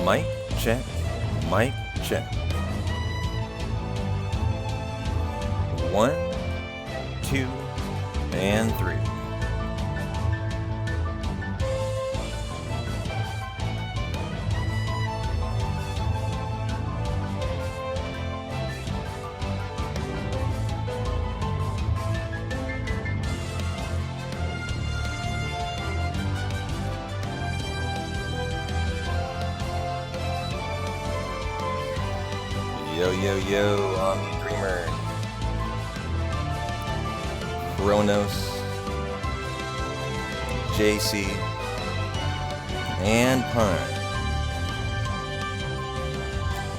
Mic check, mic check. 1, 2, and 3. Yo, yo, yo, Omni Dreamer, Kronos, JC, and Pine.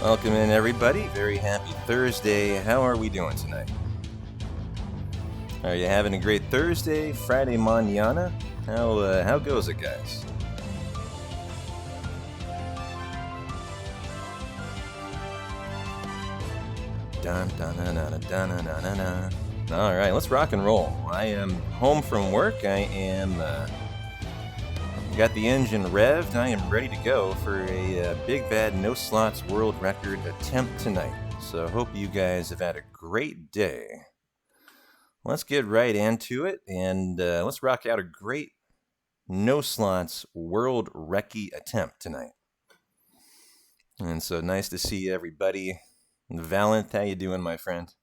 Welcome in, everybody. Very happy Thursday. How are we doing tonight? Are you having a great Thursday, Friday mañana? How goes it, guys? Dun, dun, dun, dun, dun, dun, dun, dun. All right, let's rock and roll. I am home from work. I am got the engine revved. I am ready to go for a big bad no slots world record attempt tonight. So I hope you guys have had a great day. Let's get right into it, and let's rock out a great no slots world recce attempt tonight. And so nice to see everybody. Valent, how you doing, my friend?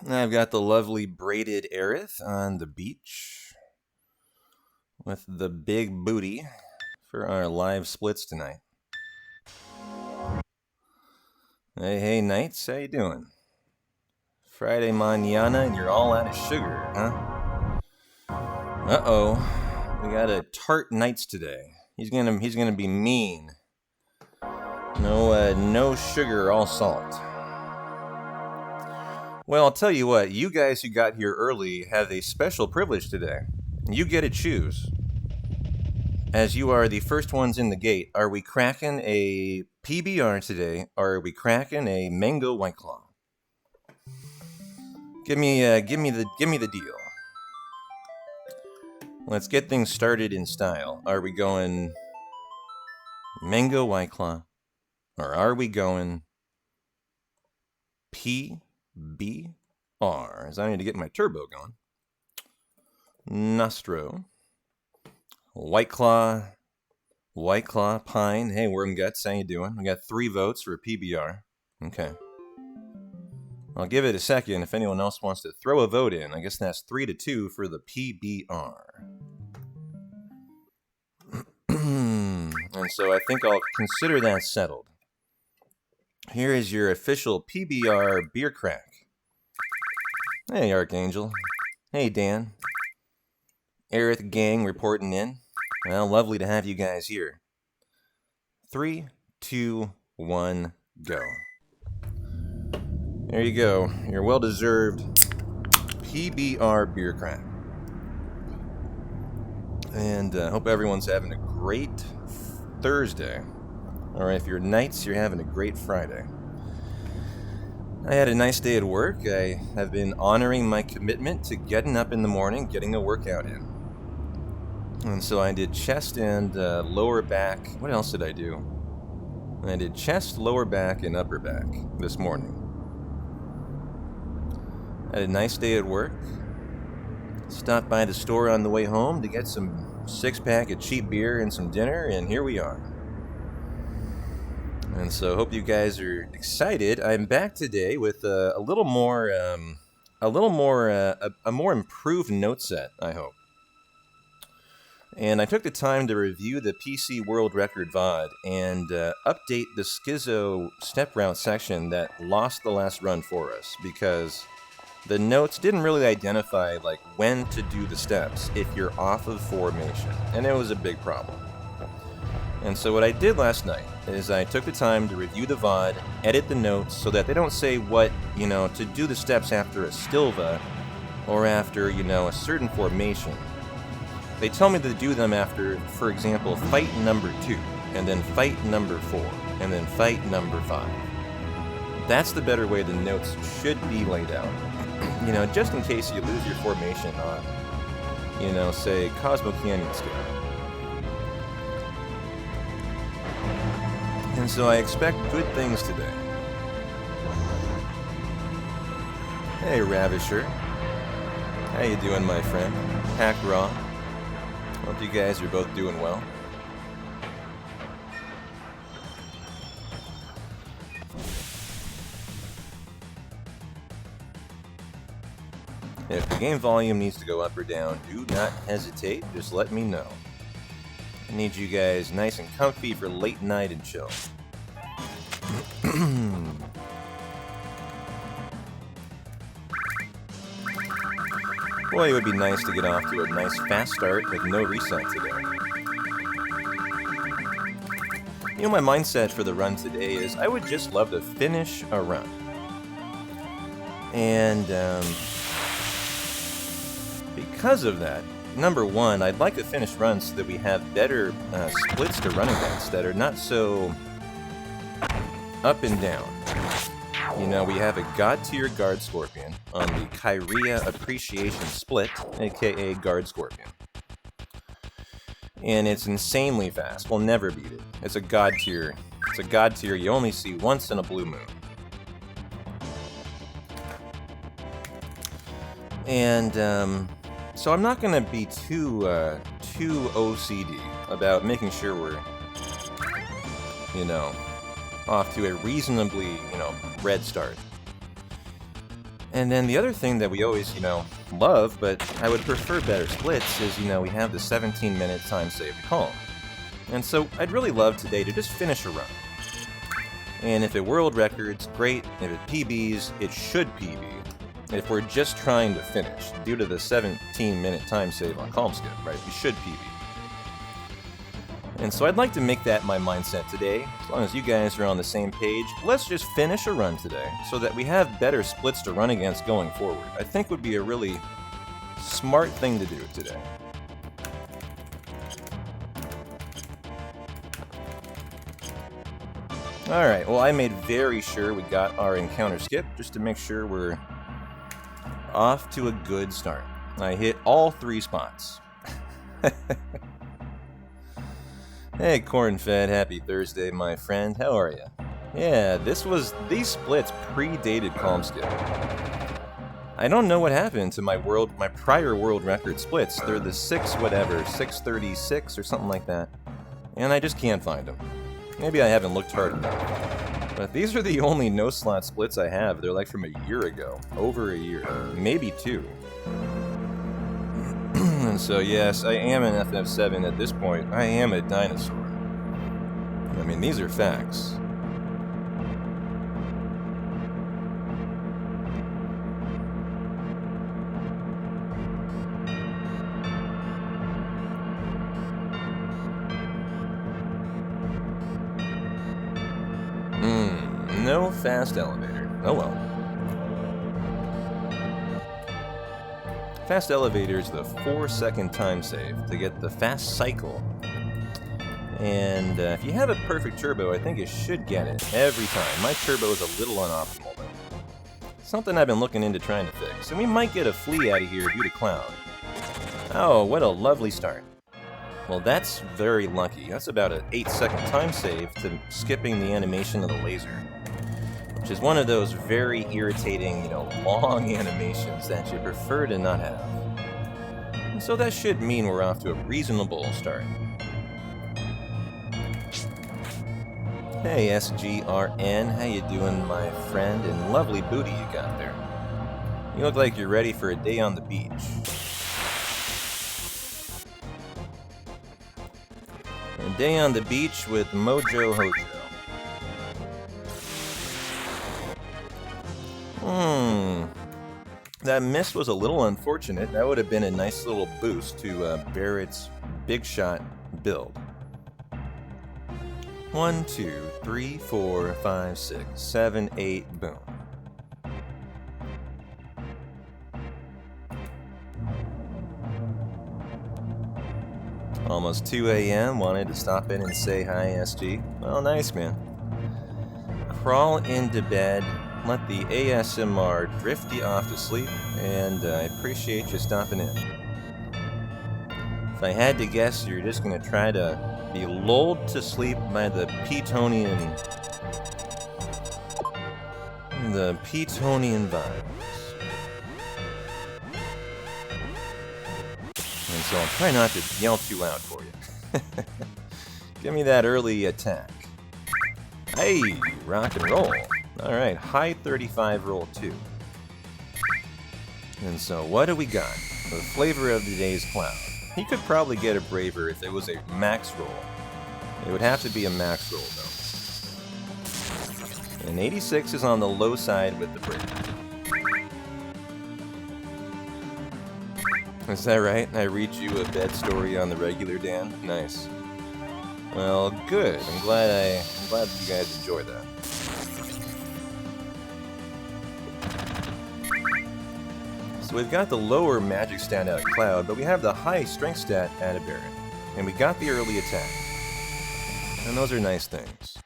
I've got the lovely braided Aerith on the beach with the big booty for our live splits tonight. Hey, Knights, how you doing? Friday mañana and you're all out of sugar, huh? Uh-oh, we got a tart Knights today. He's gonna be mean. No sugar, all salt. Well, I'll tell you what, you guys who got here early have a special privilege today. You get to choose. As you are the first ones in the gate, are we cracking a PBR today, or are we cracking a mango White Claw? Give me the deal. Let's get things started in style. Are we going mango White Claw? Or are we going PBR? As I need to get my turbo going. Nostro. White Claw, Pine. Hey, Worm Guts, how you doing? We got 3 votes for a PBR. Okay. I'll give it a second if anyone else wants to throw a vote in. I guess that's 3-2 for the PBR. And so I think I'll consider that settled. Here is your official PBR beer crack. Hey, Archangel. Hey, Dan. Aerith gang reporting in. Well, lovely to have you guys here. 3, 2, 1, go. There you go. Your well-deserved PBR beer crack. And I hope everyone's having a great Thursday. Or if you're Knights, you're having a great Friday. I had a nice day at work. I have been honoring my commitment to getting up in the morning, getting a workout in. And so I did chest and lower back. What else did I do? I did chest, lower back, and upper back this morning. I had a nice day at work. Stopped by the store on the way home to get some 6-pack of cheap beer and some dinner, and here we are. And so, hope you guys are excited. I'm back today with a more improved note set, I hope. And I took the time to review the PC World Record VOD and update the Schizo step route section that lost the last run for us, because the notes didn't really identify like when to do the steps if you're off of formation, and it was a big problem. And so what I did last night is I took the time to review the VOD, edit the notes so that they don't say what, to do the steps after a Stilva or after, a certain formation. They tell me to do them after, for example, fight number 2, and then fight number 4, and then fight number 5. That's the better way the notes should be laid out. Just in case you lose your formation on, say, Cosmo Canyon scale. And so I expect good things today. Hey, Ravisher. How you doing, my friend? Hack Raw. Hope you guys are both doing well. If the game volume needs to go up or down, do not hesitate. Just let me know. I need you guys nice and comfy for late night and chill. Boy, it would be nice to get off to a nice fast start with no reset today. You know, my mindset for the run today is I would just love to finish a run. And because of that, number one, I'd like to finish runs so that we have better splits to run against that are not so up and down. You know, we have a God tier Guard Scorpion on the Kyria Appreciation Split, aka Guard Scorpion. And it's insanely fast. We'll never beat it. It's a God tier. It's a God tier you only see once in a blue moon. And so I'm not going to be too OCD about making sure we're, you know, off to a reasonably, red start. And then the other thing that we always, love, but I would prefer better splits, is, we have the 17-minute time save to calm. And so I'd really love today to just finish a run. And if it world records, great. If it PBs, it should PB. If we're just trying to finish, due to the 17-minute time save on calm skip, right, we should PB. And so I'd like to make that my mindset today. As long as you guys are on the same page, let's just finish a run today so that we have better splits to run against going forward. I think would be a really smart thing to do today. Alright, well, I made very sure we got our encounter skip just to make sure we're off to a good start. I hit all 3 spots. Hey, Corn-Fed, happy Thursday, my friend. How are you? Yeah, these splits predated Calm Skip. I don't know what happened to my prior world record splits. They're the 636 or something like that. And I just can't find them. Maybe I haven't looked hard enough. But these are the only no-slot splits I have. They're like from a year ago. Over a year. Maybe 2. And so, yes, I am an FF7 at this point. I am a dinosaur. I mean, these are facts. No fast elevator. Oh well. Fast elevator is the 4-second time save to get the fast cycle. And if you have a perfect turbo, I think it should get it every time. My turbo is a little unoptimal though. Something I've been looking into trying to fix. And we might get a flea out of here due to Cloud. Oh, what a lovely start. Well, that's very lucky. That's about an 8-second time save to skipping the animation of the laser. Which is one of those very irritating, long animations that you prefer to not have. And so that should mean we're off to a reasonable start. Hey SGRN, how you doing, my friend? And lovely booty you got there. You look like you're ready for a day on the beach. A day on the beach with Mojo Hojo. That miss was a little unfortunate. That would have been a nice little boost to Barrett's big shot build. 1, 2, 3, 4, 5, 6, 7, 8, boom. Almost 2 a.m. Wanted to stop in and say hi, SG. Well, nice, man. Crawl into bed. Let the ASMR drift you off to sleep, and I appreciate you stopping in. If I had to guess, you're just gonna try to be lulled to sleep by the Petonian vibes. And so I'll try not to yell too loud for you. Give me that early attack. Hey, rock and roll. Alright, high 35 roll 2. And so what do we got? The flavor of today's cloud. He could probably get a braver if it was a max roll. It would have to be a max roll though. And 86 is on the low side with the braver. Is that right? I read you a bed story on the regular, Dan? Nice. Well, good. I'm glad you guys enjoy that. So we've got the lower magic stat out of Cloud, but we have the high strength stat out of Barret. And we got the early attack. And those are nice things.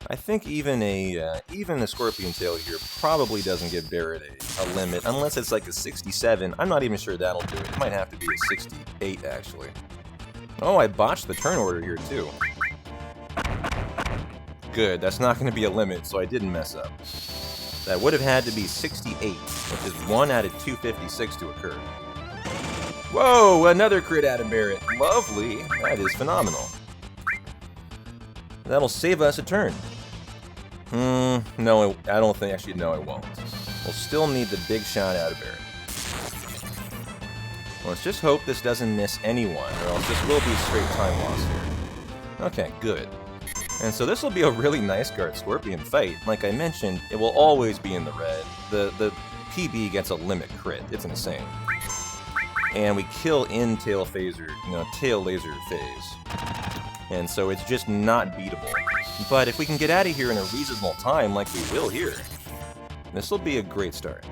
I think even a Scorpion Tail here probably doesn't give Barret a limit, unless it's like a 67. I'm not even sure that'll do it. It might have to be a 68, actually. Oh, I botched the turn order here, too. Good, that's not going to be a limit, so I didn't mess up. That would have had to be 68, which is 1 out of 256 to occur. Whoa, another crit out of Barret. Lovely. That is phenomenal. That'll save us a turn. No, I don't think, actually, no, it won't. We'll still need the big shot out of Barret. Let's just hope this doesn't miss anyone, or else this will be a straight time loss here. Okay, good. And so this will be a really nice Guard Scorpion fight. Like I mentioned, it will always be in the red. The PB gets a limit crit. It's insane. And we kill in tail laser phase. And so it's just not beatable. But if we can get out of here in a reasonable time, like we will here, this will be a great start.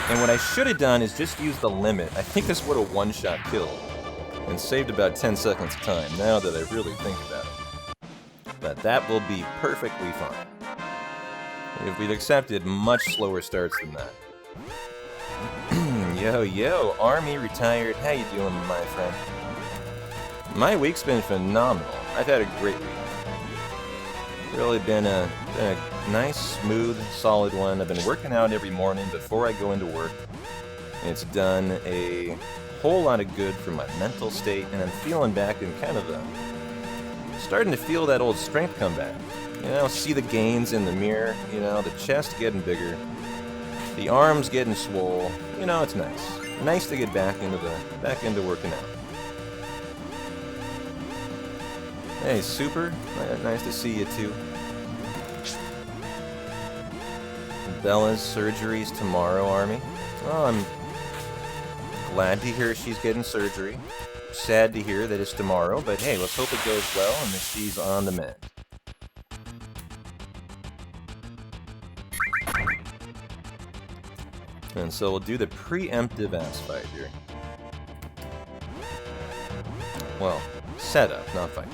And what I should have done is just use the limit. I think this would have one-shot killed and saved about 10 seconds of time, now that I really think about it. But that will be perfectly fine. If we'd accepted much slower starts than that. Yo, Army retired. How you doing, my friend? My week's been phenomenal. I've had a great week. Really been a nice, smooth, solid one. I've been working out every morning before I go into work. It's done a whole lot of good for my mental state, and I'm feeling back in kind of starting to feel that old strength come back. You know, see the gains in the mirror, you know, the chest getting bigger, the arms getting swole. You know, it's nice. Nice to get back into working out. Hey, Super. Nice to see you too. Bella's surgery's tomorrow, Army. Oh, I'm glad to hear she's getting surgery. Sad to hear that it's tomorrow, but hey, let's hope it goes well and that she's on the mend. And so we'll do the preemptive ass fight here. Well, setup, not fight.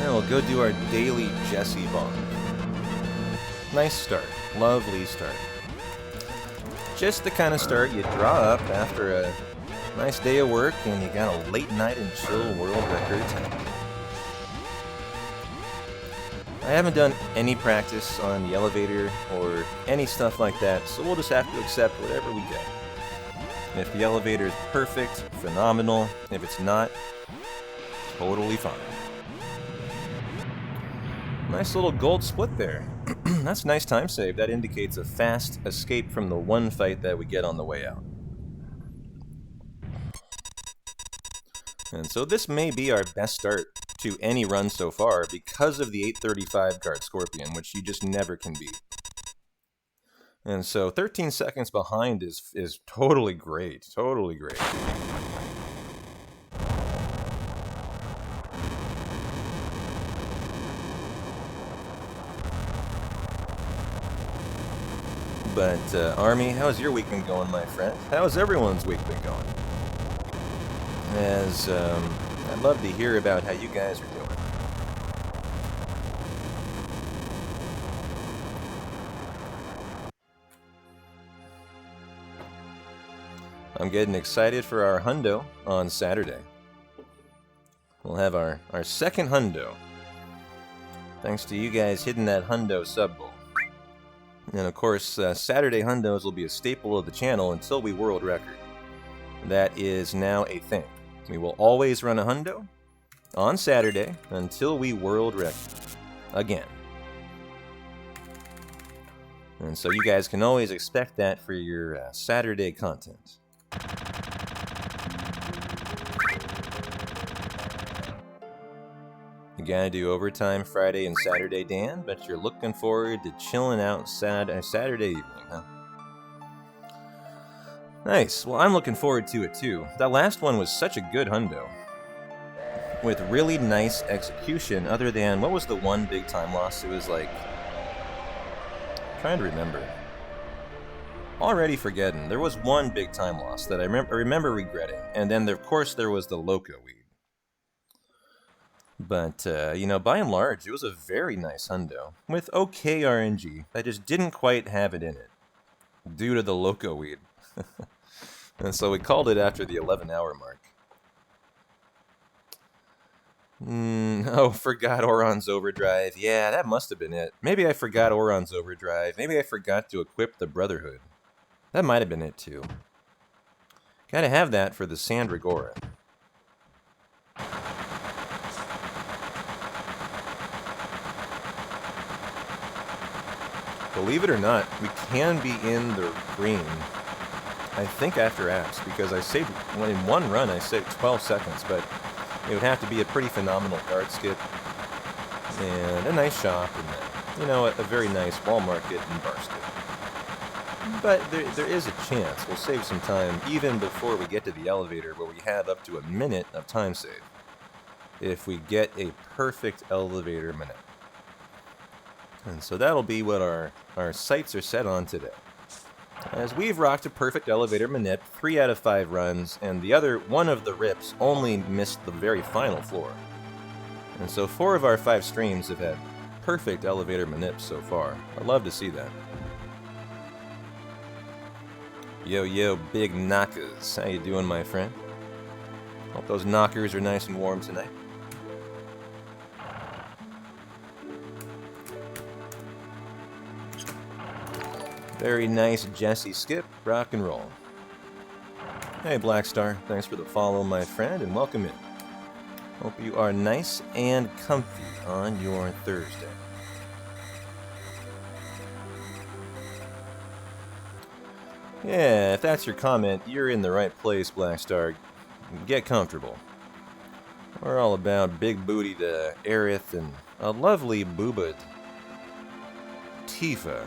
We'll go do our daily Jesse bomb. Nice start. Lovely start. Just the kind of start you draw up after a nice day of work and you got a late night and chill world record attack. I haven't done any practice on the elevator or any stuff like that, so we'll just have to accept whatever we get. If the elevator is perfect, phenomenal. If it's not, totally fine. Nice little gold split there. That's a nice time save. That indicates a fast escape from the one fight that we get on the way out. And so this may be our best start to any run so far because of the 835 Guard Scorpion, which you just never can beat. And so 13 seconds behind is totally great. Totally great. But, Army, how's your week been going, my friend? How's everyone's week been going? as I'd love to hear about how you guys are doing. I'm getting excited for our hundo on Saturday. We'll have our second hundo, thanks to you guys hitting that hundo sub goal. And of course, Saturday hundos will be a staple of the channel until we world record. That is now a thing. We will always run a hundo on Saturday until we world record again. And so you guys can always expect that for your Saturday content. You gotta do overtime Friday and Saturday, Dan, but you're looking forward to chilling out Saturday evening, huh? Nice. Well, I'm looking forward to it too. That last one was such a good hundo, with really nice execution, other than, what was the one big time loss? It was like, I'm trying to remember. Already forgetting. There was one big time loss that I remember regretting, and then of course there was the Loco weed. But, you know, by and large, it was a very nice hundo, with okay RNG. I just didn't quite have it in it, due to the Loco weed. And so we called it after the 11-hour mark. Oh, forgot Oron's Overdrive. Yeah, that must have been it. Maybe I forgot Oron's Overdrive. Maybe I forgot to equip the Brotherhood. That might have been it, too. Gotta have that for the Sandragora. Believe it or not, we can be in the green, I think, after apps, because I saved, in one run I saved 12 seconds, but it would have to be a pretty phenomenal guard skip, and a nice shop, and then, you know, a very nice wall market and bar skip. But there is a chance we'll save some time even before we get to the elevator, where we have up to a minute of time save, if we get a perfect elevator minute. And so that'll be what our sights are set on today, as we've rocked a perfect elevator manip 3 out of 5 runs, and the other one of the rips only missed the very final floor. And so 4 of our 5 streams have had perfect elevator manips so far. I'd love to see that. Yo, yo, big knockers. How you doing, my friend? Hope those knockers are nice and warm tonight. Very nice Jesse skip, rock and roll. Hey Blackstar, thanks for the follow, my friend, and welcome in. Hope you are nice and comfy on your Thursday. Yeah, if that's your comment, you're in the right place, Blackstar. Get comfortable. We're all about big booty to Aerith and a lovely booba'd Tifa.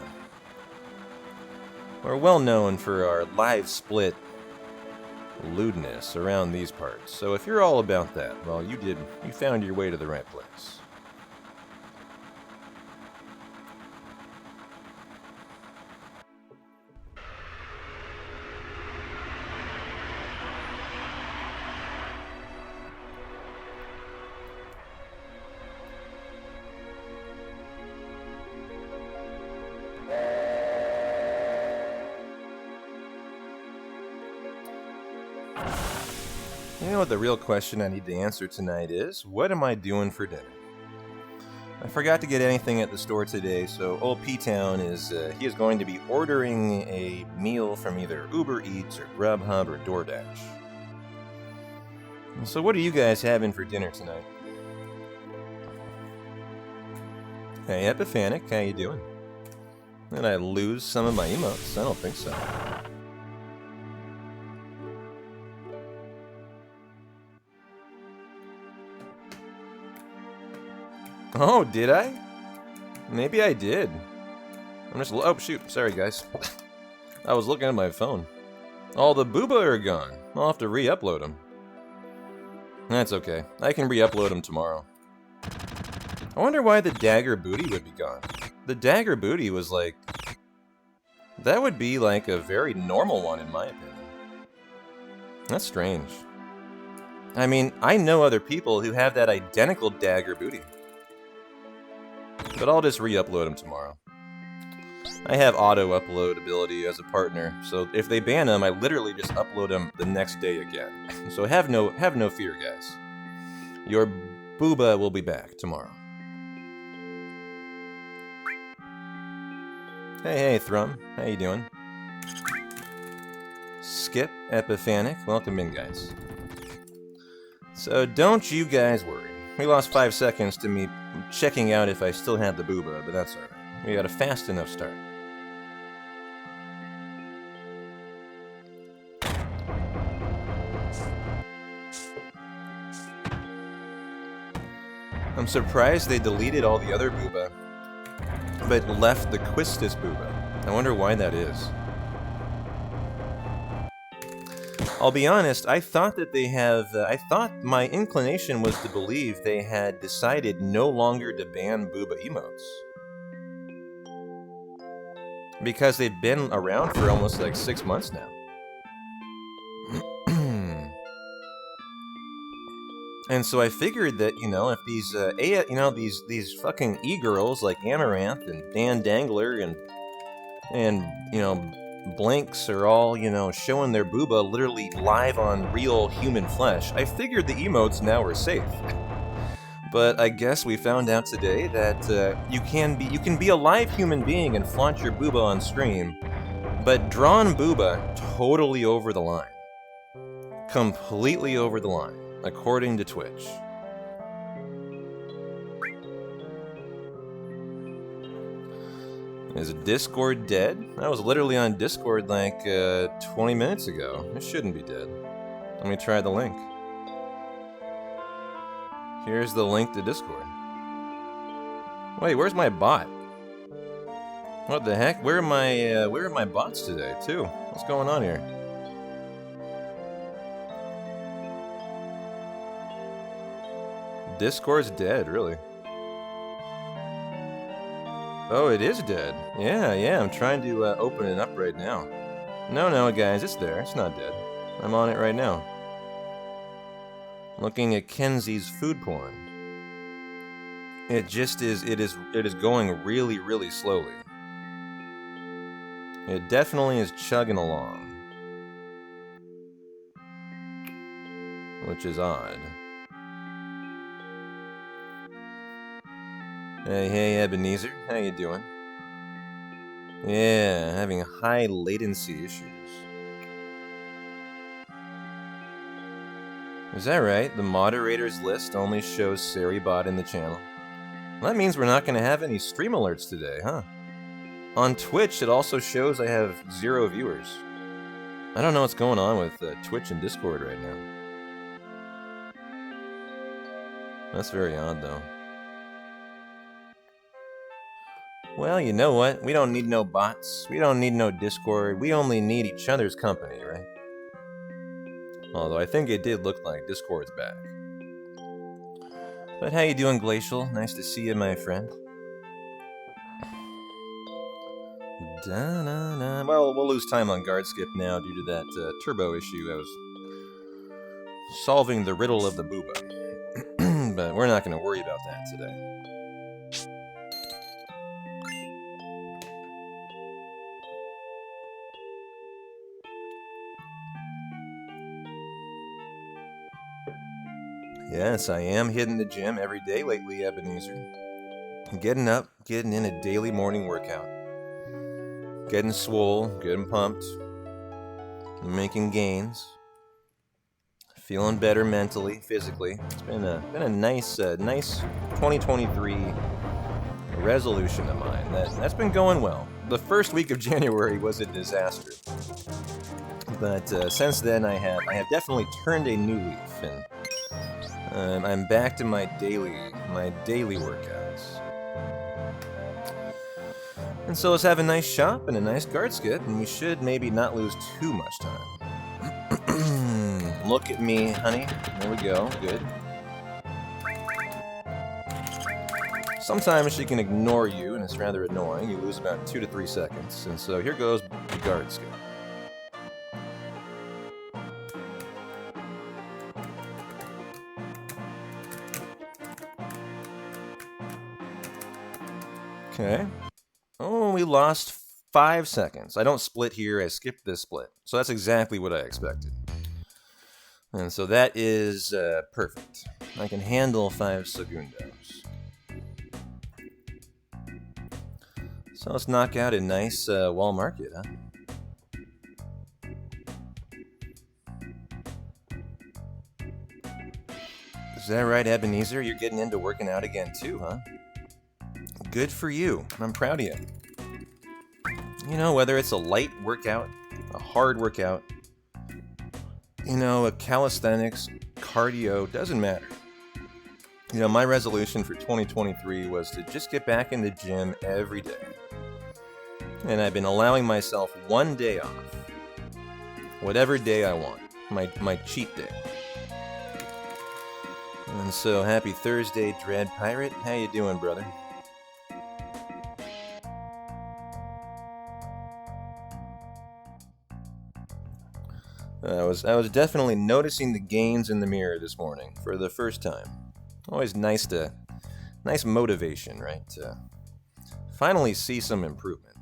We're well known for our live split lewdness around these parts, so if you're all about that, well, you found your way to the right place. You know what the real question I need to answer tonight is? What am I doing for dinner? I forgot to get anything at the store today, so old P-Town he is going to be ordering a meal from either Uber Eats or Grubhub or DoorDash. So what are you guys having for dinner tonight? Hey Epiphanic, how you doing? Did I lose some of my emotes? I don't think so. Oh, did I? Maybe I did. Oh, shoot. Sorry, guys. I was looking at my phone. All the booba are gone. I'll have to re-upload them. That's okay. I can re-upload them tomorrow. I wonder why the dagger booty would be gone. The dagger booty was like... That would be like a very normal one in my opinion. That's strange. I mean, I know other people who have that identical dagger booty. But I'll just re-upload them tomorrow. I have auto-upload ability as a partner, so if they ban them, I literally just upload them the next day again. So have no fear, guys. Your booba will be back tomorrow. Hey, Thrum. How you doing? Skip, Epiphanic. Welcome in, guys. So don't you guys worry. We lost 5 seconds to me checking out if I still had the booba, but that's alright. We got a fast enough start. I'm surprised they deleted all the other booba, but left the Quistis booba. I wonder why that is. I'll be honest, I thought that they have... I thought my inclination was to believe they had decided no longer to ban booba emotes. Because they've been around for almost like 6 months now. And so I figured that, you know, if these, these fucking e-girls like Amaranth and Dan Dangler and, you know, Blinks are all, you know, showing their booba literally live on real human flesh, I figured the emotes now are safe. But I guess we found out today that you can be a live human being and flaunt your booba on stream, but drawn booba totally over the line. Completely over the line, according to Twitch. Is Discord dead? I was literally on Discord like 20 minutes ago. It shouldn't be dead. Let me try the link. Here's the link to Discord. Wait, where's my bot? What the heck? Where are my bots today, too? What's going on here? Discord's dead, really. Oh, it is dead. Yeah, I'm trying to open it up right now. No, guys, it's there. It's not dead. I'm on it right now. Looking at Kenzie's food porn. It just is, it is going really, really slowly. It definitely is chugging along. Which is odd. Hey, Ebenezer, how you doing? Yeah, having high latency issues. Is that right? The moderators list only shows Seribot in the channel. Well, that means we're not going to have any stream alerts today, huh? On Twitch, it also shows I have 0 viewers. I don't know what's going on with Twitch and Discord right now. That's very odd, though. Well, you know what? We don't need no bots. We don't need no Discord. We only need each other's company, right? Although I think it did look like Discord's back. But how you doing, Glacial? Nice to see you, my friend. Da-na-na. Well, we'll lose time on guard skip now due to that turbo issue. I was solving the riddle of the booba. But we're not going to worry about that today. Yes, I am hitting the gym every day lately, Ebenezer. Getting up, getting in a daily morning workout. Getting swole, getting pumped. Making gains. Feeling better mentally, physically. It's been a nice 2023 resolution of mine. That's been going well. The first week of January was a disaster. But since then, I have definitely turned a new leaf, and I'm back to my daily workouts. And so let's have a nice shop and a nice guard skip, and we should maybe not lose too much time. Look at me, honey. There we go. Good. Sometimes she can ignore you, and it's rather annoying. You lose about 2 to 3 seconds. And so here goes the guard skip. Okay. Oh, we lost 5 seconds. I don't split here. I skipped this split. So that's exactly what I expected. And so that is perfect. I can handle 5 segundos. So let's knock out a nice wall market, huh? Is that right, Ebenezer? You're getting into working out again too, huh? Good for you. I'm proud of you. You know, whether it's a light workout, a hard workout, you know, a calisthenics, cardio, doesn't matter. You know, my resolution for 2023 was to just get back in the gym every day. And I've been allowing myself one day off. Whatever day I want. My cheat day. And so, happy Thursday, Dread Pirate. How you doing, brother? I was definitely noticing the gains in the mirror this morning for the first time. Always nice motivation, right? To finally see some improvement.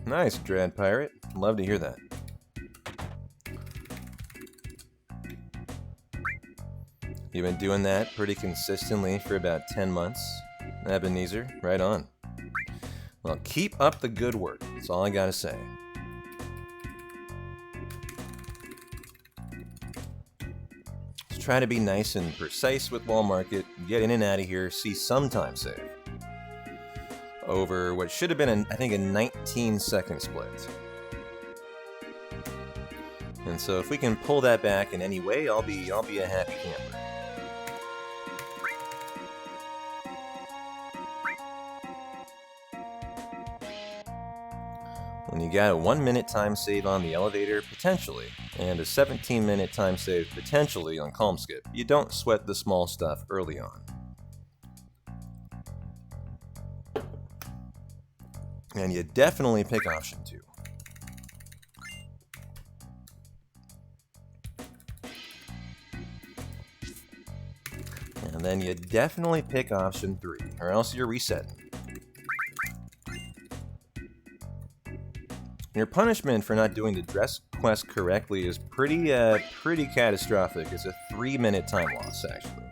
Nice, Dread Pirate. Love to hear that. You've been doing that pretty consistently for about 10 months, Ebenezer. Right on. Well, keep up the good work. That's all I gotta say. Let's try to be nice and precise with wall market. Get in and out of here. See some time save. Over what should have been, I think, a 19-second split. And so if we can pull that back in any way, I'll be a happy camper. When you got a 1-minute time save on the elevator, potentially, and a 17-minute time save, potentially, on Calm Skip, you don't sweat the small stuff early on. And you definitely pick option 2. And then you definitely pick option 3, or else you're resetting. Your punishment for not doing the dress quest correctly is pretty catastrophic. It's a 3-minute time loss, actually.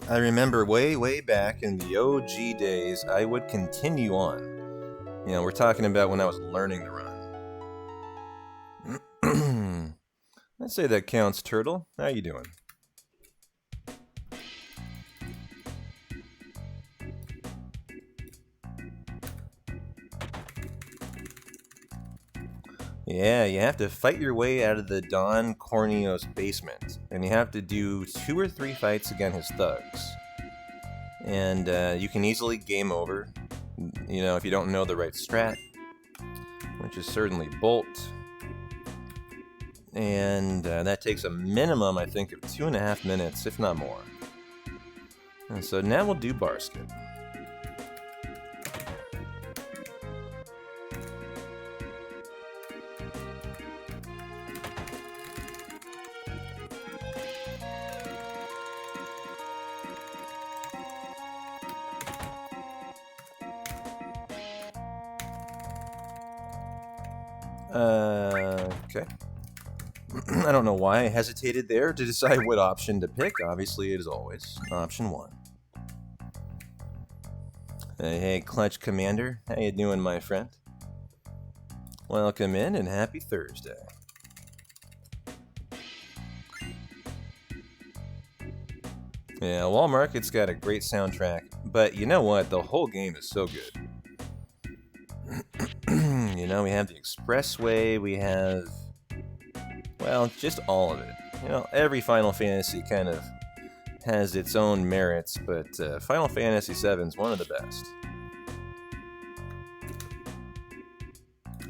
I remember way back in the OG days, I would continue on. You know, we're talking about when I was learning the run. I'd say that counts, Turtle. How you doing? Yeah, you have to fight your way out of the Don Corneo's basement, and you have to do 2 or 3 fights against his thugs. And you can easily game over, you know, if you don't know the right strat, which is certainly Bolt. And that takes a minimum, I think, of 2.5 minutes, if not more. And so now we'll do bar skip. Okay. I don't know why I hesitated there to decide what option to pick. Obviously, it is always option 1. Hey, Clutch Commander. How you doing, my friend? Welcome in and happy Thursday. Yeah, Wall Market's got a great soundtrack, but you know what? The whole game is so good. You know, we have the expressway, we have, well, just all of it. You know, every Final Fantasy kind of has its own merits, but Final Fantasy VII is one of the best.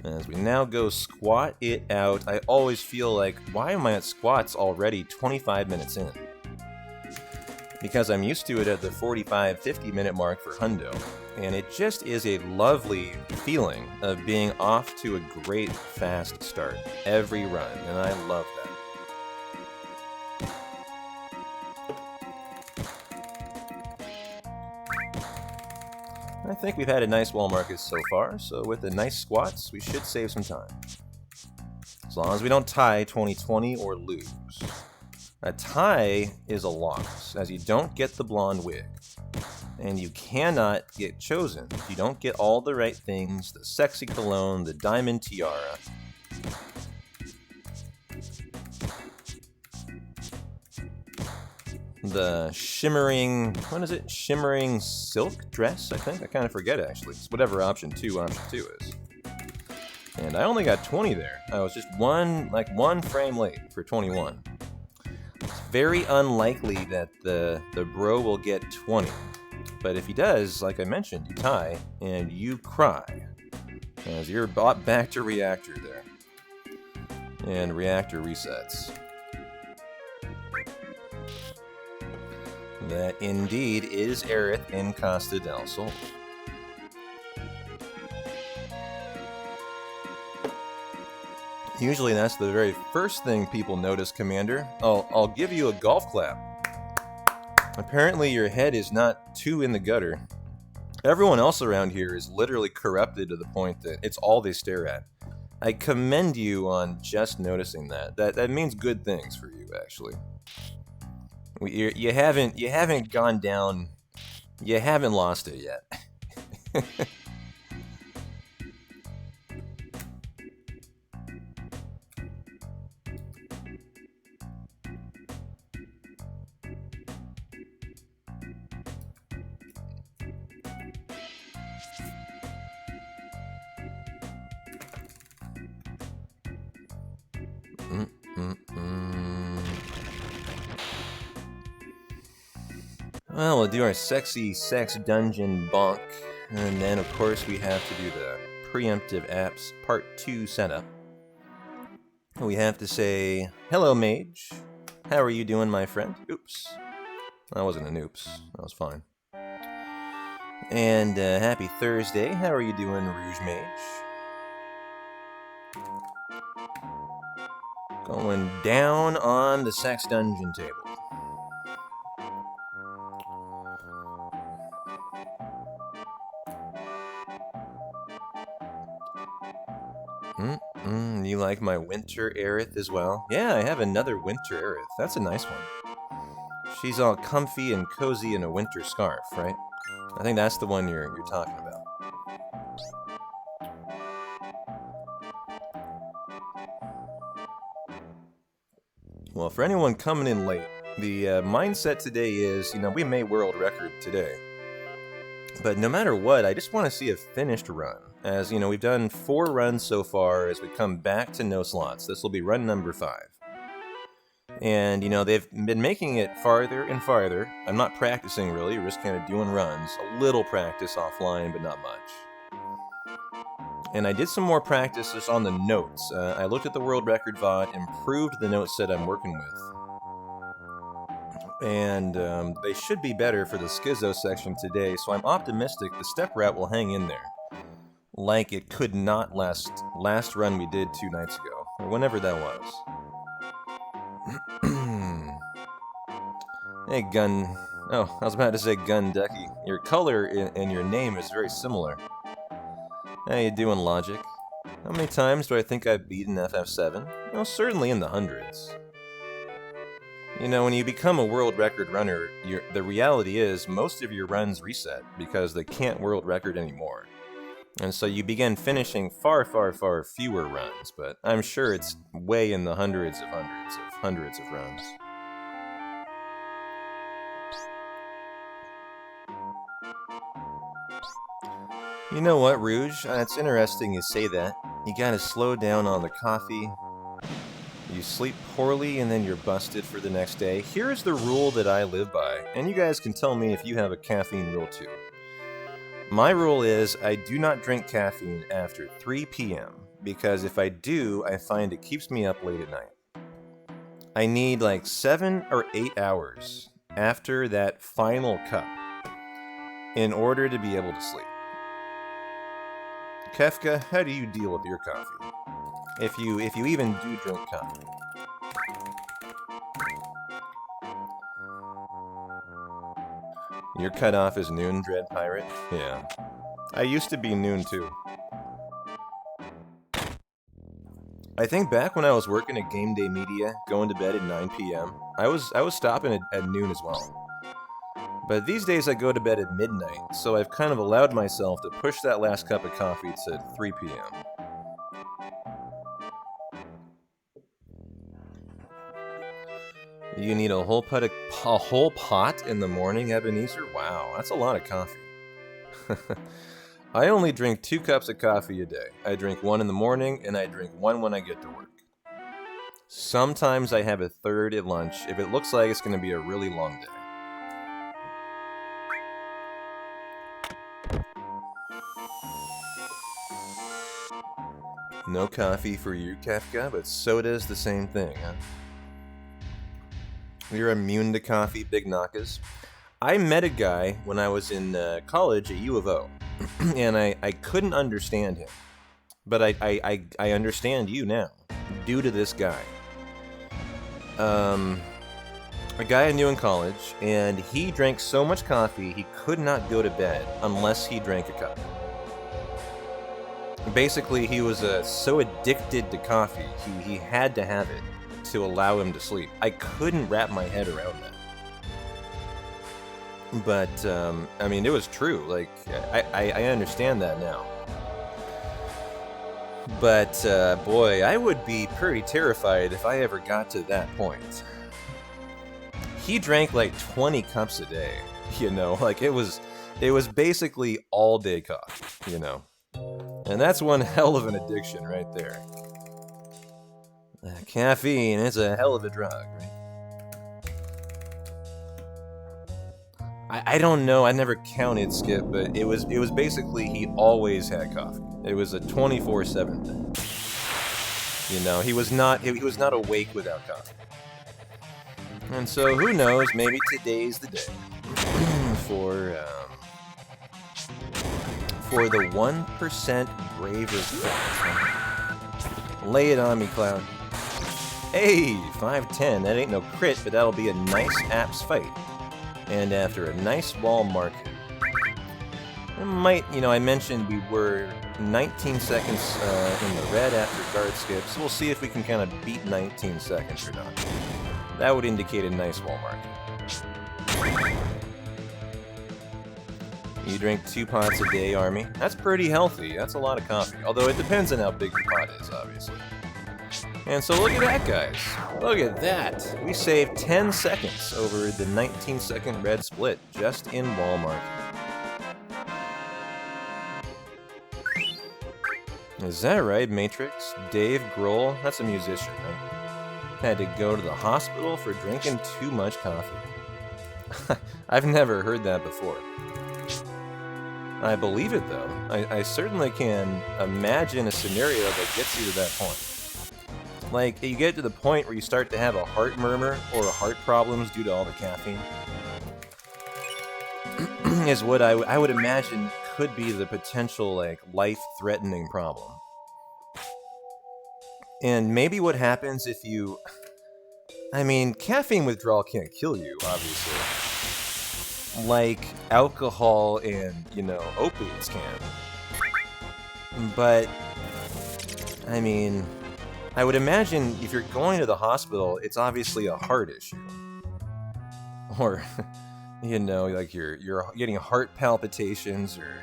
As we now go squat it out, I always feel like, why am I at squats already 25 minutes in? because I'm used to it at the 45-50 minute mark for hundo, and it just is a lovely feeling of being off to a great fast start every run, and I love that. I think we've had a nice wall market so far, so with the nice squats, we should save some time. As long as we don't tie 2020 or lose. A tie is a loss, as you don't get the blonde wig. And you cannot get chosen if you don't get all the right things, the sexy cologne, the diamond tiara. The shimmering, what is it? Shimmering silk dress, I think? I kind of forget, actually. It's whatever option 2 is. And I only got 20 there. I was just one frame late for 21. It's very unlikely that the bro will get 20. But if he does, like I mentioned, you tie and you cry. As you're brought back to reactor there. And reactor resets. That indeed is Aerith in Costa del Sol. Usually that's the very first thing people notice, Commander. I'll give you a golf clap. Apparently your head is not too in the gutter. Everyone else around here is literally corrupted to the point that it's all they stare at. I commend you on just noticing that. That means good things for you, actually. You haven't gone down. You haven't lost it yet. Well, we'll do our sexy sex dungeon bonk, and then of course we have to do the preemptive apps part 2 setup. We have to say, hello mage, how are you doing my friend? Oops, that wasn't an oops, that was fine. And happy Thursday, how are you doing Rouge Mage? Going down on the sex dungeon table. You like my winter Aerith as well? Yeah, I have another winter Aerith. That's a nice one. She's all comfy and cozy in a winter scarf, right? I think that's the one you're talking about. Well, for anyone coming in late, the mindset today is, we may world record today. But no matter what, I just want to see a finished run. As, we've done 4 runs so far as we come back to no slots. This will be run number 5. And, they've been making it farther and farther. I'm not practicing, really. We're just kind of doing runs. A little practice offline, but not much. And I did some more practice just on the notes. I looked at the world record VOD, improved the note set I'm working with. And they should be better for the Schizo section today, so I'm optimistic the step route will hang in there. Like it could not last run we did 2 nights ago, or whenever that was. Hey, Gun... Oh, I was about to say Gun Ducky. Your color and your name is very similar. How you doing, Logic? How many times do I think I've beaten FF7? Well, certainly in the hundreds. When you become a world record runner, the reality is most of your runs reset because they can't world record anymore. And so you begin finishing far, far, far fewer runs, but I'm sure it's way in the hundreds of runs. You know what, Rouge? It's interesting you say that. You gotta slow down on the coffee. You sleep poorly and then you're busted for the next day. Here's the rule that I live by, and you guys can tell me if you have a caffeine rule too. My rule is I do not drink caffeine after 3 p.m. because if I do, I find it keeps me up late at night. I need like 7 or 8 hours after that final cup in order to be able to sleep. Kefka, how do you deal with your coffee? If you even do drink coffee. Your cutoff is noon, Dread Pirate? Yeah. I used to be noon too. I think back when I was working at Game Day Media, going to bed at 9 p.m., I was stopping at noon as well. But these days I go to bed at midnight, so I've kind of allowed myself to push that last cup of coffee to 3 p.m. You need a whole pot in the morning, Ebenezer? Wow, that's a lot of coffee. I only drink 2 cups of coffee a day. I drink 1 in the morning, and I drink 1 when I get to work. Sometimes I have a third at lunch if it looks like it's going to be a really long day. No coffee for you, Kefka, but soda's the same thing, huh? You're immune to coffee, Big Nakas. I met a guy when I was in college at U of O, and I couldn't understand him. But I understand you now, due to this guy. A guy I knew in college, and he drank so much coffee he could not go to bed unless he drank a cup. Basically, he was so addicted to coffee, he had to have it to allow him to sleep. I couldn't wrap my head around that. But, I mean, it was true. Like, I understand that now. But, boy, I would be pretty terrified if I ever got to that point. He drank like 20 cups a day, you know? Like, it was basically all-day coffee, you know? And that's one hell of an addiction right there. Caffeine is a hell of a drug, right? I don't know. I never counted, Skip, but it was basically he always had coffee. It was a 24/7 thing. You know, he was not awake without coffee. And so who knows? Maybe today's the day for the 1% braver crowd. Lay it on me, Cloud. Hey, 510. That ain't no crit, but that'll be a nice apps fight. And after a nice wall market. I mentioned we were 19 seconds in the red after guard skip, so we'll see if we can kind of beat 19 seconds or not. That would indicate a nice wall market. You drink 2 pots a day, Army. That's pretty healthy. That's a lot of coffee. Although it depends on how big your pot is, obviously. And so look at that, guys. Look at that. We saved 10 seconds over the 19-second red split just in wall market. Is that right, Matrix? Dave Grohl? That's a musician, right? Had to go to the hospital for drinking too much coffee. I've never heard that before. I believe it, though. I certainly can imagine a scenario that gets you to that point. Like, you get to the point where you start to have a heart murmur or heart problems due to all the caffeine. Is what I would imagine could be the potential, like, life-threatening problem. And maybe what happens if you... I mean, caffeine withdrawal can't kill you, obviously. Like alcohol and, opiates can. But, I mean... I would imagine if you're going to the hospital, it's obviously a heart issue. Or, like you're getting heart palpitations or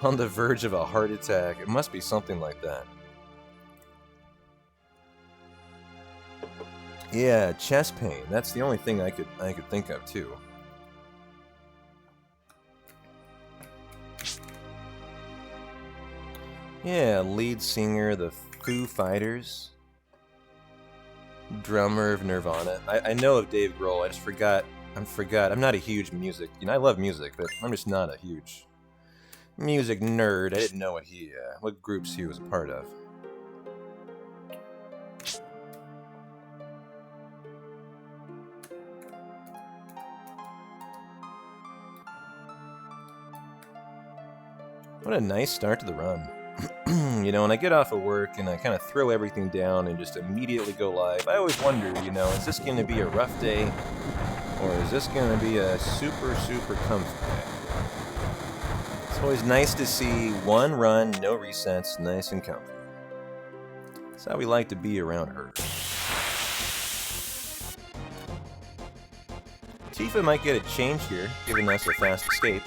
on the verge of a heart attack. It must be something like that. Yeah, chest pain. That's the only thing I could think of too. Yeah, lead singer of the Foo Fighters. Drummer of Nirvana. I know of Dave Grohl. I just forgot. I'm not a huge music. I love music, but I'm just not a huge music nerd. I didn't know what groups he was a part of. What a nice start to the run. You know, when I get off of work and I kind of throw everything down and just immediately go live, I always wonder, you know, is this going to be a rough day? Or is this going to be a super, super comfy day? It's always nice to see one run, no resets, nice and comfy. That's how we like to be around her. Tifa might get a change here, giving us a fast escape.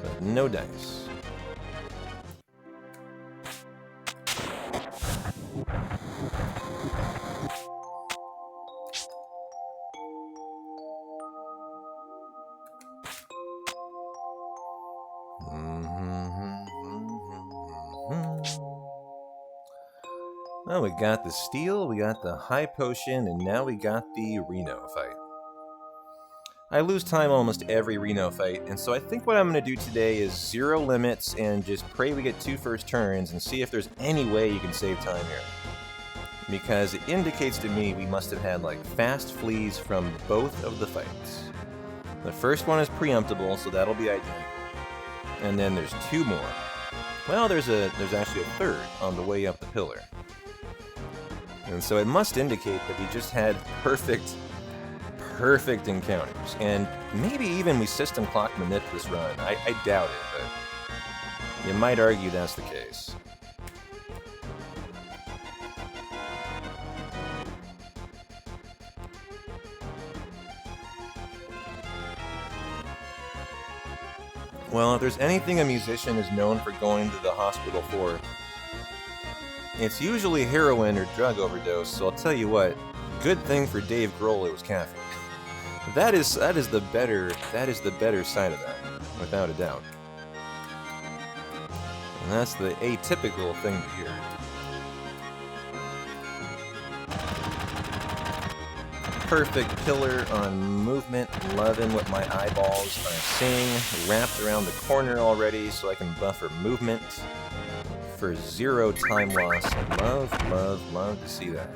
But no dice. Well, we got the steel, we got the high potion, and now we got the Reno fight. I lose time almost every Reno fight, and so I think what I'm going to do today is zero limits and just pray we get 2 first turns and see if there's any way you can save time here. Because it indicates to me we must have had like fast fleas from both of the fights. The first one is preemptible, so that'll be identical. And then there's 2 more. Well, there's actually a third on the way up the pillar. And so it must indicate that we just had perfect encounters. And maybe even we system clock manip this run. I doubt it, but you might argue that's the case. Well, if there's anything a musician is known for going to the hospital for, it's usually heroin or drug overdose, so I'll tell you what, good thing for Dave Grohl it was caffeine. That is the better side of that, without a doubt. And that's the atypical thing to hear. Perfect pillar on movement, loving what my eyeballs are seeing. Wrapped around the corner already so I can buffer movement for 0 time loss. Love to see that.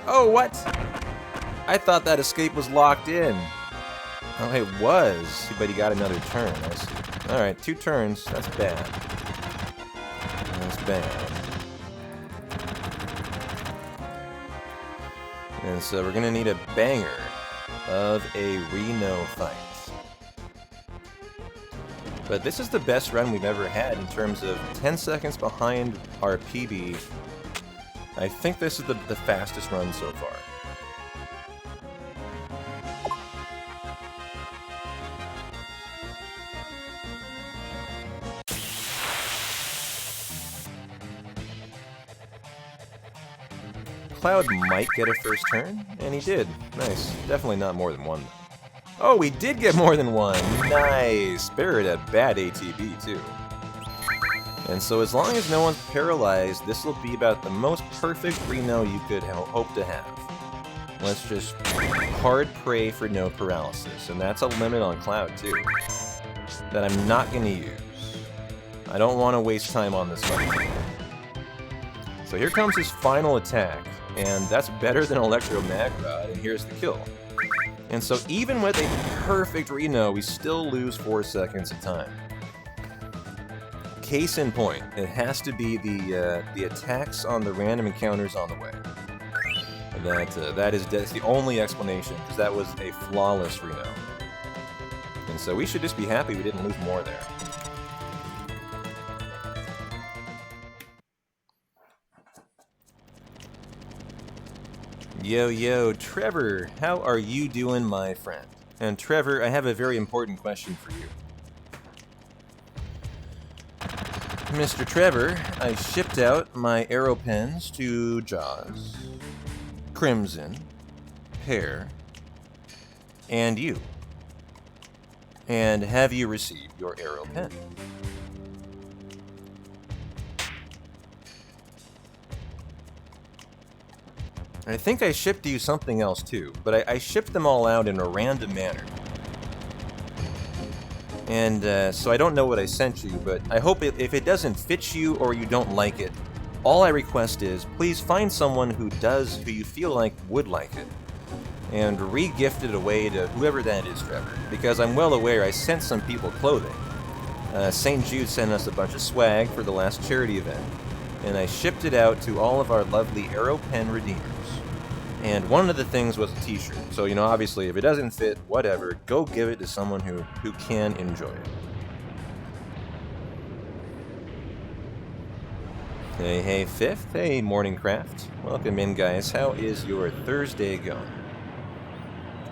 Oh, what? I thought that escape was locked in. Oh, it was, but he got another turn. I see. Alright, 2 turns. That's bad. That's bad. And so we're going to need a banger of a Reno fight. But this is the best run we've ever had in terms of 10 seconds behind our PB. I think this is the fastest run so far. Cloud might get a first turn, and he did. Nice. Definitely not more than 1. Oh, we did get more than 1! Nice! Barrett a bad ATB, too. And so as long as no one's paralyzed, this will be about the most perfect Reno you could hope to have. Let's just hard pray for no paralysis, and that's a limit on Cloud, too. That I'm not going to use. I don't want to waste time on this fight. So here comes his final attack. And that's better than Electro Mag Rod, and here's the kill. And so even with a perfect Reno, we still lose 4 seconds of time. Case in point, it has to be the attacks on the random encounters on the way. And that's the only explanation, because that was a flawless Reno. And so we should just be happy we didn't lose more there. Yo, Trevor, how are you doing, my friend? And Trevor, I have a very important question for you. Mr. Trevor, I shipped out my arrow pens to Jaws, Crimson, Pear, and you. And have you received your arrow pen? I think I shipped you something else too, but I shipped them all out in a random manner. And so I don't know what I sent you, but I hope if it doesn't fit you or you don't like it, all I request is please find someone who you feel like would like it, and re-gift it away to whoever that is, Trevor, because I'm well aware I sent some people clothing, St. Jude sent us a bunch of swag for the last charity event, and I shipped it out to all of our lovely Arrow Pen redeemers. And one of the things was a t-shirt. So, you know, obviously, if it doesn't fit, whatever, go give it to someone who can enjoy it. Hey, Fifth. Hey, Morning Craft. Welcome in, guys. How is your Thursday going?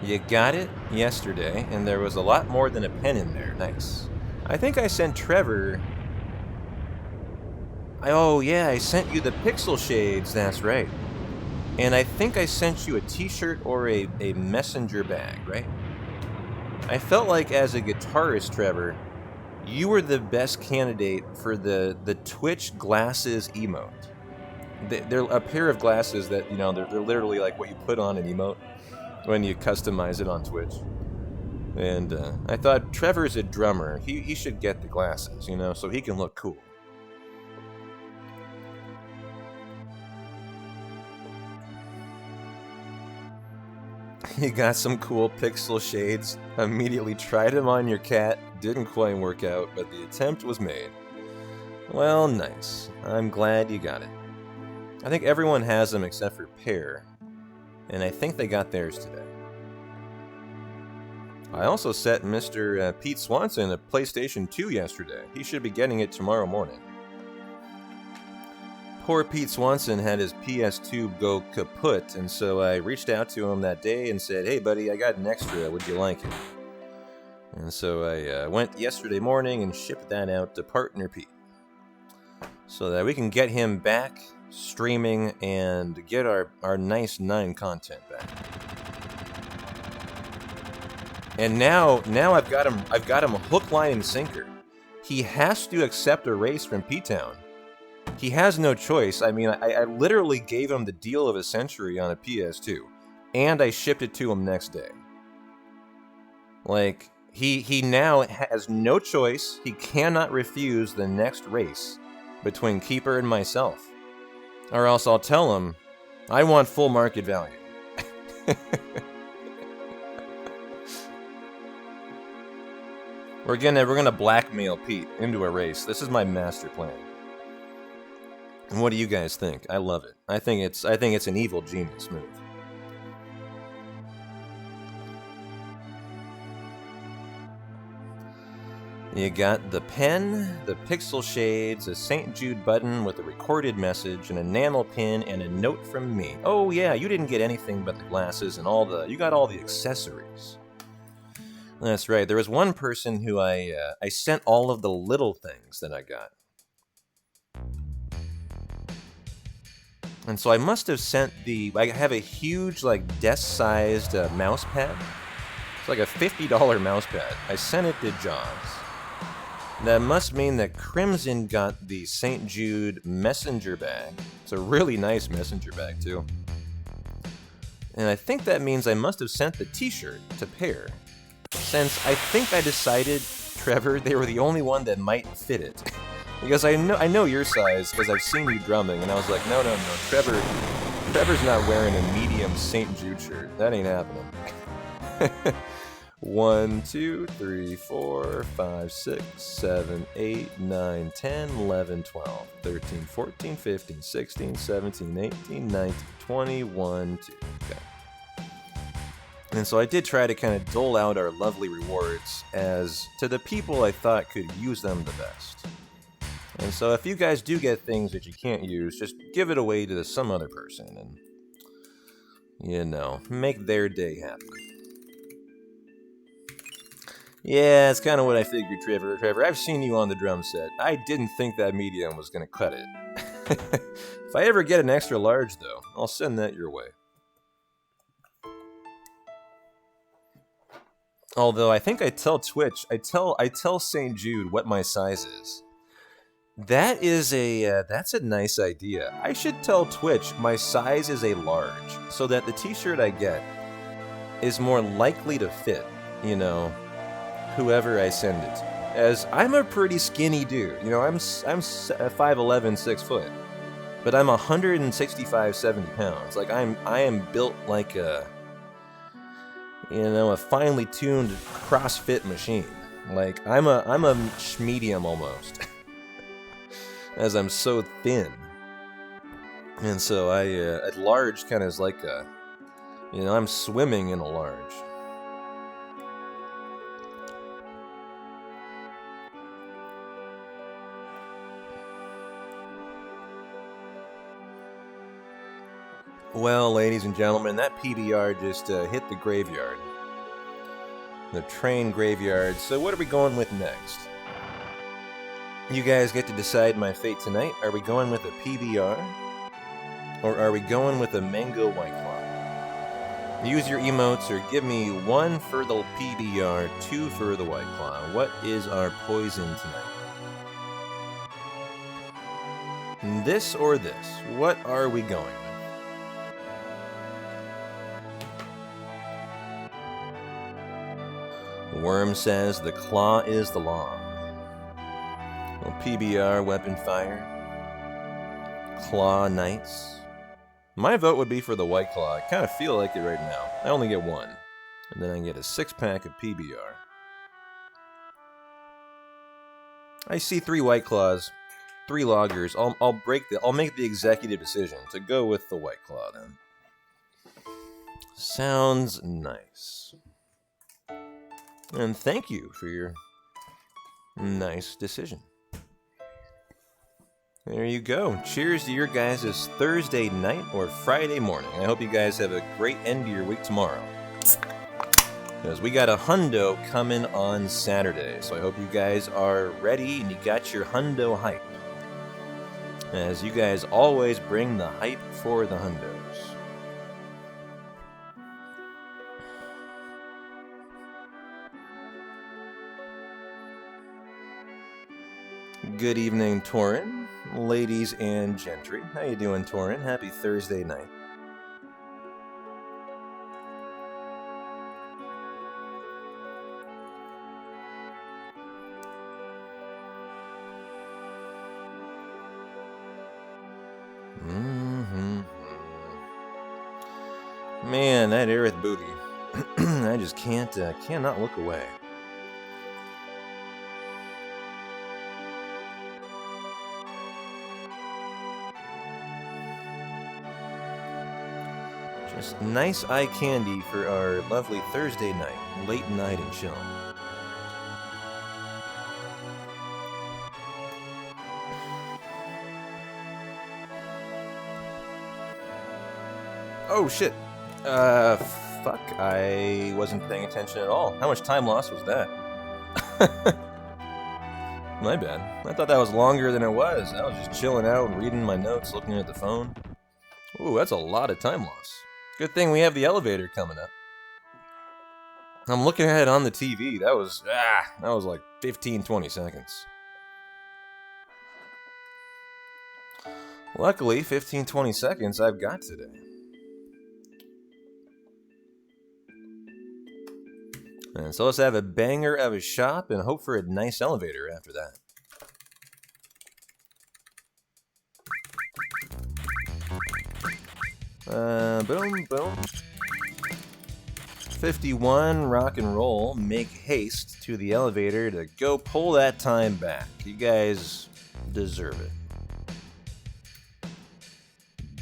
You got it yesterday, and there was a lot more than a pen in there. Nice. I think I sent Trevor... Oh, yeah, I sent you the pixel shades. That's right. And I think I sent you a t-shirt or a messenger bag, right? I felt like as a guitarist, Trevor, you were the best candidate for the Twitch glasses emote. They're a pair of glasses that, you know, they're literally like what you put on an emote when you customize it on Twitch. And I thought, Trevor's a drummer. He should get the glasses, you know, so he can look cool. You got some cool pixel shades. Immediately tried them on your cat. Didn't quite work out, but the attempt was made. Well, nice. I'm glad you got it. I think everyone has them except for Pear, and I think they got theirs today. I also set Mr. Pete Swanson a PlayStation 2 yesterday. He should be getting it tomorrow morning. Poor Pete Swanson had his PS2 go kaput, and so I reached out to him that day and said, "Hey buddy, I got an extra, would you like it?" And so I went yesterday morning and shipped that out to partner Pete, so that we can get him back streaming and get our nice 9 content back. And now I've got him hook, line, and sinker. He has to accept a race from P-Town. He has no choice. I mean, I literally gave him the deal of a century on a PS2, and I shipped it to him next day. Like, he now has no choice. He cannot refuse the next race between Keeper and myself. Or else I'll tell him, I want full market value. We're gonna blackmail Pete into a race. This is my master plan. And what do you guys think? I love it. I think it's an evil genius move. You got the pen, the pixel shades, a St. Jude button with a recorded message, an enamel pin, and a note from me. Oh yeah, you didn't get anything but the glasses and you got all the accessories. That's right. There was one person who I sent all of the little things that I got. And so I must have sent I have a huge, like, desk-sized mouse pad. It's like a $50 mouse pad. I sent it to Jobs. That must mean that Crimson got the St. Jude messenger bag. It's a really nice messenger bag, too. And I think that means I must have sent the t-shirt to Pear. Since I think I decided, Trevor, they were the only one that might fit it. Because I know your size, because I've seen you drumming, and I was like, no, Trevor's not wearing a medium St. Jude shirt. That ain't happening. 1, 2, 3, 4, 5, 6, 7, 8, 9, 10, 11, 12, 13, 14, 15, 16, 17, 18, 19, 21, 2. Okay. And so I did try to kind of dole out our lovely rewards as to the people I thought could use them the best. And so if you guys do get things that you can't use, just give it away to some other person and, you know, make their day happy. Yeah, it's kind of what I figured, Trevor. I've seen you on the drum set. I didn't think that medium was going to cut it. If I ever get an extra large, though, I'll send that your way. Although I think I tell Twitch, I tell St. Jude what my size is. That is that's a nice idea. I should tell Twitch my size is a large, so that the t-shirt I get is more likely to fit, you know, whoever I send it to. As I'm a pretty skinny dude, you know, I'm 5'11", 6 foot, but I'm 165, 70 pounds. Like I am built like a, you know, a finely tuned CrossFit machine. Like, I'm a medium almost, as I'm so thin. And so at large kind of is like a, I'm swimming in a large. Well, ladies and gentlemen, that PBR just hit the graveyard. The train graveyard. So what are we going with next? You guys get to decide my fate tonight. Are we going with a PBR? Or are we going with a mango White Claw? Use your emotes or give me 1 for the PBR, 2 for the White Claw. What is our poison tonight? This or this? What are we going with? Worm says the claw is the law. Well, PBR, weapon fire. Claw knights. My vote would be for the White Claw. I kind of feel like it right now. I only get 1. And then I get a 6-pack of PBR. I see 3 White Claws, 3 loggers. I'll make the executive decision to go with the White Claw then. Sounds nice. And thank you for your nice decision. There you go. Cheers to your guys' Thursday night or Friday morning. I hope you guys have a great end to your week tomorrow. Because we got a hundo coming on Saturday. So I hope you guys are ready and you got your hundo hype. As you guys always bring the hype for the hundos. Good evening, Torin. Ladies and gentry. How you doing, Torin? Happy Thursday night. Man, that Aerith booty. I just cannot look away. Just nice eye candy for our lovely Thursday night, late night and chill. Oh shit. Fuck. I wasn't paying attention at all. How much time loss was that? My bad. I thought that was longer than it was. I was just chilling out, reading my notes, looking at the phone. Ooh, that's a lot of time loss. Good thing we have the elevator coming up. I'm looking at it on the TV. That was like 15-20 seconds. Luckily, 15-20 seconds I've got today. And so let's have a banger of a shop and hope for a nice elevator after that. Boom, boom. 51, rock and roll. Make haste to the elevator to go pull that time back. You guys deserve it.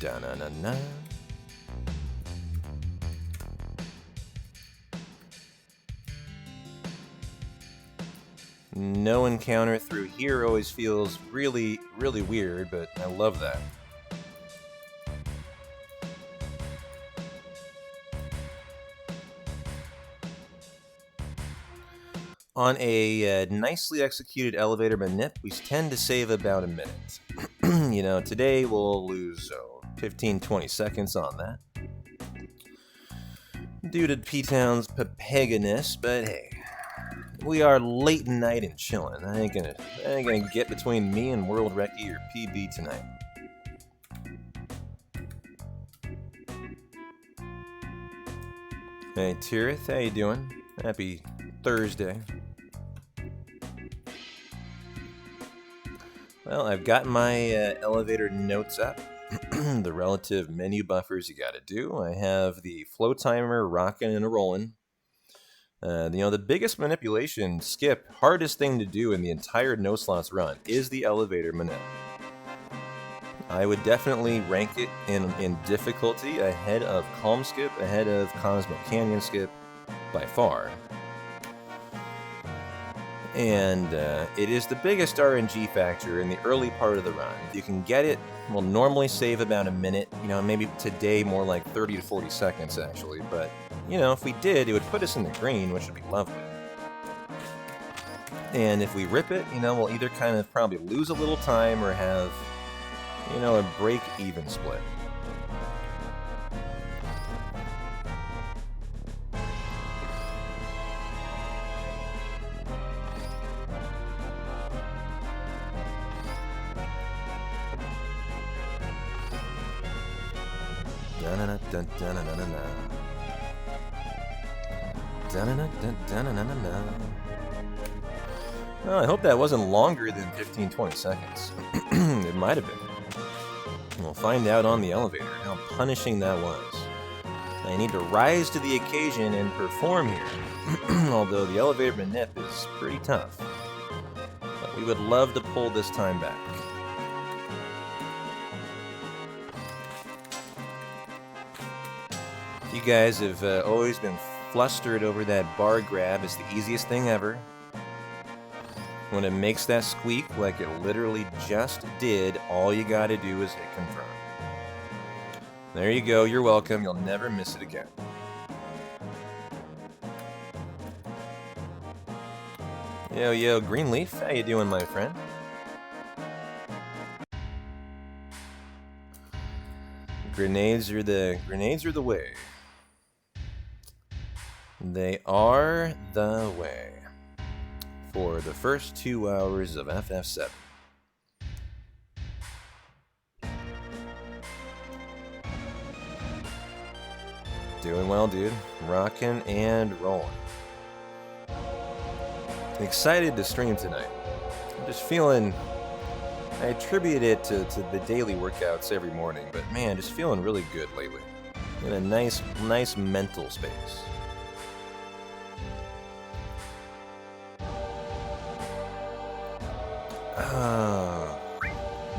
Da-na-na-na. No encounter through here always feels really, really weird, but I love that. On a nicely executed elevator manip, we tend to save about a minute. Today we'll lose 15-20 seconds on that. Due to P-Town's papaganess, but hey. We are late night and chillin'. I ain't gonna get between me and World Recce or PB tonight. Hey Tirith, how you doing? Happy Thursday. Well, I've got my elevator notes up. The relative menu buffers you gotta do. I have the flow timer rocking and rolling. The biggest manipulation, skip, hardest thing to do in the entire no slots run is the elevator manip. I would definitely rank it in difficulty ahead of Calm Skip, ahead of Cosmic Canyon Skip, by far. And it is the biggest RNG factor in the early part of the run. If you can get it, we'll normally save about a minute. Maybe today more like 30 to 40 seconds actually. But, if we did, it would put us in the green, which would be lovely. And if we rip it, we'll either kind of probably lose a little time or have, a break-even split. Well, I hope that wasn't longer than 15-20 seconds. It might have been. We'll find out on the elevator how punishing that was. I need to rise to the occasion and perform here. Although the elevator manip is pretty tough. But we would love to pull this time back. You guys have always been flustered over that bar grab. It's the easiest thing ever. When it makes that squeak like it literally just did, all you gotta do is hit confirm. There you go, you're welcome, you'll never miss it again. Yo, Greenleaf, how you doing, my friend? Grenades are the way. They are the way. For the first 2 hours of FF7. Doing well, dude. Rocking and rolling. Excited to stream tonight. I'm just feeling... I attribute it to the daily workouts every morning, but man, just feeling really good lately. In a nice mental space.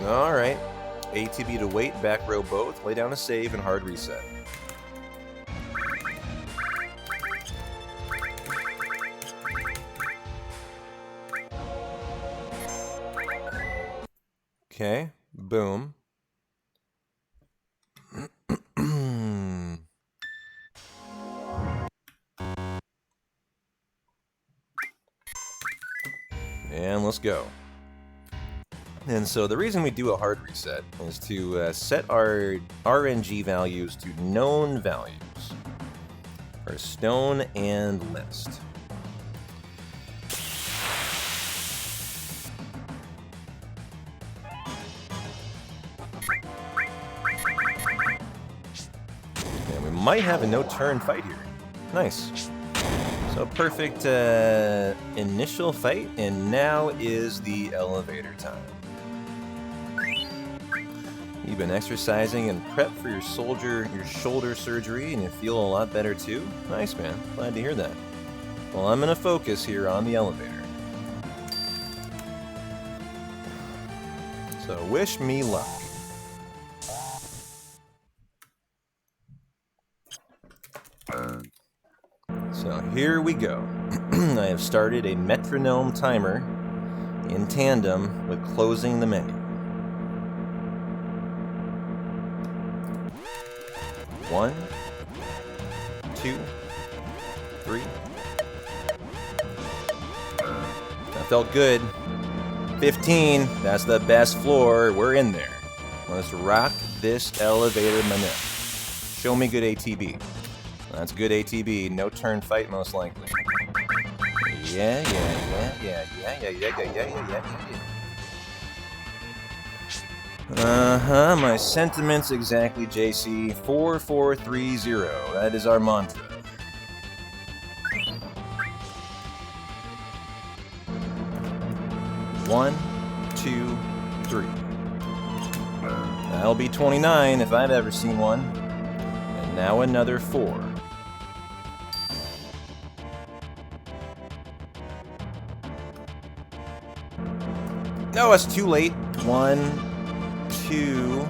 Alright. ATB to wait, back row both, lay down a save, and hard reset. Okay, boom. And let's go. And so the reason we do a hard reset is to set our RNG values to known values for stone and list. And we might have a no-turn fight here. Nice. So perfect initial fight, and now is the elevator time. You've been exercising and prep for your shoulder surgery, and you feel a lot better too? Nice, man. Glad to hear that. Well, I'm going to focus here on the elevator. So wish me luck. So here we go. I have started a metronome timer in tandem with closing the menu. 1, 2, 3. That felt good. 15. That's the best floor. We're in there. Let's rock this elevator manip. Show me good ATB. That's good ATB. No turn fight, most likely. Yeah. My sentiments exactly, JC. 4430. That is our mantra. One, 2, 3. That'll be 29 if I've ever seen one. And now another 4. No, it's too late. 1, 2.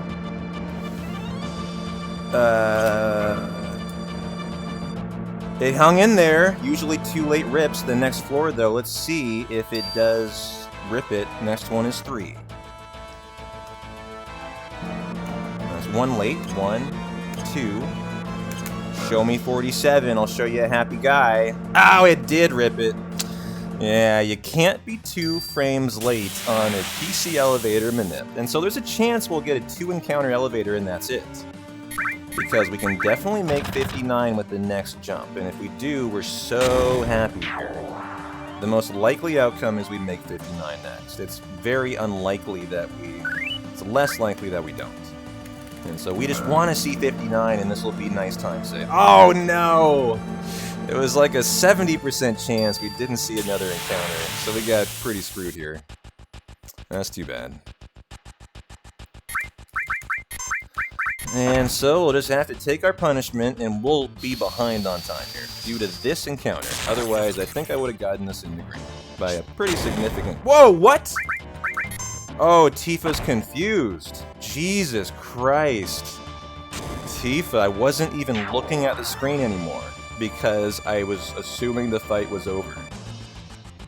It hung in there. Usually too late rips. The next floor, though, let's see if it does rip it. Next one is 3. That's 1 late. 1, 2. Show me 47. I'll show you a happy guy. Oh, it did rip it. Yeah, you can't be 2 frames late on a PC elevator manip. And so there's a chance we'll get a 2 encounter elevator and that's it. Because we can definitely make 59 with the next jump. And if we do, we're so happy here. The most likely outcome is we make 59 next. It's very unlikely that it's less likely that we don't. And so we just want to see 59 and this will be nice time save. Oh no! It was like a 70% chance we didn't see another encounter, so we got pretty screwed here. That's too bad. And so we'll just have to take our punishment, and we'll be behind on time here, due to this encounter. Otherwise, I think I would have gotten this in the green by a pretty significant... Whoa, what?! Oh, Tifa's confused. Jesus Christ. Tifa, I wasn't even looking at the screen anymore, because I was assuming the fight was over.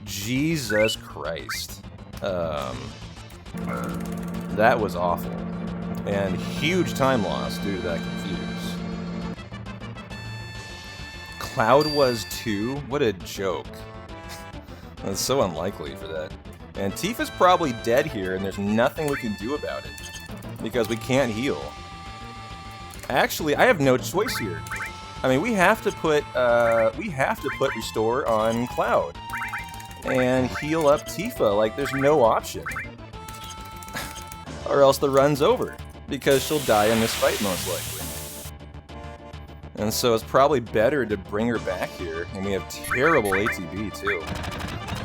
Jesus Christ. That was awful. And huge time loss due to that confuse. Cloud was too? What a joke. That's so unlikely for that. And Tifa's probably dead here, and there's nothing we can do about it. Because we can't heal. Actually, I have no choice here. I mean, we have to put Restore on Cloud. And heal up Tifa, like there's no option. Or else the run's over. Because she'll die in this fight, most likely. And so it's probably better to bring her back here. And we have terrible ATB, too.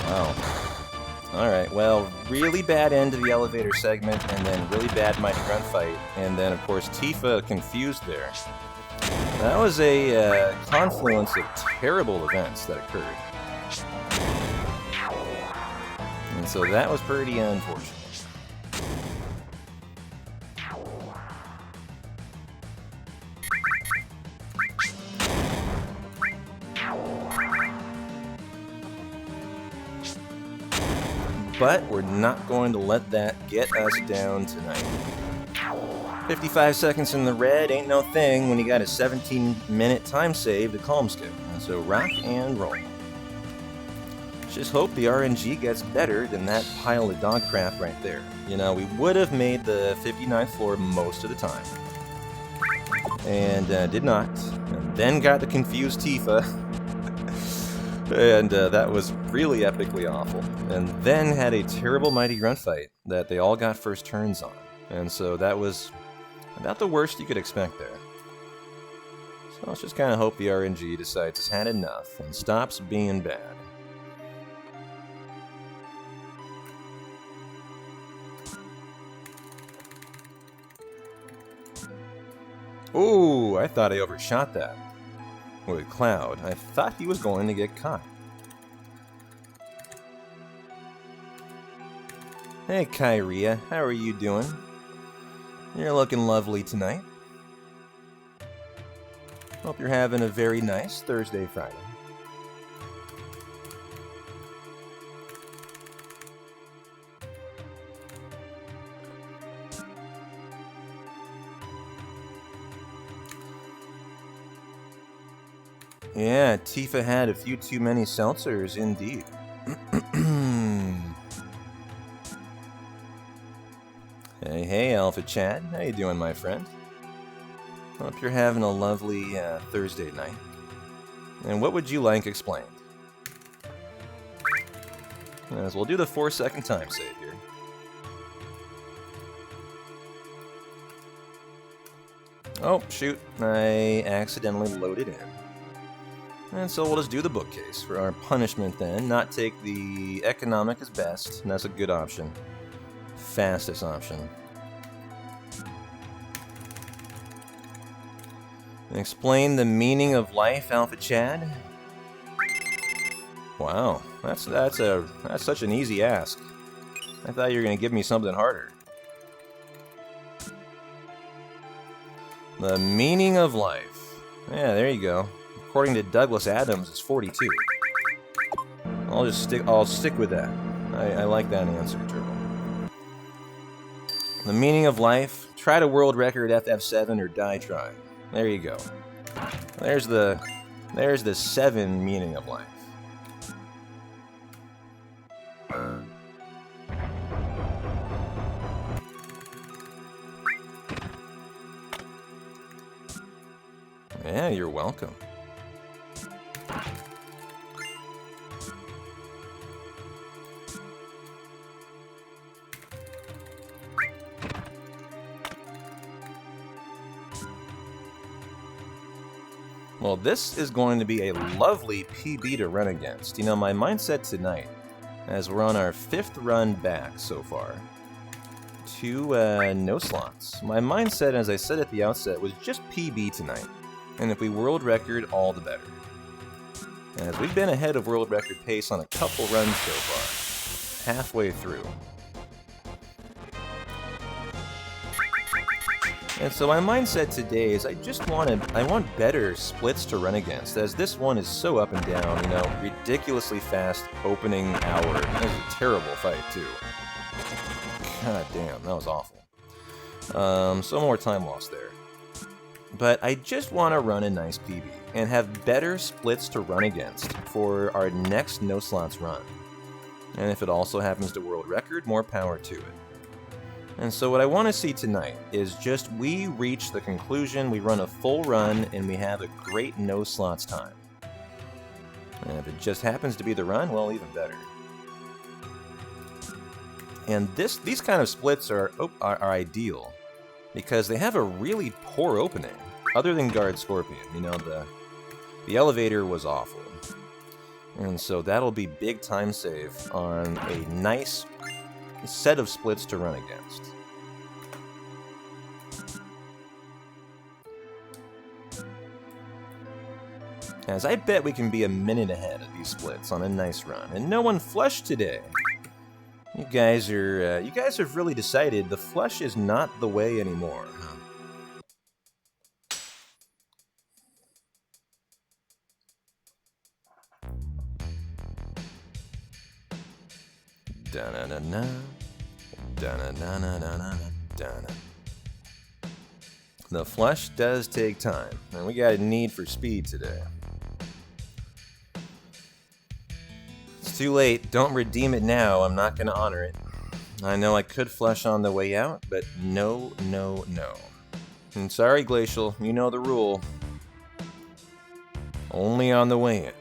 Wow. Alright, well, really bad end to the elevator segment, and then really bad Mighty Run fight. And then, of course, Tifa confused there. That was a confluence of terrible events that occurred. And so that was pretty unfortunate. But we're not going to let that get us down tonight. 55 seconds in the red ain't no thing when you got a 17-minute time save to calm skip. And so rock and roll. Just hope the RNG gets better than that pile of dog crap right there. You know, we would have made the 59th floor most of the time. And did not. And then got the confused Tifa. And that was really epically awful. And then had a terrible Mighty Grunt fight that they all got first turns on. And so that was about the worst you could expect there. So let's just kind of hope the RNG decides it's had enough and stops being bad. Ooh, I thought I overshot that. With Cloud, I thought he was going to get caught. Hey, Kyria, how are you doing? You're looking lovely tonight. Hope you're having a very nice Thursday, Friday. Yeah, Tifa had a few too many seltzers, indeed. Hey, Alpha Chad. How you doing, my friend? Hope you're having a lovely Thursday night. And what would you like explained? As we'll do the 4-second time save here. Oh, shoot. I accidentally loaded in. And so we'll just do the bookcase for our punishment then. Not take the economic as best, and that's a good option. Fastest option. Explain the meaning of life, Alpha Chad. Wow, that's such an easy ask. I thought you were going to give me something harder. The meaning of life. Yeah, there you go. According to Douglas Adams, it's 42. I'll stick with that. I like that answer, Turtle. The meaning of life. Try to world record FF7 or die trying. There you go. There's the 7 meaning of life. Yeah, you're welcome. Well, this is going to be a lovely PB to run against. You know, my mindset tonight, as we're on our 5th run back so far, to no slots. My mindset, as I said at the outset, was just PB tonight. And if we world record, all the better. As we've been ahead of world record pace on a couple runs so far, halfway through. And so my mindset today is I want better splits to run against, as this one is so up and down, you know, ridiculously fast opening hour. That was a terrible fight too. God damn, that was awful. So more time lost there. But I just want to run a nice PB and have better splits to run against for our next no slots run. And if it also happens to world record, more power to it. And so what I want to see tonight is just we reach the conclusion, we run a full run, and we have a great no slots time. And if it just happens to be the run, well, even better. And these kind of splits are ideal because they have a really poor opening, other than Guard Scorpion. You know, the elevator was awful. And so that'll be big time save on a nice set of splits to run against. As I bet we can be a minute ahead of these splits on a nice run, and no one flushed today. You guys have really decided the flush is not the way anymore, huh? Da-na-na-na. Da-na-na-na-na-na-na. The flush does take time, and we got a need for speed today. It's too late. Don't redeem it now. I'm not going to honor it. I know I could flush on the way out, but no, no, no. And sorry, Glacial, you know the rule. Only on the way in.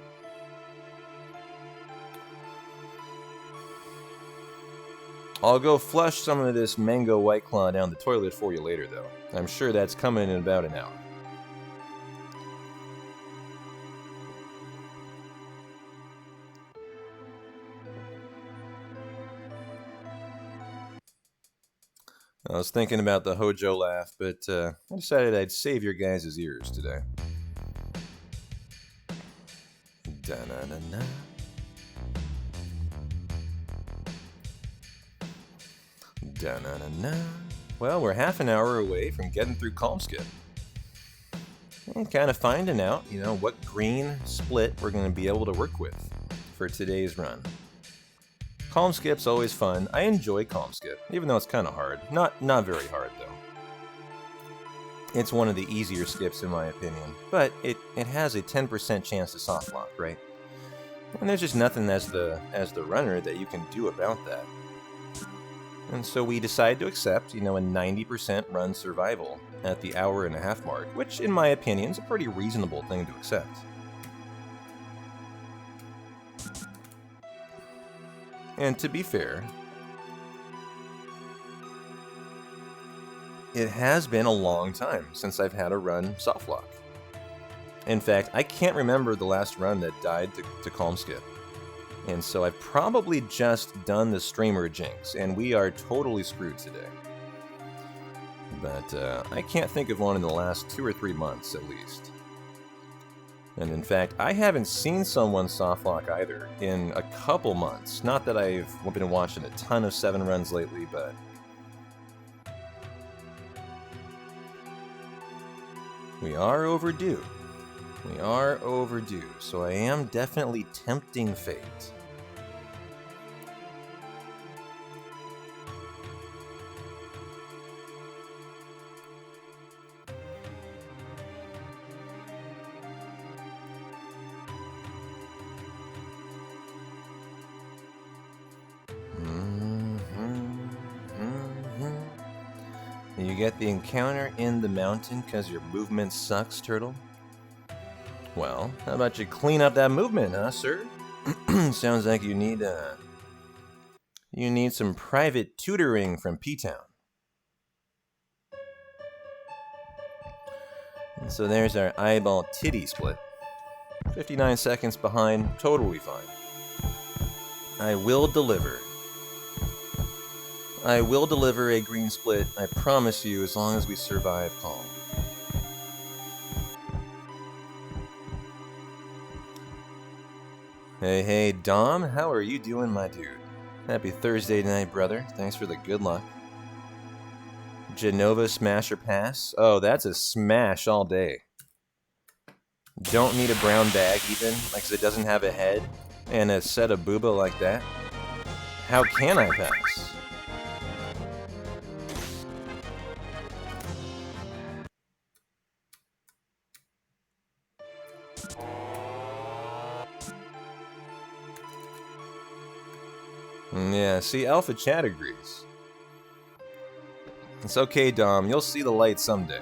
I'll go flush some of this mango White Claw down the toilet for you later, though. I'm sure that's coming in about an hour. I was thinking about the Hojo laugh, but I decided I'd save your guys' ears today. Da-na-na-na. Da-na-na-na. Well, we're half an hour away from getting through Calm Skip. And kind of finding out, you know, what green split we're going to be able to work with for today's run. Calm Skip's always fun. I enjoy Calm Skip, even though it's kind of hard. Not very hard, though. It's one of the easier skips, in my opinion. But it has a 10% chance to soft lock, right? And there's just nothing as the runner that you can do about that. And so we decide to accept, you know, a 90% run survival at the hour-and-a-half mark, which, in my opinion, is a pretty reasonable thing to accept. And to be fair, it has been a long time since I've had a run soft lock. In fact, I can't remember the last run that died to Calm Skip. And so I've probably just done the streamer jinx, and we are totally screwed today. But I can't think of one in the last 2 or 3 months, at least. And in fact, I haven't seen someone softlock either in a couple months. Not that I've been watching a ton of 7 runs lately, but... we are overdue. We are overdue, so I am definitely tempting fate. You get the encounter in the mountain because your movement sucks, Turtle? Well, how about you clean up that movement, huh, sir? Sounds like you need some private tutoring from P-Town. And so there's our eyeball titty split. 59 seconds behind, totally fine. I will deliver. I will deliver a green split, I promise you, as long as we survive calm. Hey, Dom, how are you doing, my dude? Happy Thursday night, brother. Thanks for the good luck. Genova smash or pass? Oh, that's a smash all day. Don't need a brown bag even, like, 'cause it doesn't have a head and a set of booba like that. How can I pass? Yeah, see, Alpha Chat agrees. It's okay, Dom. You'll see the light someday.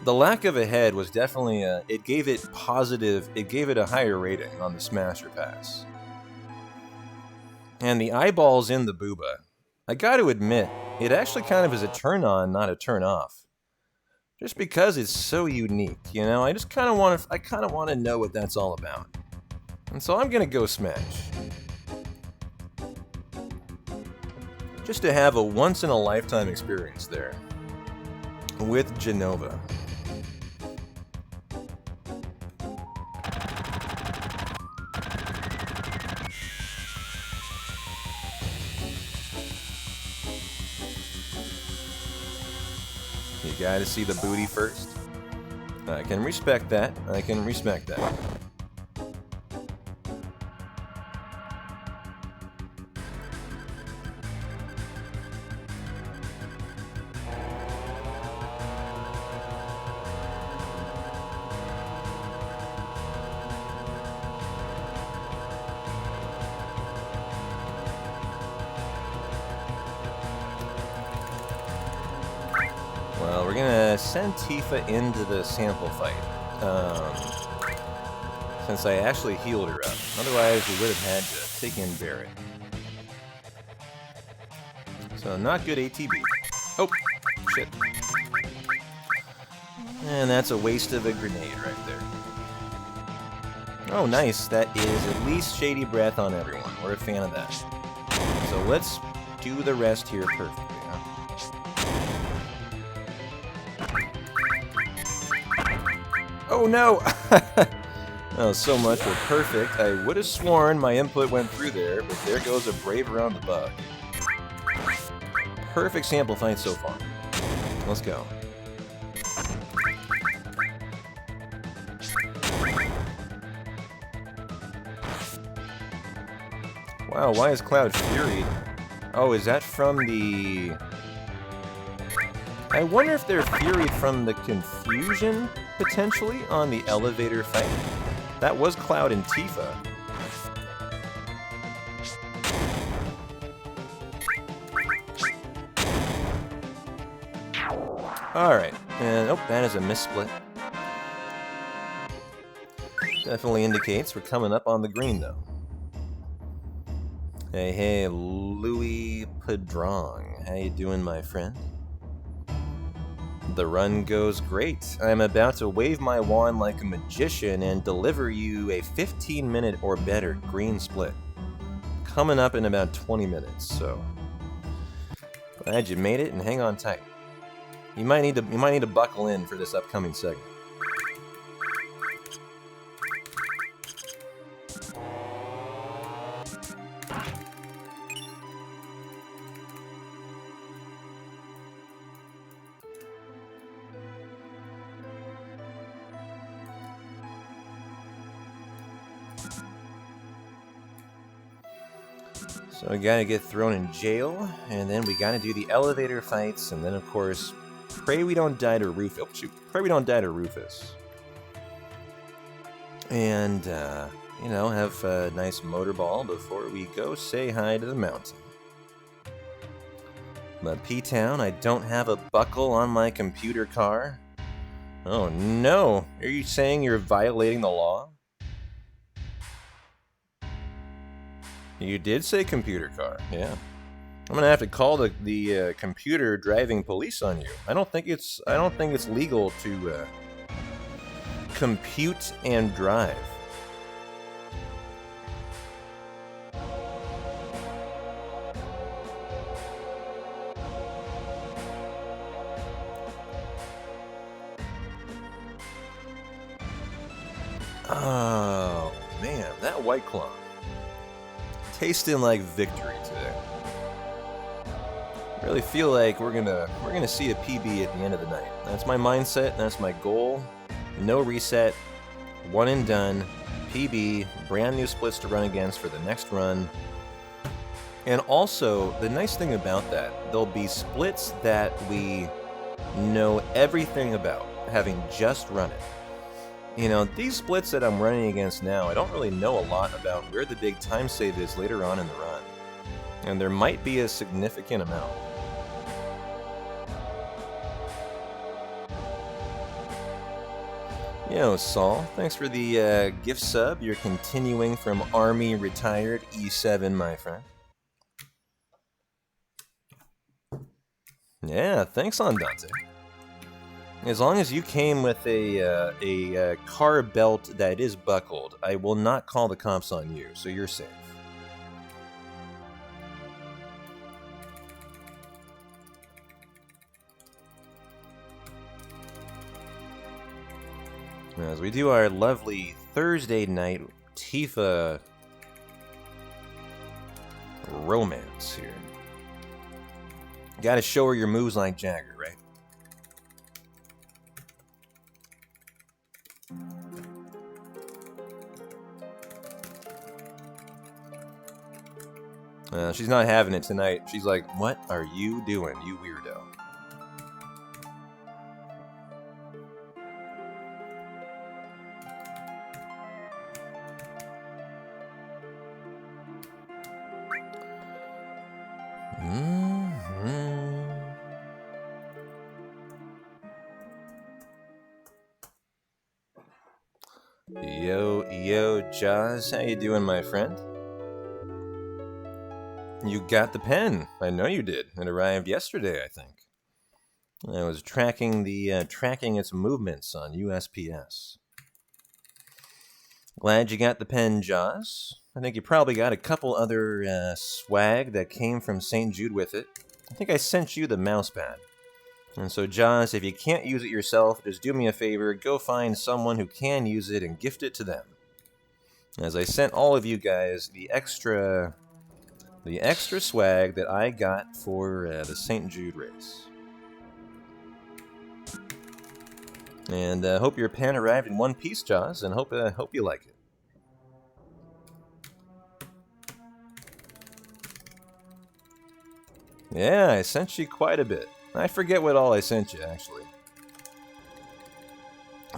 The lack of a head was definitely it gave it a higher rating on the Smasher Pass. And the eyeballs in the booba, I gotta admit, it actually kind of is a turn on, not a turn off. Just because it's so unique, you know? I kind of want to know what that's all about. And so I'm gonna go smash. Just to have a once-in-a-lifetime experience there. With Genova. You gotta see the booty first. I can respect that. I can respect that. Well, we're gonna send Tifa into the sample fight, since I actually healed her up. Otherwise, we would have had to take in Barret. So, not good ATB. Oh, shit. And that's a waste of a grenade right there. Oh, nice. That is at least Shady Breath on everyone. We're a fan of that. So let's do the rest here perfectly. Oh no! Oh, so much for perfect. I would have sworn my input went through there, but there goes a brave around the bug. Perfect sample fight so far. Let's go. Wow, why is Cloud Fury? Oh, is that from the... I wonder if they're Fury from the confusion, potentially, on the elevator fight. That was Cloud and Tifa. Alright, and oh, that is a missplit. Definitely indicates we're coming up on the green, though. Hey, Louis Padrong. How you doing, my friend? The run goes great. I'm about to wave my wand like a magician and deliver you a 15-minute or better green split. Coming up in about 20 minutes, so... glad you made it and hang on tight. You might need to buckle in for this upcoming segment. So we gotta get thrown in jail, and then we gotta do the elevator fights, and then of course, pray we don't die to Rufus. Oh shoot! Pray we don't die to Rufus. And you know, have a nice motor ball before we go say hi to the mountain. But P-Town, I don't have a buckle on my computer car. Oh no! Are you saying you're violating the law? You did say computer car, yeah. I'm gonna have to call the computer driving police on you. I don't think it's legal to compute and drive. Oh man, that White Claw. Tasting like victory today. Really feel like we're gonna see a PB at the end of the night. That's my mindset. That's my goal. No reset. One and done. PB. Brand new splits to run against for the next run. And also, the nice thing about that, there'll be splits that we know everything about, having just run it. You know, these splits that I'm running against now, I don't really know a lot about where the big time save is later on in the run. And there might be a significant amount. Yo, Saul, thanks for the gift sub. You're continuing from Army retired E7, my friend. Yeah, thanks, Andante. As long as you came with a car belt that is buckled, I will not call the cops on you, so you're safe. As we do our lovely Thursday night Tifa romance here. Gotta show her your moves like Jagger, right? She's not having it tonight. She's like, "What are you doing, you weirdo?" Yo, Jaws, how you doing, my friend? You got the pen. I know you did. It arrived yesterday, I think. I was tracking its movements on USPS. Glad you got the pen, Jaws. I think you probably got a couple other swag that came from St. Jude with it. I think I sent you the mouse pad. And so, Jaws, if you can't use it yourself, just do me a favor, go find someone who can use it and gift it to them. As I sent all of you guys the extra swag that I got for the St. Jude race. And hope your pen arrived in one piece, Jaws, and hope you like it. Yeah, I sent you quite a bit. I forget what all I sent you, actually.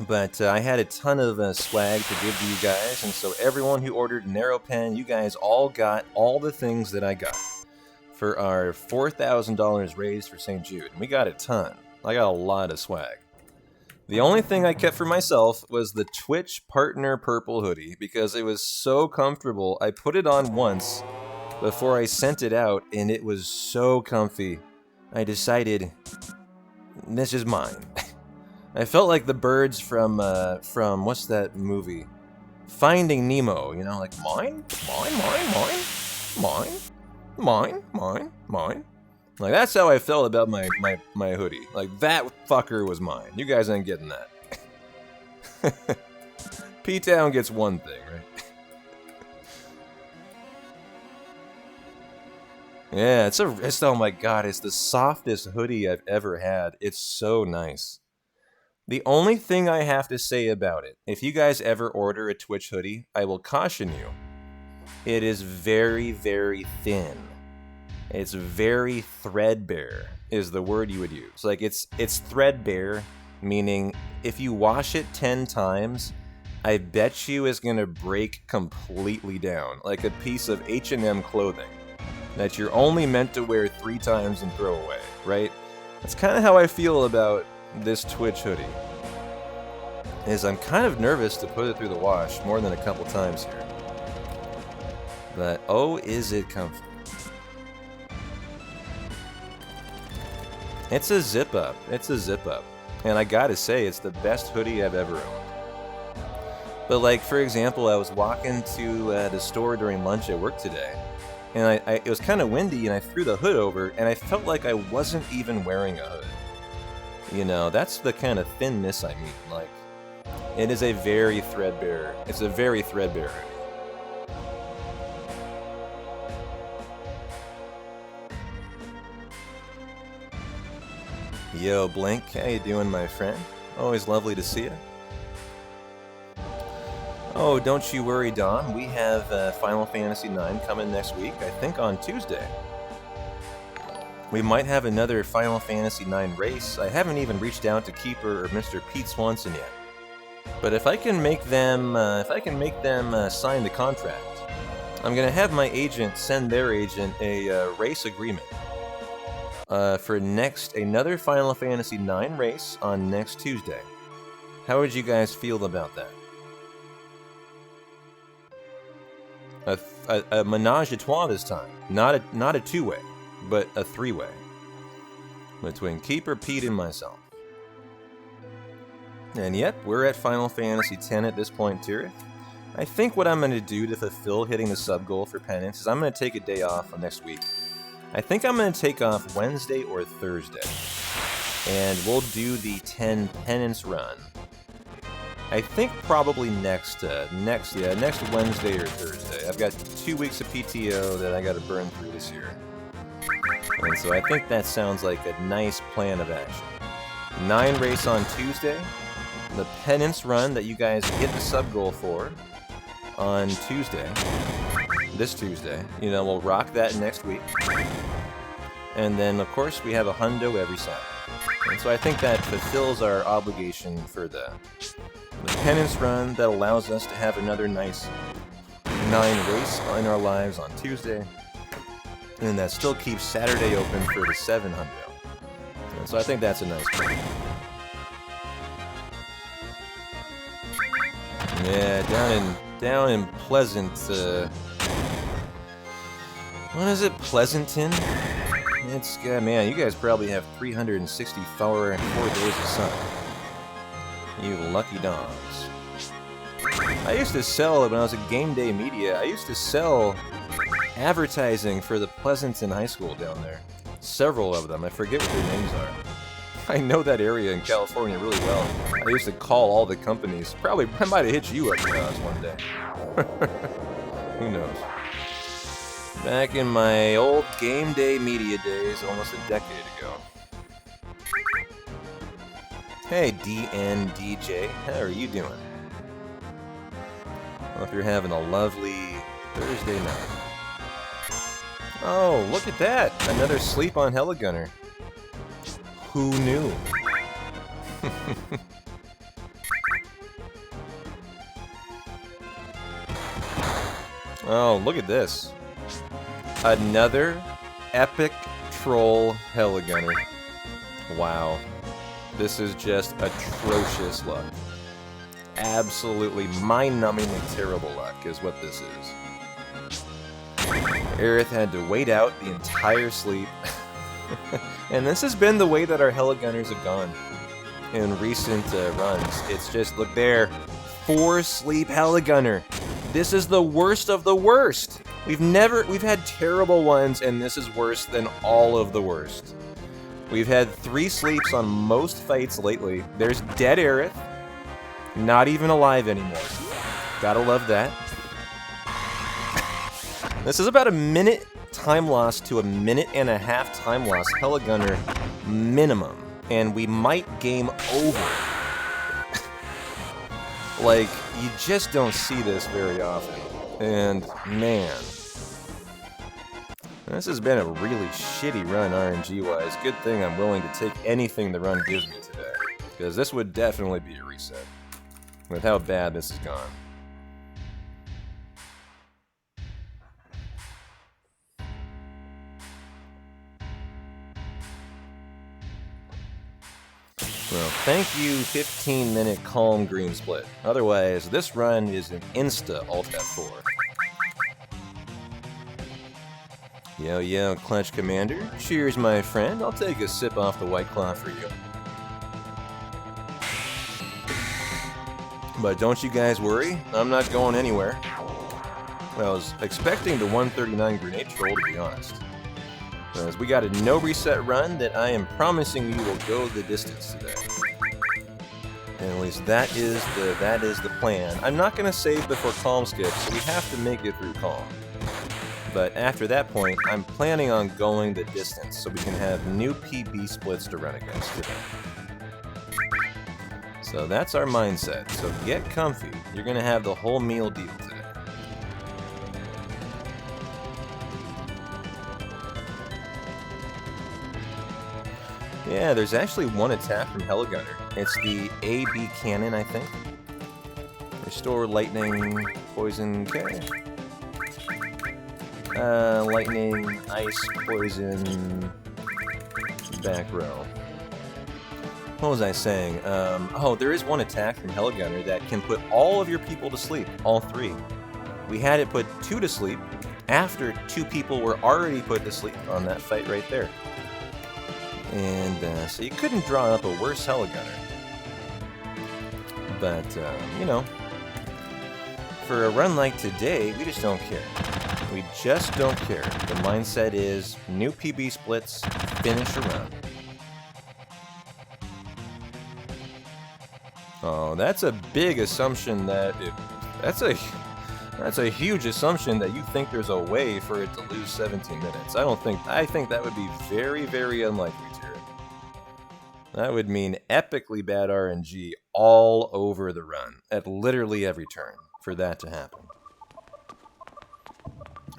But I had a ton of swag to give to you guys, and so everyone who ordered an arrow pen, you guys all got all the things that I got for our $4,000 raised for St. Jude. And we got a ton. I got a lot of swag. The only thing I kept for myself was the Twitch Partner Purple hoodie, because it was so comfortable. I put it on once before I sent it out, and it was so comfy. I decided, this is mine. I felt like the birds from what's that movie? Finding Nemo, you know, like mine, mine, mine, mine, mine, mine, mine, mine, Like, that's how I felt about my hoodie. Like, that fucker was mine. You guys ain't getting that. P-Town gets one thing, right? Yeah, it's oh my god, it's the softest hoodie I've ever had. It's so nice. The only thing I have to say about it, if you guys ever order a Twitch hoodie, I will caution you. It is very, very thin. It's very threadbare, is the word you would use. Like, it's threadbare, meaning if you wash it 10 times, I bet you it's gonna break completely down, like a piece of H&M clothing that you're only meant to wear 3 times and throw away, right? That's kind of how I feel about this Twitch hoodie. Is I'm kind of nervous to put it through the wash more than a couple times here. But oh, is it comfy. It's a zip up. It's a zip up. And I gotta say, it's the best hoodie I've ever owned. But like, for example, I was walking to the store during lunch at work today, and it was kind of windy, and I threw the hood over, and I felt like I wasn't even wearing a hood. You know, that's the kind of thinness I mean. Like, it is a very threadbare, it's a very threadbare hoodie. Yo, Blink, how you doing, my friend? Always lovely to see you. Oh, don't you worry, Don. We have Final Fantasy IX coming next week, I think on Tuesday. We might have another Final Fantasy IX race. I haven't even reached out to Keeper or Mr. Pete Swanson yet. But if I can make them, sign the contract, I'm gonna have my agent send their agent a race agreement. For another Final Fantasy IX race on next Tuesday. How would you guys feel about that? A menage a trois this time. Not a two-way, but a three-way. Between Keeper, Pete, and myself. And yep, we're at Final Fantasy X at this point, Tirith. I think what I'm going to do to fulfill hitting the sub-goal for Penance is I'm going to take a day off next week. I think I'm going to take off Wednesday or Thursday. And we'll do the 10 Penance run. I think probably next Wednesday or Thursday. I've got 2 weeks of PTO that I got to burn through this year. And so I think that sounds like a nice plan of action. 9 race on Tuesday. The Penance run that you guys hit the sub-goal for on Tuesday. This Tuesday. You know, we'll rock that next week. And then, of course, we have a hundo every Saturday. And so I think that fulfills our obligation for the Penance run that allows us to have another nice 9 race in our lives on Tuesday. And that still keeps Saturday open for the 7 hundo. And so I think that's a nice plan. Yeah, down in Pleasant, what is it, Pleasanton? It's, man, you guys probably have 364 days of sun. You lucky dogs. I used to sell, when I was at Game Day Media, I used to sell advertising for the Pleasanton High School down there. Several of them, I forget what their names are. I know that area in California really well. I used to call all the companies. Probably, I might have hit you up one day. Who knows? Back in my old Game Day Media days, almost a decade ago. Hey, DNDJ, how are you doing? I hope you're having a lovely Thursday night. Oh, look at that! Another sleep on Heligunner. Who knew? Oh, look at this. Another epic troll Heligunner. Wow. This is just atrocious luck. Absolutely mind-numbingly terrible luck is what this is. Aerith had to wait out the entire sleep. And this has been the way that our Heligunners have gone in recent runs. It's just, look there, 4 sleep Heligunner. This is the worst of the worst. We've had terrible ones, and this is worse than all of the worst. We've had 3 sleeps on most fights lately. There's dead Aerith, not even alive anymore. Gotta love that. This is about a minute time loss to a minute and a half time loss, Heligunner minimum, and we might game over. Like, you just don't see this very often, and man, this has been a really shitty run RNG-wise. Good thing I'm willing to take anything the run gives me today, because this would definitely be a reset with how bad this has gone. Well, thank you, 15-minute calm green split. Otherwise, this run is an insta Alt F4. Yo, yo, Clutch Commander. Cheers, my friend. I'll take a sip off the White Claw for you. But don't you guys worry, I'm not going anywhere. Well, I was expecting the 139 grenade troll, to be honest. As we got a no reset run that I am promising you will go the distance today. And at least that is the plan. I'm not gonna save before Calm skip, so we have to make it through Calm. But after that point, I'm planning on going the distance so we can have new PB splits to run against today. So that's our mindset. So get comfy. You're gonna have the whole meal deal today. Yeah, there's actually one attack from Heligunner. It's the AB cannon, I think. Restore lightning, poison, okay. Lightning, ice, poison, back row. What was I saying? Oh, there is one attack from Heligunner that can put all of your people to sleep, all 3. We had it put 2 to sleep after 2 people were already put to sleep on that fight right there. And so you couldn't draw up a worse Heligunner. But, you know, for a run like today, we just don't care. We just don't care. The mindset is new PB splits, finish a run. Oh, that's a big assumption that that's a huge assumption that you think there's a way for it to lose 17 minutes. I think that would be very, very unlikely, Jared. That would mean epically bad RNG all over the run, at literally every turn, for that to happen.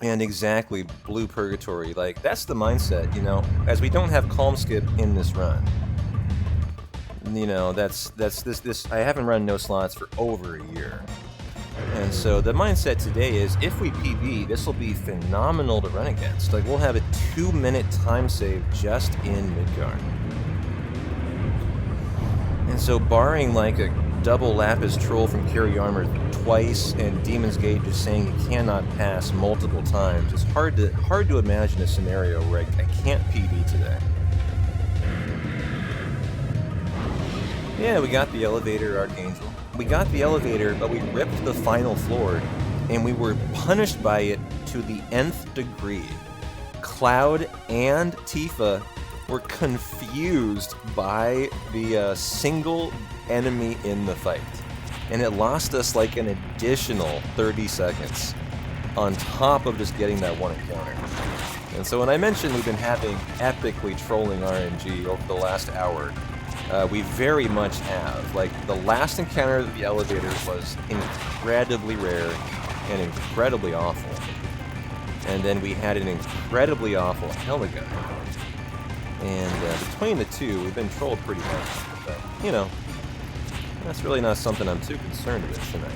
And exactly, Blue Purgatory, like, that's the mindset, you know, as we don't have Calm Skip in this run. You know, this, I haven't run no slots for over a year. And so the mindset today is, if we PB, this will be phenomenal to run against. Like, we'll have a 2-minute time save just in Midgard. And so barring like a double Lapis Troll from Carry Armor twice and Demon's Gate just saying you cannot pass multiple times, it's hard to imagine a scenario where I can't PB today. Yeah, we got the elevator, Archangel. We got the elevator, but we ripped the final floor, and we were punished by it to the nth degree. Cloud and Tifa were confused by the single enemy in the fight, and it lost us like an additional 30 seconds on top of just getting that one encounter. And so when I mentioned we've been having epically trolling RNG over the last hour, we very much have. Like, the last encounter of the elevator was incredibly rare and incredibly awful. And then we had an incredibly awful Heligunner. And between the two, we've been trolled pretty much. But, you know, that's really not something I'm too concerned with tonight.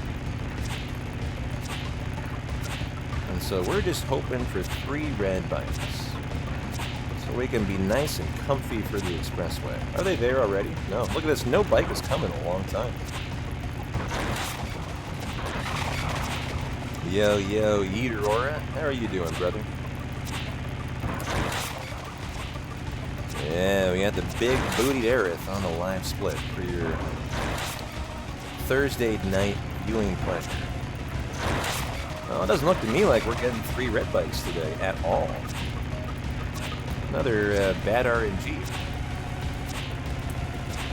And so we're just hoping for 3 red bikes, so we can be nice and comfy for the expressway. Are they there already? No. Look at this. No bike has come in a long time. Yo, yo, Yeeter Aura. How are you doing, brother? Yeah, we got the big bootied Aerith on the live split for your Thursday night viewing pleasure. Well, it doesn't look to me like we're getting 3 red bikes today at all. Another bad RNG.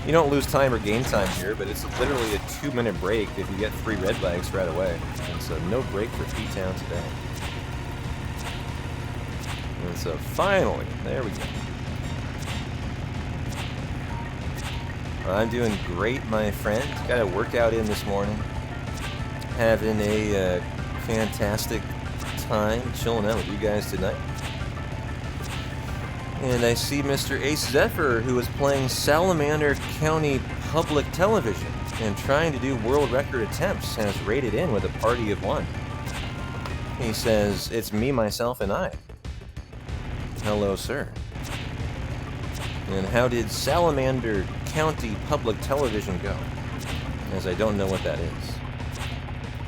You don't lose time or gain time here, but it's literally a 2-minute break if you get 3 red bikes right away. And so no break for P-Town today. And so finally, there we go. I'm doing great, my friend. Got a workout in this morning. Having a fantastic time chilling out with you guys tonight. And I see Mr. Ace Zephyr, who is playing Salamander County Public Television and trying to do world record attempts, has rated in with a party of 1. He says, "It's me, myself, and I." Hello, sir. And how did Salamander County Public Television go? As I don't know what that is.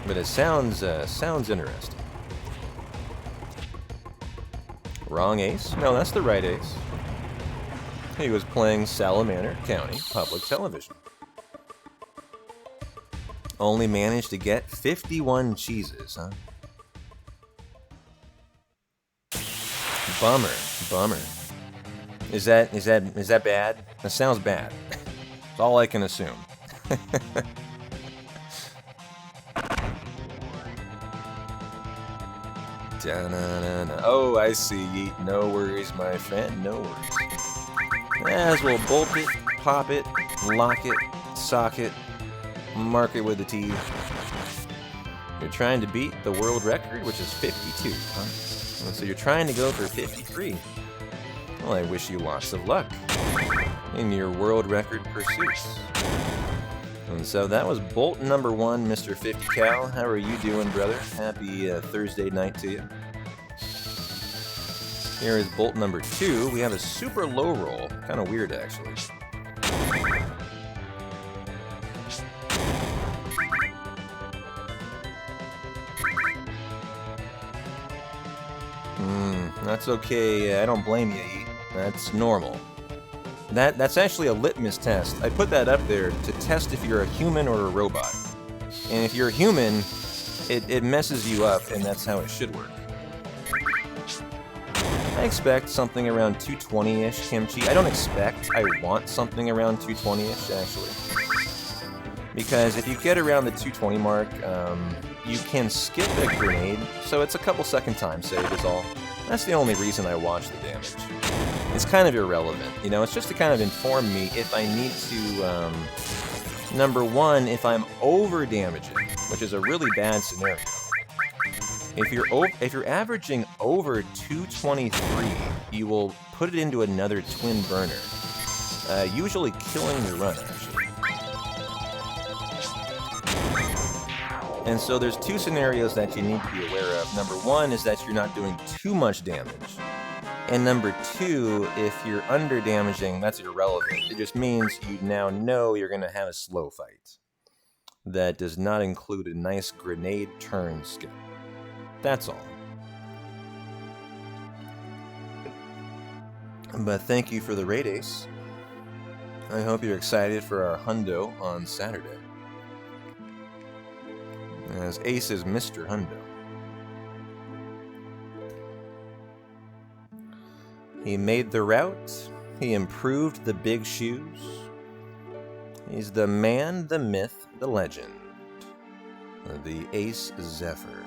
But it sounds interesting. Wrong ace? No, that's the right ace. He was playing Salamander County Public Television. Only managed to get 51 cheeses, huh? Bummer. Is that bad? That sounds bad. That's all I can assume. Oh, I see, Yeet. No worries, my friend. No worries. As we'll bolt it, pop it, lock it, sock it, mark it with the T. You're trying to beat the world record, which is 52, huh? And so you're trying to go for 53. Well, I wish you lots of luck in your world record pursuits. And so that was bolt number 1, Mr. 50 Cal. How are you doing, brother? Happy Thursday night to you. Here is bolt number 2. We have a super low roll. Kind of weird, actually. That's okay. I don't blame you, Yeet. That's normal. That's actually a litmus test. I put that up there to test if you're a human or a robot. And if you're a human, it messes you up, and that's how it should work. I expect something around 220-ish kimchi. I don't expect, I want something around 220-ish, actually. Because if you get around the 220 mark, you can skip a grenade, so it's a couple second time save is all. That's the only reason I watch the damage. It's kind of irrelevant, you know, it's just to kind of inform me if I need to, number 1, if I'm over-damaging, which is a really bad scenario. If you're averaging over 223, you will put it into another twin burner, usually killing your run, actually. And so there's 2 scenarios that you need to be aware of. Number 1 is that you're not doing too much damage. And number 2, if you're under damaging, that's irrelevant. It just means you now know you're going to have a slow fight. That does not include a nice grenade turn skip. That's all. But thank you for the raid, Ace. I hope you're excited for our hundo on Saturday. As Ace is Mr. Hundo. He made the route. He improved the big shoes. He's the man, the myth, the legend. The Ace Zephyr.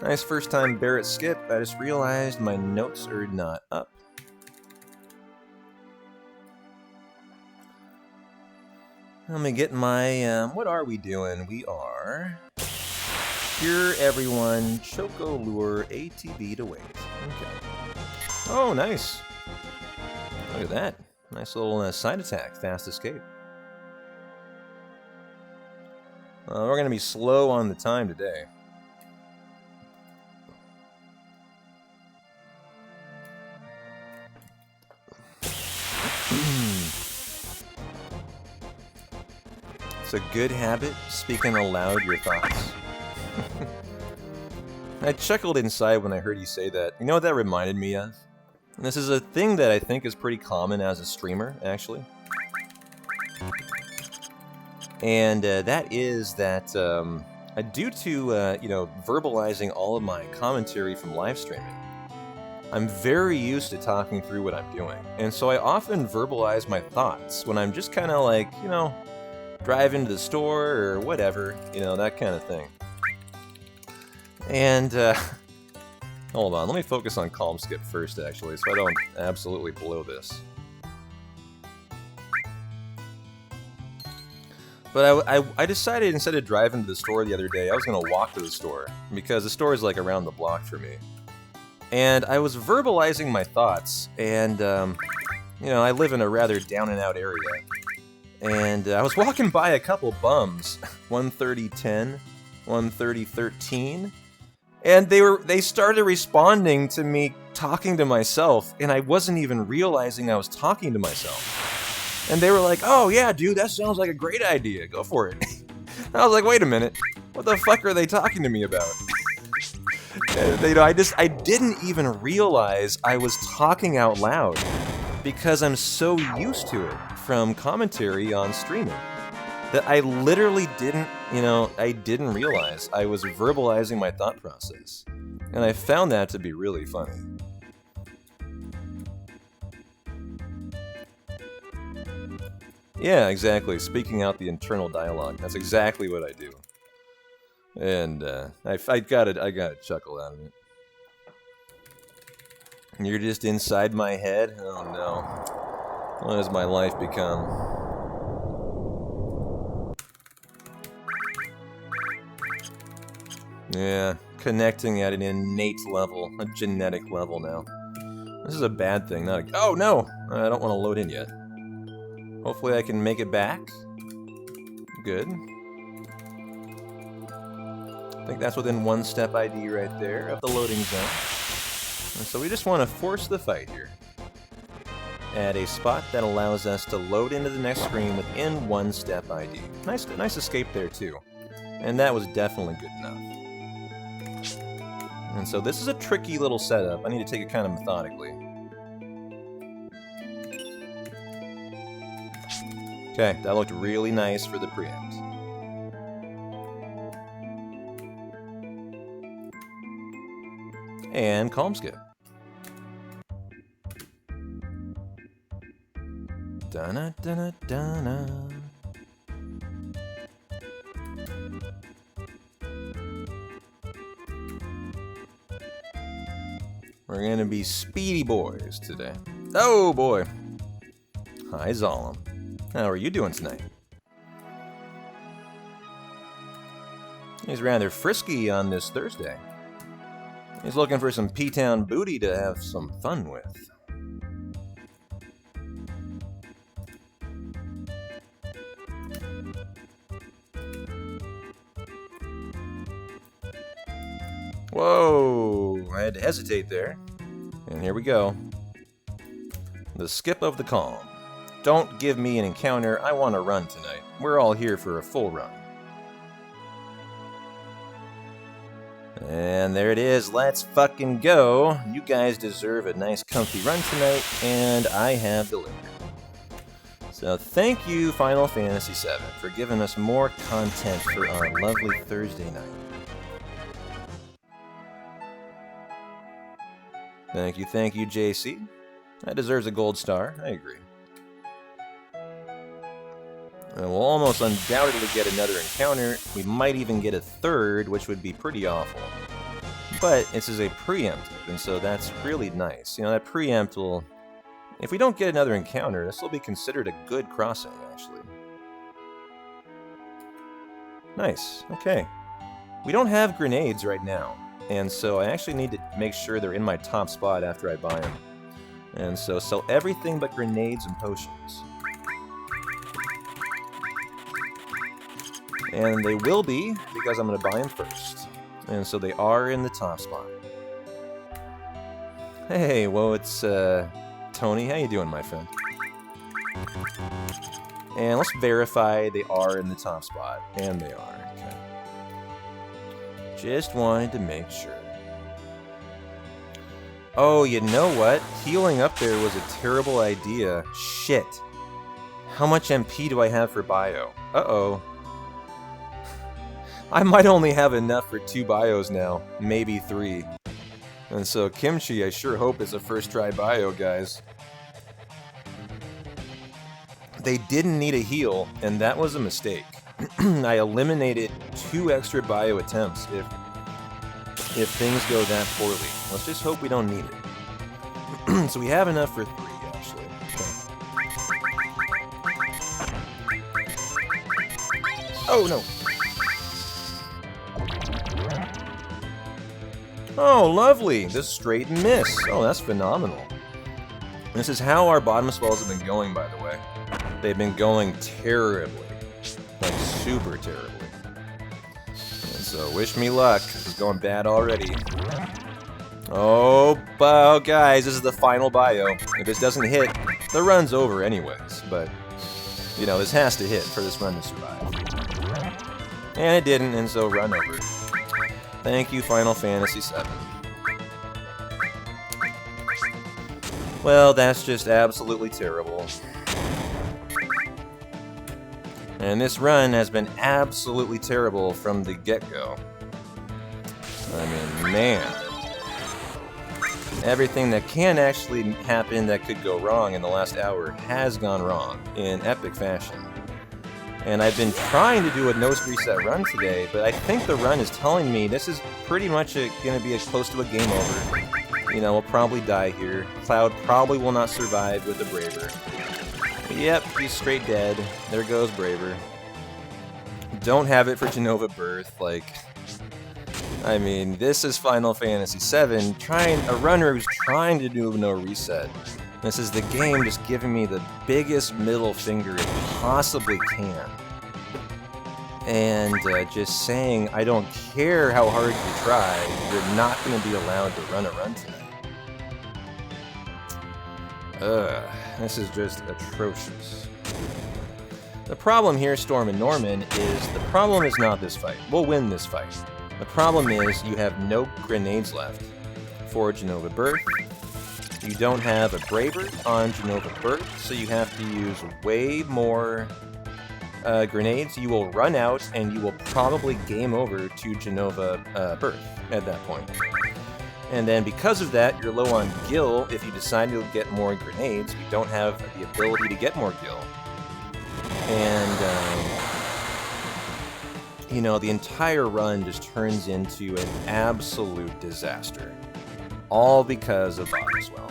Nice first time Barrett skip. I just realized my notes are not up. Let me get my, what are we doing? We are Cure Everyone, Choco Lure, ATB to wait. Okay. Oh, nice. Look at that. Nice little side attack, fast escape. We're going to be slow on the time today. It's a good habit, speaking aloud your thoughts. I chuckled inside when I heard you say that. You know what that reminded me of? And this is a thing that I think is pretty common as a streamer, actually. And that is that due to, you know, verbalizing all of my commentary from live streaming, I'm very used to talking through what I'm doing. And so I often verbalize my thoughts when I'm just kind of like, you know, driving to the store or whatever, you know, that kind of thing. And, hold on, let me focus on calm skip first, actually, so I don't absolutely blow this. But I decided instead of driving to the store the other day, I was going to walk to the store, because the store is like around the block for me. And I was verbalizing my thoughts, and, you know, I live in a rather down-and-out area. And I was walking by a couple bums, 13010, 13013, and they started responding to me talking to myself, and I wasn't even realizing I was talking to myself. And they were like, "Oh yeah, dude, that sounds like a great idea. Go for it." I was like, "Wait a minute, what the fuck are they talking to me about?" You know, I didn't even realize I was talking out loud because I'm so used to it from commentary on streaming that I literally didn't, you know, I didn't realize I was verbalizing my thought process. And I found that to be really funny. Yeah, exactly. Speaking out the internal dialogue. That's exactly what I do. And I got a chuckle out of it. You're just inside my head? Oh no. What has my life become? Yeah, connecting at an innate level, a genetic level now. This is a bad thing, not a... Oh no! I don't want to load in yet. Hopefully I can make it back. Good. I think that's within one step ID right there of the loading zone. And so we just want to force the fight here. At a spot that allows us to load into the next screen within one step ID. Nice escape there too. And that was definitely good enough. And so this is a tricky little setup. I need to take it kind of methodically. Okay, that looked really nice for the preempt. And calm skip. Dun dun dun. We're gonna be speedy boys today. Oh boy. Hi Zalem. How are you doing tonight? He's rather frisky on this Thursday. He's looking for some P-Town booty to have some fun with. Whoa! I had to hesitate there. And here we go. The skip of the calm. Don't give me an encounter, I want to run tonight. We're all here for a full run. And there it is, let's fucking go. You guys deserve a nice comfy run tonight, and I have delivered. So thank you, Final Fantasy VII, for giving us more content for our lovely Thursday night. Thank you, JC. That deserves a gold star, I agree. And we'll almost undoubtedly get another encounter. We might even get a third, which would be pretty awful. But this is a preemptive, and so that's really nice. You know, that preempt will... If we don't get another encounter, this will be considered a good crossing, actually. Nice, okay. We don't have grenades right now, and so I actually need to make sure they're in my top spot after I buy them. And so sell everything but grenades and potions. And they will be, because I'm going to buy them first. And so they are in the top spot. Hey, well, it's, Tony. How you doing, my friend? And let's verify they are in the top spot. And they are, okay. Just wanted to make sure. Oh, you know what? Healing up there was a terrible idea. Shit. How much MP do I have for bio? Uh-oh. I might only have enough for 2 bios now. Maybe 3. And so Kimchi, I sure hope, is a first try bio, guys. They didn't need a heal, and that was a mistake. I eliminated 2 extra bio attempts if things go that poorly. Let's just hope we don't need it. So we have enough for 3, actually. Okay. Oh, no. Oh, lovely. This straight miss. Oh, that's phenomenal. This is how our bottom swells have been going, by the way. They've been going terribly. Like, super terribly. And so, wish me luck. This is going bad already. Oh, guys, this is the final bio. If this doesn't hit, the run's over anyways. But, you know, this has to hit for this run to survive. And it didn't, and so run over. Thank you, Final Fantasy VII. Well, that's just absolutely terrible. And this run has been absolutely terrible from the get-go. I mean, man. Everything that can actually happen that could go wrong in the last hour has gone wrong in epic fashion. And I've been trying to do a no reset run today, but I think the run is telling me this is pretty much going to be close to a game over. You know, we'll probably die here. Cloud probably will not survive with the Braver. Yep, he's straight dead. There goes Braver. Don't have it for Jenova Birth. Like, I mean, this is Final Fantasy VII. A runner who's trying to do no reset. This is the game just giving me the biggest middle finger it possibly can. And just saying, I don't care how hard you try, you're not going to be allowed to run a run tonight. This is just atrocious. The problem here, Storm and Norman, is the problem is not this fight. We'll win this fight. The problem is you have no grenades left for Jenova Birth. You don't have a Braver on Jenova Birth, so you have to use way more grenades. You will run out, and you will probably game over to Jenova Birth at that point. And then because of that, you're low on Gil. If you decide to get more grenades, you don't have the ability to get more Gil. And, you know, the entire run just turns into an absolute disaster. All because of Bottomswell.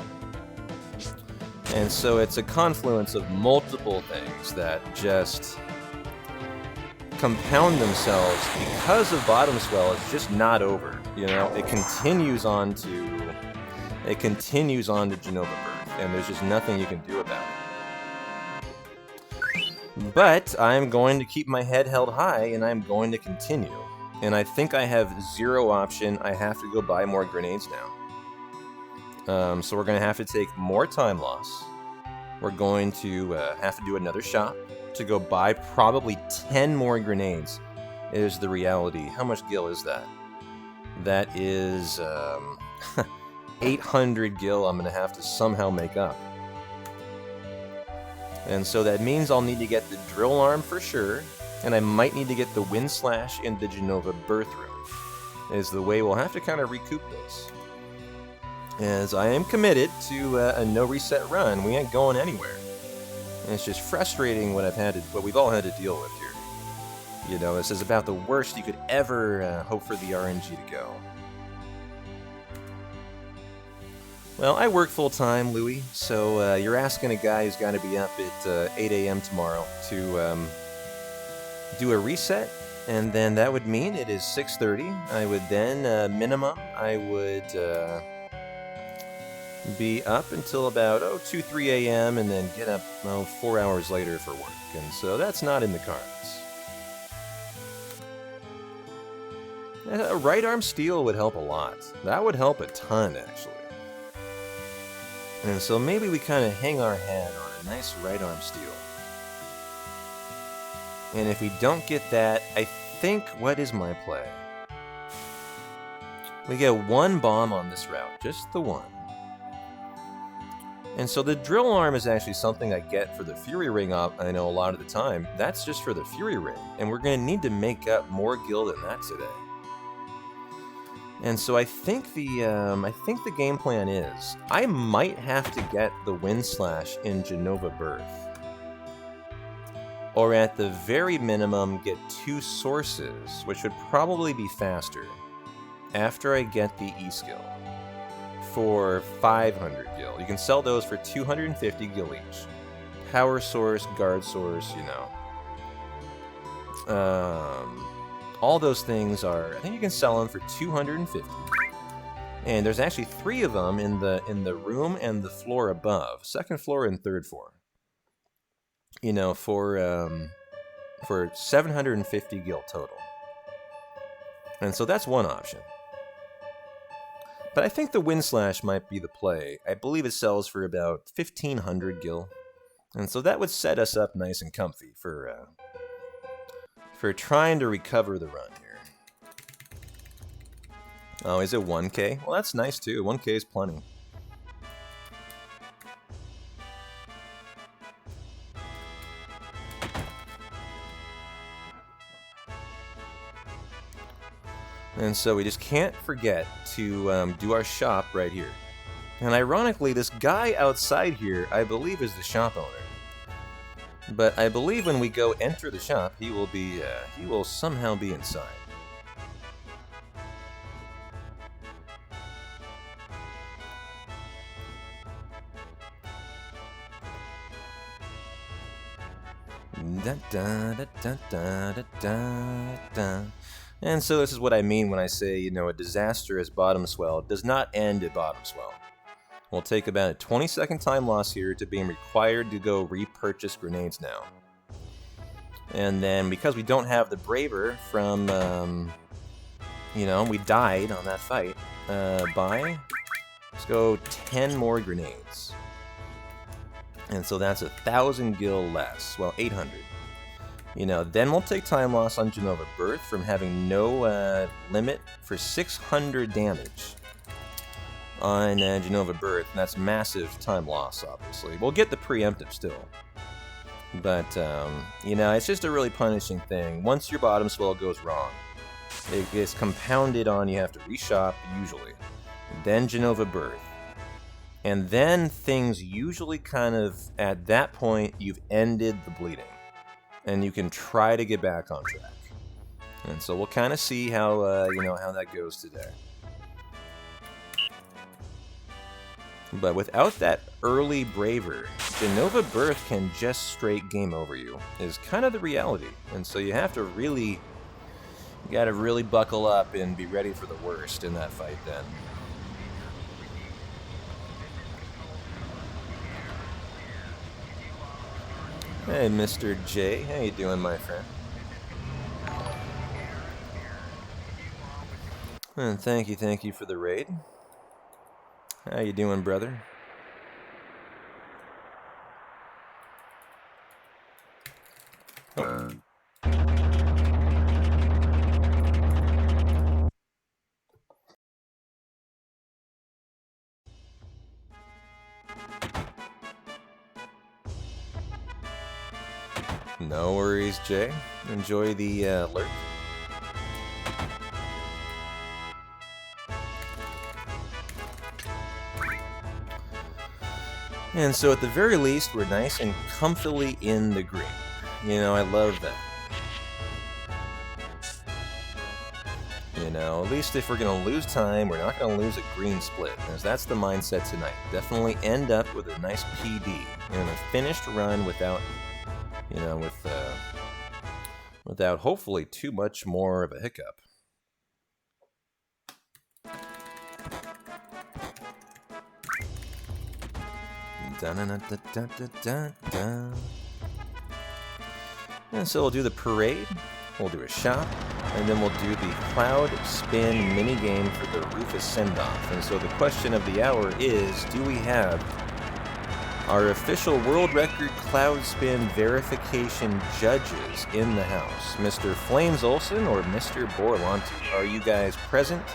And so it's a confluence of multiple things that just compound themselves because of Bottomswell. It's just not over. You know, it continues on to Jenova Birth, and there's just nothing you can do about it. But I'm going to keep my head held high, and I'm going to continue. And I think I have 0 option. I have to go buy more grenades now. So we're going to have to take more time loss. We're going to have to do another shop to go buy probably 10 more grenades, is the reality. How much Gil is that? That is 800 Gil I'm going to have to somehow make up. And so that means I'll need to get the drill arm for sure, and I might need to get the wind slash in the Jenova Birth room, is the way we'll have to kind of recoup this. As I am committed to a no reset run, we ain't going anywhere. And it's just frustrating what we've all had to deal with here. You know, this is about the worst you could ever hope for the RNG to go. Well, I work full-time, Louie, so you're asking a guy who's got to be up at 8 a.m. tomorrow to do a reset, and then that would mean it is 6:30. I would then, minimum, I would be up until about 2, 3 a.m. and then get up 4 hours later for work, and so that's not in the cards. A right arm steel would help a lot. That would help a ton, actually. And so maybe we kind of hang our hat on a nice right arm steel. And if we don't get that, I think, what is my play? We get 1 bomb on this route, just the 1. And so the drill arm is actually something I get for the Fury Ring up, I know a lot of the time. That's just for the Fury Ring, and we're going to need to make up more gil than that today. And so I think the game plan is I might have to get the Wind Slash in Genova Birth. Or at the very minimum get 2 sources, which would probably be faster, after I get the E-skill. For 500 gil. You can sell those for 250 gil each. Power source, guard source, you know. All those things are, I think you can sell them for 250. And there's actually 3 of them in the room and the floor above. 2nd floor and 3rd floor. You know, for 750 gil total. And so that's one option. But I think the Wind Slash might be the play. I believe it sells for about 1,500 gil. And so that would set us up nice and comfy for trying to recover the run here. Oh, is it 1k? Well, that's nice too. 1k is plenty. And so we just can't forget to do our shop right here. And ironically, this guy outside here, I believe, is the shop owner. But I believe when we go enter the shop, he will somehow be inside. Da, da, da, da, da, da, da. And so this is what I mean when I say, you know, a disastrous bottom swell does not end at bottom swell. We'll take about a 20-second time loss here to being required to go repurchase grenades now. And then because we don't have the Braver from, you know, we died on that fight, let's go 10 more grenades. And so that's 1,000 gil less, well, 800. You know, then we'll take time loss on Genova Birth from having no limit for 600 damage on Genova Birth, and that's massive time loss, obviously. We'll get the preemptive still. But, you know, it's just a really punishing thing. Once your bottom swell goes wrong, it gets compounded on, you have to reshop, usually. Then Genova Birth. And then things usually kind of, at that point, you've ended the bleeding. And you can try to get back on track. And so we'll kind of see how, you know, how that goes today. But without that early Braver, Genova Birth can just straight game over you, is kind of the reality. And so you have to really, you gotta really buckle up and be ready for the worst in that fight then. Hey, Mr. J, how you doing, my friend? And thank you for the raid. How you doing, brother? Oh. No worries, Jay. Enjoy the alert. And so at the very least, we're nice and comfortably in the green. You know, I love that. You know, at least if we're going to lose time, we're not going to lose a green split. Because that's the mindset tonight. Definitely end up with a nice PD. And a finished run without, you know, without hopefully too much more of a hiccup. And so we'll do the parade, we'll do a shop, and then we'll do the Cloud Spin minigame for the Rufus send-off. And so the question of the hour is, do we have our official world record Cloud Spin verification judges in the house? Mr. Flames Olsen or Mr. Borlanti? Are you guys present?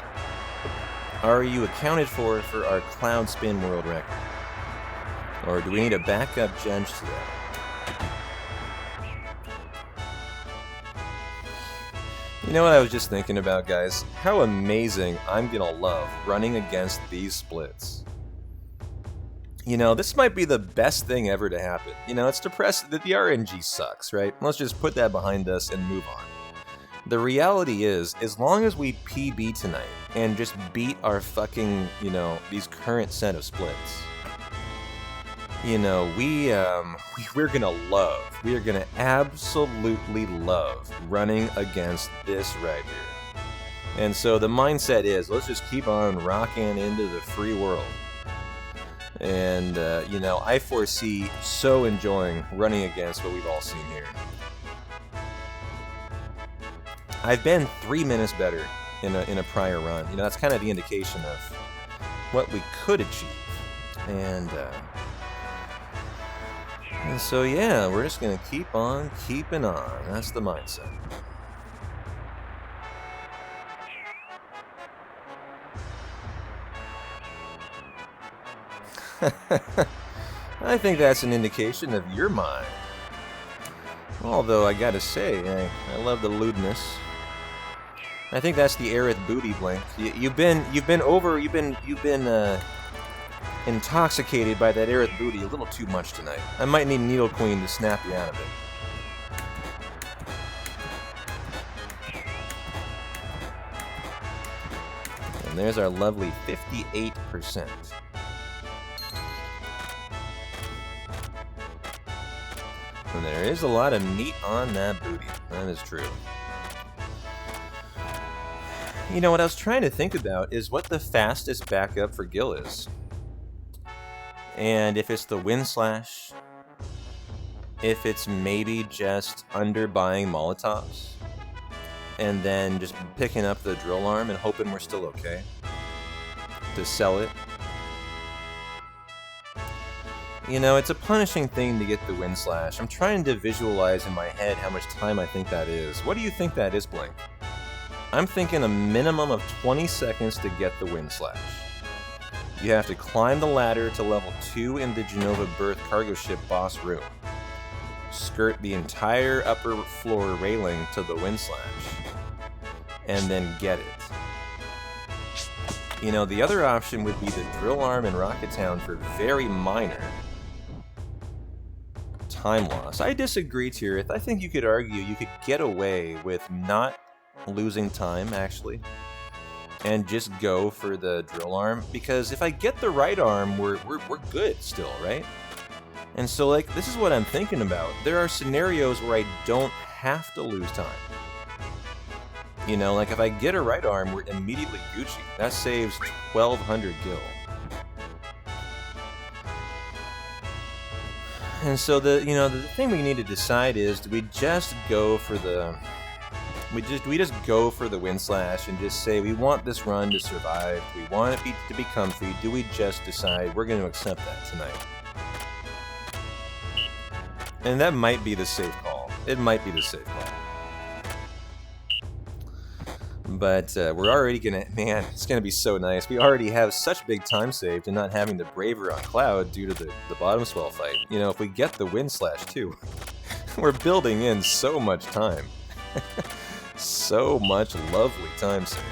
Are you accounted for our Cloud Spin world record? Or do we need a backup judge to that? You know what I was just thinking about, guys? How amazing I'm gonna love running against these splits. You know, this might be the best thing ever to happen. You know, it's depressing that the RNG sucks, right? Let's just put that behind us and move on. The reality is, as long as we PB tonight and just beat our fucking, you know, these current set of splits, you know, we're gonna love, we are gonna absolutely love running against this right here. And so the mindset is, let's just keep on rocking into the free world. And, you know, I foresee so enjoying running against what we've all seen here. I've been 3 minutes better in a prior run. You know, that's kind of the indication of what we could achieve. And so, yeah, we're just going to keep on keeping on. That's the mindset. I think that's an indication of your mind. Although, I gotta say, I love the lewdness. I think that's the Aerith booty, Blink. You've been intoxicated by that Aerith booty a little too much tonight. I might need Needle Queen to snap you out of it. And there's our lovely 58%. And there is a lot of meat on that booty. That is true. You know, what I was trying to think about is what the fastest backup for Gil is. And if it's the Wind Slash, if it's maybe just underbuying Molotovs, and then just picking up the drill arm and hoping we're still okay to sell it. You know, it's a punishing thing to get the Wind Slash. I'm trying to visualize in my head how much time I think that is. What do you think that is, Blink? I'm thinking a minimum of 20 seconds to get the Wind Slash. You have to climb the ladder to level 2 in the Genova Berth cargo ship boss room. Skirt the entire upper floor railing to the Wind Slash. And then get it. You know, the other option would be the drill arm in Rocket Town for very minor time loss. I disagree, Tirith. I think you could argue you could get away with not losing time, actually, and just go for the drill arm, because if I get the right arm, we're good still, right? And so, like, this is what I'm thinking about. There are scenarios where I don't have to lose time. You know, like if I get a right arm, we're immediately Gucci. That saves 1,200 gil. And so the thing we need to decide is, do we just go for the do we just go for the Wind Slash and just say we want this run to survive, we want it to be comfy? Do we just decide we're going to accept that tonight? And that might be the safe call. It might be the safe call. But we're already gonna, man, it's gonna be so nice. We already have such big time saved and not having the Braver on Cloud due to the bottom swell fight. You know, if we get the Wind Slash too, we're building in so much time. So much lovely time save.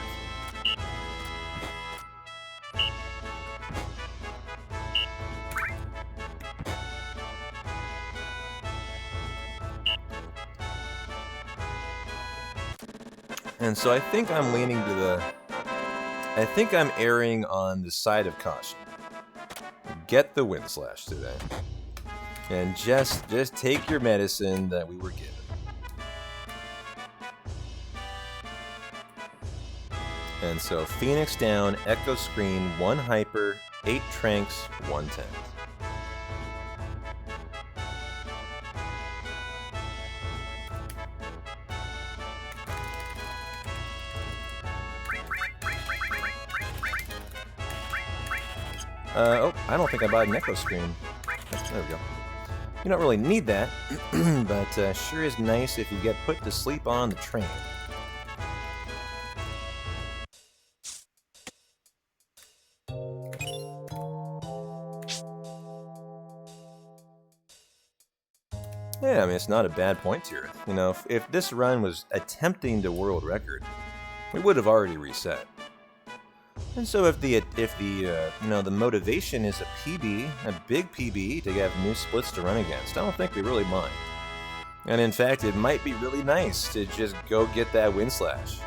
And so I think I'm leaning to the... I think I'm erring on the side of caution. Get the Wind Slash today. And just take your medicine that we were given. And so Phoenix down, Echo Screen, 1 Hyper, 8 Tranks, 1 Tent. Oh, I don't think I bought an Echo Screen. There we go. You don't really need that, but sure is nice if you get put to sleep on the train. Yeah, I mean, it's not a bad point here. You know, if this run was attempting the world record, we would have already reset. And so if the the motivation is a PB, a big PB to have new splits to run against, I don't think we really mind. And in fact, it might be really nice to just go get that win slash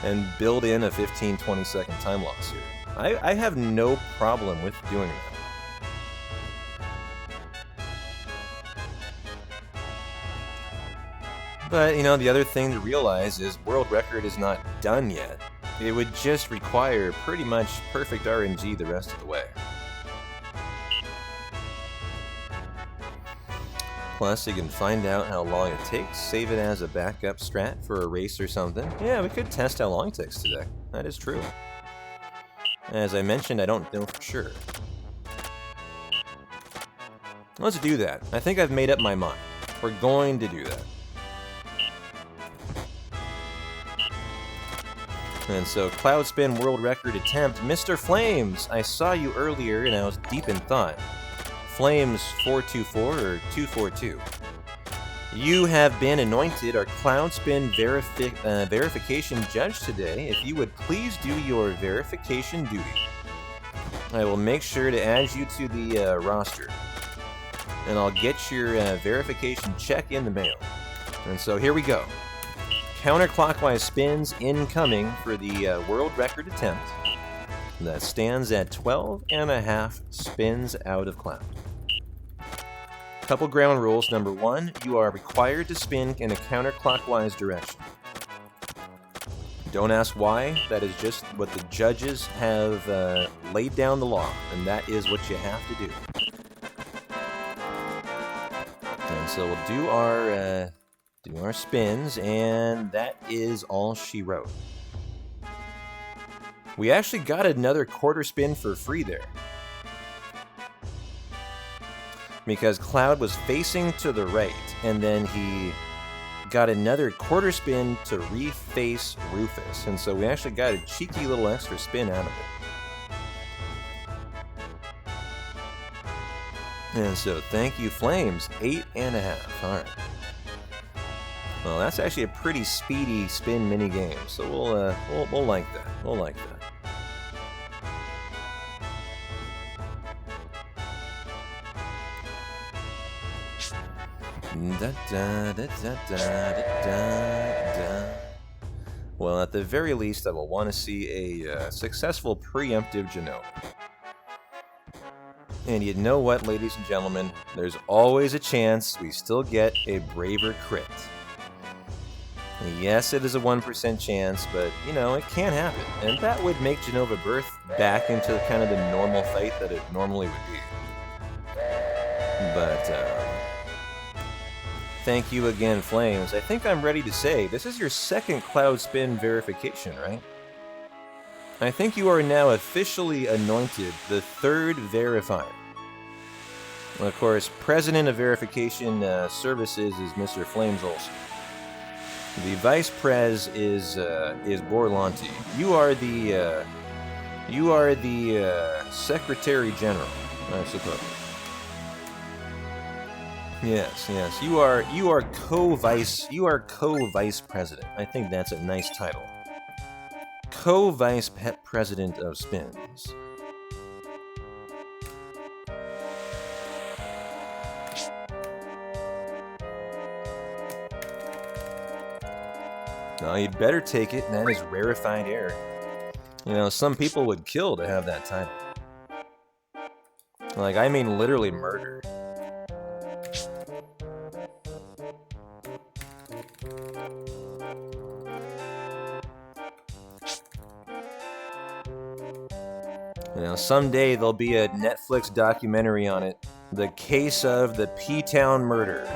and build in a 15-20 second time loss here. I have no problem with doing that. But, you know, the other thing to realize is world record is not done yet. It would just require pretty much perfect RNG the rest of the way. Plus, you can find out how long it takes, save it as a backup strat for a race or something. Yeah, we could test how long it takes today. That is true. As I mentioned, I don't know for sure. Let's do that. I think I've made up my mind. We're going to do that. And so, Cloud Spin World Record attempt. Mr. Flames, I saw you earlier and I was deep in thought. Flames 424 or 242. You have been anointed our Cloud Spin verification judge today. If you would please do your verification duty, I will make sure to add you to the roster. And I'll get your verification check in the mail. And so here we go. Counterclockwise spins incoming for the world record attempt. That stands at 12.5 spins out of Cloud. Couple ground rules. Number 1, you are required to spin in a counterclockwise direction. Don't ask why. That is just what the judges have laid down the law, and that is what you have to do. And so we'll do our spins, and that is all she wrote. We actually got another quarter spin for free there, because Cloud was facing to the right, and then he got another quarter spin to reface Rufus, and so we actually got a cheeky little extra spin out of it. And so thank you, Flames. 8.5. All right. Well, that's actually a pretty speedy spin mini game, so we'll like that. We'll like that. Well, at the very least, I will want to see a successful preemptive Genova. And you know what, ladies and gentlemen? There's always a chance we still get a braver crit. Yes, it is a 1% chance, but, you know, it can happen. And that would make Genova Birth back into kind of the normal fight that it normally would be. But, thank you again, Flames. I think I'm ready to say, this is your second Cloud Spin verification, right? I think you are now officially anointed the third verifier. Of course, President of Verification Services is Mr. Flames Olsen. The Vice Prez is Borlanti. You are the Secretary General, I suppose. Yes. You are co-vice president. I think that's a nice title. Co-vice pet president of spins. Now you'd better take it, and that is rarefied air. You know, some people would kill to have that title. Like, I mean literally murder. You know, someday there'll be a Netflix documentary on it. The Case of the P-Town Murders.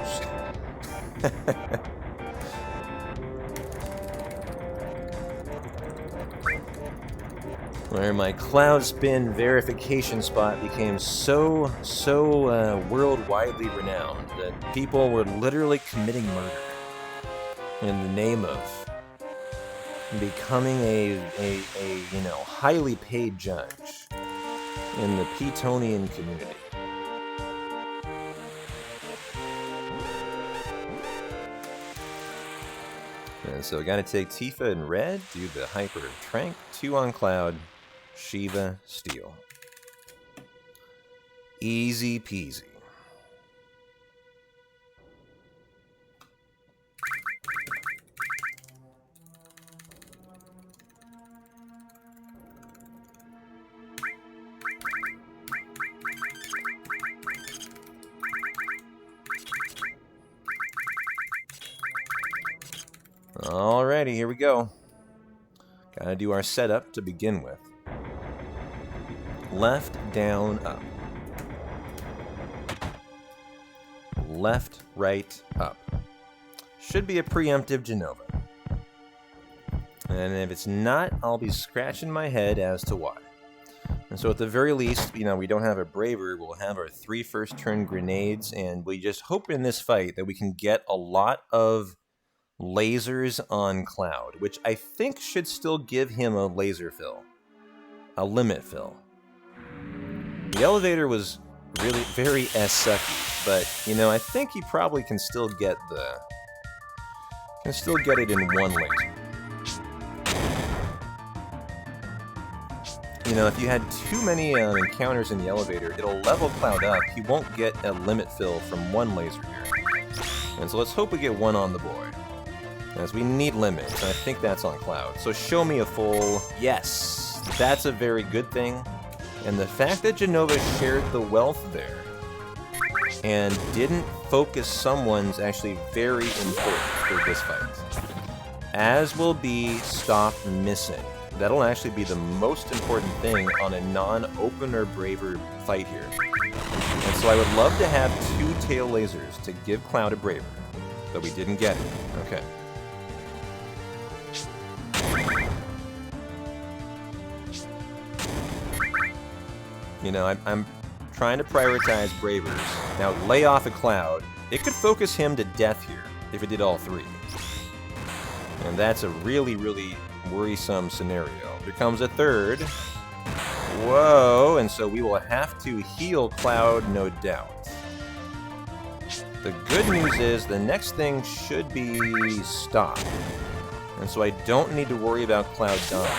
Where my Cloud Spin verification spot became so worldwidely renowned that people were literally committing murder in the name of becoming a highly paid judge in the Petonian community. And so gotta take Tifa in red, do the Hyper Trank, 2 on Cloud, Shiva, Steel. Easy peasy. Alrighty, here we go. Gotta do our setup to begin with. Left, down, up. Left, right, up. Should be a preemptive Genova. And if it's not, I'll be scratching my head as to why. And so at the very least, we don't have a Braver, we'll have our 3 first turn grenades, and we just hope in this fight that we can get a lot of lasers on Cloud, which I think should still give him a laser fill. A limit fill. The elevator was really very sucky, but I think he probably can still get it in 1 laser. If you had too many encounters in the elevator, it'll level Cloud up. He won't get a limit fill from 1 laser here. And so let's hope we get 1 on the boy. As we need limits, and I think that's on Cloud. So show me a full yes. That's a very good thing. And the fact that Genova shared the wealth there and didn't focus someone's actually very important for this fight. As will be stop missing. That'll actually be the most important thing on a non-opener Braver fight here. And so I would love to have 2 tail lasers to give Cloud a Braver, but we didn't get it. Okay. I'm trying to prioritize Bravers. Now, lay off a Cloud. It could focus him to death here if it did all 3. And that's a really, really worrisome scenario. Here comes a 3rd. Whoa, and so we will have to heal Cloud, no doubt. The good news is the next thing should be stop. And so I don't need to worry about Cloud dying.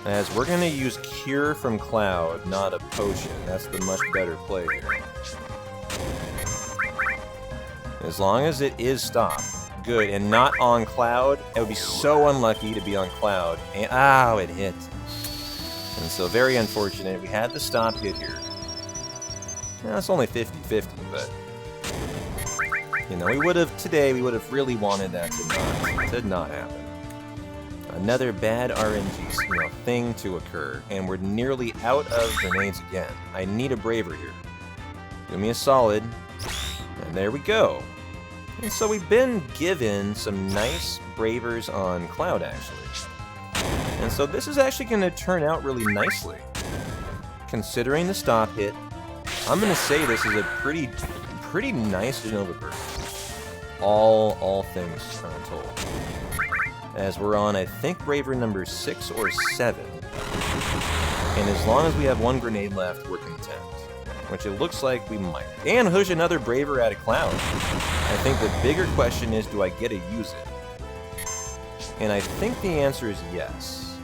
As we're going to use Cure from Cloud, not a potion. That's the much better play here. As long as it is stop. Good, and not on Cloud. It would be so unlucky to be on Cloud. And, ow, it hit. And so very unfortunate. We had the stop hit here. Now, it's only 50-50, but... we would have really wanted that to not happen. Another bad RNG thing to occur, and we're nearly out of grenades again. I need a Braver here. Give me a solid, and there we go. And so we've been given some nice Bravers on Cloud, actually. And so this is actually going to turn out really nicely. Considering the stop hit, I'm going to say this is a pretty nice Genova burst. All things told. As we're on, I think, Braver number 6 or 7. And as long as we have 1 grenade left, we're content. Which it looks like we might. And there's another Braver at a Cloud. I think the bigger question is, do I get to use it? And I think the answer is yes.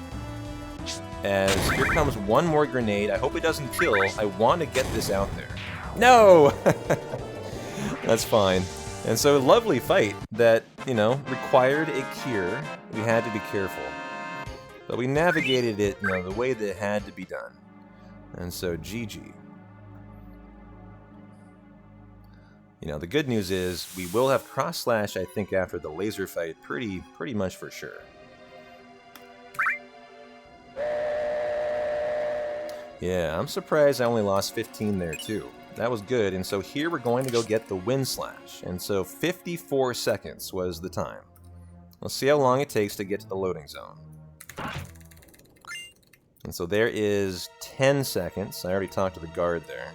As here comes 1 more grenade. I hope it doesn't kill. I want to get this out there. No! That's fine. And so, lovely fight that, required a cure. We had to be careful. But we navigated it, the way that it had to be done. And so, GG. The good news is we will have cross slash, I think, after the laser fight, pretty much for sure. Yeah, I'm surprised I only lost 15 there too. That was good, and so here we're going to go get the wind slash. And so 54 seconds was the time. Let's see how long it takes to get to the loading zone. And so there is 10 seconds. I already talked to the guard there.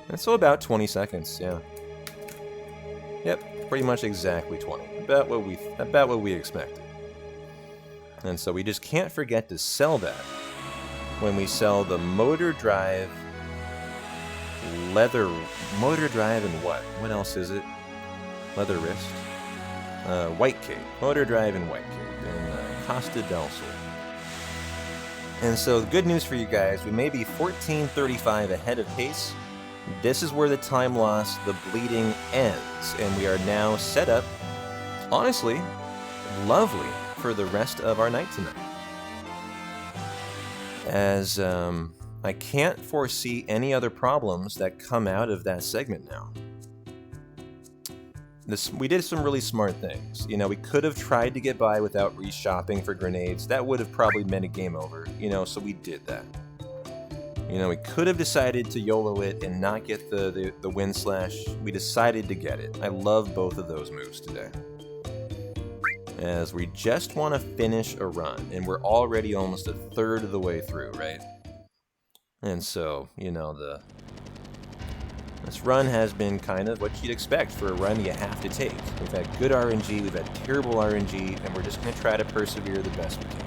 And so about 20 seconds, yeah. Yep, pretty much exactly 20. About what we expected. And so we just can't forget to sell that when we sell the motor drive leather motor drive and what? What else is it? Leather wrist. White Cape. Motor drive and White Cape in Costa del Sol. And so the good news for you guys, we may be 14:35 ahead of pace. This is where the time loss, the bleeding ends, and we are now set up, honestly, lovely for the rest of our night tonight. As I can't foresee any other problems that come out of that segment now. We did some really smart things. You know, we could have tried to get by without reshopping for grenades. That would have probably meant a game over, you know, so we did that. You know, we could have decided to YOLO it and not get the wind slash. We decided to get it. I love both of those moves today. As we just want to finish a run, and we're already almost a third of the way through, right? And so, you know, this run has been kind of what you'd expect for a run you have to take. We've had good RNG, we've had terrible RNG, and we're just going to try to persevere the best we can.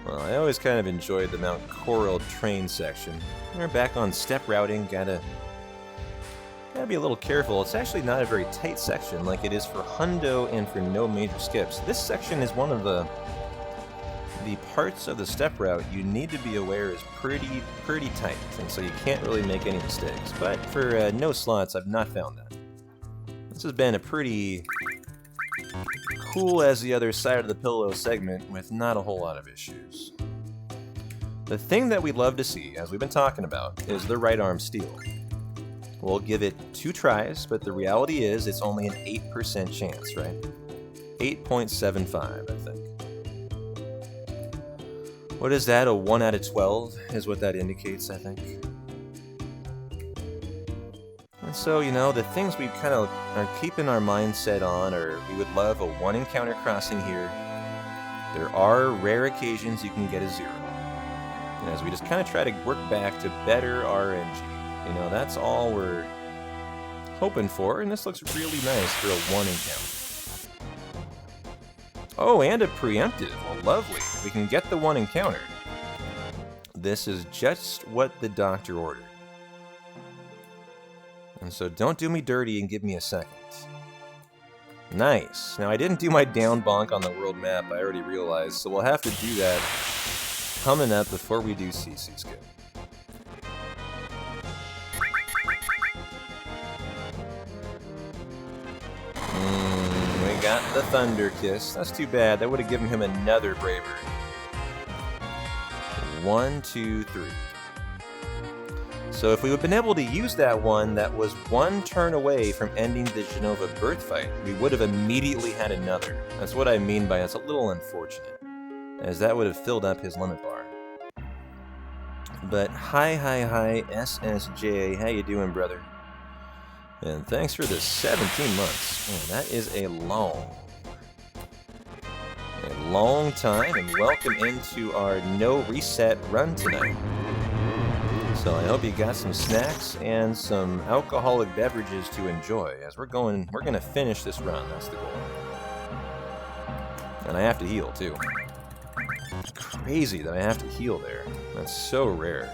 Well, I always kind of enjoyed the Mount Coral train section. We're back on step routing, gotta be a little careful. It's actually not a very tight section like it is for Hundo and for no major skips. This section is one of the parts of the step route you need to be aware is pretty tight, and so you can't really make any mistakes. But for no slots, I've not found that. This has been a pretty cool as the other side of the pillow segment with not a whole lot of issues. The thing that we'd love to see, as we've been talking about, is the right arm steal. We'll give it 2 tries, but the reality is it's only an 8% chance, right? 8.75, I think. What is that? A 1 out of 12 is what that indicates, I think. And so, you know, the things we kind of are keeping our mindset on are we would love a 1 encounter crossing here. There are rare occasions you can get a 0. And as we just kind of try to work back to better RNG. You know, that's all we're hoping for, and this looks really nice for a 1 encounter. Oh, and a preemptive. Well, lovely. We can get the 1 encounter. This is just what the doctor ordered. And so don't do me dirty and give me a second. Nice. Now, I didn't do my down bonk on the world map, I already realized, so we'll have to do that coming up before we do CC skip. We got the Thunder Kiss. That's too bad. That would have given him another bravery. 1, 2, 3. So if we would have been able to use that one that was 1 turn away from ending the Genova birth fight, we would have immediately had another. That's what I mean by that's a little unfortunate, as that would have filled up his limit bar. But hi SSJ, how you doing, brother? And thanks for the 17 months. Man, that is a long time, and welcome into our no reset run tonight. So I hope you got some snacks and some alcoholic beverages to enjoy as we're gonna finish this run. That's the goal. And I have to heal too. It's crazy that I have to heal there. That's so rare.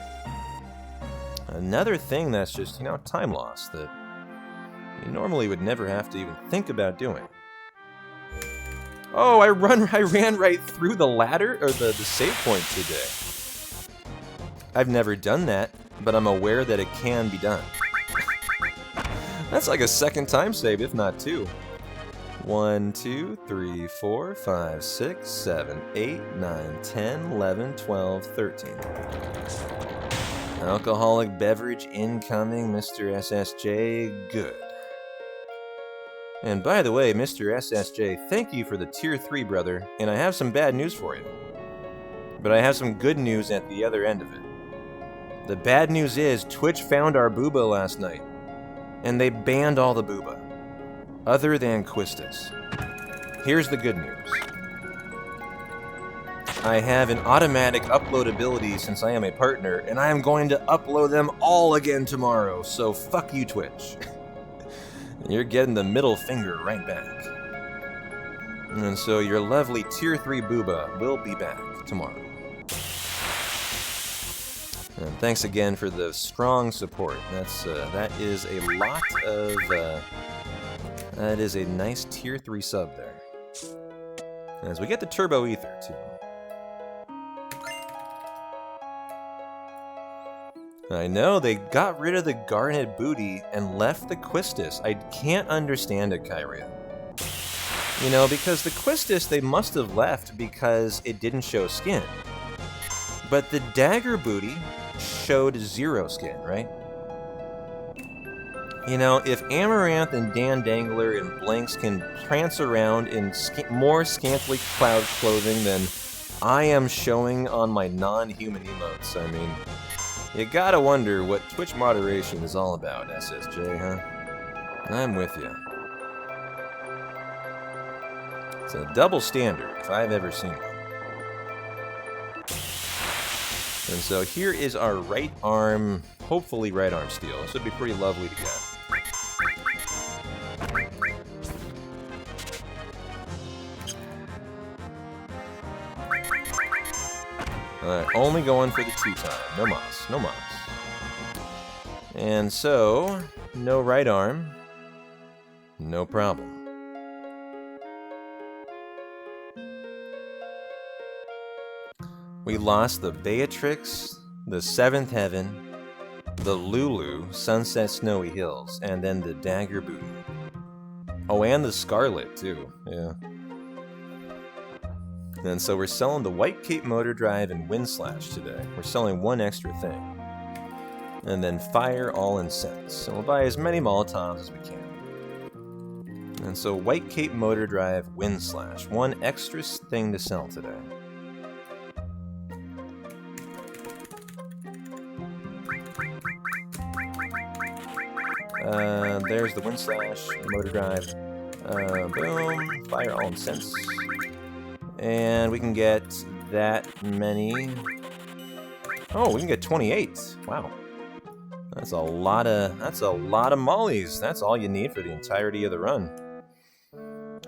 Another thing that's just, you know, time loss that you normally would never have to even think about doing. Oh, I ran right through the ladder, or the save point today. I've never done that, but I'm aware that it can be done. That's like a second time save, if not 2. 1, 2, 3, 4, 5, 6, 7, 8, 9, 10, 11, 12, 13. Alcoholic beverage incoming, Mr. SSJ. Good. And by the way, Mr. SSJ, thank you for the Tier 3, brother, and I have some bad news for you. But I have some good news at the other end of it. The bad news is Twitch found our booba last night, and they banned all the booba, other than Quistis. Here's the good news. I have an automatic upload ability since I am a partner, and I am going to upload them all again tomorrow, so fuck you, Twitch. You're getting the middle finger right back. And so your lovely Tier 3 booba will be back tomorrow. And thanks again for the strong support. That is a lot of... that is a nice Tier 3 sub there. As we get the Turbo Ether, too. I know, they got rid of the Garnet Booty and left the Quistis. I can't understand it, Kyria. You know, because the Quistis, they must have left because it didn't show skin. But the Dagger Booty showed 0 skin, right? You know, if Amaranth and Dan Dangler and Blanks can prance around in more scantily clad clothing than I am showing on my non-human emotes, I mean... You gotta wonder what Twitch moderation is all about, SSJ, huh? I'm with you. It's a double standard, if I've ever seen one. And so here is our right arm, hopefully right arm steel. This would be pretty lovely to get. Alright, only going for the 2-time. No mas, no mas. And so, no right arm. No problem. We lost the Beatrix, the Seventh Heaven, the Lulu, Sunset Snowy Hills, and then the Dagger Booty. Oh, and the Scarlet, too. Yeah. And so we're selling the White Cape Motor Drive and Wind Slash today. We're selling one extra thing. And then Fire All Incense. And we'll buy as many Molotovs as we can. And so White Cape Motor Drive, Wind Slash. One extra thing to sell today. There's the Wind Slash, Motor Drive. Boom. Fire All Incense. And we can get that many. Oh, we can get 28. Wow. That's a lot of mollies. That's all you need for the entirety of the run.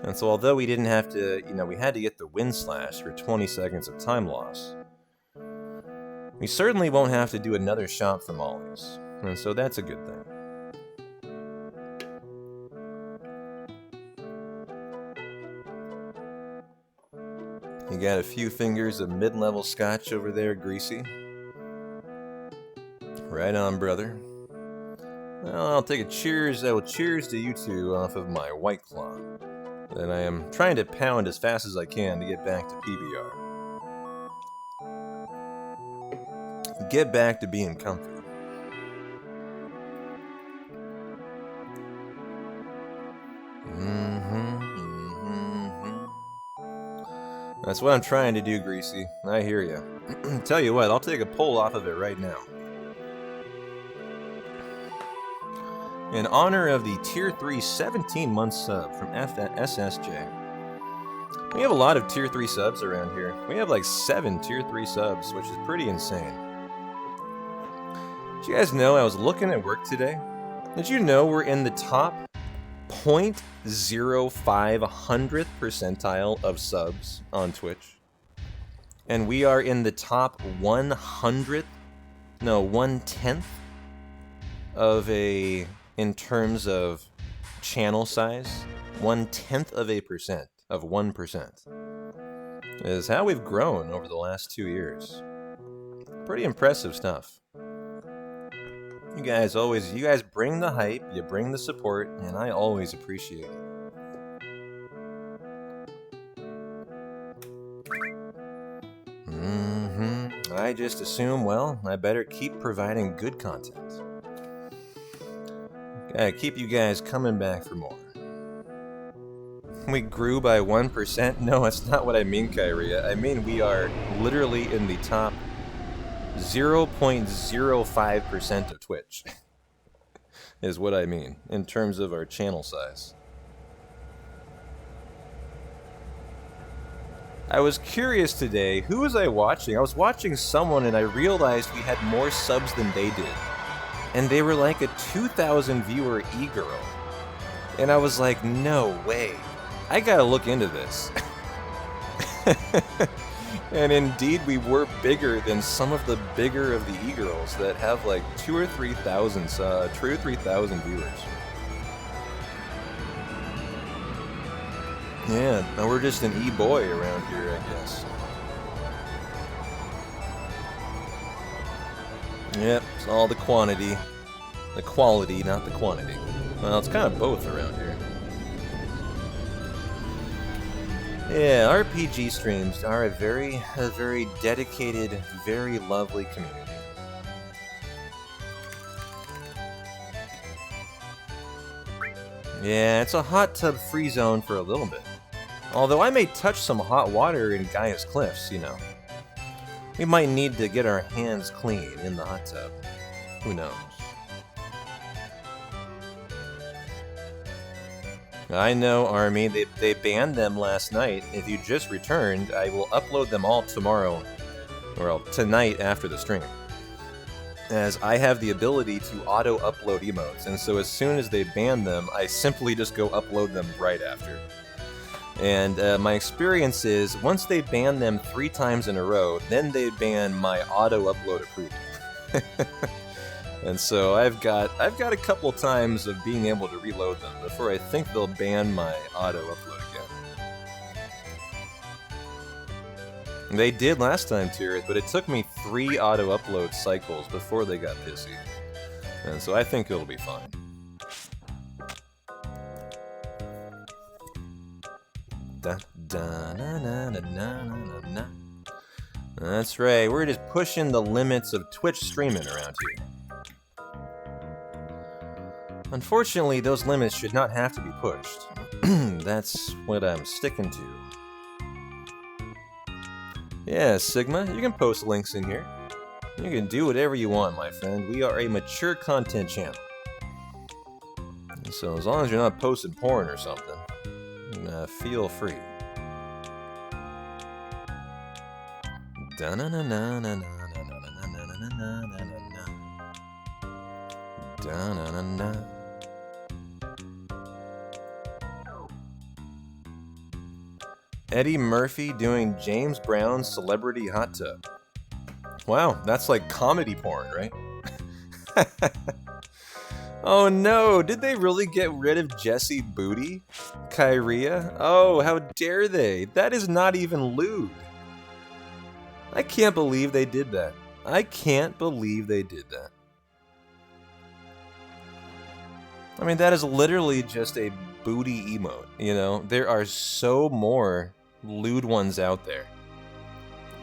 And so although we didn't have to, you know, we had to get the Wind Slash for 20 seconds of time loss, we certainly won't have to do another shop for mollies. And so that's a good thing. You got a few fingers of mid-level scotch over there, Greasy. Right on, brother. Well, I'll take a cheers. I will cheers to you two off of my White Claw that I am trying to pound as fast as I can to get back to PBR. Get back to being comfy. That's what I'm trying to do, Greasy. I hear you. Tell you what, I'll take a pull off of it right now. In honor of the Tier 3 17-month sub from SSJ. We have a lot of Tier 3 subs around here. We have like 7 Tier 3 subs, which is pretty insane. Did you guys know I was looking at work today? Did you know we're in the top 0.05 percentile of subs on Twitch? And we are in the top 1/10th of a, in terms of channel size, 0.1% of 1% is how we've grown over the last 2 years. Pretty impressive stuff. You guys bring the hype, you bring the support, and I always appreciate it. I just assume, well, I better keep providing good content. Gotta keep you guys coming back for more. We grew by 1%? No, that's not what I mean, Kyria. I mean we are literally in the top 0.05% of Twitch. Is what I mean, in terms of our channel size. I was curious today, who was I watching? I was watching someone and I realized we had more subs than they did. And they were like a 2,000 viewer e-girl. And I was like, no way. I gotta look into this. And indeed, we were bigger than some of the bigger of the e-girls that have like 2,000 or 3,000 viewers. Yeah, and we're just an e-boy around here, I guess. Yep, it's all the quantity. The quality, not the quantity. Well, it's kind of both around here. Yeah, RPG streams are a very dedicated, very lovely community. Yeah, it's a hot tub free zone for a little bit. Although I may touch some hot water in Gaia's Cliffs, you know. We might need to get our hands clean in the hot tub. Who knows? I know, Army. They banned them last night. If you just returned, I will upload them all tomorrow. Or tonight after the stream. As I have the ability to auto-upload emotes, and so as soon as they ban them, I simply just go upload them right after. And my experience is, once they ban them 3 times in a row, then they ban my auto-upload approval. And so I've got a couple times of being able to reload them before I think they'll ban my auto-upload again. They did last time, Tirith, but it took me 3 auto-upload cycles before they got pissy. And so I think it'll be fine. That's right, we're just pushing the limits of Twitch streaming around here. Unfortunately, those limits should not have to be pushed. That's what I'm sticking to. Yeah, Sigma, you can post links in here. You can do whatever you want, my friend. We are a mature content channel. So as long as you're not posting porn or something, feel free. Eddie Murphy doing James Brown's Celebrity Hot Tub. Wow, that's like comedy porn, right? Oh no, did they really get rid of Jesse Booty? Kyria? Oh, how dare they? That is not even lewd. I can't believe they did that. I can't believe they did that. I mean, that is literally just a booty emote, you know? There are so more lewd ones out there.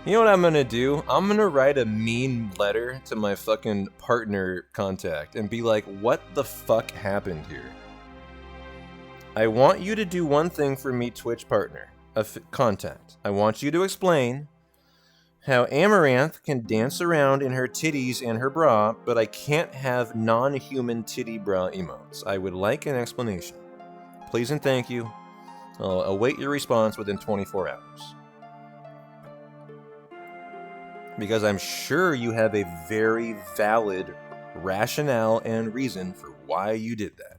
You know what I'm gonna do? I'm gonna write a mean letter to my fucking partner contact and be like, what the fuck happened here? I want you to do one thing for me, Twitch partner, contact. I want you to explain how Amaranth can dance around in her titties and her bra, but I can't have non-human titty bra emotes. I would like an explanation. Please and thank you. I'll await your response within 24 hours. Because I'm sure you have a very valid rationale and reason for why you did that.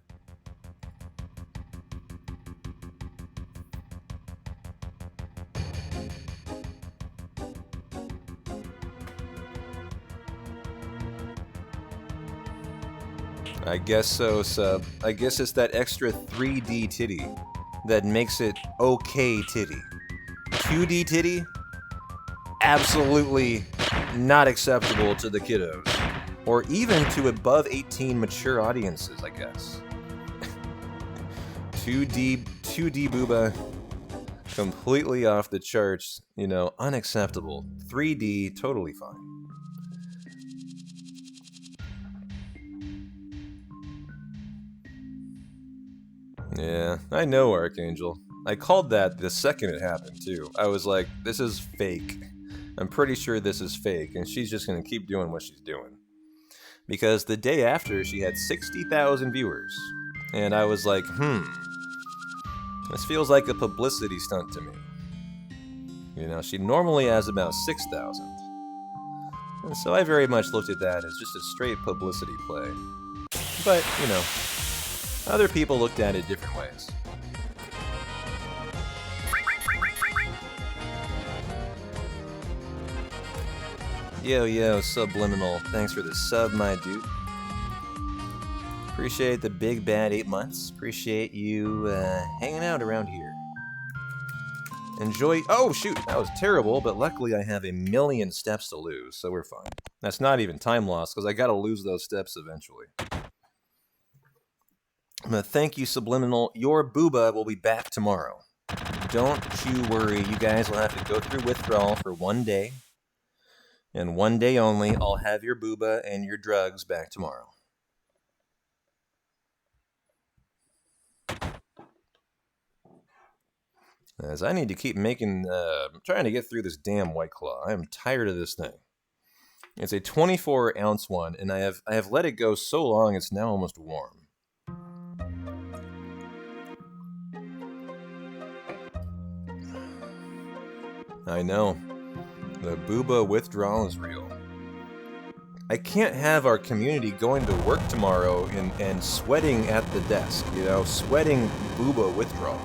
I guess so, sub. I guess it's that extra 3D titty that makes it okay titty. 2D titty? Absolutely not acceptable to the kiddos. Or even to above 18 mature audiences, I guess. 2D booba. Completely off the charts, you know, unacceptable. 3D, totally fine. Yeah, I know, Archangel. I called that the second it happened, too. I was like, this is fake. I'm pretty sure this is fake, and she's just gonna keep doing what she's doing. Because the day after, she had 60,000 viewers. And I was like, this feels like a publicity stunt to me. You know, she normally has about 6,000. And so I very much looked at that as just a straight publicity play. But, you know, other people looked at it different ways. Yo, Subliminal. Thanks for the sub, my dude. Appreciate the big bad 8 months. Appreciate you hanging out around here. Enjoy. Oh, shoot, that was terrible, but luckily I have a million steps to lose, so we're fine. That's not even time loss, because I gotta lose those steps eventually. But thank you, Subliminal. Your booba will be back tomorrow. Don't you worry, you guys will have to go through withdrawal for 1 day. And 1 day only, I'll have your booba and your drugs back tomorrow. As I need to keep trying to get through this damn White Claw. I am tired of this thing. It's a 24-ounce one, and I have let it go so long it's now almost warm. I know. The booba withdrawal is real. I can't have our community going to work tomorrow and sweating at the desk, you know, sweating booba withdrawal.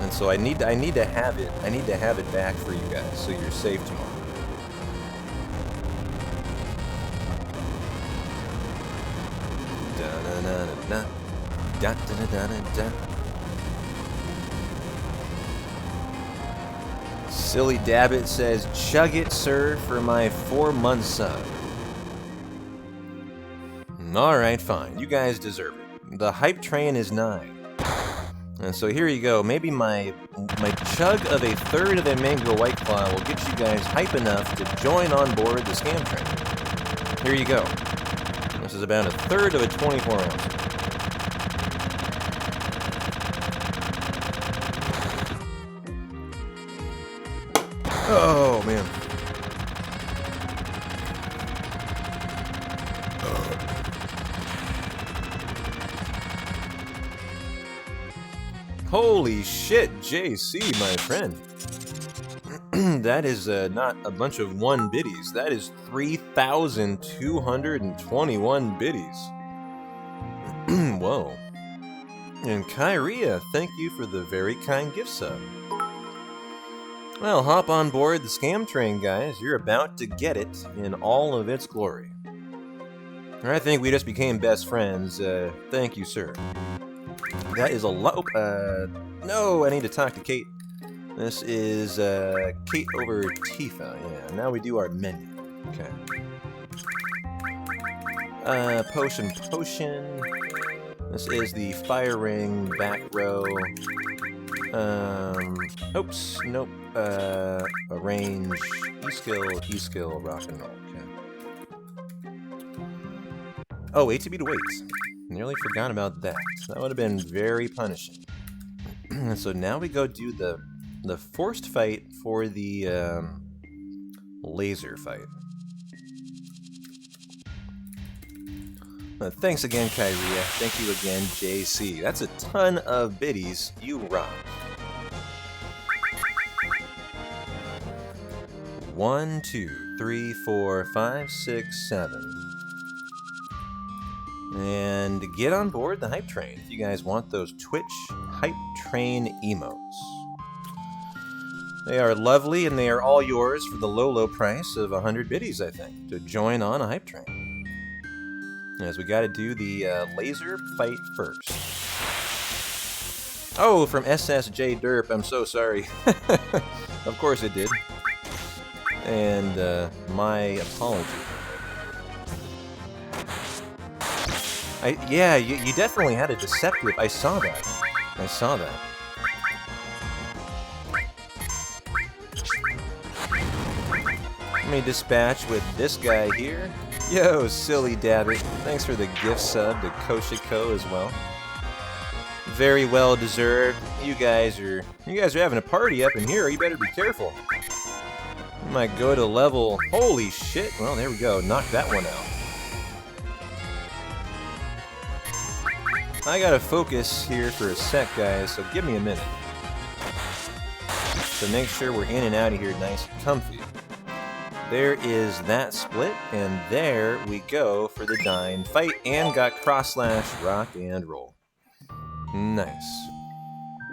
And so I need to have it. I need to have it back for you guys, so you're safe tomorrow. Da-na-na-na-na. Da-da-da-da-da. Silly Dabbit says, "Chug it, sir, for my 4-month sub." Alright, fine. You guys deserve it. The hype train is nigh. And so here you go. Maybe my chug of a third of a mango White Claw will get you guys hype enough to join on board the scam train. Here you go. This is about a third of a 24-ounce. Oh, man. Holy shit, JC, my friend. That is not a bunch of 1 biddies. That is 3,221 biddies. Whoa. And Kyria, thank you for the very kind gift sub. Well, hop on board the scam train, guys. You're about to get it in all of its glory. I think we just became best friends. Thank you, sir. That is a lot. No, I need to talk to Kate. This is Kate over Tifa. Yeah, now we do our menu. Okay. Potion. This is the fire ring back row. Oops, nope. Arrange, E-skill, rock and roll. Okay. Oh, ATB to wait. Nearly forgot about that. That would have been very punishing. So now we go do the forced fight for the laser fight. Thanks again, Kyria. Thank you again, JC. That's a ton of biddies. You rock. 1, 2, 3, 4, 5, 6, 7. And get on board the hype train if you guys want those Twitch hype train emotes. They are lovely and they are all yours for the low price of 100 biddies, I think, to join on a hype train. As we gotta do the laser fight first. Oh, from SSJ Derp, I'm so sorry. Of course it did. And my apology. Yeah, you definitely had a deceptive. I saw that. Let me dispatch with this guy here. Yo, silly Dabbit. Thanks for the gift sub to Koshiko as well. Very well deserved. You guys are having a party up in here. You better be careful. You might go to level. Holy shit. Well, there we go. Knock that one out. I gotta focus here for a sec, guys, so give me a minute. So make sure we're in and out of here nice and comfy. There is that split, and there we go for the Dyne fight, and got cross-slash, rock, and roll. Nice.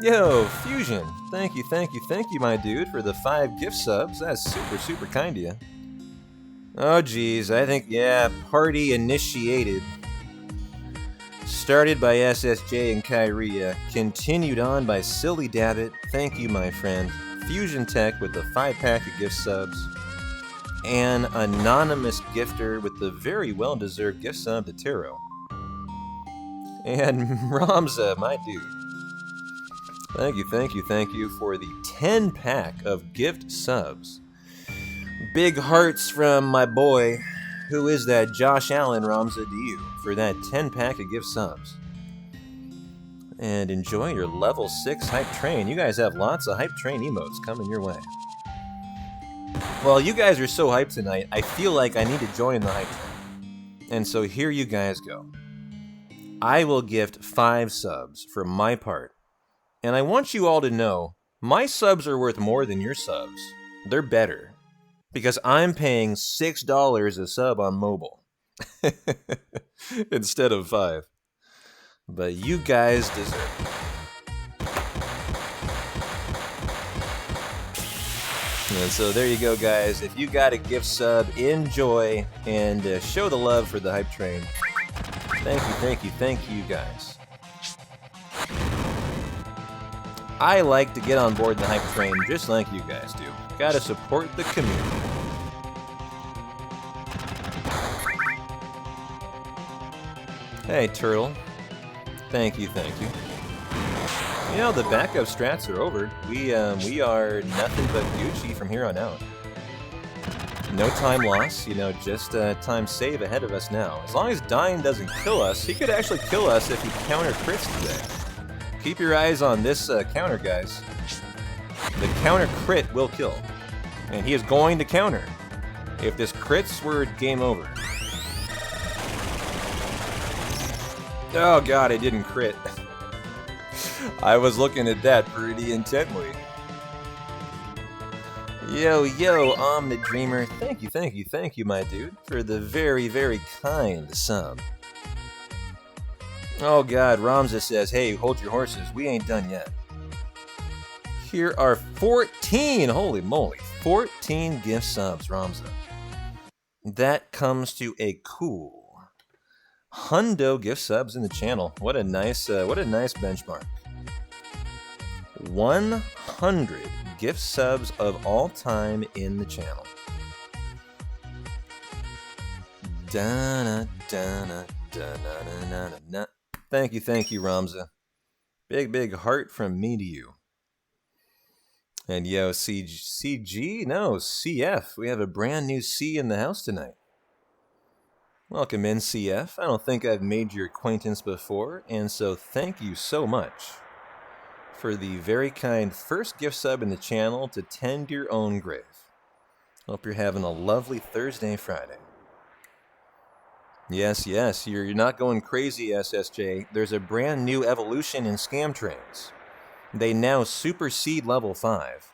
Yo, Fusion, thank you, my dude, for the 5 gift subs. That's super, super kind of you. Oh, geez, I think, yeah, party initiated. Started by SSJ and Kyrie, continued on by Silly Dabbit. Thank you, my friend. Fusion Tech with the 5-pack of gift subs. An anonymous gifter with the very well-deserved gift sub to Taro. And Ramza, my dude. Thank you for the 10-pack of gift subs. Big hearts from my boy. Who is that? Josh Allen, Ramza, to you for that 10-pack of gift subs. And enjoy your level 6 hype train. You guys have lots of hype train emotes coming your way. Well, you guys are so hyped tonight, I feel like I need to join the hype train. And so here you guys go. I will gift 5 subs for my part. And I want you all to know, my subs are worth more than your subs. They're better. Because I'm paying $6 a sub on mobile. Instead of 5. But you guys deserve it. And so there you go, guys. If you got a gift sub, enjoy and show the love for the hype train. Thank you, guys. I like to get on board the hype train just like you guys do. Gotta support the community. Hey, Turtle. Thank you. You know, the backup strats are over. We are nothing but Gucci from here on out. No time loss, you know, just time save ahead of us now. As long as Dyne doesn't kill us, he could actually kill us if he counter crits today. Keep your eyes on this counter, guys. The counter crit will kill. And he is going to counter. If this crits, we're game over. Oh god, I didn't crit. I was looking at that pretty intently. Yo, the Dreamer. Thank you, my dude, for the very, very kind sub. Oh god, Ramza says, hey, hold your horses, we ain't done yet. Here are 14, holy moly, 14 gift subs, Ramza. That comes to a cool hundo gift subs in the channel. What a nice benchmark. 100 gift subs of all time in the channel. Thank you, Ramza. Big heart from me to you. And yo, CG? No, CF. We have a brand new C in the house tonight. Welcome in, CF. I don't think I've made your acquaintance before, and so thank you so much for the very kind first gift sub in the channel to tend your own grave. Hope you're having a lovely Thursday, Friday. Yes, you're not going crazy, SSJ. There's a brand new evolution in scam trains. They now supersede level 5.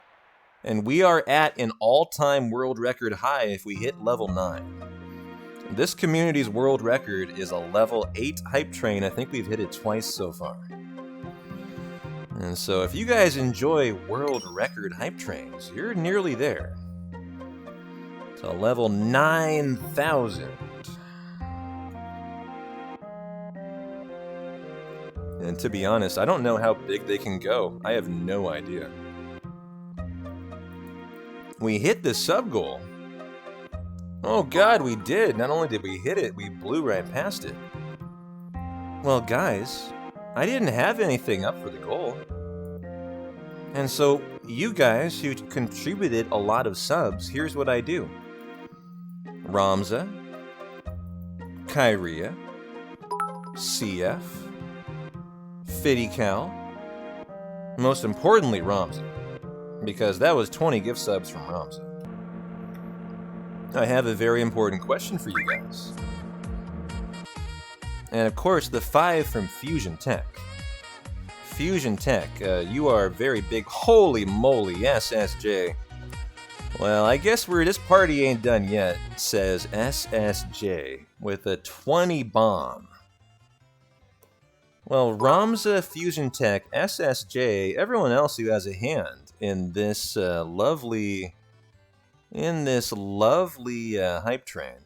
And we are at an all-time world record high if we hit level 9. This community's world record is a level 8 hype train. I think we've hit it twice so far. And so if you guys enjoy world record hype trains, you're nearly there. To level 9,000. And to be honest, I don't know how big they can go. I have no idea. We hit the sub goal. Oh god, we did. Not only did we hit it, we blew right past it. Well, guys, I didn't have anything up for the goal. And so, you guys who contributed a lot of subs, here's what I do. Ramza, Kyria, CF, Fiddycal, most importantly Ramza, because that was 20 gift subs from Ramza. I have a very important question for you guys. And of course, the 5 from Fusion Tech. Fusion Tech, you are very big. Holy moly, SSJ. Well, I guess this party ain't done yet, says SSJ, with a 20 bomb. Well, Ramza, Fusion Tech, SSJ, everyone else who has a hand in this lovely hype train.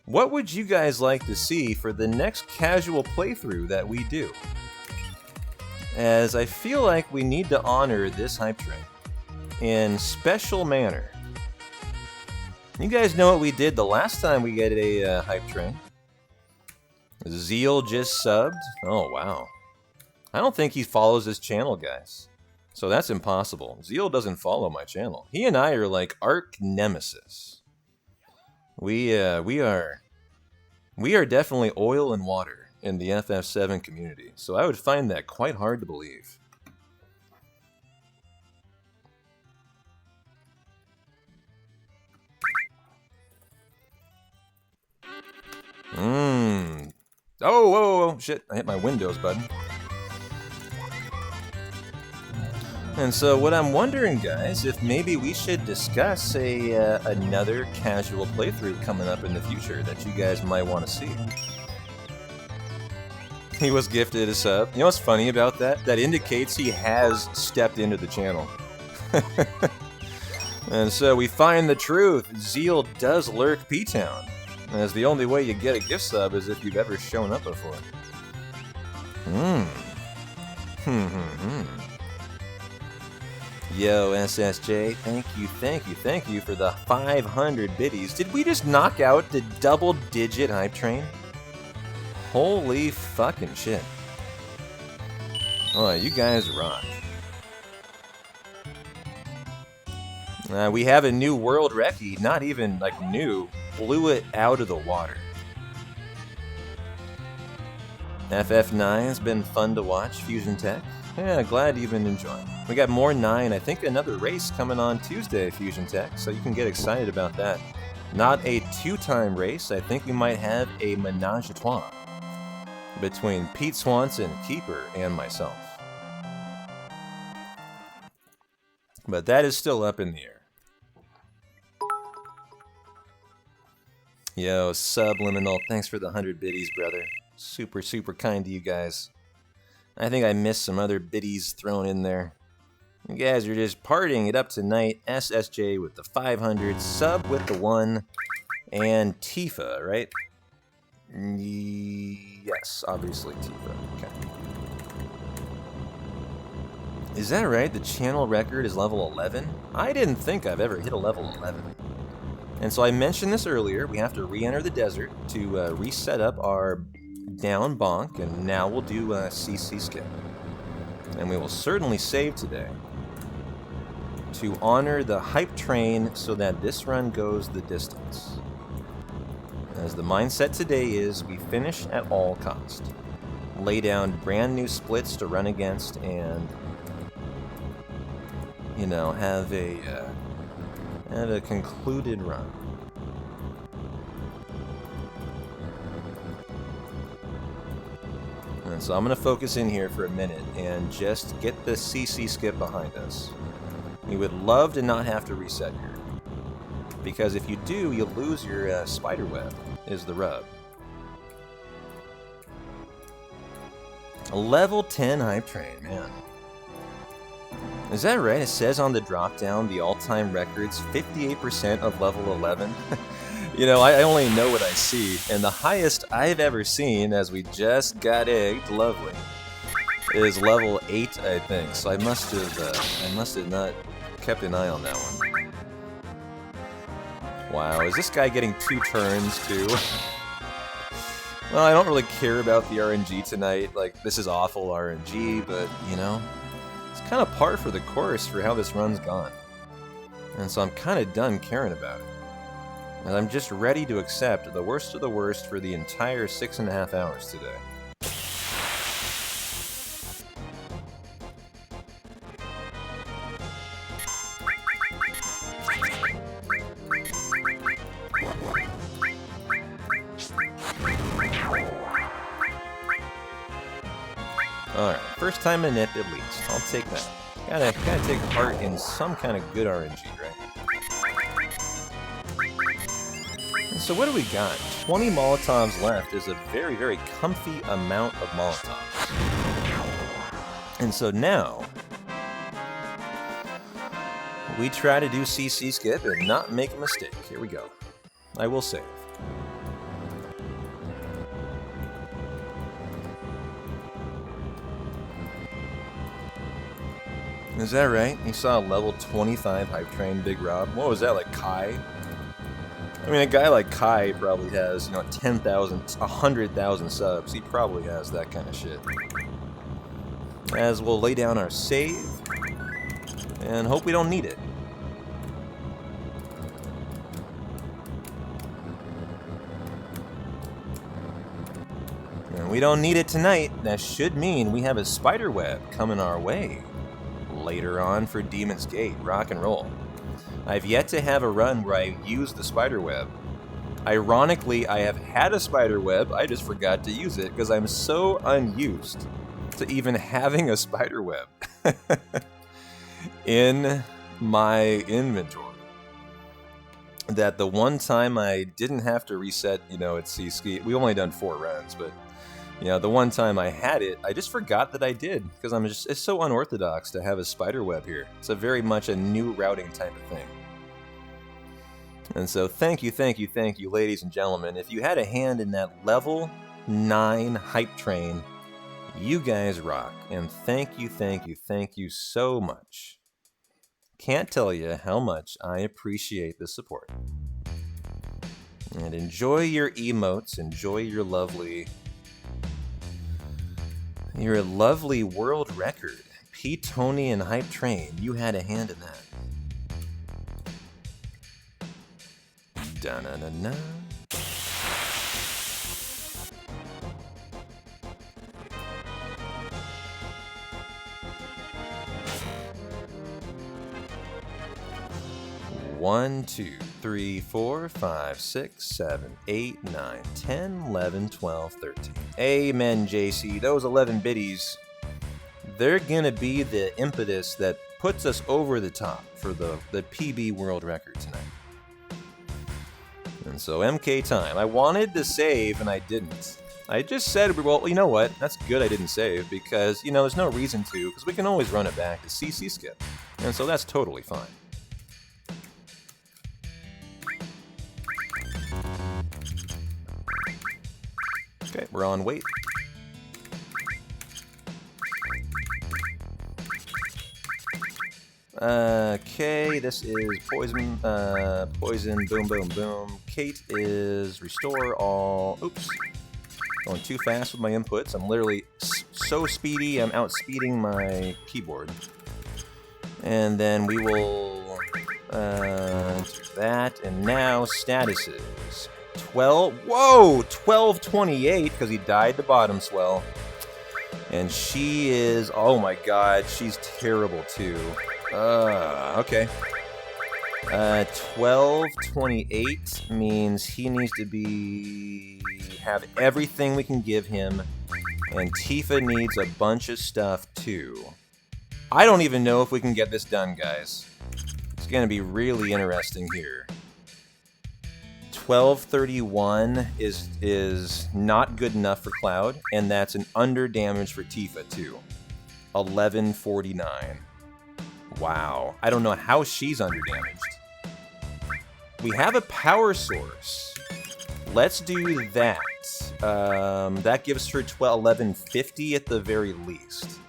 What would you guys like to see for the next casual playthrough that we do? As I feel like we need to honor this hype train in special manner. You guys know what we did the last time we get a hype train? Zeal just subbed? Oh, wow. I don't think he follows this channel, guys. So that's impossible. Zeal doesn't follow my channel. He and I are like arch nemesis. We are definitely oil and water in the FF7 community, so I would find that quite hard to believe. Oh, whoa, shit, I hit my Windows button. And so what I'm wondering, guys, if maybe we should discuss another casual playthrough coming up in the future that you guys might want to see. He was gifted a sub. You know what's funny about that? That indicates he has stepped into the channel. And so we find the truth. Zeal does lurk P-Town. As the only way you get a gift sub is if you've ever shown up before. Yo, SSJ, thank you for the 500 biddies. Did we just knock out the double-digit hype train? Holy fucking shit. Oh, you guys rock. We have a new world recce, not even, like, new. Blew it out of the water. FF9's been fun to watch, Fusion Tech. Yeah, glad you've been enjoying. We got more 9, I think another race coming on Tuesday, Fusion Tech, so you can get excited about that. Not a 2-time race, I think we might have a menage a trois between Pete Swanson, Keeper, and myself. But that is still up in the air. Yo, Subliminal, thanks for the 100 biddies, brother. Super, super kind to you guys. I think I missed some other biddies thrown in there. You guys are just partying it up tonight. SSJ with the 500, Sub with the 1, and Tifa, right? Yes, obviously Tifa. Okay. Is that right? The channel record is level 11? I didn't think I've ever hit a level 11. And so I mentioned this earlier, we have to re-enter the desert to reset up our down bonk, and now we'll do a CC skip. And we will certainly save today to honor the hype train so that this run goes the distance. As the mindset today is, we finish at all cost. Lay down brand new splits to run against and, you know, have a concluded run. And so I'm going to focus in here for a minute and just get the CC skip behind us. We would love to not have to reset here, because if you do, you'll lose your spider web, is the rub. A level 10 hype train, man. Is that right? It says on the drop-down the all-time record's 58% of level 11. You know, I only know what I see, and the highest I've ever seen, as we just got egged, lovely, is level 8, I think. So I must have not kept an eye on that one. Wow, is this guy getting 2 turns too? Well, I don't really care about the RNG tonight. Like, this is awful RNG, but you know, it's kind of par for the course for how this run's gone. And so I'm kind of done caring about it. And I'm just ready to accept the worst of the worst for the entire 6.5 hours today. Alright, first time a nip at least. I'll take that. Gotta take part in some kind of good RNG, right? And so what do we got? 20 Molotovs left is a very, very comfy amount of Molotovs. And so now, we try to do CC skip and not make a mistake. Here we go. I will save. Is that right? You saw a level 25 hype train, Big Rob? What was that, like Kai? I mean, a guy like Kai probably has, 10,000, 100,000 subs. He probably has that kind of shit. As we'll lay down our save, and hope we don't need it. And we don't need it tonight. That should mean we have a spider web coming our way later on for Demon's Gate. Rock and roll. I've yet to have a run where I used the spider web. Ironically, I have had a spider web, I just forgot to use it because I'm so unused to even having a spider web in my inventory that the one time I didn't have to reset, at CSKI, we only done 4 runs, but the one time I had it, I just forgot that I did, because it's so unorthodox to have a spider web here. It's a very much a new routing type of thing. And so thank you, ladies and gentlemen. If you had a hand in that level 9 hype train, you guys rock. And thank you so much. Can't tell you how much I appreciate the support. And enjoy your emotes, enjoy your lovely world record. P-Tony and Hype Train, you had a hand in that. Da-na-na-na. One, 2, 3, 4, 5, 6, 7, 8, 9, 10, 11, 12, 13. Amen, JC. Those 11 biddies, they're gonna be the impetus that puts us over the top for the PB world record tonight. And so MK time. I wanted to save and I didn't. I just said, well, you know what? That's good I didn't save because, there's no reason to, because we can always run it back to CC skip. And so that's totally fine. Okay, we're on wait. Okay, this is poison, boom, boom, boom. Kate is restore all, oops. Going too fast with my inputs. I'm literally so speedy, I'm outspeeding my keyboard. And then we will, that, and now statuses. 1228, because he died the bottom swell. And she is, oh my god, she's terrible too. Okay. 1228 means he needs to have everything we can give him, and Tifa needs a bunch of stuff too. I don't even know if we can get this done, guys. It's gonna be really interesting here. 1231 is not good enough for Cloud, and that's an under damage for Tifa too. 1149. Wow, I don't know how she's under damaged. We have a power source. Let's do that. That gives her 1150 at the very least.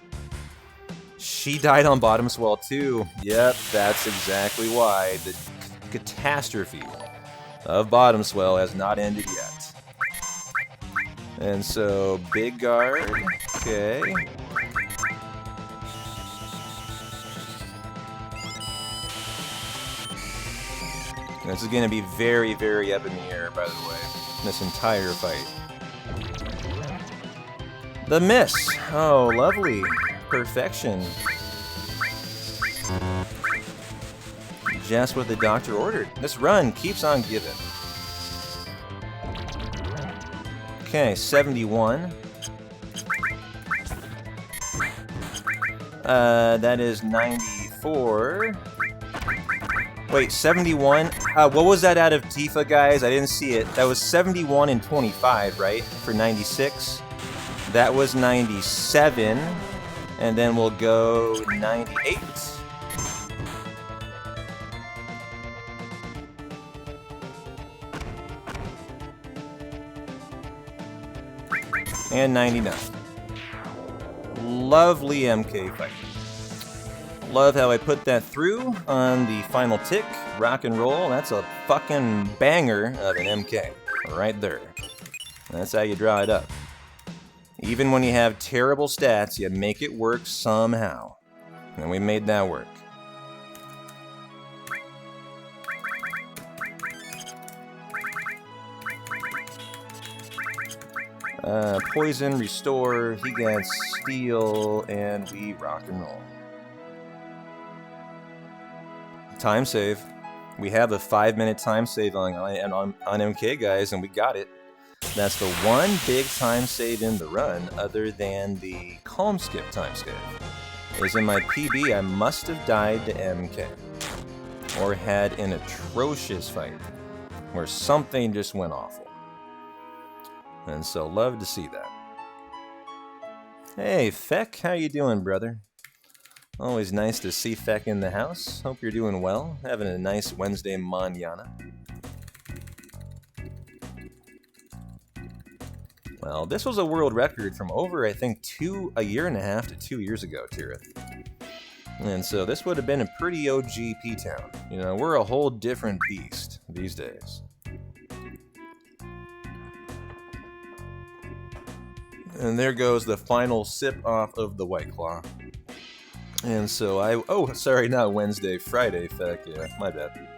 She died on bottom swell too. Yep, that's exactly why. The catastrophe of bottom swell has not ended yet. And so, big guard, okay. This is going to be very, very up in the air, by the way, this entire fight. The miss! Oh, lovely. Perfection. Just what the doctor ordered. This run keeps on giving. Okay, 71. That is 94. Wait, 71? What was that out of Tifa, guys? I didn't see it. That was 71 and 25, right? For 96. That was 97. And then we'll go 98. And 99. Lovely MK fight. Love how I put that through on the final tick. Rock and roll. That's a fucking banger of an MK. Right there. That's how you draw it up. Even when you have terrible stats, you make it work somehow. And we made that work. Poison, restore, he gets steal, and we rock and roll. Time save. We have a 5-minute time save on MK, guys, and we got it. That's the one big time save in the run, other than the calm skip time save. Is in my PB, I must have died to MK. Or had an atrocious fight, where something just went awful. And so, love to see that. Hey, Feck, how you doing, brother? Always nice to see Feck in the house. Hope you're doing well. Having a nice Wednesday mañana. Well, this was a world record from over, I think, a year and a half to 2 years ago, Tirith. And so this would have been a pretty OG P-Town. You know, we're a whole different beast these days. And there goes the final sip off of the White Claw. And so oh, sorry, not Wednesday, Friday, Feck, yeah, my bad.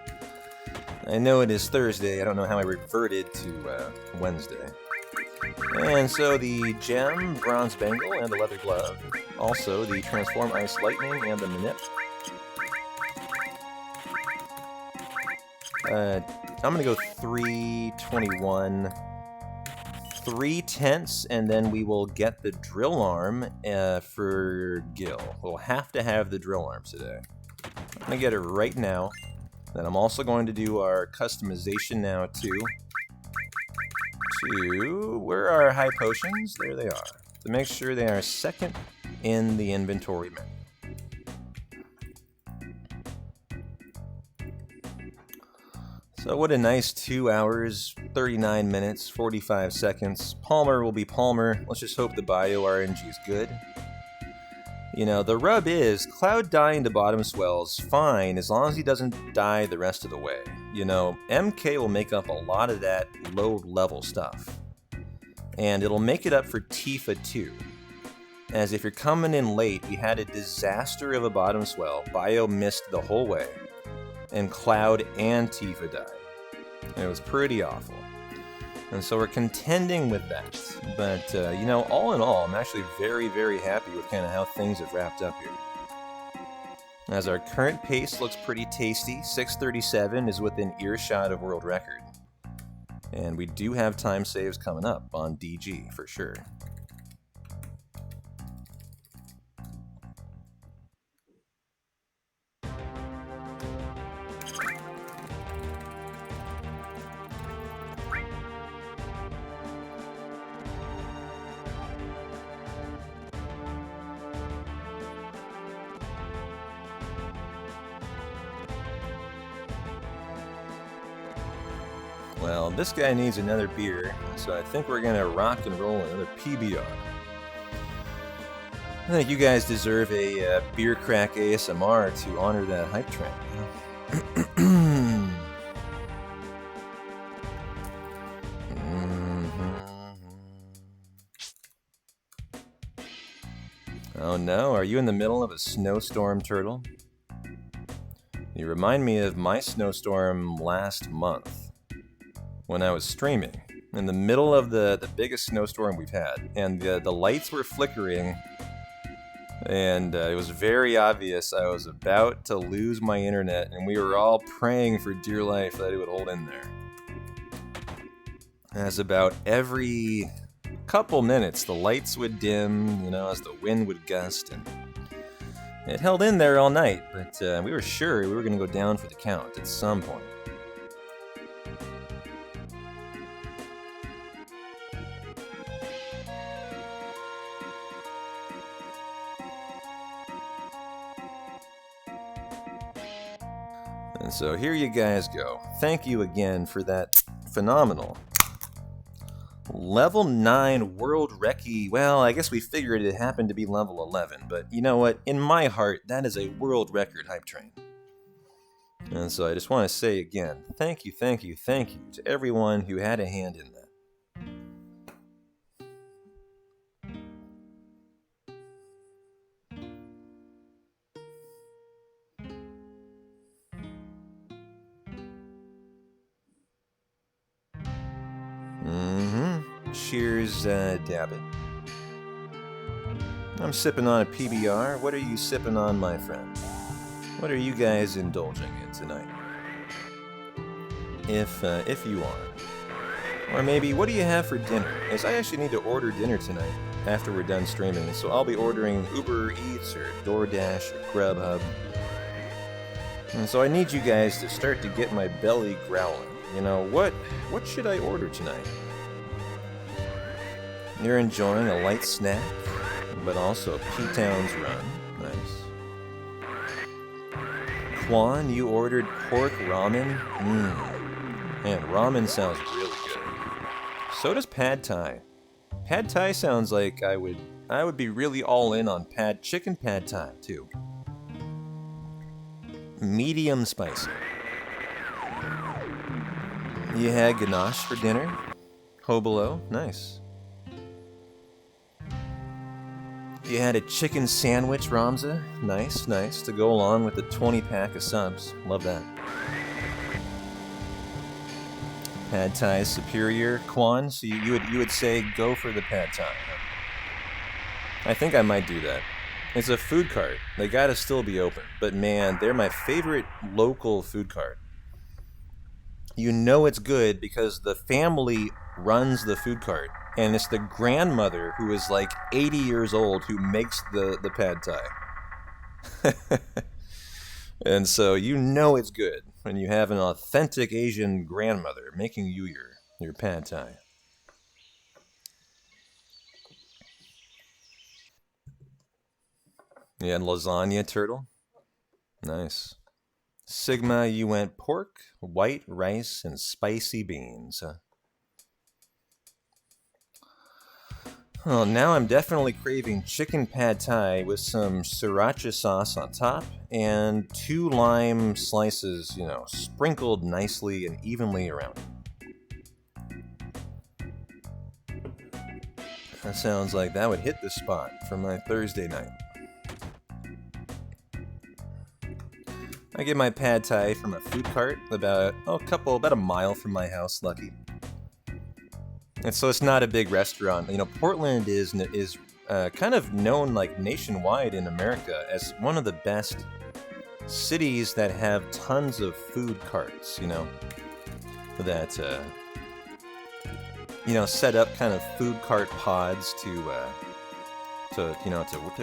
I know it is Thursday, I don't know how I reverted to Wednesday. And so the gem, bronze bangle, and the leather glove. Also the transform ice lightning and the manip. I'm gonna go 321. 3 tenths, and then we will get the drill arm for Gil. We'll have to have the drill arms today. I'm gonna get it right now. Then I'm also going to do our customization now too. Where are high potions? There they are. To make sure they are second in the inventory menu. So what a nice 2 hours, 39 minutes, 45 seconds. Palmer will be Palmer. Let's just hope the bio RNG is good. You know, the rub is, Cloud dying to bottom swell's fine as long as he doesn't die the rest of the way. You know, MK will make up a lot of that low-level stuff. And it'll make it up for Tifa too. As if you're coming in late, we had a disaster of a bottom swell. Bio missed the whole way. And Cloud and Tifa died. It was pretty awful. And so we're contending with that. But, you know, all in all, I'm actually very, very happy with kind of how things have wrapped up here. As our current pace looks pretty tasty, 6:37 is within earshot of world record. And we do have time saves coming up on DG, for sure. Well, this guy needs another beer, so I think we're gonna rock and roll another PBR. I think you guys deserve a beer crack ASMR to honor that hype train. Oh no, are you in the middle of a snowstorm, Turtle? You remind me of my snowstorm last month when I was streaming in the middle of the biggest snowstorm we've had, and the lights were flickering, and it was very obvious I was about to lose my internet, and we were all praying for dear life that it would hold in there. As about every couple minutes, the lights would dim, you know, as the wind would gust, and it held in there all night, but we were sure we were going to go down for the count at some point. And so here you guys go. Thank you again for that phenomenal level 9 World Recce. Well, I guess we figured it happened to be level 11, but you know what? In my heart, that is a world record hype train. And so I just want to say again, thank you to everyone who had a hand in that. Cheers, Dabbit. I'm sipping on a PBR. What are you sipping on, my friend? What are you guys indulging in tonight? If you are. Or maybe, what do you have for dinner? As I actually need to order dinner tonight after we're done streaming, so I'll be ordering Uber Eats or DoorDash or Grubhub. And so I need you guys to start to get my belly growling. You know, what should I order tonight? You're enjoying a light snack, but also P-Town's run. Nice. Quan, you ordered pork ramen? Man, ramen sounds really good. So does pad thai. Pad thai sounds like I would be really all in on chicken pad thai too. Medium spicy. You had ganache for dinner? Hobolo, nice. You had a chicken sandwich, Ramza. Nice, to go along with the 20-pack of subs. Love that. Pad Thai is superior, Quan. So you would say go for the Pad Thai. I think I might do that. It's a food cart. They gotta still be open. But man, they're my favorite local food cart. You know it's good because the family runs the food cart. And it's the grandmother who is like 80 years old who makes the pad thai. And so you know it's good when you have an authentic Asian grandmother making you your pad thai. You had lasagna, Turtle? Nice. Sigma, you went pork, white rice, and spicy beans. Well, now I'm definitely craving chicken pad thai with some sriracha sauce on top and 2 lime slices, you know, sprinkled nicely and evenly around. That sounds like that would hit the spot for my Thursday night. I get my pad thai from a food cart about a mile from my house, lucky. And so it's not a big restaurant. You know, Portland is kind of known like nationwide in America as one of the best cities that have tons of food carts. You know, that set up kind of food cart pods to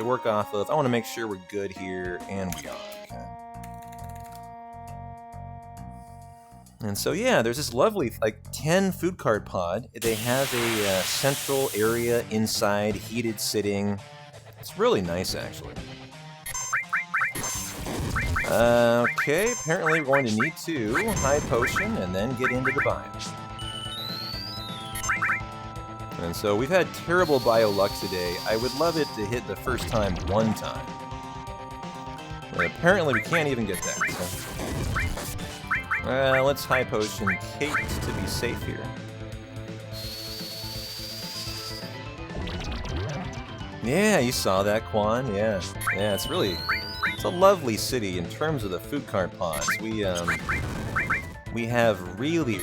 work off of. I want to make sure we're good here, and we are. Okay. And so, yeah, there's this lovely, 10 food cart pod. They have a central area inside, heated sitting. It's really nice, actually. Okay, apparently we're going to need to high potion and then get into the biome. And so we've had terrible bio luck today. I would love it to hit the first time one time. But apparently we can't even get that. So. Let's high potion Kate to be safe here. Yeah, you saw that, Quan. Yeah, it's a lovely city in terms of the food cart pods. We have really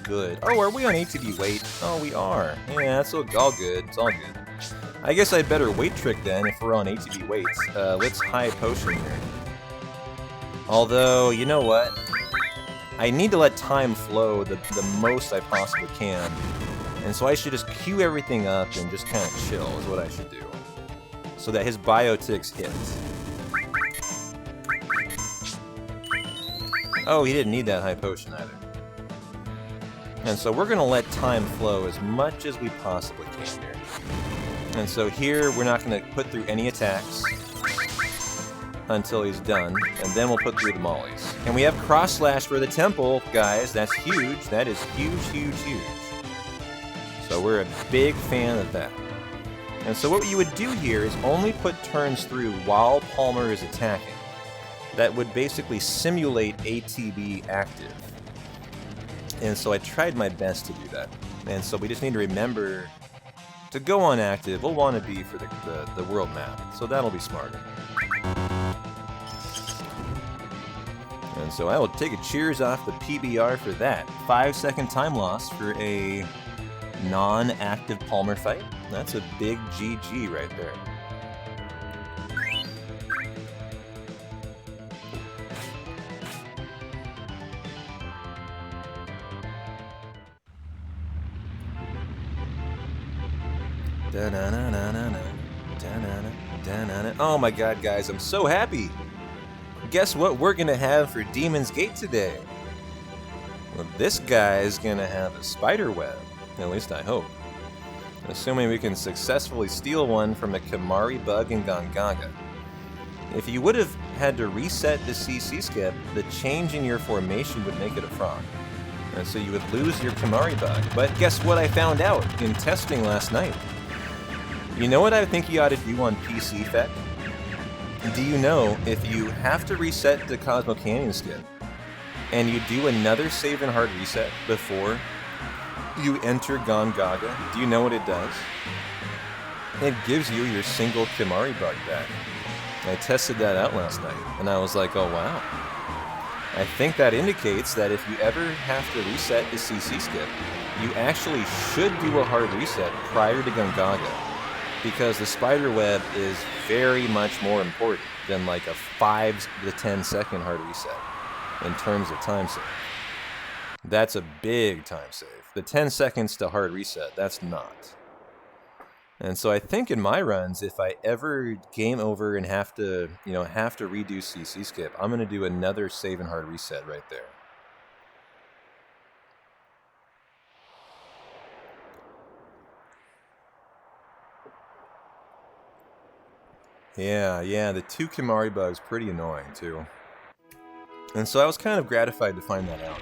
good... Oh, are we on ATV weight? Oh, we are. Yeah, that's all good. It's all good. I guess I'd better weight trick then if we're on ATV weights. Let's high potion here. Although, you know what? I need to let time flow the most I possibly can. And so I should just queue everything up and just kind of chill is what I should do. So that his biotics hit. Oh, he didn't need that high potion either. And so we're going to let time flow as much as we possibly can here. And so here, we're not going to put through any attacks until he's done, and then we'll put through the mollies. And we have cross slash for the temple, guys. That's huge. That is huge. So we're a big fan of that. And so what you would do here is only put turns through while Palmer is attacking. That would basically simulate ATB active. And so I tried my best to do that. And so we just need to remember to go on active. We'll want to be for the world map. So that'll be smarter. And so I will take a cheers off the PBR for that. 5-second time loss for a non-active Palmer fight. That's a big GG right there. Oh my god, guys, I'm so happy! Guess what we're gonna have for Demon's Gate today? Well, this guy's gonna have a spider web. At least I hope. Assuming we can successfully steal one from a Kimari bug in Gongaga. If you would have had to reset the CC skip, the change in your formation would make it a frog. And so you would lose your Kimari bug. But guess what I found out in testing last night? You know what I think you ought to do on PC, Fett? Do you know if you have to reset the Cosmo Canyon skip, and you do another save and hard reset before you enter Gongaga, do you know what it does? It gives you your single Kimari bug back. I tested that out last night, and I was like, oh wow. I think that indicates that if you ever have to reset the CC skip, you actually should do a hard reset prior to Gongaga, because the spider web is very much more important than like a 5 to 10 second hard reset in terms of time save. That's a big time save. The 10 seconds to hard reset, that's not. And so I think in my runs, if I ever game over and have to redo CC skip, I'm going to do another save and hard reset right there. Yeah, the 2 Kimari bugs pretty annoying too. And so I was kind of gratified to find that out.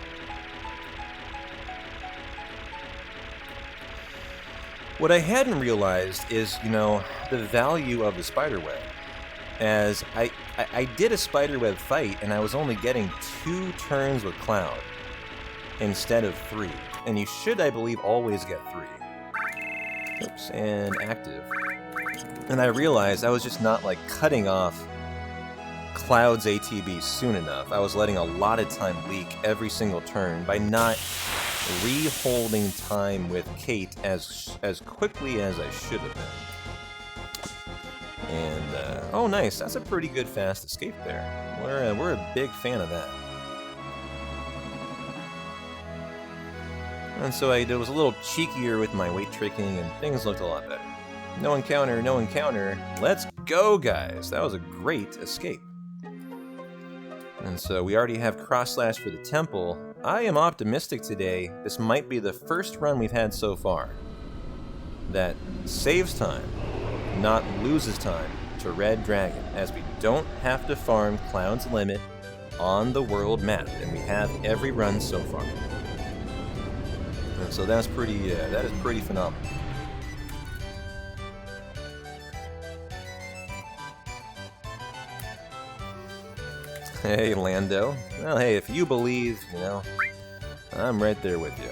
What I hadn't realized is, the value of the spiderweb. As I did a spiderweb fight, and I was only getting 2 turns with Cloud instead of 3. And you should, I believe, always get 3. Oops, and active. And I realized I was just not, cutting off Cloud's ATB soon enough. I was letting a lot of time leak every single turn by not re-holding time with Kate as quickly as I should have been. And, oh nice, that's a pretty good fast escape there. We're a big fan of that. And so I was a little cheekier with my weight tricking, and things looked a lot better. No encounter, no encounter. Let's go, guys! That was a great escape. And so we already have cross slash for the temple. I am optimistic today. This might be the first run we've had so far that saves time, not loses time, to Red Dragon, as we don't have to farm Cloud's Limit on the world map, and we have every run so far. And so that is pretty phenomenal. Hey, Lando. Well, hey, if you believe, I'm right there with you.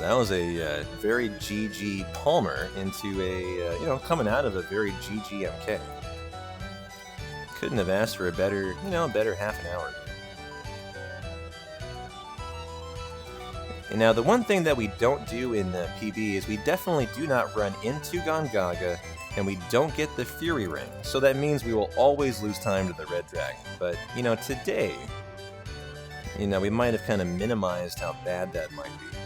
That was a very GG Palmer into a, coming out of a very GG MK. Couldn't have asked for a better, better half an hour. And now, the one thing that we don't do in PB is we definitely do not run into Gongaga, and we don't get the Fury Ring. So that means we will always lose time to the Red Dragon. But, today, we might have kind of minimized how bad that might be.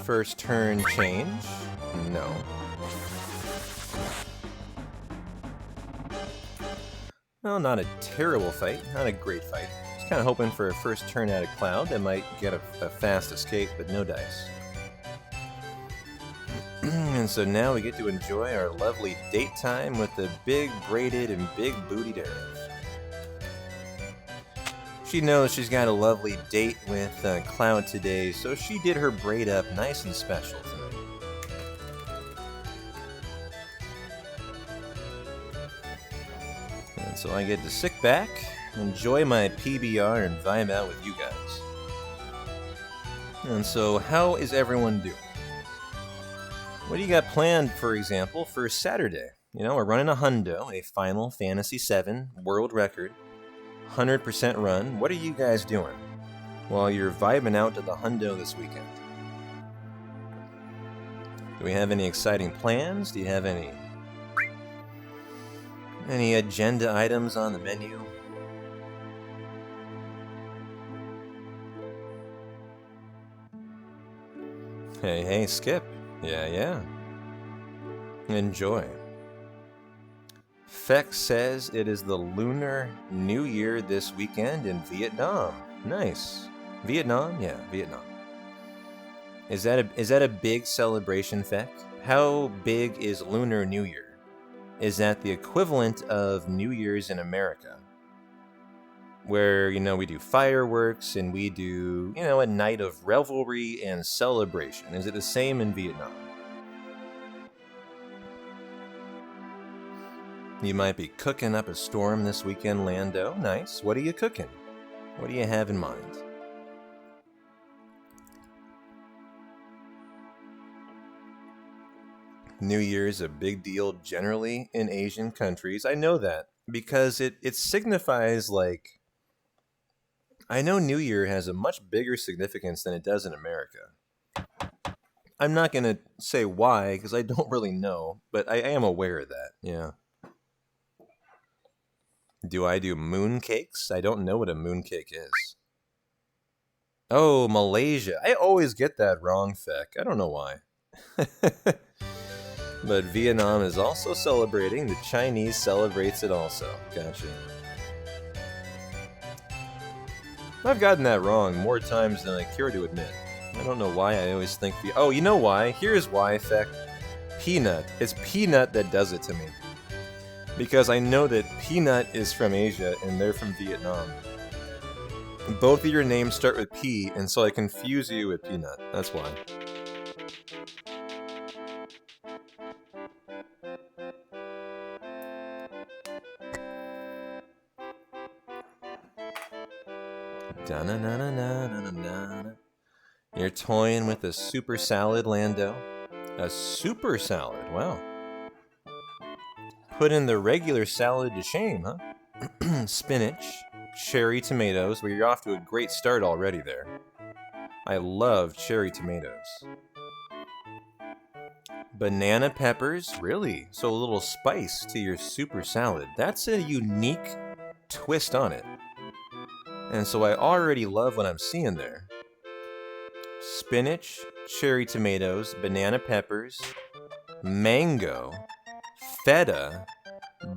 First turn change? No. Well, not a terrible fight, not a great fight. Just kind of hoping for a first turn out of Cloud that might get a fast escape, but no dice. And so now we get to enjoy our lovely date time with the big braided and big bootied Aerith. She knows she's got a lovely date with Cloud today, so she did her braid up nice and special tonight. And so I get to sit back, enjoy my PBR, and vibe out with you guys. And so, how is everyone doing? What do you got planned, for example, for Saturday? We're running a hundo, a Final Fantasy VII world record. 100% run. What are you guys doing while you're vibing out to the hundo this weekend? Do we have any exciting plans? Do you have any agenda items on the menu? Hey, Skip. Yeah. Enjoy. Feck says it is the Lunar New Year this weekend in Vietnam. Nice. Vietnam? Yeah, Vietnam. Is that a big celebration, Feck? How big is Lunar New Year? Is that the equivalent of New Year's in America? Where, we do fireworks and we do, a night of revelry and celebration. Is it the same in Vietnam? You might be cooking up a storm this weekend, Lando. Nice. What are you cooking? What do you have in mind? New Year's a big deal generally in Asian countries. I know that because it signifies like... I know New Year has a much bigger significance than it does in America. I'm not going to say why because I don't really know, but I am aware of that, yeah. Do I do moon cakes? I don't know what a moon cake is. Oh, Malaysia. I always get that wrong, Feck. I don't know why. But Vietnam is also celebrating. The Chinese celebrates it also. Gotcha. I've gotten that wrong more times than I care to admit. I don't know why I always think... Oh, you know why? Here's why, Feck. Peanut. It's Peanut that does it to me. Because I know that Peanut is from Asia and they're from Vietnam. Both of your names start with P, and so I confuse you with Peanut. That's why. Da-na-na-na-na-na-na-na. You're toying with a super salad, Lando. A super salad, wow. Putting the regular salad to shame, huh? Spinach, cherry tomatoes. Well, you're off to a great start already there. I love cherry tomatoes. Banana peppers, really? So a little spice to your super salad. That's a unique twist on it. And so I already love what I'm seeing there. Spinach, cherry tomatoes, banana peppers, mango, feta,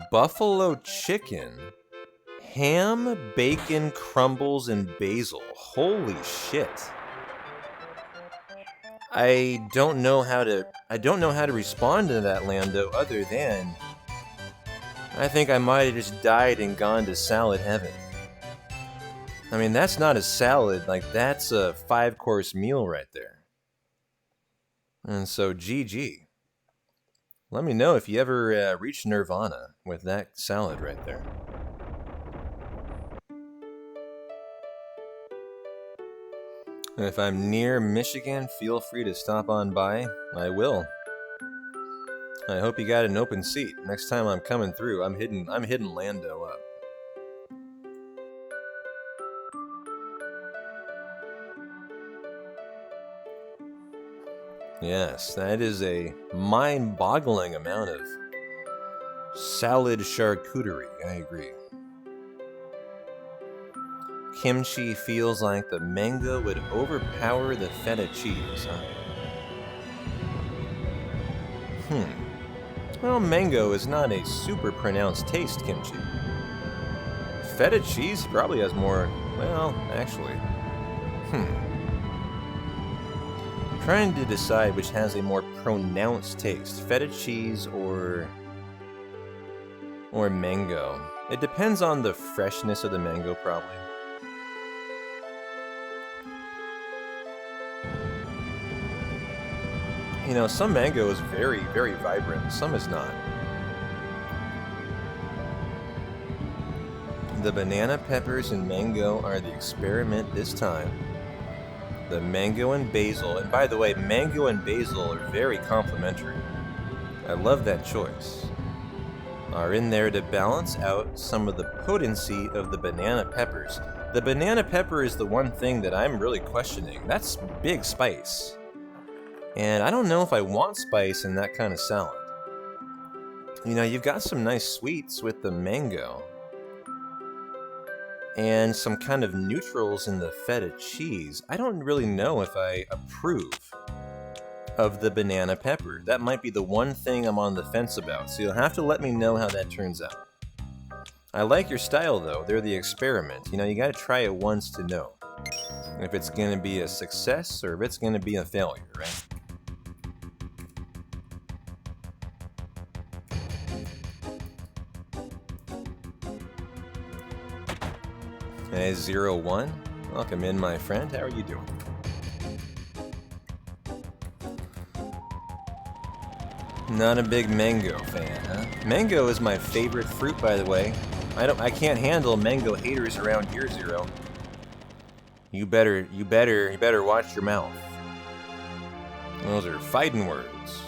buffalo chicken, ham, bacon, crumbles, and basil. Holy shit. I don't know how to respond to that, Lando, other than I think I might have just died and gone to salad heaven. I mean, that's not a salad. Like, that's a 5-course meal right there. And so, GG. Let me know if you ever reach nirvana with that salad right there. And if I'm near Michigan, feel free to stop on by. I will. I hope you got an open seat. Next time I'm coming through, I'm hitting Lando up. Yes, that is a mind-boggling amount of salad charcuterie. I agree. Kimchi feels like the mango would overpower the feta cheese, huh? Well, mango is not a super pronounced taste, kimchi. Feta cheese probably has more, well, actually. I'm trying to decide which has a more pronounced taste, feta cheese or mango. It depends on the freshness of the mango, probably. You know, some mango is very, very vibrant, some is not. The banana peppers and mango are the experiment this time. The mango and basil, and by the way, mango and basil are very complementary. I love that choice. Are in there to balance out some of the potency of the banana peppers. The banana pepper is the one thing that I'm really questioning. That's big spice. And I don't know if I want spice in that kind of salad. You know, you've got some nice sweets with the mango. And some kind of neutrals in the feta cheese. I don't really know if I approve of the banana pepper. That might be the one thing I'm on the fence about, so you'll have to let me know how that turns out. I like your style, though. They're the experiment. You know, you gotta try it once to know if it's gonna be a success or if it's gonna be a failure, right? Hey, 01. Welcome in, my friend. How are you doing? Not a big mango fan, huh? Mango is my favorite fruit, by the way. I can't handle mango haters around here, Zero. You better watch your mouth. Those are fighting words.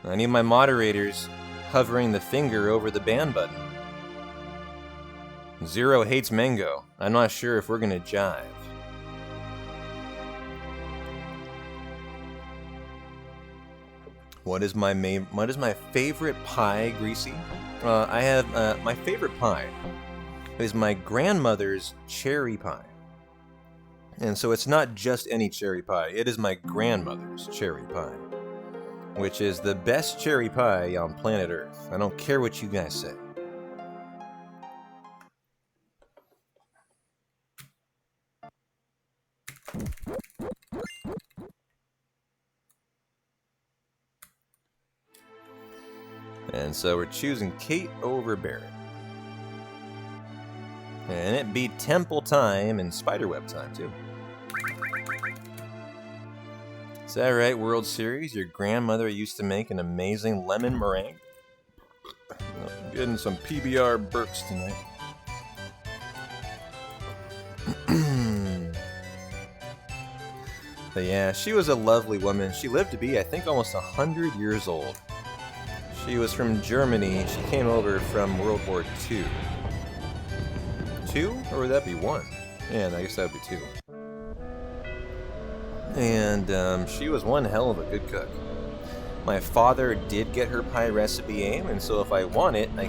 I need my moderators hovering the finger over the ban button. Zero hates mango. I'm not sure if we're gonna jive. What is my favorite pie, Greasy? I have my favorite pie is my grandmother's cherry pie. And so it's not just any cherry pie, it is my grandmother's cherry pie, which is the best cherry pie on planet Earth. I don't care what you guys say. And so we're choosing Kate over Barrett. And it beat Temple time and Spiderweb time, too. Is that right, World Series? Your grandmother used to make an amazing lemon meringue? I'm getting some PBR burps tonight. But yeah, she was a lovely woman. She lived to be, I think, almost 100 years old. She was from Germany. She came over from World War II. 2? Or would that be 1? Yeah, I guess that would be 2. And she was one hell of a good cook. My father did get her pie recipe aim, and so if I want it, I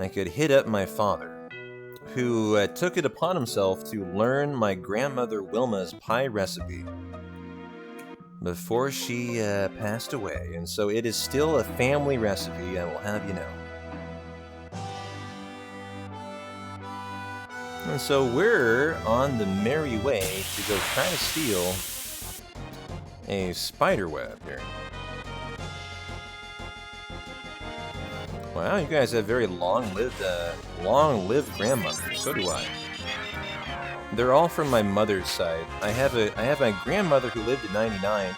could hit up my father, who took it upon himself to learn my grandmother Wilma's pie recipe before she passed away, and so it is still a family recipe, I will have you know. And so we're on the merry way to go try to steal a spider web here. Wow, you guys have very long-lived grandmothers. So do I. They're all from my mother's side. I have my grandmother who lived to 99,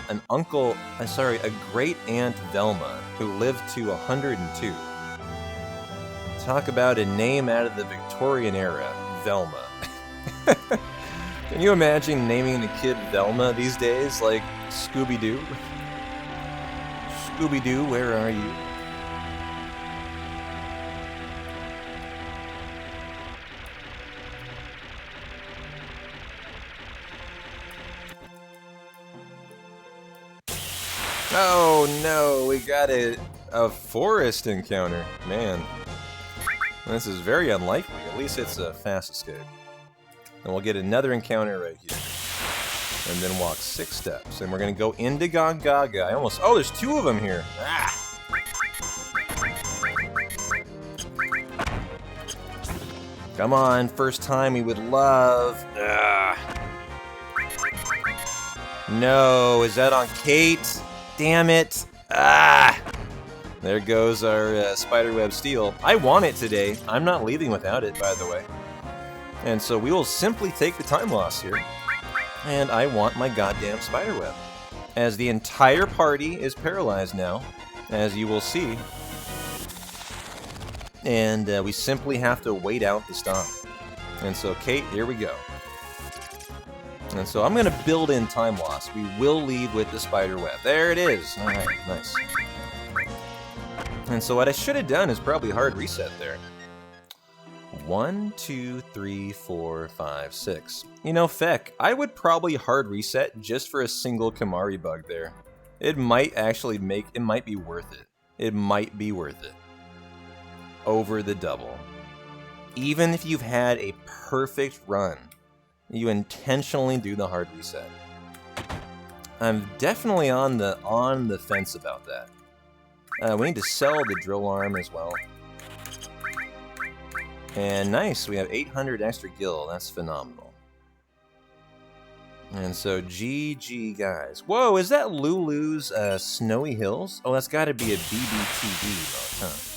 and a great aunt Velma who lived to 102. Talk about a name out of the Victorian era, Velma. Can you imagine naming a kid Velma these days, like Scooby-Doo? Scooby-Doo, where are you? Oh no, we got a forest encounter. Man, this is very unlikely. At least it's a fast escape. And we'll get another encounter right here. And then walk 6 steps. And we're going to go into Gongaga. Oh, there's 2 of them here. Ah! Come on, first time we would love. Ah. No, is that on Kate? Damn it. Ah! There goes our spiderweb steel. I want it today. I'm not leaving without it, by the way. And so we will simply take the time loss here. And I want my goddamn spiderweb. As the entire party is paralyzed now, as you will see. And we simply have to wait out the storm. And so, Kate, here we go. And so I'm going to build in time loss. We will leave with the spider web. There it is. All right, nice. And so what I should have done is probably hard reset there. 1, 2, 3, 4, 5, 6. You know, Feck, I would probably hard reset just for a single Kamari bug there. It might actually it might be worth it. It might be worth it. Over the double. Even if you've had a perfect run, you intentionally do the hard reset. I'm definitely on the fence about that. We need to sell the drill arm as well. And nice, we have 800 extra gil. That's phenomenal. And so GG, guys. Whoa, is that Lulu's Snowy Hills? Oh, that's got to be a BBTV mode, huh?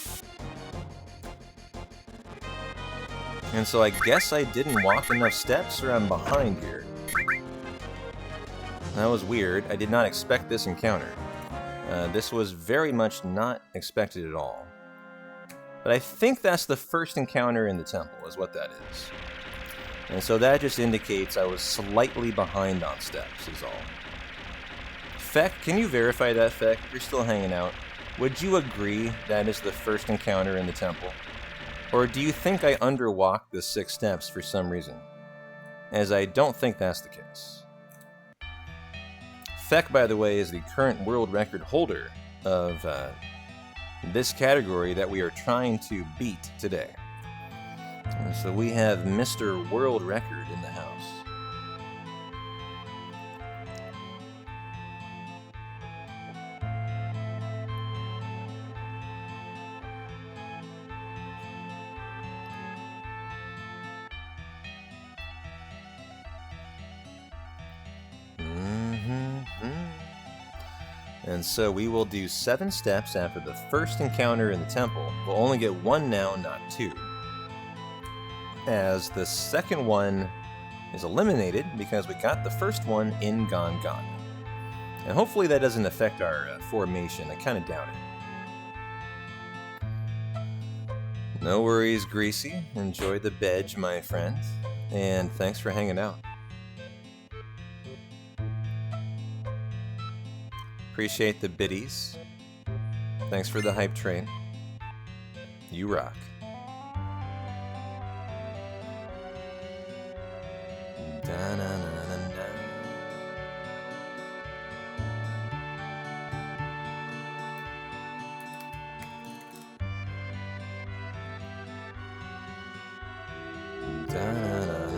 And so I guess I didn't walk enough steps, or I'm behind here. That was weird. I did not expect this encounter. This was very much not expected at all. But I think that's the first encounter in the temple, is what that is. And so that just indicates I was slightly behind on steps, is all. Feck, can you verify that, Feck? You're still hanging out. Would you agree that is the first encounter in the temple? Or do you think I underwalked the 6 steps for some reason? As I don't think that's the case. Feck, by the way, is the current world record holder of this category that we are trying to beat today. And so we have Mr. World Record in the house. And so we will do 7 steps after the first encounter in the temple. We'll only get 1 now, not 2. As the second one is eliminated because we got the first one in Gongaga. And hopefully that doesn't affect our formation. I kind of doubt it. No worries, Greasy. Enjoy the bedge, my friend. And thanks for hanging out. Appreciate the biddies. Thanks for the hype train. You rock. Da-na-na-na-na. Da-na-na-na-na.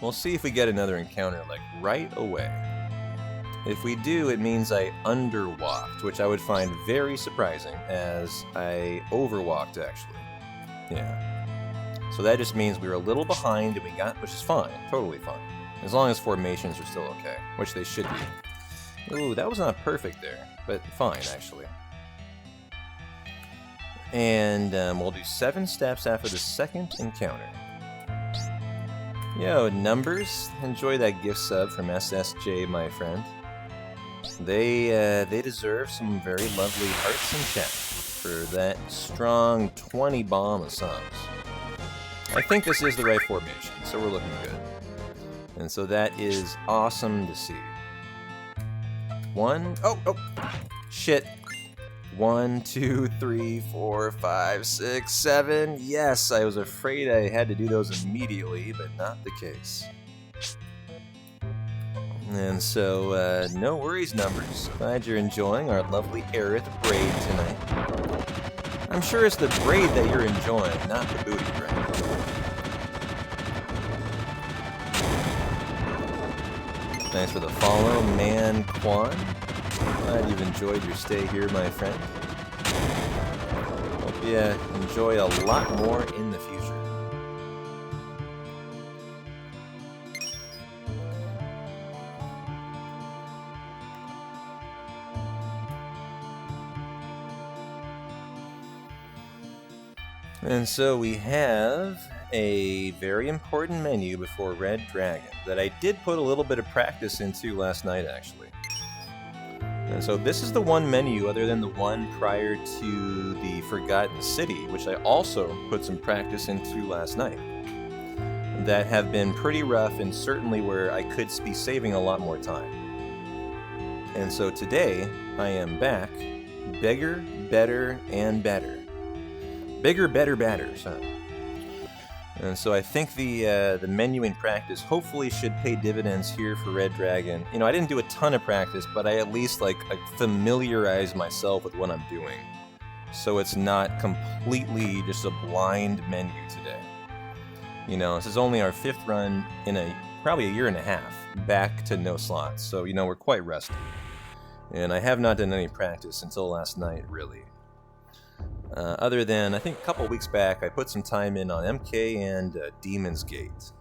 We'll see if we get another encounter, like, right away. If we do, it means I underwalked, which I would find very surprising, as I overwalked, actually. Yeah. So that just means we were a little behind, and we got, which is fine, totally fine. As long as formations are still okay, which they should be. Ooh, that was not perfect there, but fine, actually. And we'll do 7 steps after the second encounter. Yo, Numbers, enjoy that gift sub from SSJ, my friend. They deserve some very lovely hearts in chat for that strong 20 bomb of subs. I think this is the right formation, so we're looking good. And so that is awesome to see. Shit. 1, 2, 3, 4, 5, 6, 7. Yes, I was afraid I had to do those immediately, but not the case. And so, no worries, Numbers. Glad you're enjoying our lovely Aerith braid tonight. I'm sure it's the braid that you're enjoying, not the booty braid. Thanks for the follow, Man Quan. Glad you've enjoyed your stay here, my friend. Hope you enjoy a lot more in the future. And so we have a very important menu before Red Dragon that I did put a little bit of practice into last night, actually. And so this is the one menu, other than the one prior to the Forgotten City, which I also put some practice into last night, that have been pretty rough and certainly where I could be saving a lot more time. And so today, I am back, bigger, better, and better. Bigger, better, badder, sorry. And so I think the menuing practice hopefully should pay dividends here for Red Dragon. You know, I didn't do a ton of practice, but I at least I familiarize myself with what I'm doing. So it's not completely just a blind menu today. You know, this is only our 5th run in probably a year and a half back to no slots. So, you know, we're quite rusty. And I have not done any practice until last night, really. Other than, I think a couple weeks back, I put some time in on MK and Demon's Gate.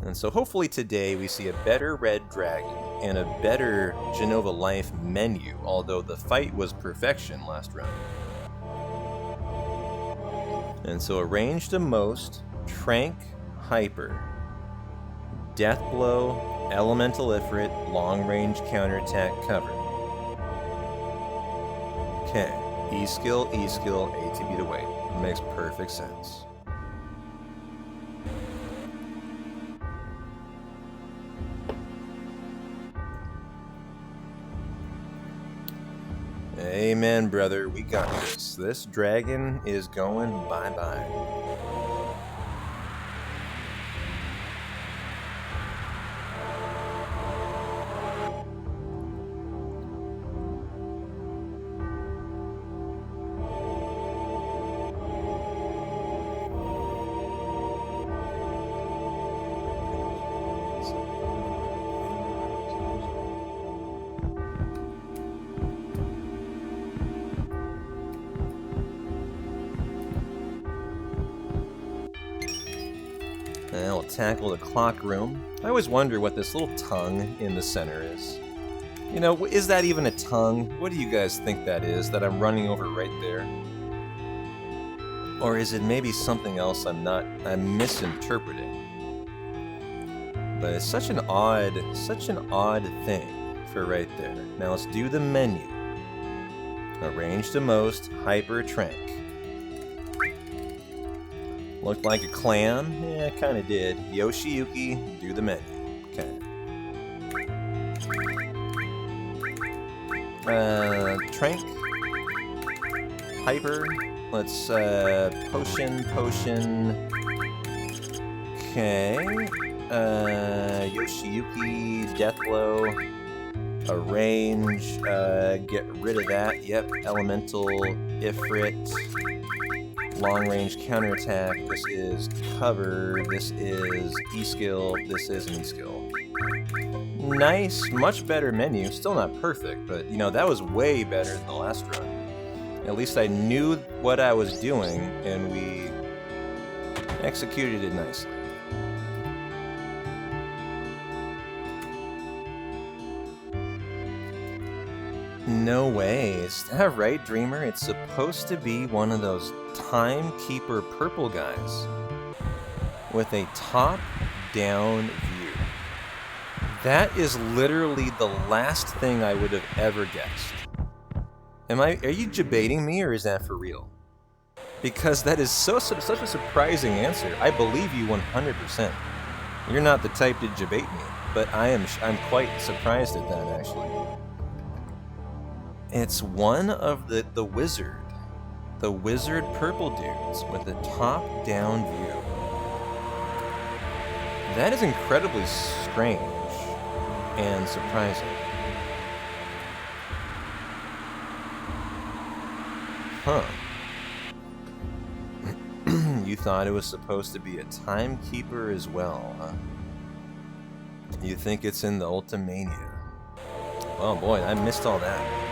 And so hopefully today we see a better Red Dragon and a better Genova Life menu, although the fight was perfection last round. And so arranged to most, Trank, Hyper, Death Blow, Elemental Ifrit, Long Range Counterattack cover. Okay. E-skill, ATB to wait. Makes perfect sense. Amen, brother. We got this. This dragon is going bye-bye. And we'll tackle the clock room. I always wonder what this little tongue in the center is. You know, is that even a tongue? What do you guys think that is, that I'm running over right there? Or is it maybe something else I'm misinterpreting? But it's such an odd thing for right there. Now let's do the menu. Arrange to most, Hyper Trank. Looked like a clam? Yeah, it kinda did. Yoshiyuki, do the menu. Okay. Trank. Hyper. Let's, potion. Okay. Yoshiyuki, Deathblow. Arrange, get rid of that. Yep, Elemental, Ifrit. long-range counterattack. This is cover. This is E-skill. This is an E-skill. Nice, much better menu. Still not perfect, but, you know, that was way better than the last run. At least I knew what I was doing, and we executed it nicely. No way. Is that right, Dreamer? It's supposed to be one of those timekeeper purple guys with a top-down view. That is literally the last thing I would have ever guessed. Are you debating me, or is that for real? Because that is such a surprising answer. I believe you 100%. You're not the type to debate me, but I'm quite surprised at that, actually. It's one of the wizard purple dudes with a top-down view. That is incredibly strange and surprising. Huh. You thought it was supposed to be a timekeeper as well, huh? You think it's in the Ultimania. Oh boy, I missed all that.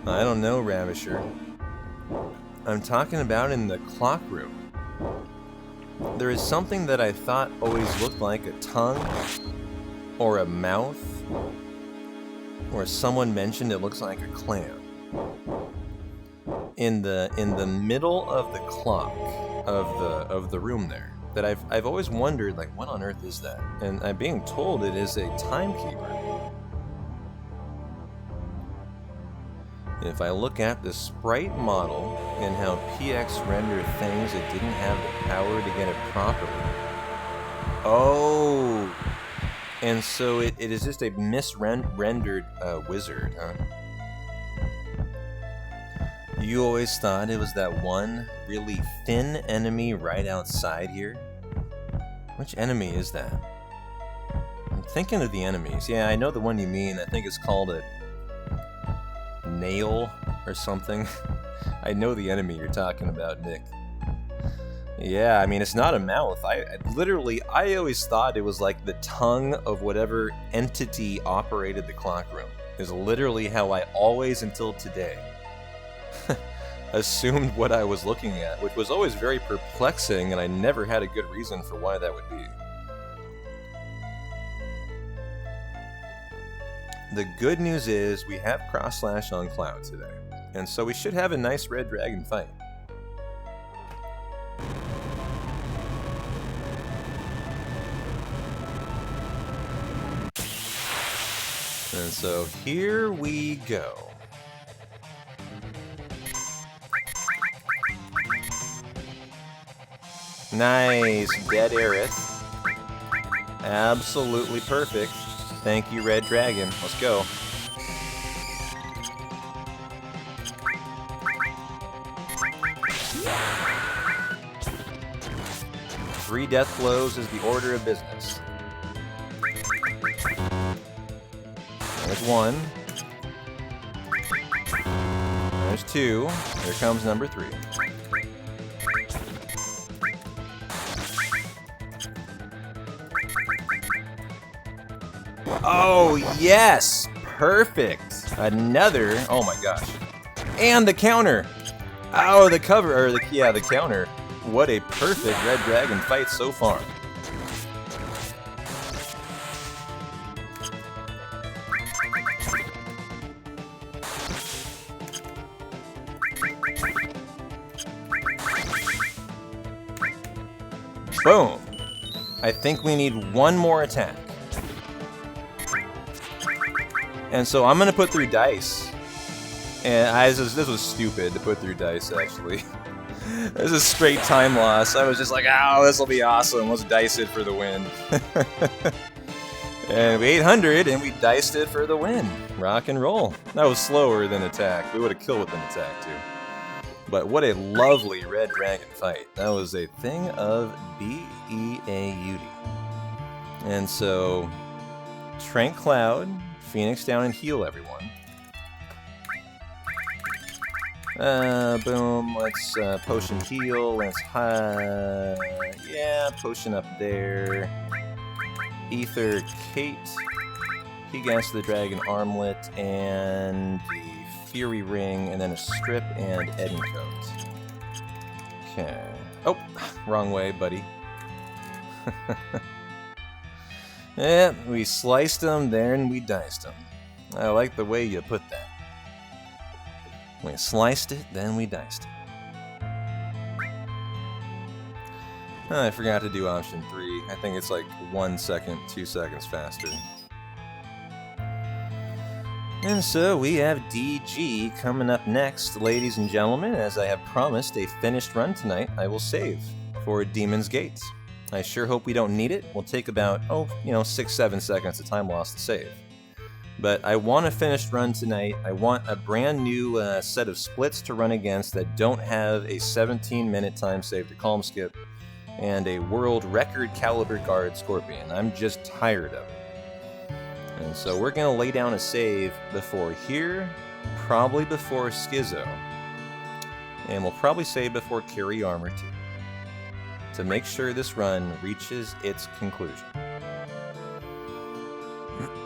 I don't know, Ravisher. I'm talking about in the clock room. There is something that I thought always looked like a tongue, or a mouth, or someone mentioned it looks like a clam. In the middle of the clock of the room there, that I've always wondered, like, what on earth is that? And I'm being told it is a timekeeper. If I look at the sprite model and how PX rendered things, it didn't have the power to get it properly. Oh! And so it is just a misrendered wizard, huh? You always thought it was that one really thin enemy right outside here? Which enemy is that? I'm thinking of the enemies. Yeah, I know the one you mean. I think it's called a nail or something. I know the enemy you're talking about, Nick. Yeah, I mean, it's not a mouth. I always thought it was like the tongue of whatever entity operated the clock room. Is literally how I always, until today, assumed what I was looking at, which was always very perplexing, and I never had a good reason for why that would be. The good news is we have Cross Slash on Cloud today, and so we should have a nice red dragon fight. And so here we go. Nice, dead Aerith. Absolutely perfect. Thank you, Red Dragon. Let's go. Three death blows is the order of business. There's one. There's two. Here comes number three. Oh, yes! Perfect! Another, oh my gosh. And the counter! Oh, the cover, or the counter. What a perfect Red Dragon fight so far. Boom! I think we need one more attack. And so I'm gonna put through dice. And this was stupid to put through dice, actually. This is straight time loss. I was just like, oh, this will be awesome. Let's dice it for the win. And we 800, and we diced it for the win. Rock and roll. That was slower than attack. We would have killed with an attack, too. But what a lovely red dragon fight. That was a thing of B-E-A-U-D. And so, Trank Cloud, Phoenix down and heal everyone. Boom, let's potion heal, let's yeah, potion up there. Ether Kate, Higas the Dragon Armlet, and the Fury Ring, and then a Strip and Edencoat. Okay. Oh, wrong way, buddy. Yeah, we sliced them, then we diced them. I like the way you put that. We sliced it, then we diced it. Oh, I forgot to do option 3. I think it's like 1 second, 2 seconds faster. And so we have DG coming up next, ladies and gentlemen. As I have promised a finished run tonight, I will save for Demon's Gate. I sure hope we don't need it. We'll take about, 6-7 seconds of time lost to save. But I want a finished run tonight. I want a brand new set of splits to run against that don't have a 17-minute time save to calm skip and a world record caliber guard Scorpion. I'm just tired of it. And so we're going to lay down a save before here, probably before Schizo, and we'll probably save before Carry Armor too, to make sure this run reaches its conclusion.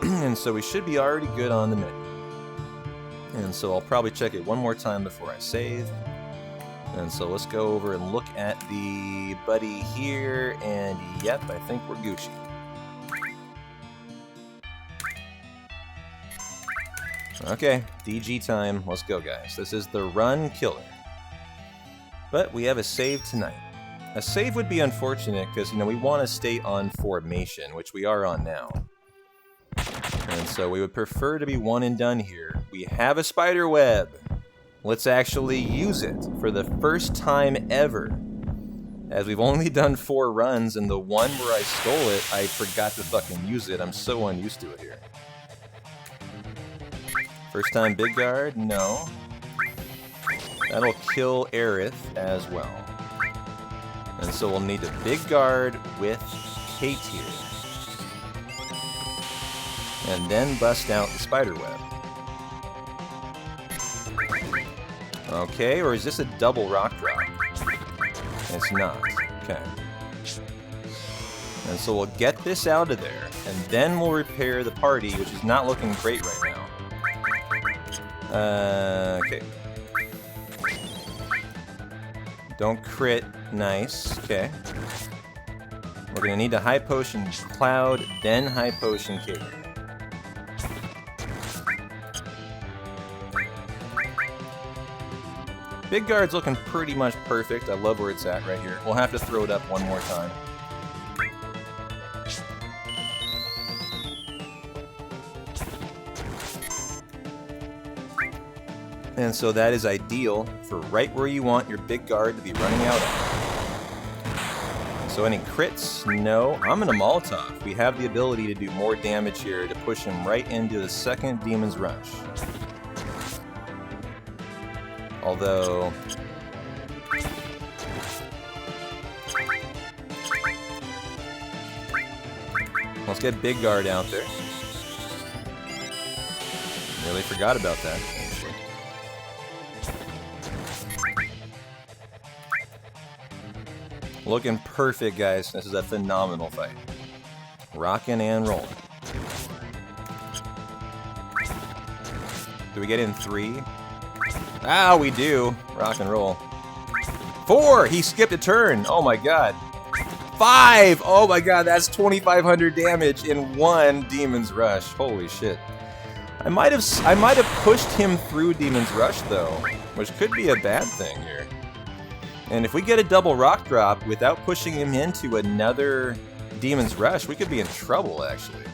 And so we should be already good on the mid. And so I'll probably check it one more time before I save. And so let's go over and look at the buddy here, and yep, I think we're Gucci. Okay, DG time. Let's go, guys. This is the run killer. But we have a save tonight. A save would be unfortunate because, we want to stay on formation, which we are on now. And so we would prefer to be one and done here. We have a spider web. Let's actually use it for the first time ever. As we've only done 4 runs, and the one where I stole it, I forgot to fucking use it. I'm so unused to it here. First time big guard? No. That'll kill Aerith as well. And so we'll need a big guard with Kate here. And then bust out the spider web. Okay, or is this a double rock drop? It's not. Okay. And so we'll get this out of there, and then we'll repair the party, which is not looking great right now. Okay. Don't crit. Nice. Okay. We're gonna need a high potion Cloud, then high potion Kate. Big guard's looking pretty much perfect. I love where it's at right here. We'll have to throw it up one more time. And so that is ideal for right where you want your big guard to be running out of. So any crits? No. I'm gonna Molotov. We have the ability to do more damage here to push him right into the second Demon's Rush. Although... let's get Big Guard out there. Really forgot about that, actually. Looking perfect, guys. This is a phenomenal fight. Rockin' and rolling. Do we get in 3? Ah, we do. Rock and roll. 4! He skipped a turn. Oh my god. 5! Oh my god, that's 2,500 damage in 1 Demon's Rush. Holy shit. I might have pushed him through Demon's Rush though, which could be a bad thing here. And if we get a double rock drop without pushing him into another Demon's Rush, we could be in trouble actually.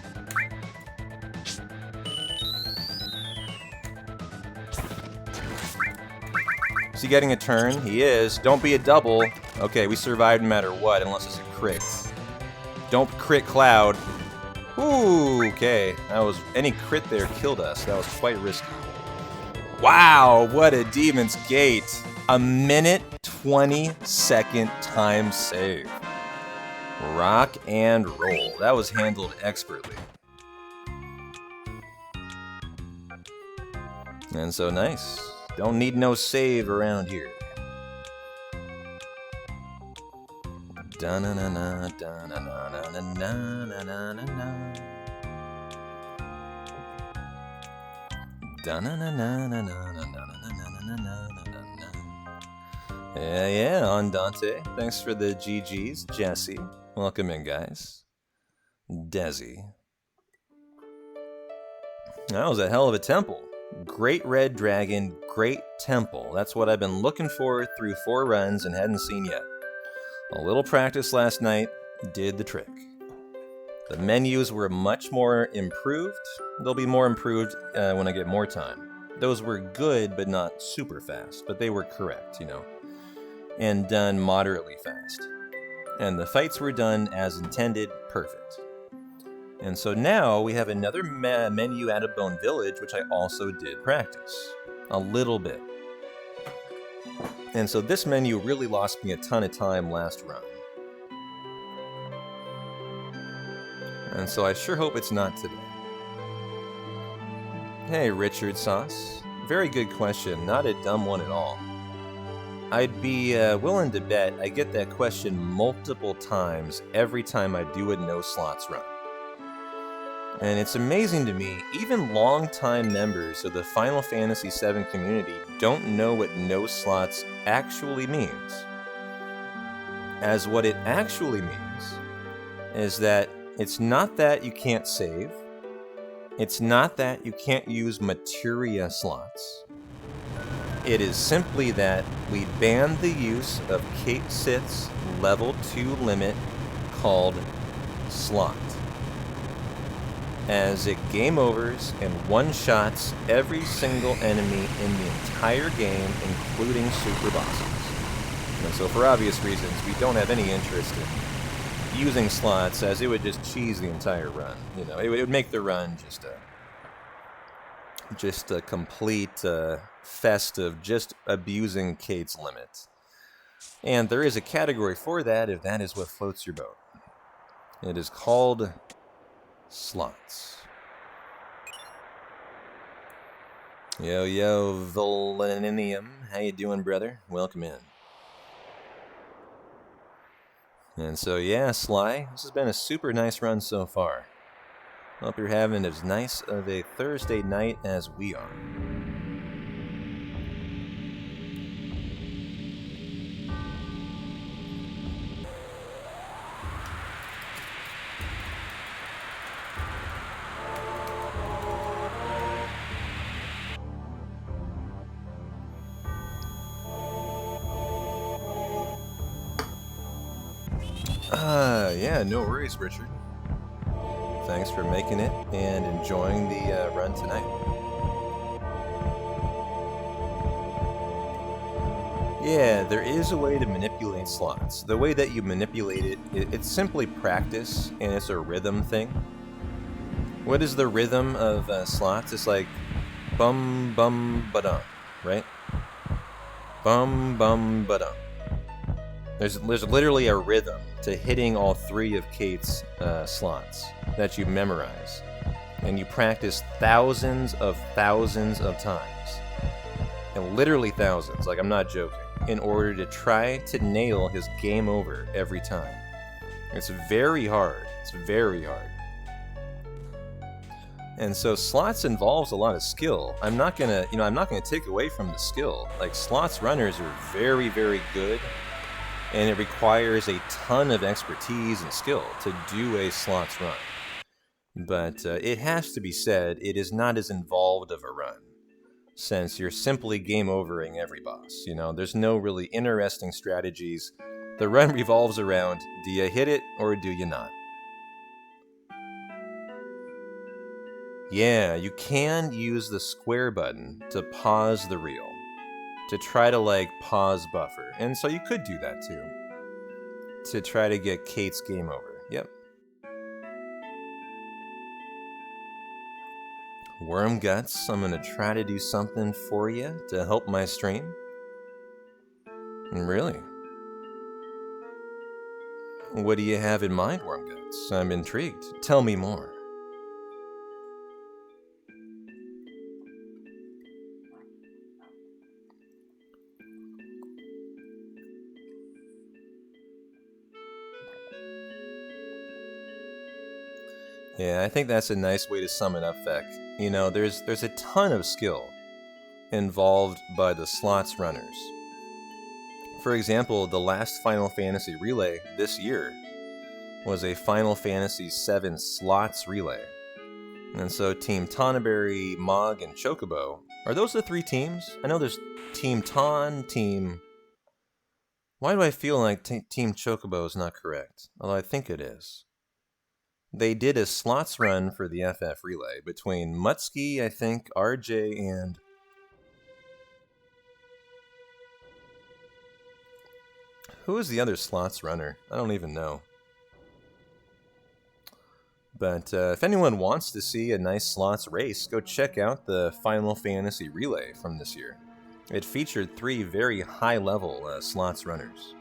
Is he getting a turn? He is. Don't be a double. Okay, we survived no matter what, unless it's a crit. Don't crit Cloud. Ooh, okay. That was, any crit there killed us. That was quite risky. Wow, what a Demon's Gate. A minute 20-second time save. Rock and roll. That was handled expertly. And so nice. Don't need no save around here. Da-na-na-na, da-na-na-na-na-na-na-na-na. Yeah, Andante. Thanks for the GGs. Jesse. Welcome in, guys. Desi. That was a hell of a temple. Great red dragon, great temple. That's what I've been looking for through 4 runs and hadn't seen yet. A little practice last night did the trick. The menus were much more improved. They'll be more improved when I get more time. Those were good, but not super fast. But they were correct, you know. And done moderately fast. And the fights were done as intended, perfect. And so now we have another menu out of Bone Village, which I also did practice. A little bit. And so this menu really lost me a ton of time last run. And so I sure hope it's not today. Hey, Richard Sauce. Very good question. Not a dumb one at all. I'd be willing to bet I get that question multiple times every time I do a no slots run. And it's amazing to me, even longtime members of the Final Fantasy VII community don't know what no slots actually means. As what it actually means is that it's not that you can't save, it's not that you can't use materia slots. It is simply that we banned the use of Kate Sith's level 2 limit called slot, as it game overs and one-shots every single enemy in the entire game, including super bosses. And so for obvious reasons, we don't have any interest in using slots, as it would just cheese the entire run. You know, it would make the run just a complete fest of just abusing Kate's limit. And there is a category for that if that is what floats your boat. It is called slots. Yo, Volanium. How you doing, brother? Welcome in. And so, yeah, Sly, this has been a super nice run so far. Hope you're having as nice of a Thursday night as we are. Yeah, no worries, Richard. Thanks for making it and enjoying the run tonight. Yeah, there is a way to manipulate slots. The way that you manipulate it, it's simply practice, and it's a rhythm thing. What is the rhythm of slots? It's like bum bum ba-dum, right? Bum bum ba-dum. There's literally a rhythm to hitting all 3 of Kate's slots that you memorize. And you practice thousands of times. And literally thousands, like I'm not joking, in order to try to nail his game over every time. It's very hard. It's very hard. And so slots involves a lot of skill. I'm not gonna take away from the skill. Like, slots runners are very, very good. And it requires a ton of expertise and skill to do a slots run. But it has to be said, it is not as involved of a run, since you're simply game overing every boss. You know, there's no really interesting strategies. The run revolves around, do you hit it or do you not? Yeah, you can use the square button to pause the reel, to try to, like, pause buffer. And so you could do that too, to try to get Kate's game over. Yep. Worm Guts, I'm gonna try to do something for you to help my stream. Really? What do you have in mind, Worm Guts? I'm intrigued. Tell me more. Yeah, I think that's a nice way to sum it up, Feck. You know, there's a ton of skill involved by the slots runners. For example, the last Final Fantasy relay this year was a Final Fantasy VII slots relay. And so Team Tonneberry, Mog, and Chocobo, are those the three teams? I know there's Team Ton, Team... Why do I feel like Team Chocobo is not correct? Although I think it is. They did a slots run for the FF relay between Mutsky, I think, RJ, and... Who is the other slots runner? I don't even know. But if anyone wants to see a nice slots race, go check out the Final Fantasy relay from this year. It featured 3 very high-level slots runners.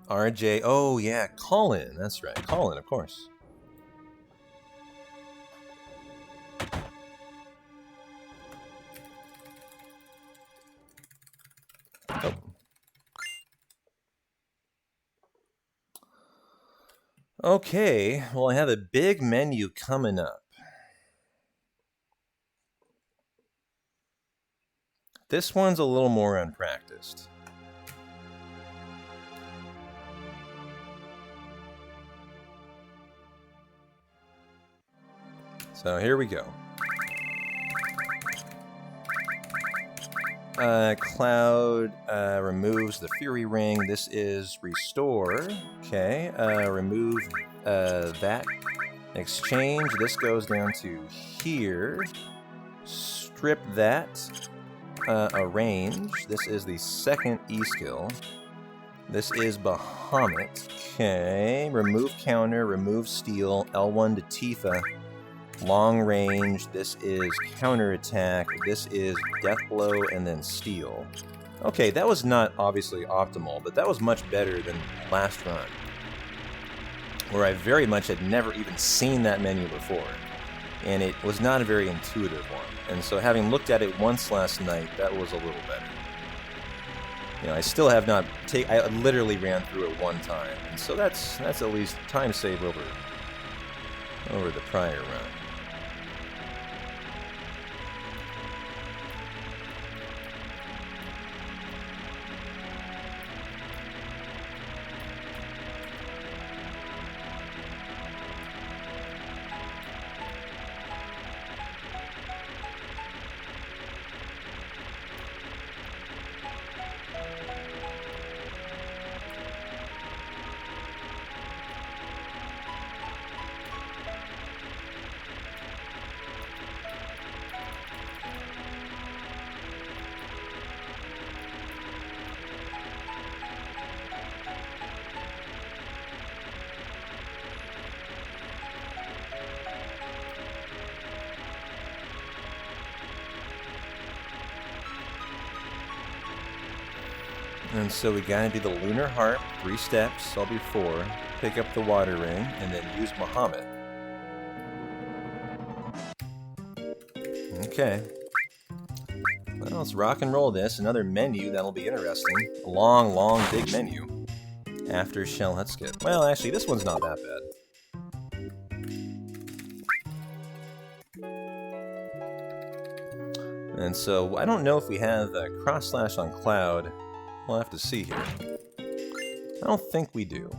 RJ, oh yeah, Colin, that's right, Colin, of course. Oh. Okay, well I have a big menu coming up. This one's a little more unpracticed. So here we go. Cloud removes the Fury Ring. This is restore. Okay. Remove that. Exchange. This goes down to here. Strip that. Arrange. This is the second E skill. This is Bahamut. Okay. Remove counter. Remove steal. L1 to Tifa. Long range, this is counterattack, this is death blow, and then steal. Okay, that was not obviously optimal, but that was much better than last run, where I very much had never even seen that menu before, and it was not a very intuitive one. And so having looked at it once last night, that was a little better. You know, I still have not I literally ran through it one time, and so that's at least time save over the prior run. And so we gotta do the Lunar Harp, 3 steps, I'll do 4, pick up the Water Ring, and then use Bahamut. Okay. Well, let's rock and roll this. Another menu that'll be interesting. A long, long, big menu. After Shell Hut Skip. Well, actually, this one's not that bad. And so, I don't know if we have a cross slash on Cloud. We'll have to see here. I don't think we do.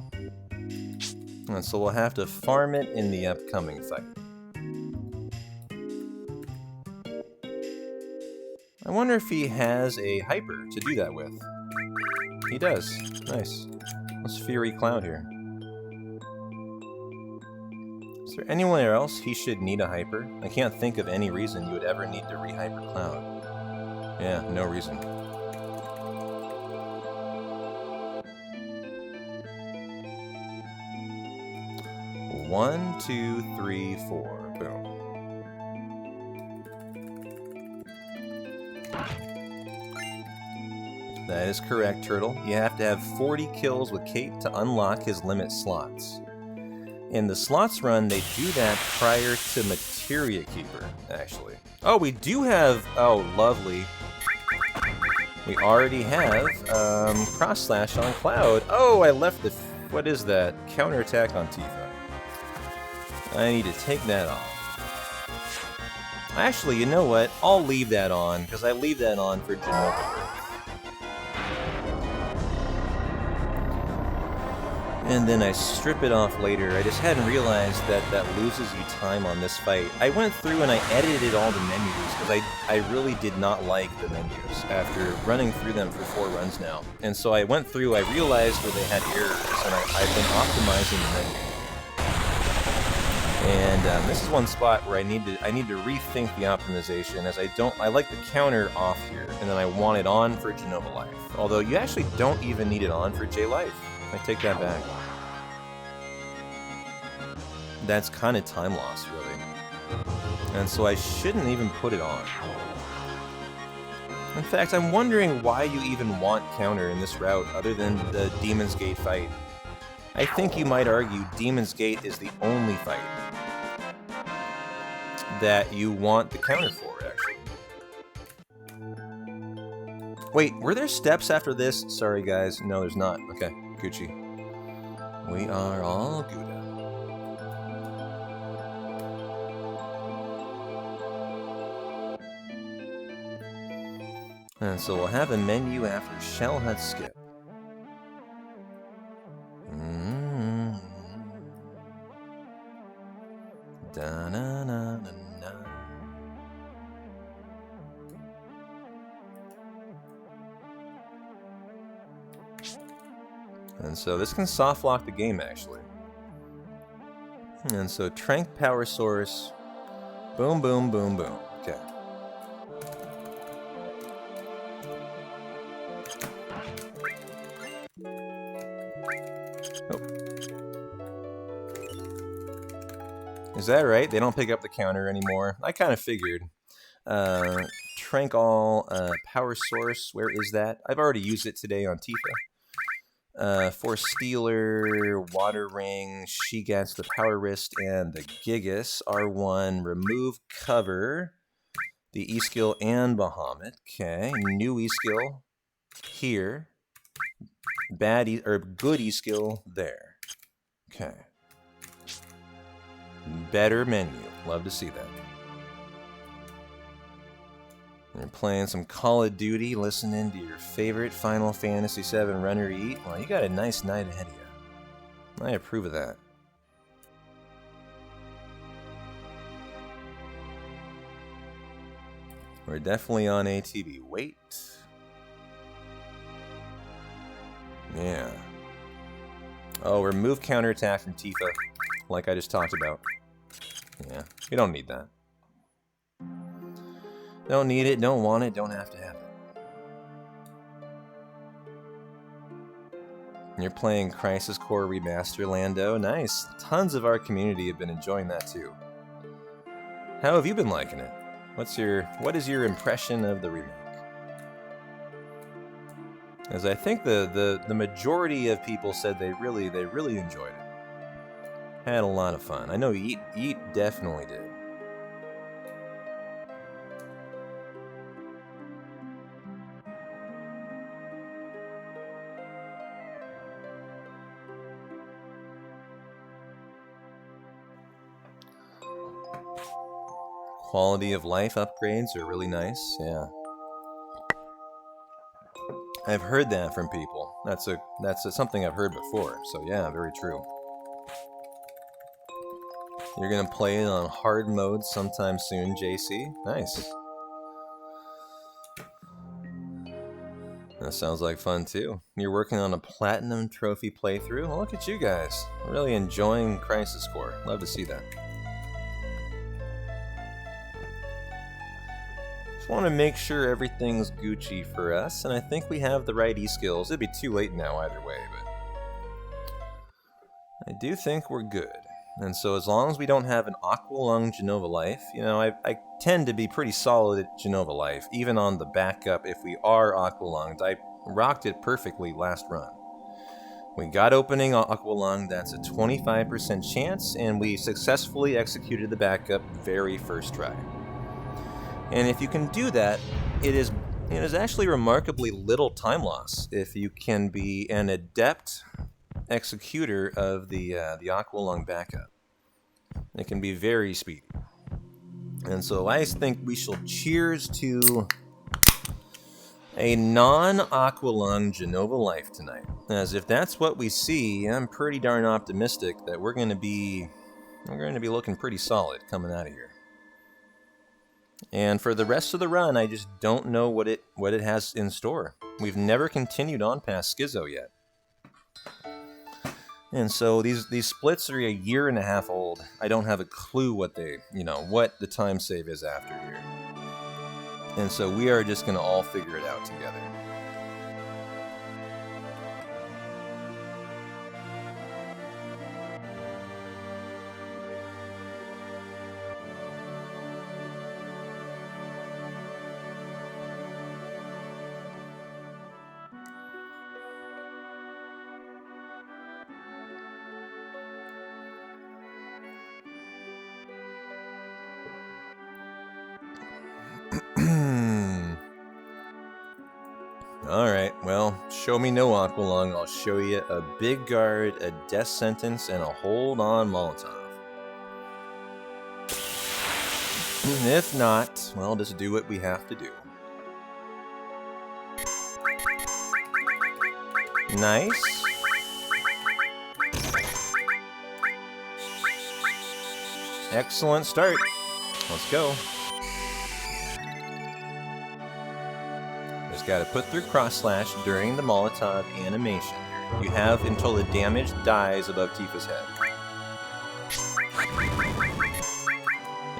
And so we'll have to farm it in the upcoming fight. I wonder if he has a Hyper to do that with. He does. Nice. Let's Fury Cloud here. Is there anywhere else he should need a Hyper? I can't think of any reason you would ever need to re-Hyper Cloud. Yeah, no reason. 1, 2, 3, 4. Boom. That is correct, Turtle. You have to have 40 kills with Kate to unlock his limit slots. In the slots run, they do that prior to Materia Keeper, actually. Oh, we do have... Oh, lovely. We already have Cross Slash on Cloud. Oh, I left the... What is that? Counterattack on Tifa. I need to take that off. Actually, you know what? I'll leave that on, because I leave that on for Genova. And then I strip it off later. I just hadn't realized that that loses you time on this fight. I went through and I edited all the menus because I really did not like the menus after running through them for 4 runs now. And so I went through, I realized where they had errors, and I've been optimizing the menu. And this is one spot where I need to rethink the optimization, as I like the counter off here, and then I want it on for Genova Life. Although you actually don't even need it on for J Life. I take that back. That's kind of time loss, really. And so I shouldn't even put it on. In fact, I'm wondering why you even want counter in this route other than the Demon's Gate fight. I think you might argue Demon's Gate is the only fight that you want the counter for, actually. Wait, were there steps after this? Sorry, guys. No, there's not. Okay. Gucci. We are all Gouda. And so we'll have a menu after Shell Hut Skip. Da-na-na-na-na. And so this can soft lock the game, actually. And so Trank Power Source. Boom, boom, boom, boom. Okay. Oh. Is that right? They don't pick up the counter anymore. I kind of figured. Trank All Power Source. Where is that? I've already used it today on Tifa. Force Stealer, Water Ring, she gets the Power Wrist and the Gigas. R1, remove cover, the E-skill and Bahamut. Okay, new E-skill here. Bad good E-skill there. Okay. Better menu. Love to see that. You're playing some Call of Duty, listening to your favorite Final Fantasy VII runner eat. Well, you got a nice night ahead of you. I approve of that. We're definitely on ATV. Wait. Yeah. Oh, remove counterattack from Tifa, like I just talked about. Yeah, you don't need that. Don't need it, don't want it, don't have to have it. You're playing Crisis Core Remaster, Lando. Nice. Tons of our community have been enjoying that too. How have you been liking it? What is your impression of the remake? As I think the majority of people said they really enjoyed it. Had a lot of fun. I know Yeet definitely did. Quality of life upgrades are really nice, yeah. I've heard that from people. That's something I've heard before, so yeah, very true. You're gonna play it on hard mode sometime soon, JC? Nice. That sounds like fun too. You're working on a platinum trophy playthrough? Well, look at you guys. Really enjoying Crisis Core. Love to see that. Just want to make sure everything's Gucci for us, and I think we have the right E-skills. It'd be too late now either way, but I do think we're good. And so as long as we don't have an Aqualung Genova Life, you know, I tend to be pretty solid at Genova Life, even on the backup if we are Aqualunged. I rocked it perfectly last run. We got opening Aqualung, that's a 25% chance, and we successfully executed the backup very first try. And if you can do that, it is actually remarkably little time loss if you can be an adept executor of the Aqualung backup. It can be very speedy. And so I think we shall cheers to a non-Aqualung Genova Life tonight. As if that's what we see, I'm pretty darn optimistic that we're going to be looking pretty solid coming out of here. And for the rest of the run, I just don't know what it has in store. We've never continued on past Schizo yet. And so these splits are a year and a half old. I don't have a clue what what the time save is after here. And so we are just going to all figure it out together. Alright, well, show me no Aqualung, I'll show you a big guard, a death sentence, and a hold on Molotov. If not, well, just do what we have to do. Nice. Excellent start. Let's go. Just gotta put through cross slash during the Molotov animation. You have until the damage dies above Tifa's head.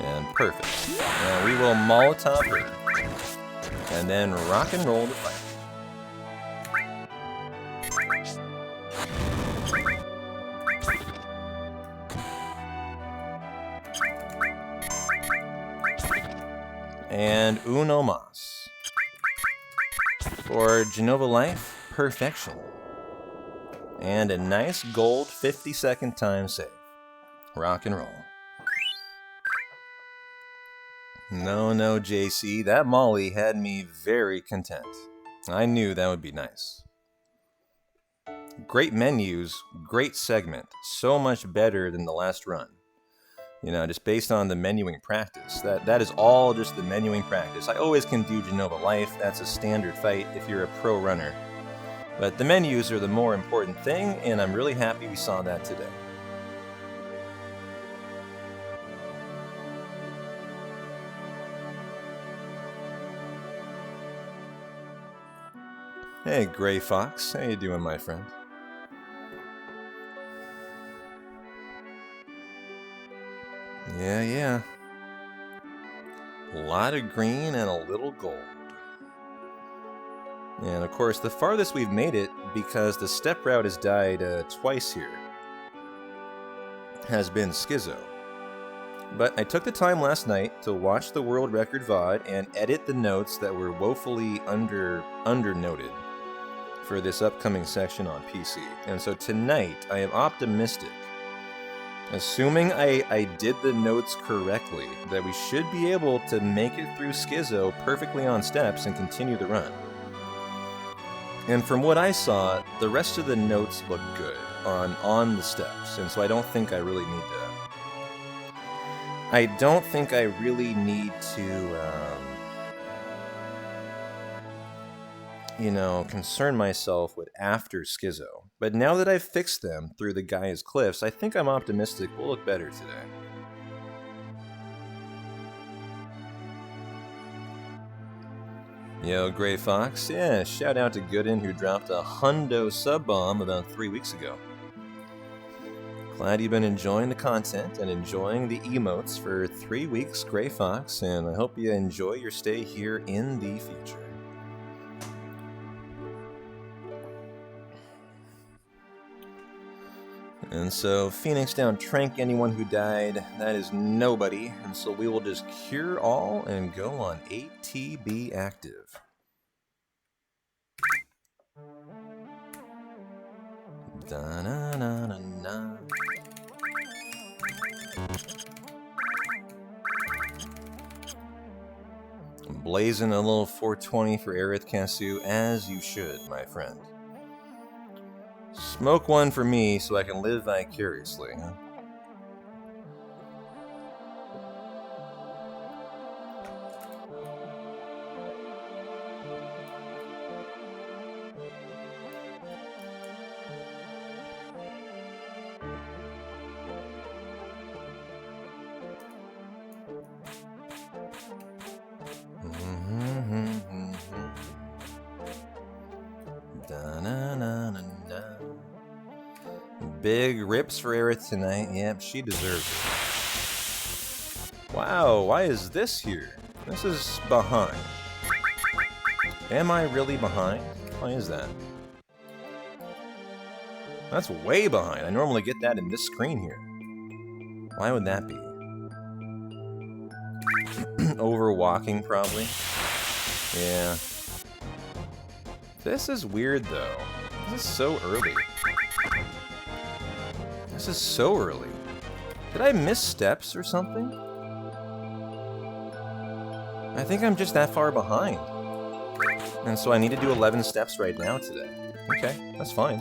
And perfect. Now we will Molotov her. And then rock and roll the fight. And uno mas. For Genova Life, perfection. And a nice gold 50-second time save. Rock and roll. No, JC, that Molly had me very content. I knew that would be nice. Great menus, great segment, so much better than the last run. You know, just based on the menuing practice. That is all just the menuing practice. I always can do Genova Life, that's a standard fight if you're a pro runner. But the menus are the more important thing, and I'm really happy we saw that today. Hey, Gray Fox, how you doing, my friend? Yeah. A lot of green and a little gold. And of course, the farthest we've made it, because the step route has died twice here, has been Schizo. But I took the time last night to watch the world record VOD and edit the notes that were woefully undernoted for this upcoming section on PC. And so tonight, I am optimistic, assuming I did the notes correctly, that we should be able to make it through Schizo perfectly on steps and continue the run. And from what I saw, the rest of the notes look good on the steps, and so I don't think I really need to concern myself with after Schizo. But now that I've fixed them through the Gaia's Cliffs, I think I'm optimistic we'll look better today. Yo, Gray Fox, yeah, shout out to Gooden who dropped a hundo sub bomb about 3 weeks ago. Glad you've been enjoying the content and enjoying the emotes for 3 weeks, Gray Fox, and I hope you enjoy your stay here in the future. And so Phoenix down Trank anyone who died. That is nobody. And so we will just cure all and go on ATB active. Da-na-na-na-na. Blazing a little 420 for Aerith Kasu, as you should, my friend. Smoke one for me so I can live vicariously, huh? Big rips for Aerith tonight. Yep, she deserves it. Wow, why is this here? This is behind. Am I really behind? Why is that? That's way behind. I normally get that in this screen here. Why would that be? Overwalking, probably. Yeah. This is weird, though. This is so early. This is so early. Did I miss steps or something? I think I'm just that far behind. And so I need to do 11 steps right now today. Okay, that's fine.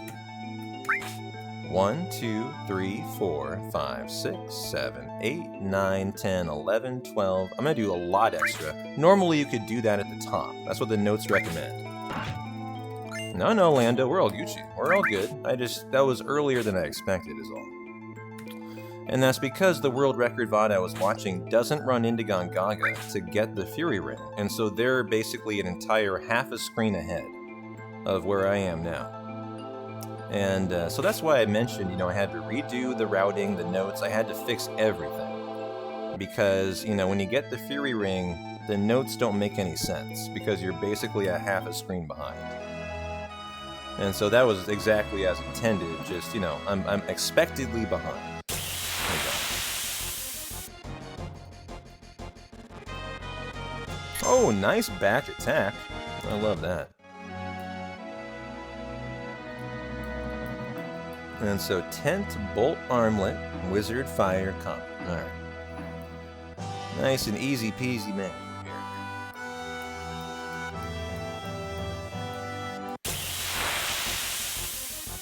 1, 2, 3, 4, 5, 6, 7, 8, 9, 10, 11, 12. I'm gonna do a lot extra. Normally you could do that at the top. That's what the notes recommend. No, Lando, we're all Gucci. We're all good. That was earlier than I expected is all. And that's because the world record VOD I was watching doesn't run into Gongaga to get the Fury Ring. And so they're basically an entire half a screen ahead of where I am now. And so that's why I mentioned, I had to redo the routing, the notes, I had to fix everything. Because, when you get the Fury Ring, the notes don't make any sense, because you're basically a half a screen behind. And so that was exactly as intended, just, I'm expectedly behind. There we go. Oh, nice back attack. I love that. And so Tent, Bolt Armlet, Wizard, Fire, Comp. Alright. Nice and easy peasy, man.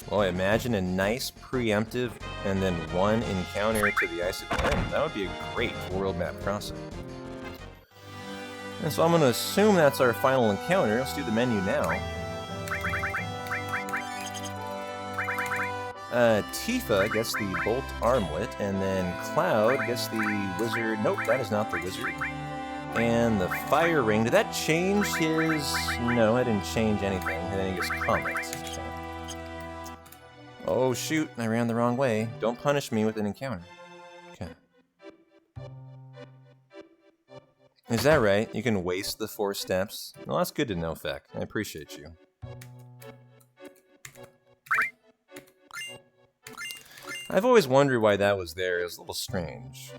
Boy, imagine a nice preemptive and then one encounter to the Icicle End. That would be a great world map crossing. And so I'm going to assume that's our final encounter. Let's do the menu now. Tifa gets the Bolt Armlet, and then Cloud gets the Wizard. Nope, that is not the Wizard. And the Fire Ring. Did that change his... No, that didn't change anything. And then he gets Comet. Oh shoot, I ran the wrong way. Don't punish me with an encounter. Okay. Is that right? You can waste the 4 steps? Well, that's good to know, Feck. I appreciate you. I've always wondered why that was there. It was a little strange.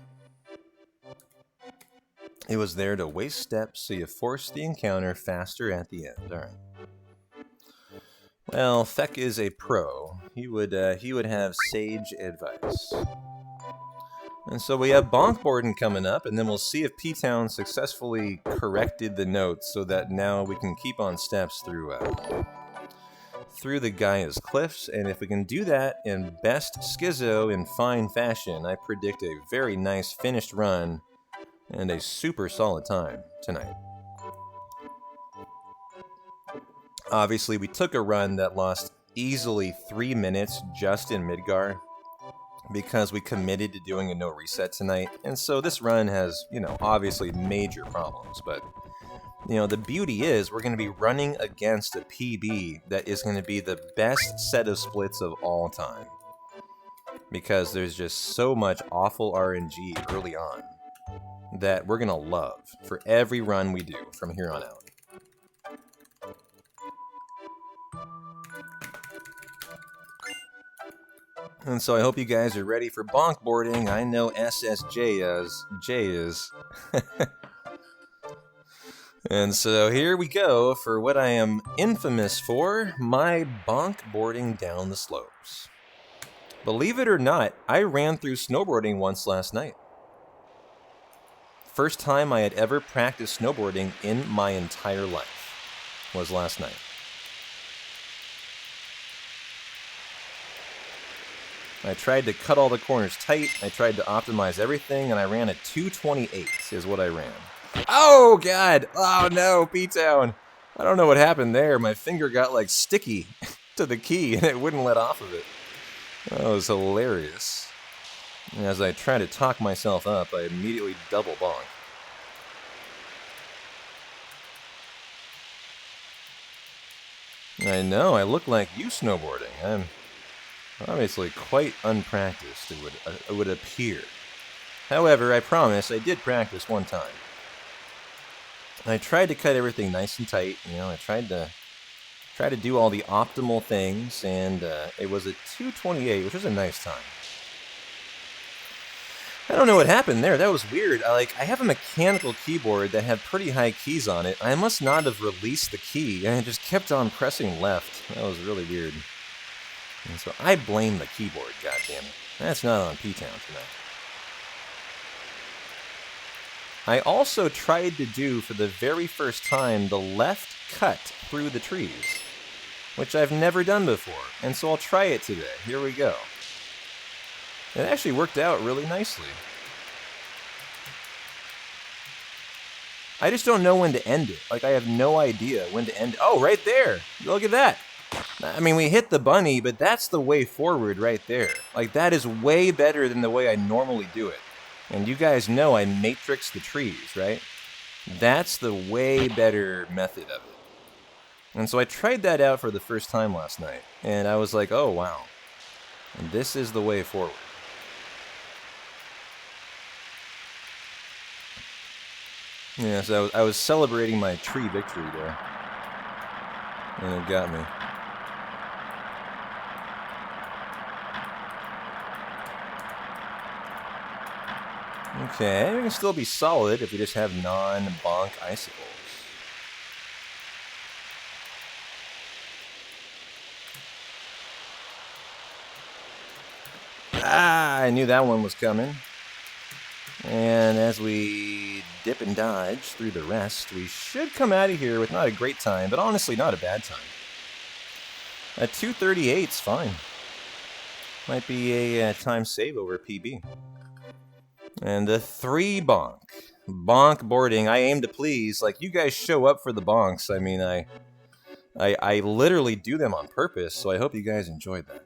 It was there to waste steps, so you force the encounter faster at the end. Alright. Well, Feck is a pro. He would have sage advice. And so we have Bonkborden coming up, and then we'll see if P-Town successfully corrected the notes so that now we can keep on steps through the Gaia's Cliffs, and if we can do that in best Schizo in fine fashion, I predict a very nice finished run and a super solid time tonight. Obviously, we took a run that lost easily 3 minutes just in Midgar because we committed to doing a no reset tonight, and so this run has, obviously major problems, but the beauty is we're going to be running against a PB that is going to be the best set of splits of all time. Because there's just so much awful RNG early on that we're going to love for every run we do from here on out. And so I hope you guys are ready for bonk boarding. I know SSJ is. And so here we go for what I am infamous for, my bonk boarding down the slopes. Believe it or not, I ran through snowboarding once last night. First time I had ever practiced snowboarding in my entire life was last night. I tried to cut all the corners tight, I tried to optimize everything, and I ran at 228 is what I ran. Oh, God! Oh, no, P-Town! I don't know what happened there. My finger got, like, sticky to the key, and it wouldn't let off of it. That was hilarious. And as I try to talk myself up, I immediately double bonk. I know, I look like you snowboarding. I'm obviously quite unpracticed, it would appear. However, I promise I did practice one time. I tried to cut everything nice and tight, you know, I tried to do all the optimal things, and it was a 228, which was a nice time. I don't know what happened there, that was weird. I have a mechanical keyboard that had pretty high keys on it. I must not have released the key, and I just kept on pressing left. That was really weird. And so I blame the keyboard, goddammit. That's not on P-Town tonight. I also tried to do, for the very first time, the left cut through the trees, which I've never done before, and so I'll try it today. Here we go. It actually worked out really nicely. I just don't know when to end it. Like, I have no idea when to end it. Oh, right there! Look at that! I mean, we hit the bunny, but that's the way forward right there. Like, that is way better than the way I normally do it. And you guys know I matrix the trees, right? That's the way better method of it. And so I tried that out for the first time last night, and I was like, oh, wow. And this is the way forward. Yeah, so I was celebrating my tree victory there. And it got me. Okay, we can still be solid if we just have non-bonk icicles. Ah, I knew that one was coming. And as we dip and dodge through the rest, we should come out of here with not a great time, but honestly not a bad time. A 2:38's fine. Might be a time save over PB. And the 3 bonk. Bonk boarding. I aim to please. Like, you guys show up for the bonks. I mean, I literally do them on purpose, so I hope you guys enjoyed that.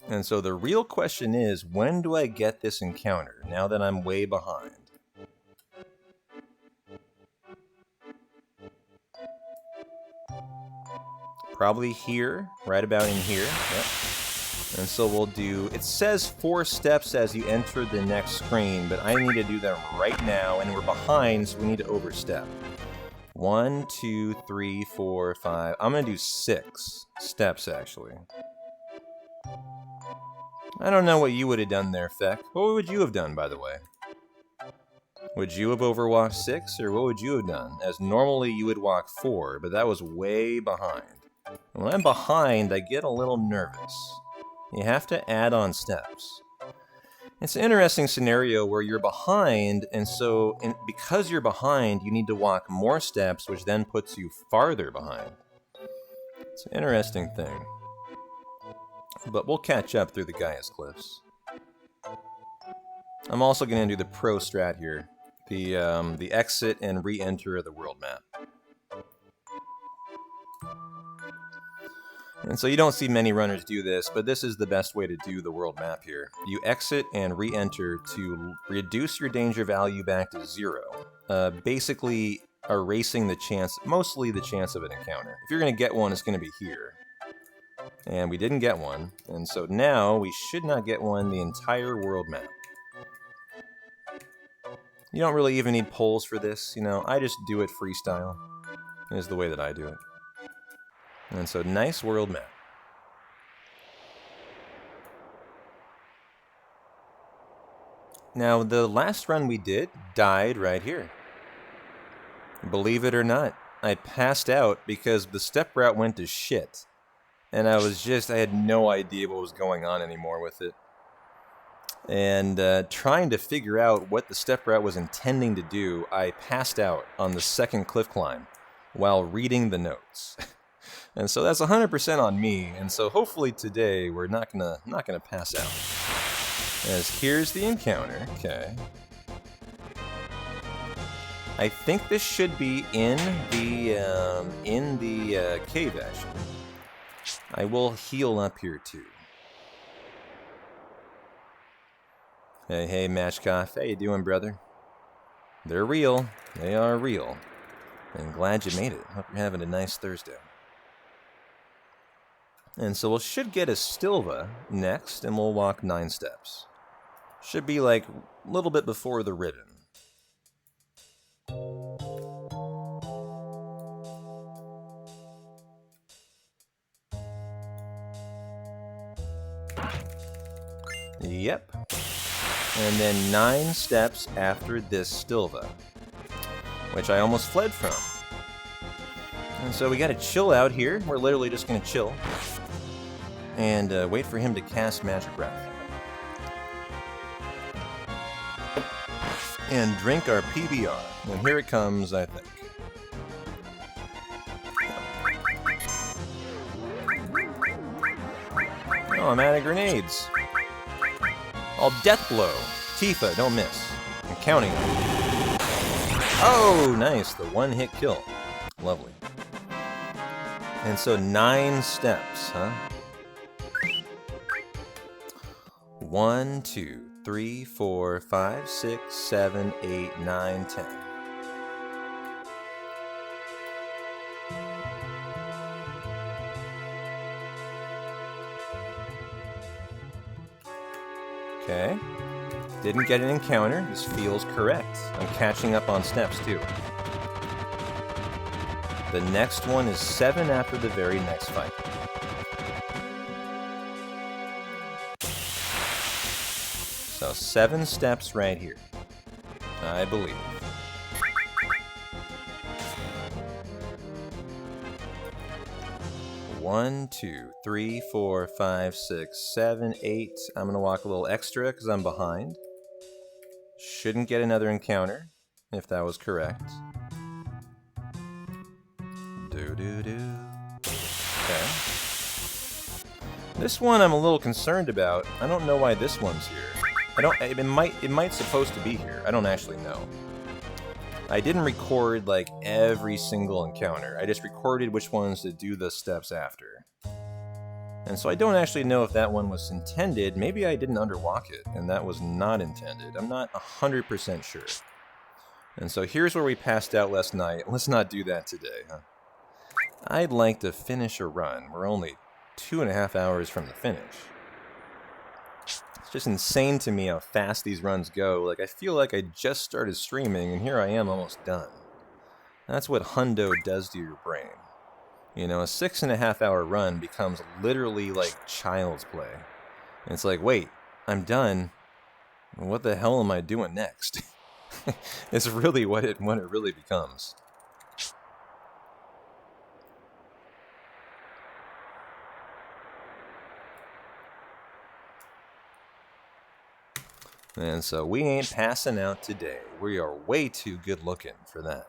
And so the real question is, when do I get this encounter, now that I'm way behind? Probably here, right about in here. Yep. And so we'll do, it says 4 steps as you enter the next screen, but I need to do them right now, and we're behind, so we need to overstep. 1, 2, 3, 4, 5. I'm going to do 6 steps, actually. I don't know what you would have done there, Feck. What would you have done, by the way? Would you have overwalked 6, or what would you have done? As normally you would walk 4, but that was way behind. And when I'm behind, I get a little nervous. You have to add on steps. It's an interesting scenario where you're behind, and so because you're behind, you need to walk more steps, which then puts you farther behind. It's an interesting thing. But we'll catch up through the Gaia's Cliffs. I'm also going to do the pro strat here. The exit and re-enter of the world map. And so you don't see many runners do this, but this is the best way to do the world map here. You exit and re-enter to reduce your danger value back to 0. Basically erasing the chance, mostly the chance of an encounter. If you're going to get one, it's going to be here. And we didn't get one, and so now we should not get one the entire world map. You don't really even need polls for this, you know, I just do it freestyle, is the way that I do it. And so nice world map. Now, the last run we did died right here. Believe it or not, I passed out because the step route went to shit. And I had no idea what was going on anymore with it. And trying to figure out what the step route was intending to do, I passed out on the second cliff climb while reading the notes. And so that's 100% on me, and so hopefully today we're not gonna pass out. As here's the encounter, okay. I think this should be in the cave actually. I will heal up here too. Hey, Matchcoff, how you doing, brother? They're real. They are real. I'm glad you made it. Hope you're having a nice Thursday. And so we should get a Stilva next, and we'll walk 9 steps. Should be like a little bit before the ribbon. Yep. And then 9 steps after this Stilva, which I almost fled from. And so we gotta chill out here. We're literally just gonna chill. And wait for him to cast Magic Breath. And drink our PBR. And here it comes, I think. Oh, I'm out of grenades. All Death Blow. Tifa, don't miss. I'm counting. Oh, nice. The one-hit kill. Lovely. And so 9 steps, huh? 1, 2, 3, 4, 5, 6, 7, 8, 9, 10. Okay. Didn't get an encounter. This feels correct. I'm catching up on steps too. The next one is 7 after the very next fight. So 7 steps right here, I believe. One, 2, 3, 4, 5, 6, 7, 8. I'm gonna walk a little extra because I'm behind. Shouldn't get another encounter, if that was correct. Okay. This one I'm a little concerned about. I don't know why this one's here. It might supposed to be here. I don't actually know. I didn't record like every single encounter. I just recorded which ones to do the steps after. And so I don't actually know if that one was intended. Maybe I didn't underwalk it, and that was not intended. I'm not 100% sure. And so here's where we passed out last night. Let's not do that today, huh? I'd like to finish a run. We're only 2.5 hours from the finish. It's just insane to me how fast these runs go. Like, I feel like I just started streaming, and here I am almost done. That's what hundo does to your brain. You know, a 6.5 hour run becomes literally like child's play. And it's like, wait, I'm done. What the hell am I doing next? It's really what it really becomes. And so we ain't passing out today. We are way too good looking for that.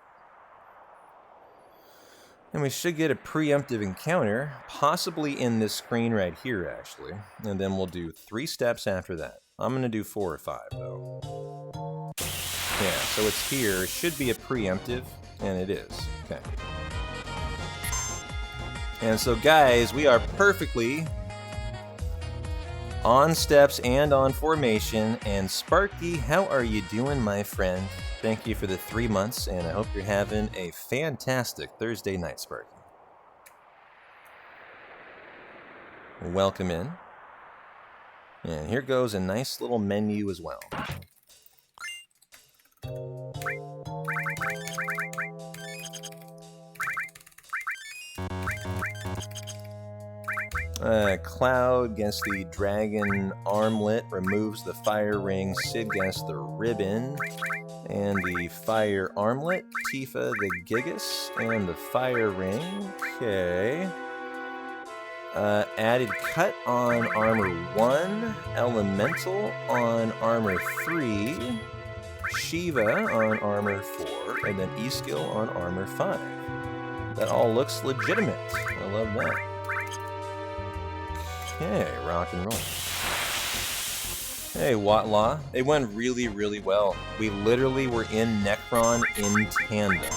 And we should get a preemptive encounter, possibly in this screen right here, actually. And then we'll do 3 steps after that. I'm going to do 4 or 5, though. Yeah, so it's here. It should be a preemptive, and it is. Okay. And so, guys, we are perfectly on steps and on formation. And Sparky, how are you doing, my friend? Thank you for the 3 months, and I hope you're having a fantastic Thursday night, Sparky. Welcome in. And here goes a nice little menu as well. Cloud gets the dragon armlet, removes the fire ring. Sid gets the ribbon and the fire armlet. Tifa the Gigas and the fire ring. Okay. Added cut on armor 1, elemental on armor 3, Shiva on armor 4, and then E-skill on armor 5. That all looks legitimate. I love that. Okay, rock and roll. Hey, Watlaw. It went really, really well. We literally were in Necron in tandem.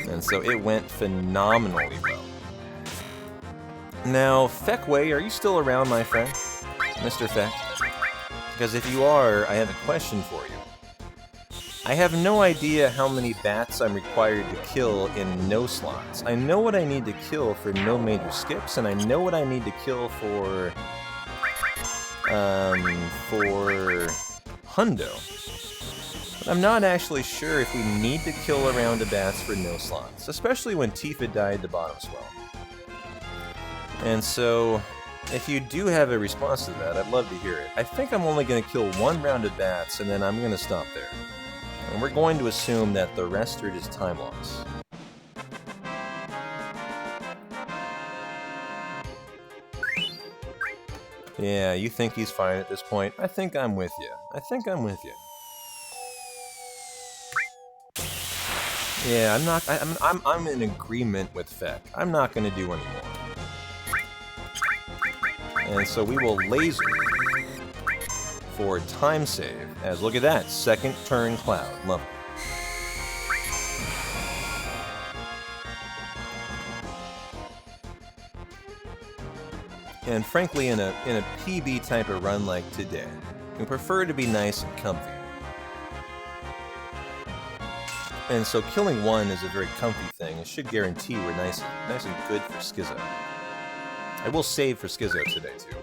And so it went phenomenally well. Now, Feckway, are you still around, my friend? Mr. Feck? Because if you are, I have a question for you. I have no idea how many bats I'm required to kill in no slots. I know what I need to kill for no major skips, and I know what I need to kill for Hundo. But I'm not actually sure if we need to kill a round of bats for no slots, especially when Tifa died the bottom swell. And so, if you do have a response to that, I'd love to hear it. I think I'm only going to kill one round of bats, and then I'm going to stop there. And we're going to assume that the rest are just time loss. Yeah, you think he's fine at this point? I think I'm with you. I think I'm with you. Yeah, I'm in agreement with Feck. I'm not going to do any more. And so we will laser for time save, as look at that, second turn Cloud. Love it. And frankly, in a PB type of run like today, we prefer to be nice and comfy. And so killing one is a very comfy thing. It should guarantee we're nice and good for Schizo. I will save for Schizo today too,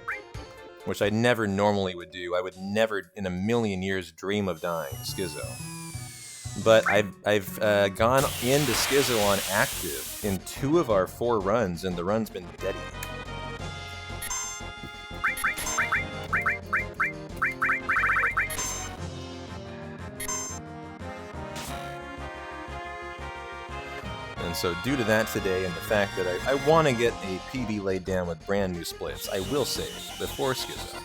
which I never normally would do. I would never in a million years dream of dying to Schizo. But I've gone into Schizo on active in 2 of our 4 runs, and the run's been deady. And so due to that today and the fact that I want to get a PB laid down with brand new splits, I will save before Schizo.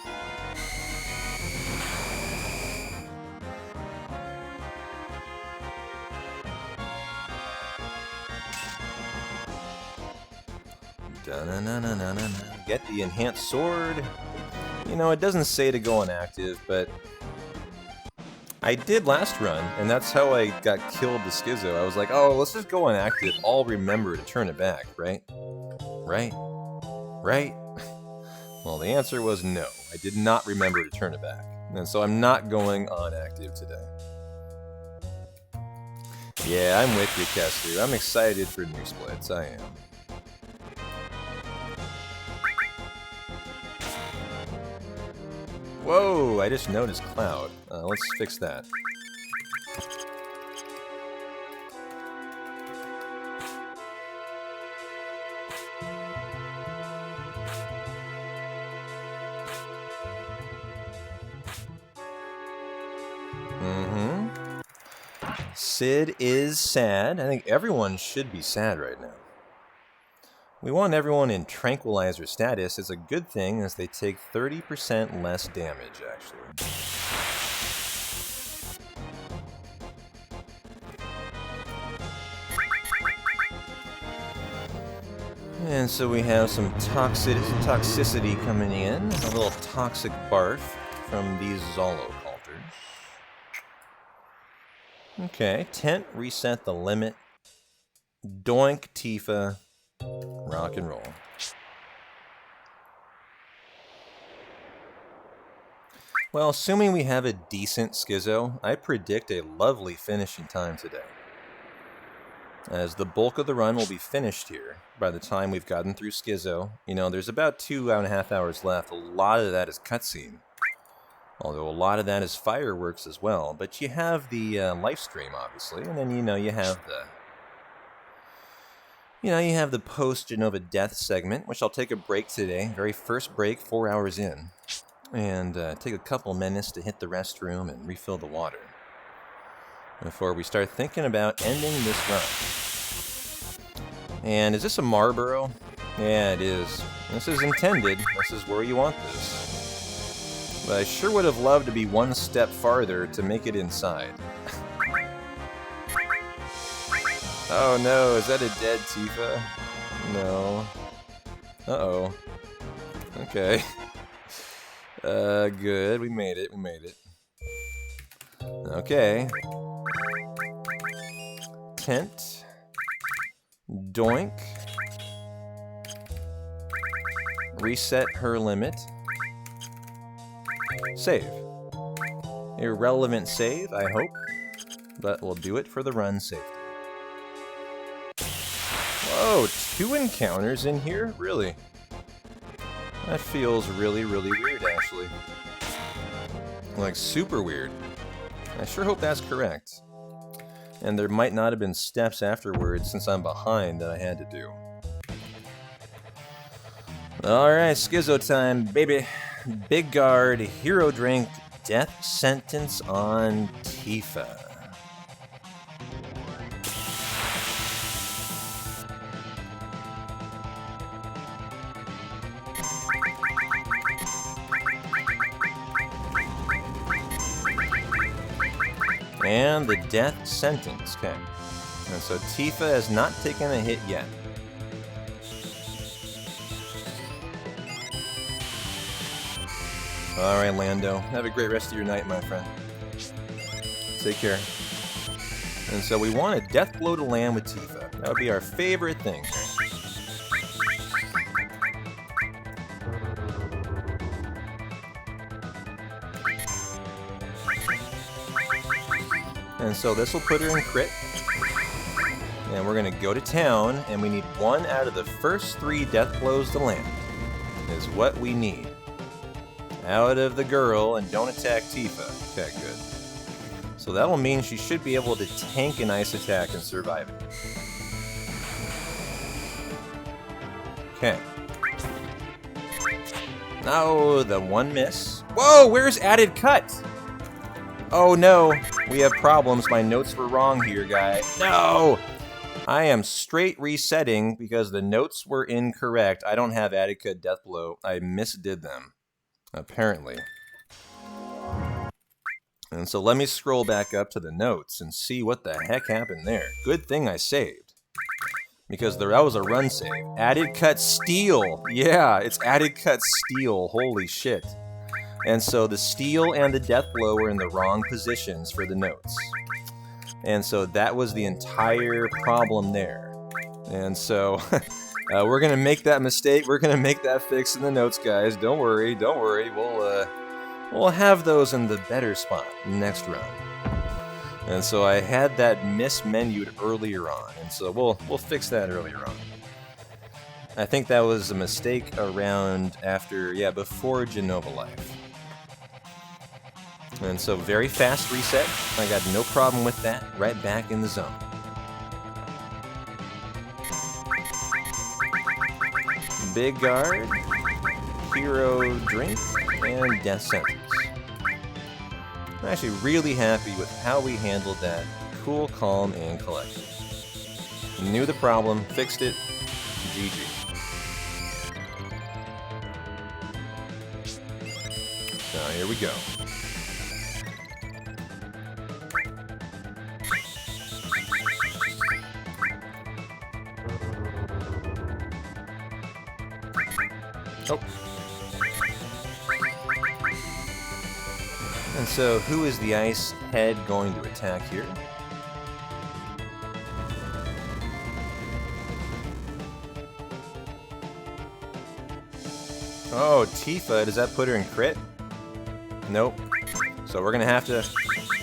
Get the enhanced sword. You know, it doesn't say to go on active, but I did last run, and that's how I got killed to Schizo. I was like, oh, let's just go on active. I'll remember to turn it back, right? Right? Right? Well, the answer was no. I did not remember to turn it back. And so I'm not going on active today. Yeah, I'm with you, Kester. I'm excited for new splits. I am. Whoa, I just noticed Cloud. Let's fix that. Sid is sad. I think everyone should be sad right now. We want everyone in tranquilizer status. It's a good thing as they take 30% less damage, actually. And so we have some toxicity coming in. A little toxic barf from these Zolo cultures. Okay, tent, reset the limit. Doink, Tifa. Rock and roll. Well, assuming we have a decent Schizo, I predict a lovely finishing time today. As the bulk of the run will be finished here by the time we've gotten through Schizo. You know, there's about 2.5 hours left. A lot of that is cutscene. Although a lot of that is fireworks as well. But you have the live stream, obviously. And then, you know, you have You know, you have the post-Genova death segment, which I'll take a break today. Very first break, 4 hours in. And take a couple minutes to hit the restroom and refill the water before we start thinking about ending this run. And is this a Marlboro? Yeah, it is. This is intended. This is where you want this. But I sure would have loved to be one step farther to make it inside. Oh no, is that a dead Tifa? No. Uh-oh. Okay. Good. We made it. Okay. Tent. Doink. Reset her limit. Save. Irrelevant save, I hope. But we'll do it for the run safety. Whoa, 2 encounters in here? Really? That feels really, really weird, actually. Like, super weird. I sure hope that's correct. And there might not have been steps afterwards since I'm behind that I had to do. Alright, Schizo time, baby. Big guard, hero drink, death sentence on Tifa. And the death sentence, okay. And so Tifa has not taken a hit yet. Alright, Lando. Have a great rest of your night, my friend. Take care. And so we want a death blow to land with Tifa. That would be our favorite thing. And so this will put her in crit. And we're going to go to town, and we need 1 out of the first 3 death blows to land. Is what we need. Out of the girl, and don't attack Tifa. Okay, good. So that'll mean she should be able to tank an ice attack and survive it. Okay. Oh, the 1 miss. Whoa, where's added cut? Oh no, we have problems. My notes were wrong here, guy. No! I am straight resetting because the notes were incorrect. I don't have added cut death blow. I misdid them, apparently. And so let me scroll back up to the notes and see what the heck happened there. Good thing I saved. Because that was a run save. Added cut steel. Yeah, it's added cut steel. Holy shit. And so the steel and the death blow were in the wrong positions for the notes. And so that was the entire problem there. And so we're going to make that mistake. We're going to make that fix in the notes, guys. Don't worry. Don't worry. We'll have those in the better spot next round. And so I had that mismenued earlier on. And so we'll fix that earlier on. I think that was a mistake around before Genova Life. And so very fast reset. I got no problem with that. Right back in the zone. Big guard, hero drink, and death sentence. I'm actually really happy with how we handled that. Cool, calm, and collected. Knew the problem, fixed it. GG. Now here we go. Oh. And so, who is the ice head going to attack here? Oh, Tifa, does that put her in crit? Nope. So we're gonna have to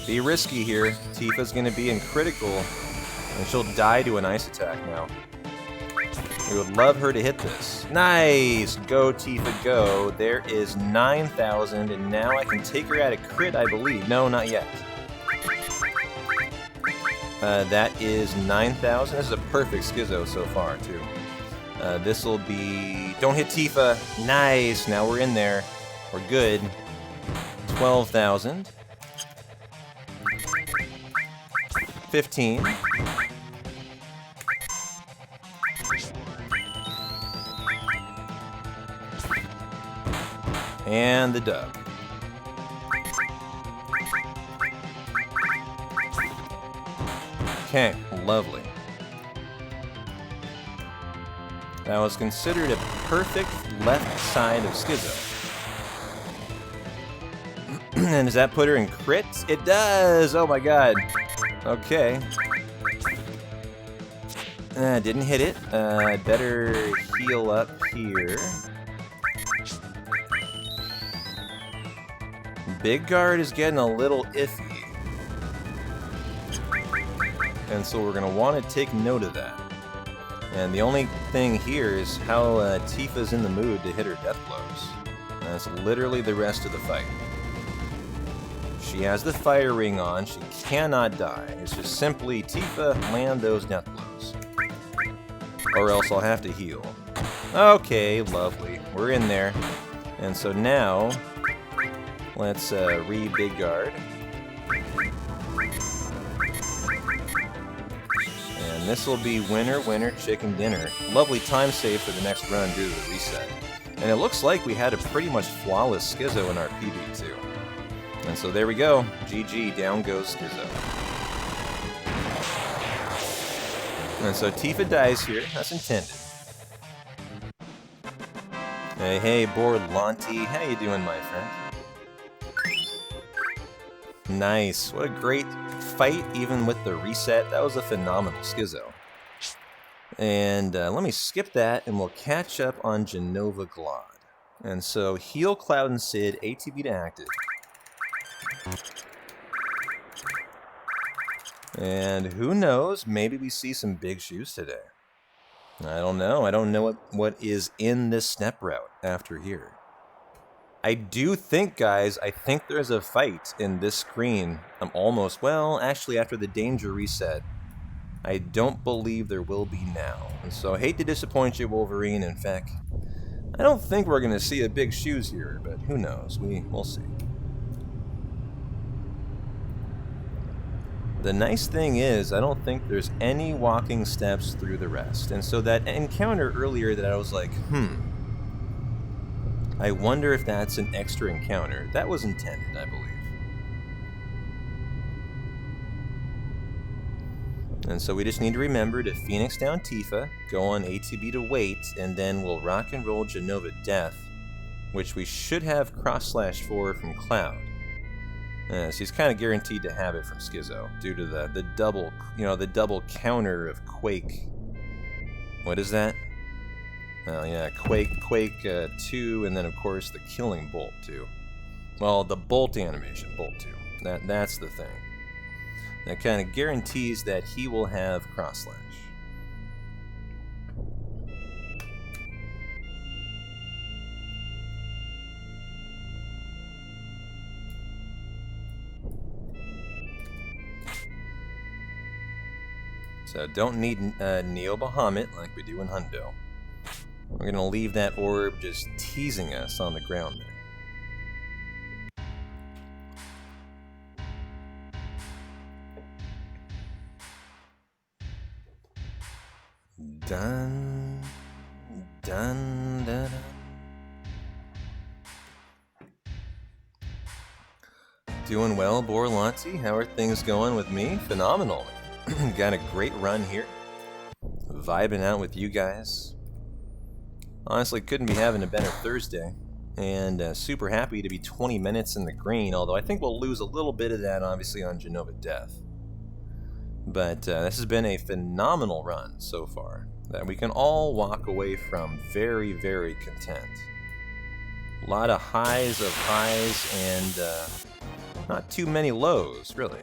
be risky here. Tifa's gonna be in critical, and she'll die to an ice attack now. We would love her to hit this. Nice! Go, Tifa, go. There is 9,000, and now I can take her at a crit, I believe. No, not yet. That is 9,000. This is a perfect Schizo so far, too. This will be... Don't hit Tifa. Nice. Now we're in there. We're good. 12,000. 15. And the dub. Okay, lovely. That was considered a perfect left side of Schizo. And does that put her in crits? It does! Oh my god. Okay. Didn't hit it. I'd better heal up here. Big guard is getting a little iffy. And so we're going to want to take note of that. And the only thing here is how Tifa's in the mood to hit her death blows. And that's literally the rest of the fight. She has the fire ring on, she cannot die. It's just simply, Tifa, land those death blows. Or else I'll have to heal. Okay, lovely. We're in there. And so now, let's re-big guard. And this will be winner, winner, chicken dinner. Lovely time save for the next run due to the reset. And it looks like we had a pretty much flawless Schizo in our PB too. And so there we go. GG, down goes Schizo. And so Tifa dies here. That's intended. Hey, Borlanti. How you doing, my friend? Nice. What a great fight, even with the reset. That was a phenomenal Schizo. And let me skip that, and we'll catch up on Genova Glod. And so, heal Cloud and Sid, ATB to active. And who knows, maybe we see some big shoes today. I don't know. I don't know what is in this step route after here. I do think, guys, I think there's a fight in this screen. I'm almost, well, actually after the danger reset, I don't believe there will be now. And so I hate to disappoint you, Wolverine. In fact, I don't think we're going to see a big shoes here, but who knows? We'll see. The nice thing is, I don't think there's any walking steps through the rest. And so that encounter earlier that I was like, I wonder if that's an extra encounter. That was intended, I believe. And so we just need to remember to Phoenix down Tifa, go on ATB to wait, and then we'll rock and roll Genova Death, which we should have cross-slash for from Cloud. So he's kind of guaranteed to have it from Schizo due to the double, the double counter of Quake. What is that? Oh yeah, Quake 2, and then of course the Killing Bolt 2. Well, the Bolt animation, Bolt 2. That's the thing. That kind of guarantees that he will have cross-slash. So don't need Neo Bahamut like we do in Hundo. We're going to leave that orb just teasing us on the ground there. Dun, dun, dun, dun. Doing well, Borlanti. How are things going with me? Phenomenal. Got a great run here. Vibing out with you guys. Honestly, couldn't be having a better Thursday. And super happy to be 20 minutes in the green, although I think we'll lose a little bit of that, obviously, on Genova Death. But this has been a phenomenal run so far, that we can all walk away from very, very content. A lot of highs of highs and not too many lows, really.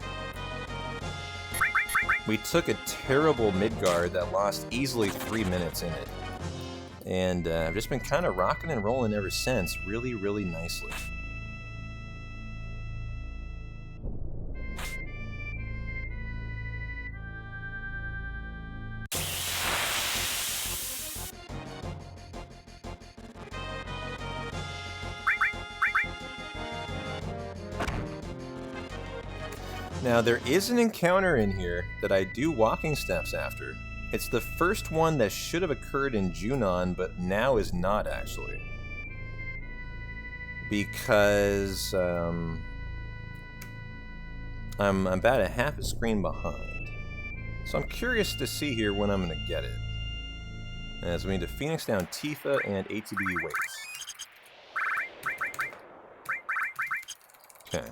We took a terrible mid-guard that lost easily 3 minutes in it. And I've just been kind of rocking and rolling ever since, really, really nicely. Now, there is an encounter in here that I do walking steps after. It's the first one that should have occurred in Junon, but now is not, actually. Because I'm about a half a screen behind. So I'm curious to see here when I'm going to get it. As we need to Phoenix down Tifa and ATB weights. Okay.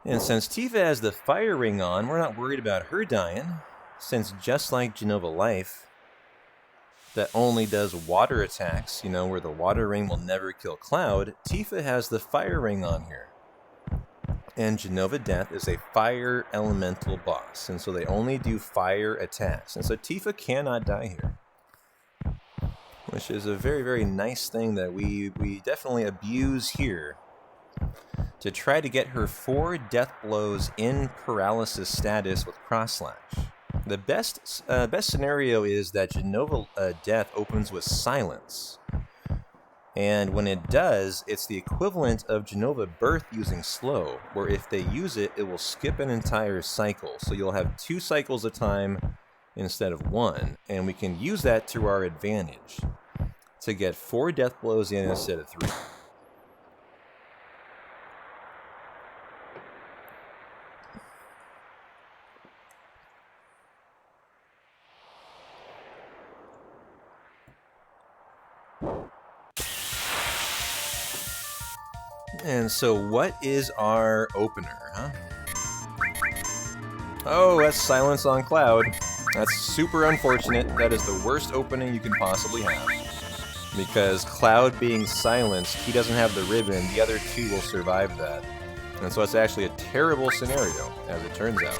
And since Tifa has the fire ring on, we're not worried about her dying. Since just like Jenova Life, that only does water attacks, you know, where the water ring will never kill Cloud, Tifa has the fire ring on here. And Jenova Death is a fire elemental boss, and so they only do fire attacks. And so Tifa cannot die here. Which is a very, very nice thing that we definitely abuse here to try to get her 4 death blows in paralysis status with cross slash. The best scenario is that Jenova Death opens with silence. And when it does, it's the equivalent of Jenova Birth using slow, where if they use it, it will skip an entire cycle. So you'll have 2 cycles a time instead of 1, and we can use that to our advantage to get 4 death blows in instead of 3. And so what is our opener, huh? Oh, that's Silence on Cloud. That's super unfortunate. That is the worst opening you can possibly have. Because Cloud being silenced, he doesn't have the ribbon, the other 2 will survive that. And so it's actually a terrible scenario, as it turns out.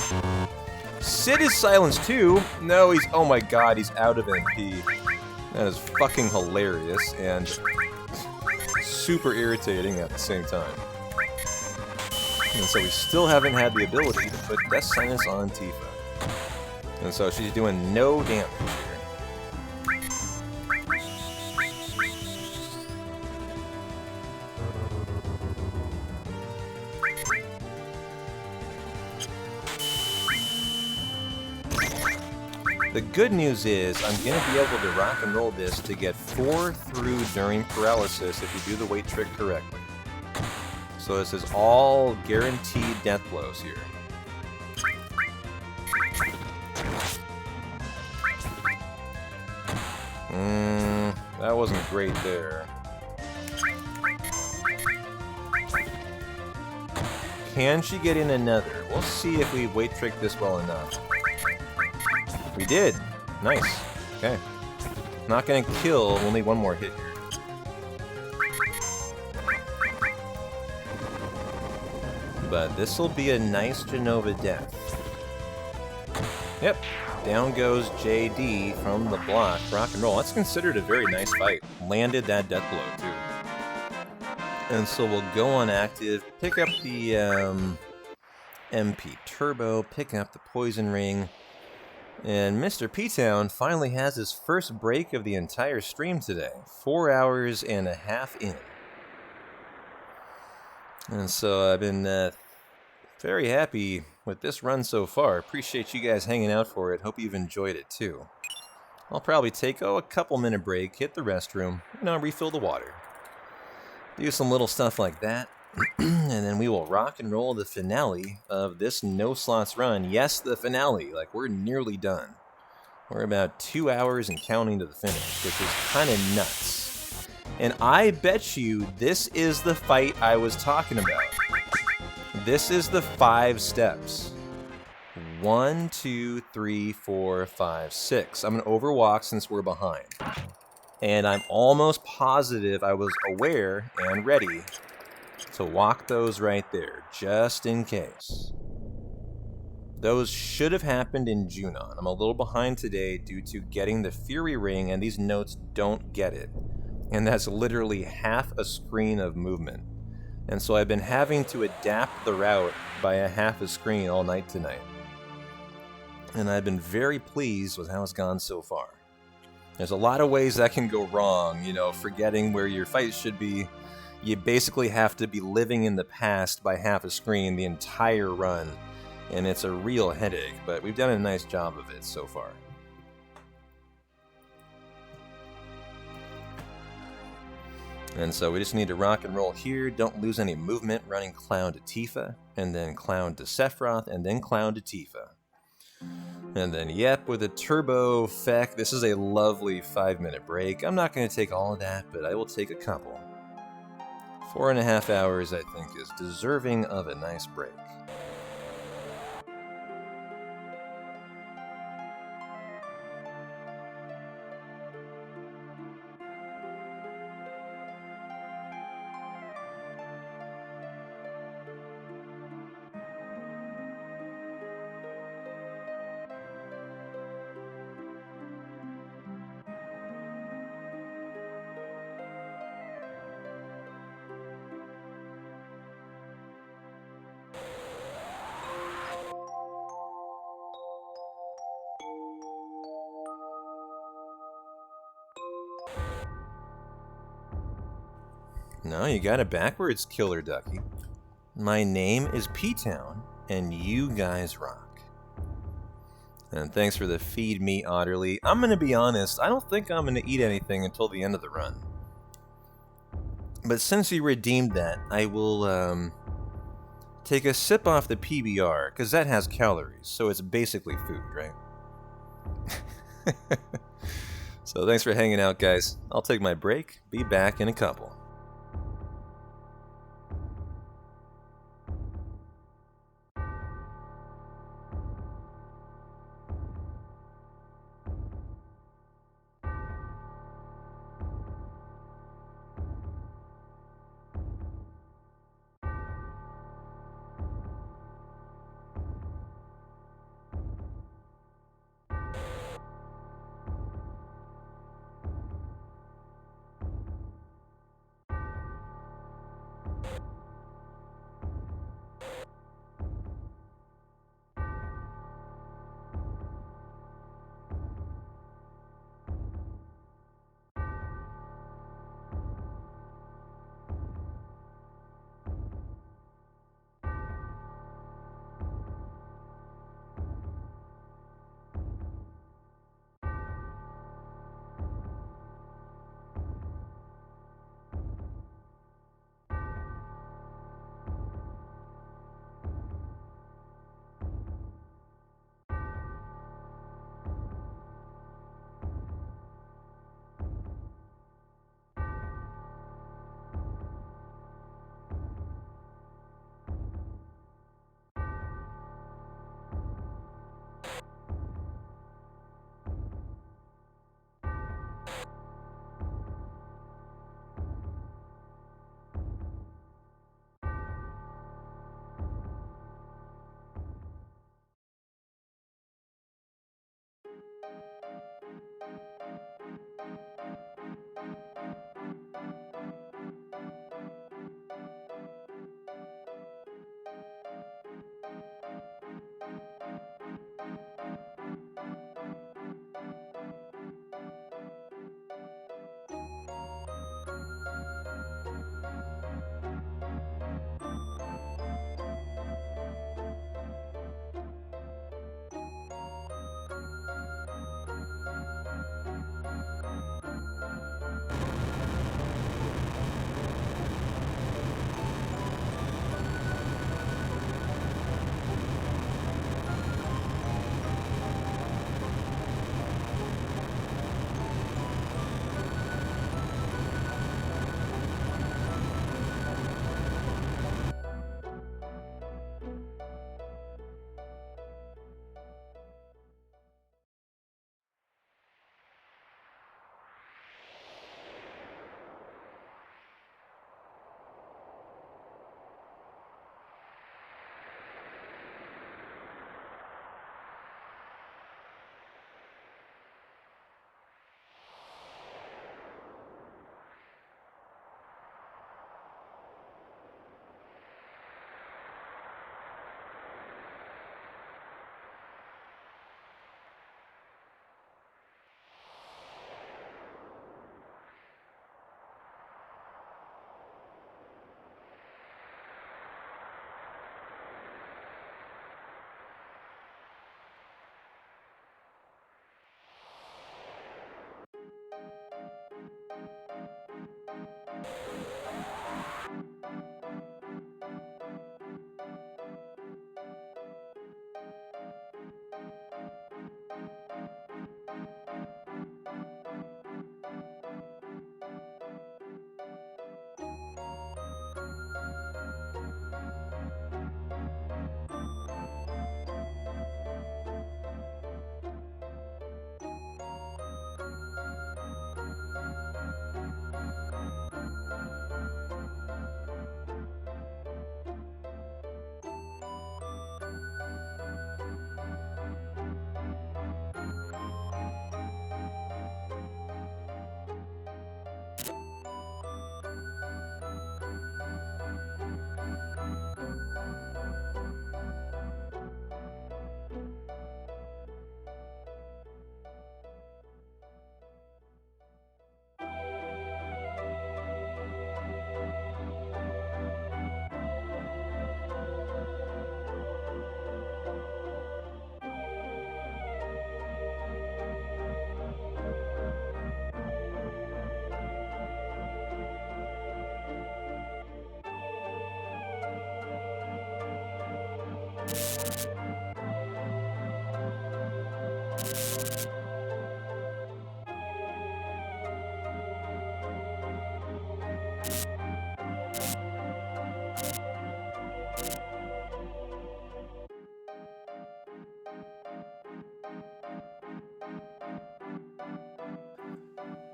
Sid is silenced too! No, he's, oh my god, he's out of MP. That is fucking hilarious, and super irritating at the same time. And so we still haven't had the ability to put Death Sentence on Tifa. And so she's doing no damage here. The good news is I'm going to be able to rock and roll this to get 4 through during paralysis if you do the weight trick correctly. So this is all guaranteed death blows here. That wasn't great there. Can she get in another? We'll see if we weight trick this well enough. We did. Nice. Okay. Not gonna kill, we'll need one more hit here. But this'll be a nice Jenova death. Yep. Down goes JD from the block. Rock and roll. That's considered a very nice fight. Landed that death blow, too. And so we'll go on active, pick up the MP Turbo, pick up the Poison Ring. And Mr. P-Town finally has his first break of the entire stream today. 4 hours and a half in. And so I've been very happy with this run so far. Appreciate you guys hanging out for it. Hope you've enjoyed it too. I'll probably take a couple minute break, hit the restroom, refill the water. Do some little stuff like that. And then we will rock and roll the finale of this no slots run. Yes, the finale. Like, we're nearly done. We're about 2 hours and counting to the finish, which is kind of nuts. And I bet you this is the fight I was talking about. This is the 5 steps. 1, 2, 3, 4, 5, 6. I'm going to overwalk since we're behind. And I'm almost positive I was aware and ready to walk those right there, just in case. Those should have happened in Junon. I'm a little behind today due to getting the Fury Ring, and these notes don't get it. And that's literally half a screen of movement. And so I've been having to adapt the route by a half a screen all night tonight. And I've been very pleased with how it's gone so far. There's a lot of ways that can go wrong, forgetting where your fight should be, you basically have to be living in the past by half a screen the entire run, and it's a real headache, but we've done a nice job of it so far. And so we just need to rock and roll here, don't lose any movement, running Clown to Tifa, and then Clown to Sephiroth, and then Clown to Tifa. And then, yep, with a turbo feck, this is a lovely 5-minute break. I'm not going to take all of that, but I will take a couple. 4.5 hours, I think, is deserving of a nice break. No, you got it backwards, Killer Ducky. My name is P-Town, and you guys rock. And thanks for the feed me, Otterly. I'm gonna be honest, I don't think I'm gonna eat anything until the end of the run. But since you redeemed that, I will, take a sip off the PBR, because that has calories, so it's basically food, right? So thanks for hanging out, guys. I'll take my break, be back in a couple.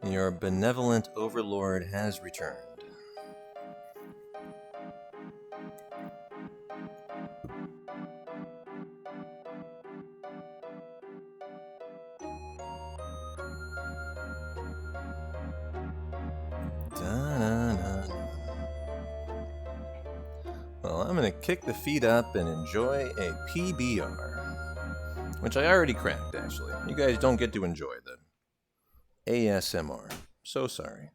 Your benevolent overlord has returned. Da-na-na-na. Well, I'm gonna kick the feet up and enjoy a PBR, which I already cracked, actually. You guys don't get to enjoy the ASMR. So sorry.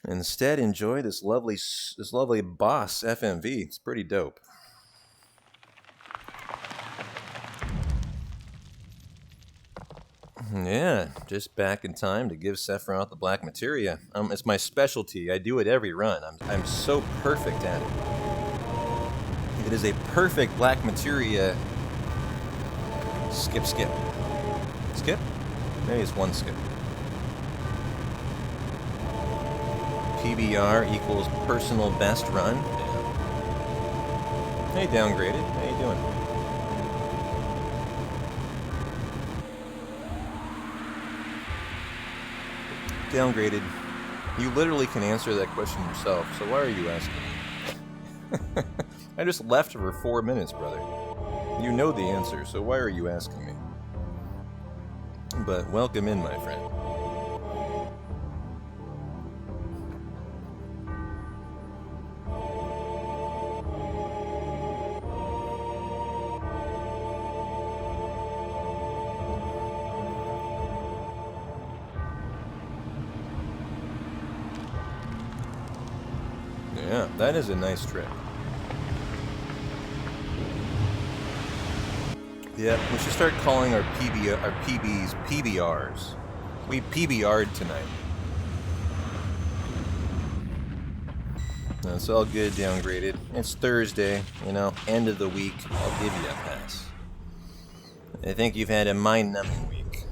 Instead, enjoy this lovely Boss FMV. It's pretty dope. Yeah, just back in time to give Sephiroth the black materia. It's my specialty. I do it every run. I'm so perfect at it. It is a perfect black materia. Skip. Skip? Maybe it's one skip. PBR equals personal best run. Yeah. Hey, Downgraded. How you doing? Downgraded. You literally can answer that question yourself, so why are you asking me? I just left for 4 minutes, brother. You know the answer, so why are you asking me? But welcome in, my friend. Yeah, that is a nice trick. Yeah, we should start calling our PBs PBRs. We PBR'd tonight. No, it's all good, Downgraded. It's Thursday, you know, end of the week. I'll give you a pass. I think you've had a mind-numbing week.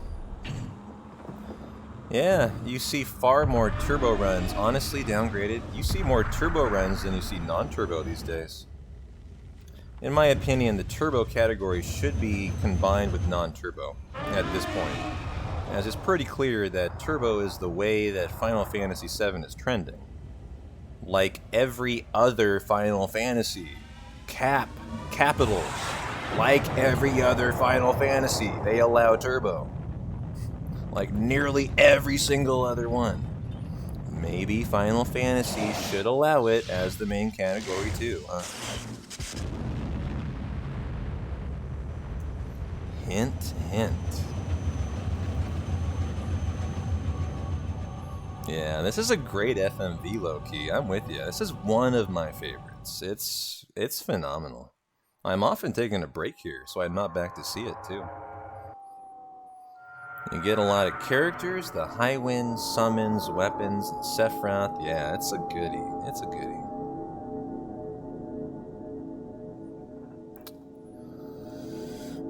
Yeah, you see far more turbo runs. Honestly, Downgraded, you see more turbo runs than you see non-turbo these days. In my opinion, the turbo category should be combined with non-turbo at this point, as it's pretty clear that turbo is the way that Final Fantasy VII is trending. Like every other Final Fantasy. Capitals. Like every other Final Fantasy, they allow turbo. Like nearly every single other one. Maybe Final Fantasy should allow it as the main category too, huh? Hint, hint. Yeah, this is a great FMV, low-key. I'm with you. This is one of my favorites. It's phenomenal. I'm often taking a break here, so I'm not back to see it, too. You get a lot of characters, the high wind, summons, weapons, and Sephiroth. Yeah, it's a goodie. It's a goodie.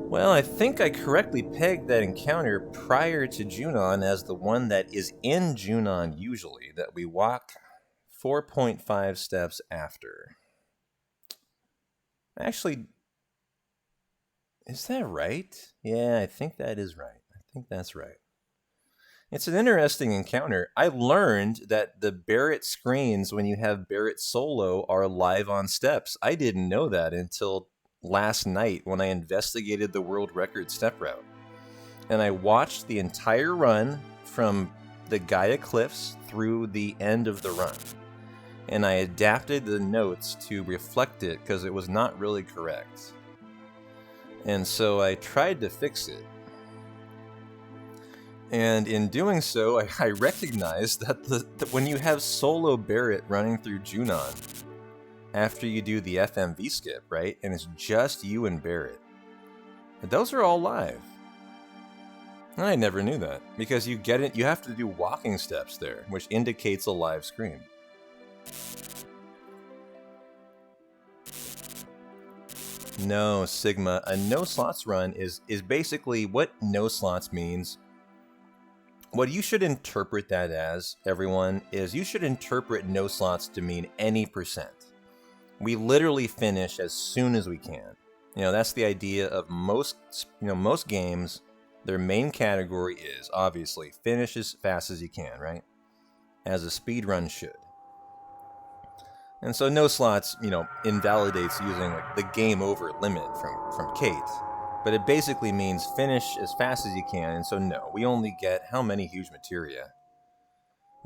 Well, I think I correctly pegged that encounter prior to Junon as the one that is in Junon usually, that we walk 4.5 steps after. Actually, is that right? Yeah, I think that is right. I think that's right. It's an interesting encounter. I learned that the Barrett screens when you have Barrett solo are live on steps. I didn't know that until last night when I investigated the world record step route. And I watched the entire run from the Gaia Cliffs through the end of the run. And I adapted the notes to reflect it because it was not really correct. And so I tried to fix it. And in doing so, I recognized that when you have solo Barrett running through Junon, after you do the FMV skip, right? And it's just you and Barrett. Those are all live. I never knew that, because you get it. You have to do walking steps there, which indicates a live screen. No, Sigma. A no slots run is basically what no slots means. What you should interpret that as, everyone, is you should interpret no slots to mean any %. We literally finish as soon as we can. You know, that's the idea of most games. Their main category is obviously finish as fast as you can, right? As a speed run should. And so no slots, invalidates using like the game over limit from Kate. But it basically means finish as fast as you can, and so no, we only get how many huge materia?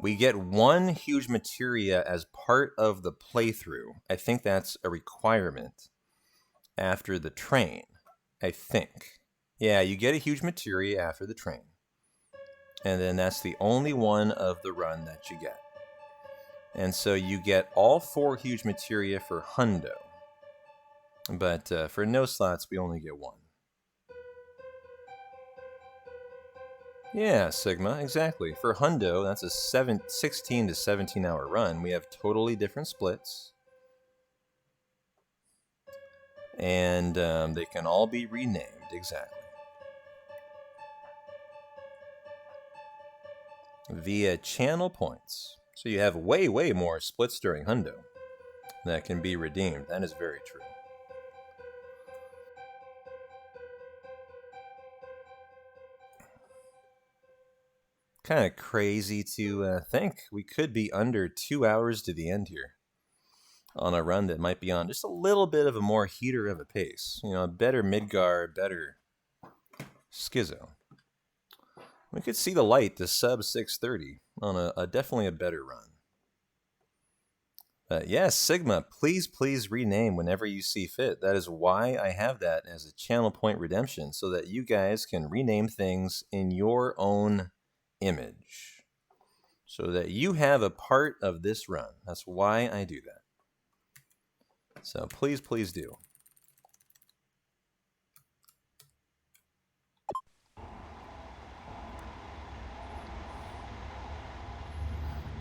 We get 1 huge materia as part of the playthrough. I think that's a requirement after the train, I think. Yeah, you get a huge materia after the train. And then that's the only one of the run that you get. And so you get all 4 huge materia for Hundo. But for no slots, we only get 1. Yeah, Sigma, exactly. For Hundo, that's a 16 to 17 hour run. We have totally different splits. And they can all be renamed, exactly. Via channel points. So you have way, way more splits during Hundo that can be redeemed. That is very true. Kind of crazy to think we could be under 2 hours to the end here on a run that might be on just a little bit of a more heater of a pace. You know, a better Midgar, better Schizo. We could see the light to sub 630 on a definitely a better run. Yes, Sigma, please rename whenever you see fit. That is why I have that as a channel point redemption, so that you guys can rename things in your own image, so that you have a part of this run. That's why I do that. So please do.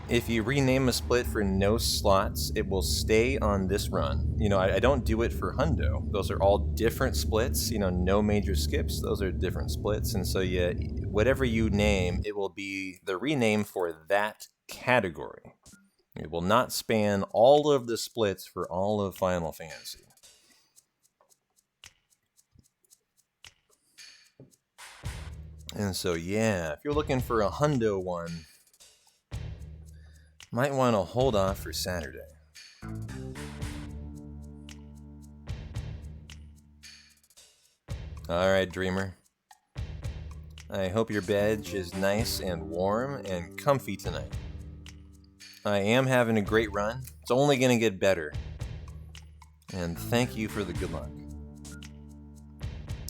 If you rename a split for no slots, it will stay on this run. You know, I don't do it for Hundo. Those are all different splits. You know, no major skips. Those are different splits. And so, yeah, whatever you name, it will be the rename for that category. It will not span all of the splits for all of Final Fantasy. And so, yeah, if you're looking for a Hundo one, might want to hold off for Saturday. Alright, Dreamer. I hope your bed is nice and warm and comfy tonight. I am having a great run. It's only going to get better. And thank you for the good luck.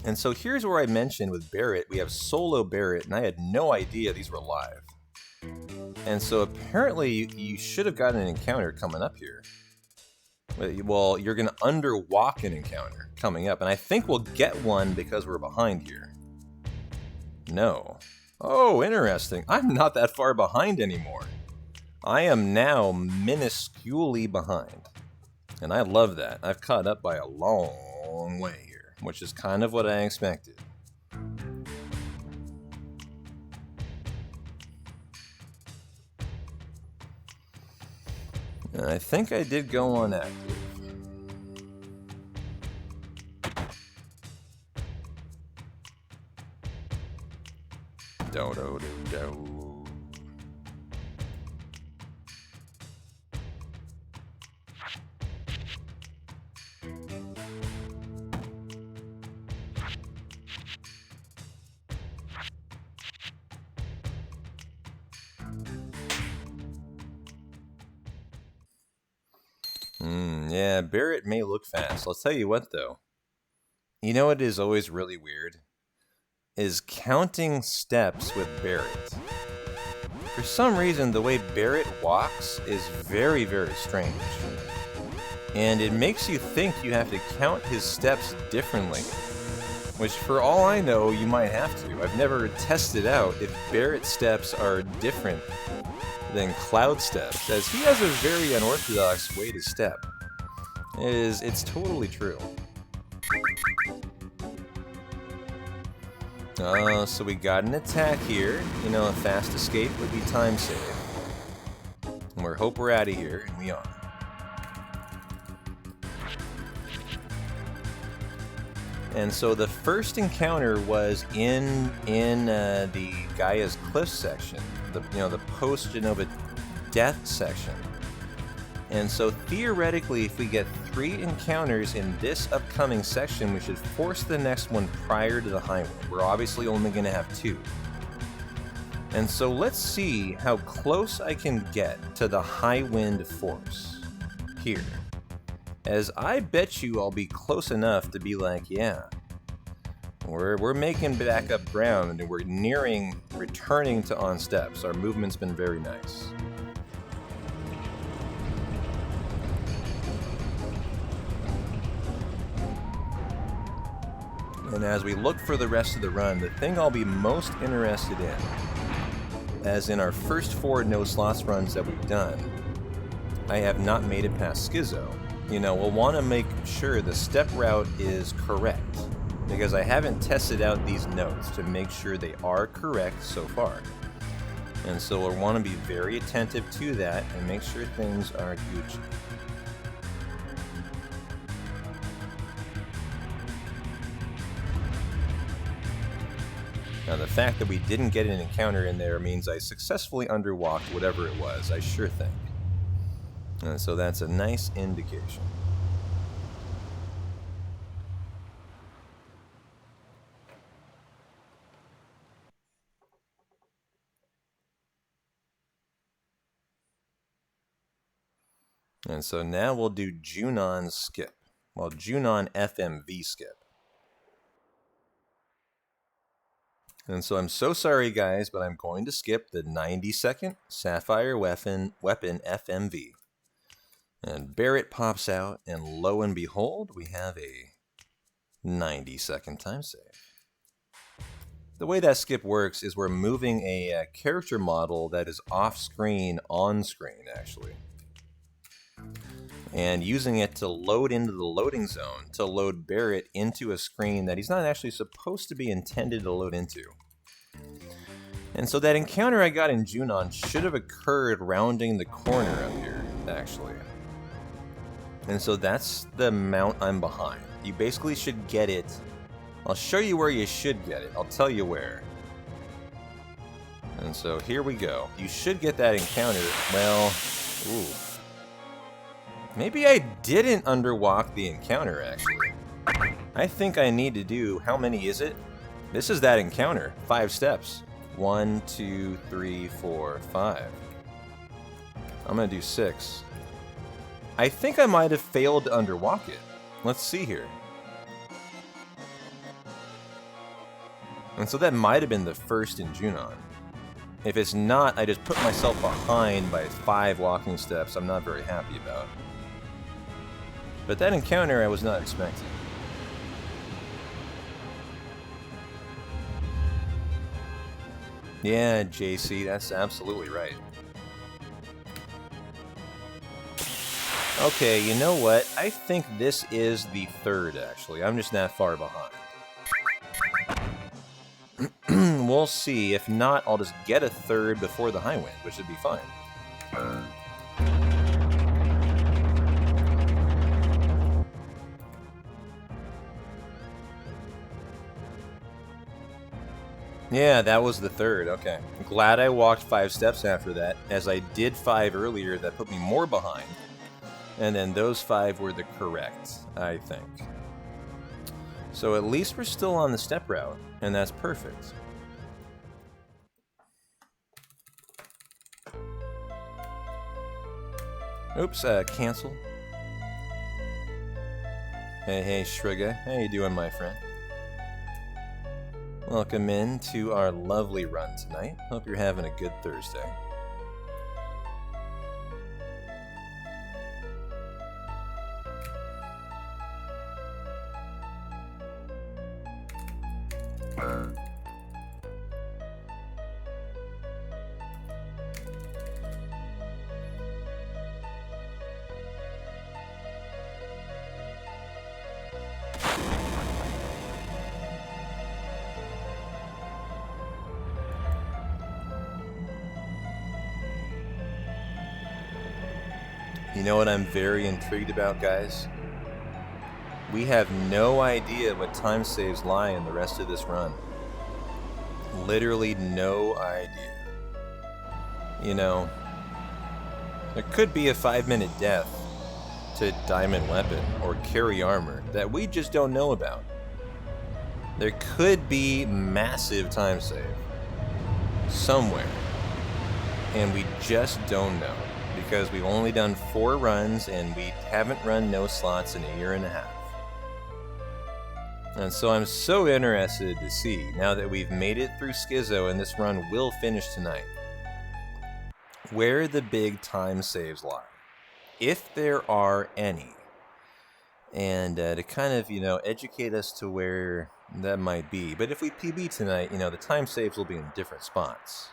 And so here's where I mentioned with Barrett, we have solo Barrett, and I had no idea these were live. And so apparently you should have gotten an encounter coming up here. Well, you're going to underwalk an encounter coming up. And I think we'll get one because we're behind here. No. Oh, interesting. I'm not that far behind anymore. I am now minusculely behind. And I love that. I've caught up by a long way here, which is kind of what I expected. And I think I did go on active. Do-do-do-do. Yeah, Barrett may look fast. I'll tell you what, though. You know what is always really weird? Is counting steps with Barrett. For some reason, the way Barrett walks is very, very strange. And it makes you think you have to count his steps differently. Which, for all I know, you might have to. I've never tested out if Barrett's steps are different than Cloud steps, as he has a very unorthodox way to step. It's totally true. Oh, so we got an attack here. You know, a fast escape would be time save. And we hope we're out of here, and we are. And so the first encounter was in the Gaia's Cliff section, the post Genova death section. And so theoretically, if we get 3 encounters in this upcoming section, we should force the next one prior to the high wind. We're obviously only going to have 2. And so let's see how close I can get to the high wind force here. As I bet you I'll be close enough to be like, yeah, we're making back up ground and we're nearing returning to on steps. Our movement's been very nice. And as we look for the rest of the run, the thing I'll be most interested in, as in our first 4 no slots runs that we've done, I have not made it past Schizo. You know, we'll want to make sure the step route is correct, because I haven't tested out these notes to make sure they are correct so far. And so we'll want to be very attentive to that and make sure things are Gucci. Now, the fact that we didn't get an encounter in there means I successfully underwalked whatever it was, I sure think. And so that's a nice indication. And so now we'll do Junon skip. Well, Junon FMV skip. And so I'm so sorry, guys, but I'm going to skip the 90-second Sapphire Weapon FMV. And Barrett pops out, and lo and behold, we have a 90-second time save. The way that skip works is we're moving a character model that is off-screen, on-screen, actually. And using it to load into the loading zone, to load Barrett into a screen that he's not actually supposed to be intended to load into. And so that encounter I got in Junon should have occurred rounding the corner up here, actually. And so that's the mount I'm behind. You basically should get it. I'll show you where you should get it. I'll tell you where. And so here we go. You should get that encounter. Well, ooh. Maybe I didn't underwalk the encounter, actually. I think I need to do, how many is it? This is that encounter. 5 steps. 1, 2, 3, 4, 5. I'm gonna do 6. I think I might have failed to underwalk it. Let's see here. And so that might have been the first in Junon. If it's not, I just put myself behind by 5 walking steps I'm not very happy about. But that encounter I was not expecting. Yeah, JC, that's absolutely right. Okay, you know what? I think this is the 3rd, actually. I'm just that far behind. We'll see. If not, I'll just get a 3rd before the high wind, which would be fine. Yeah, that was the 3rd, okay. Glad I walked 5 steps after that, as I did 5 earlier that put me more behind. And then those 5 were the correct, I think. So at least we're still on the step route, and that's perfect. Oops, cancel. Hey, Shriga. How you doing, my friend? Welcome in to our lovely run tonight. Hope you're having a good Thursday. You know what I'm very intrigued about, guys? We have no idea what time saves lie in the rest of this run. Literally no idea. You know, there could be a 5-minute death to Diamond Weapon or Carry Armor that we just don't know about. There could be massive time save somewhere, and we just don't know because we've only done 4 runs and we haven't run no slots in a year and a half. And so I'm so interested to see, now that we've made it through Schizo and this run will finish tonight, where the big time saves lie, if there are any. And to kind of, you know, educate us to where that might be. But if we PB tonight, you know, the time saves will be in different spots.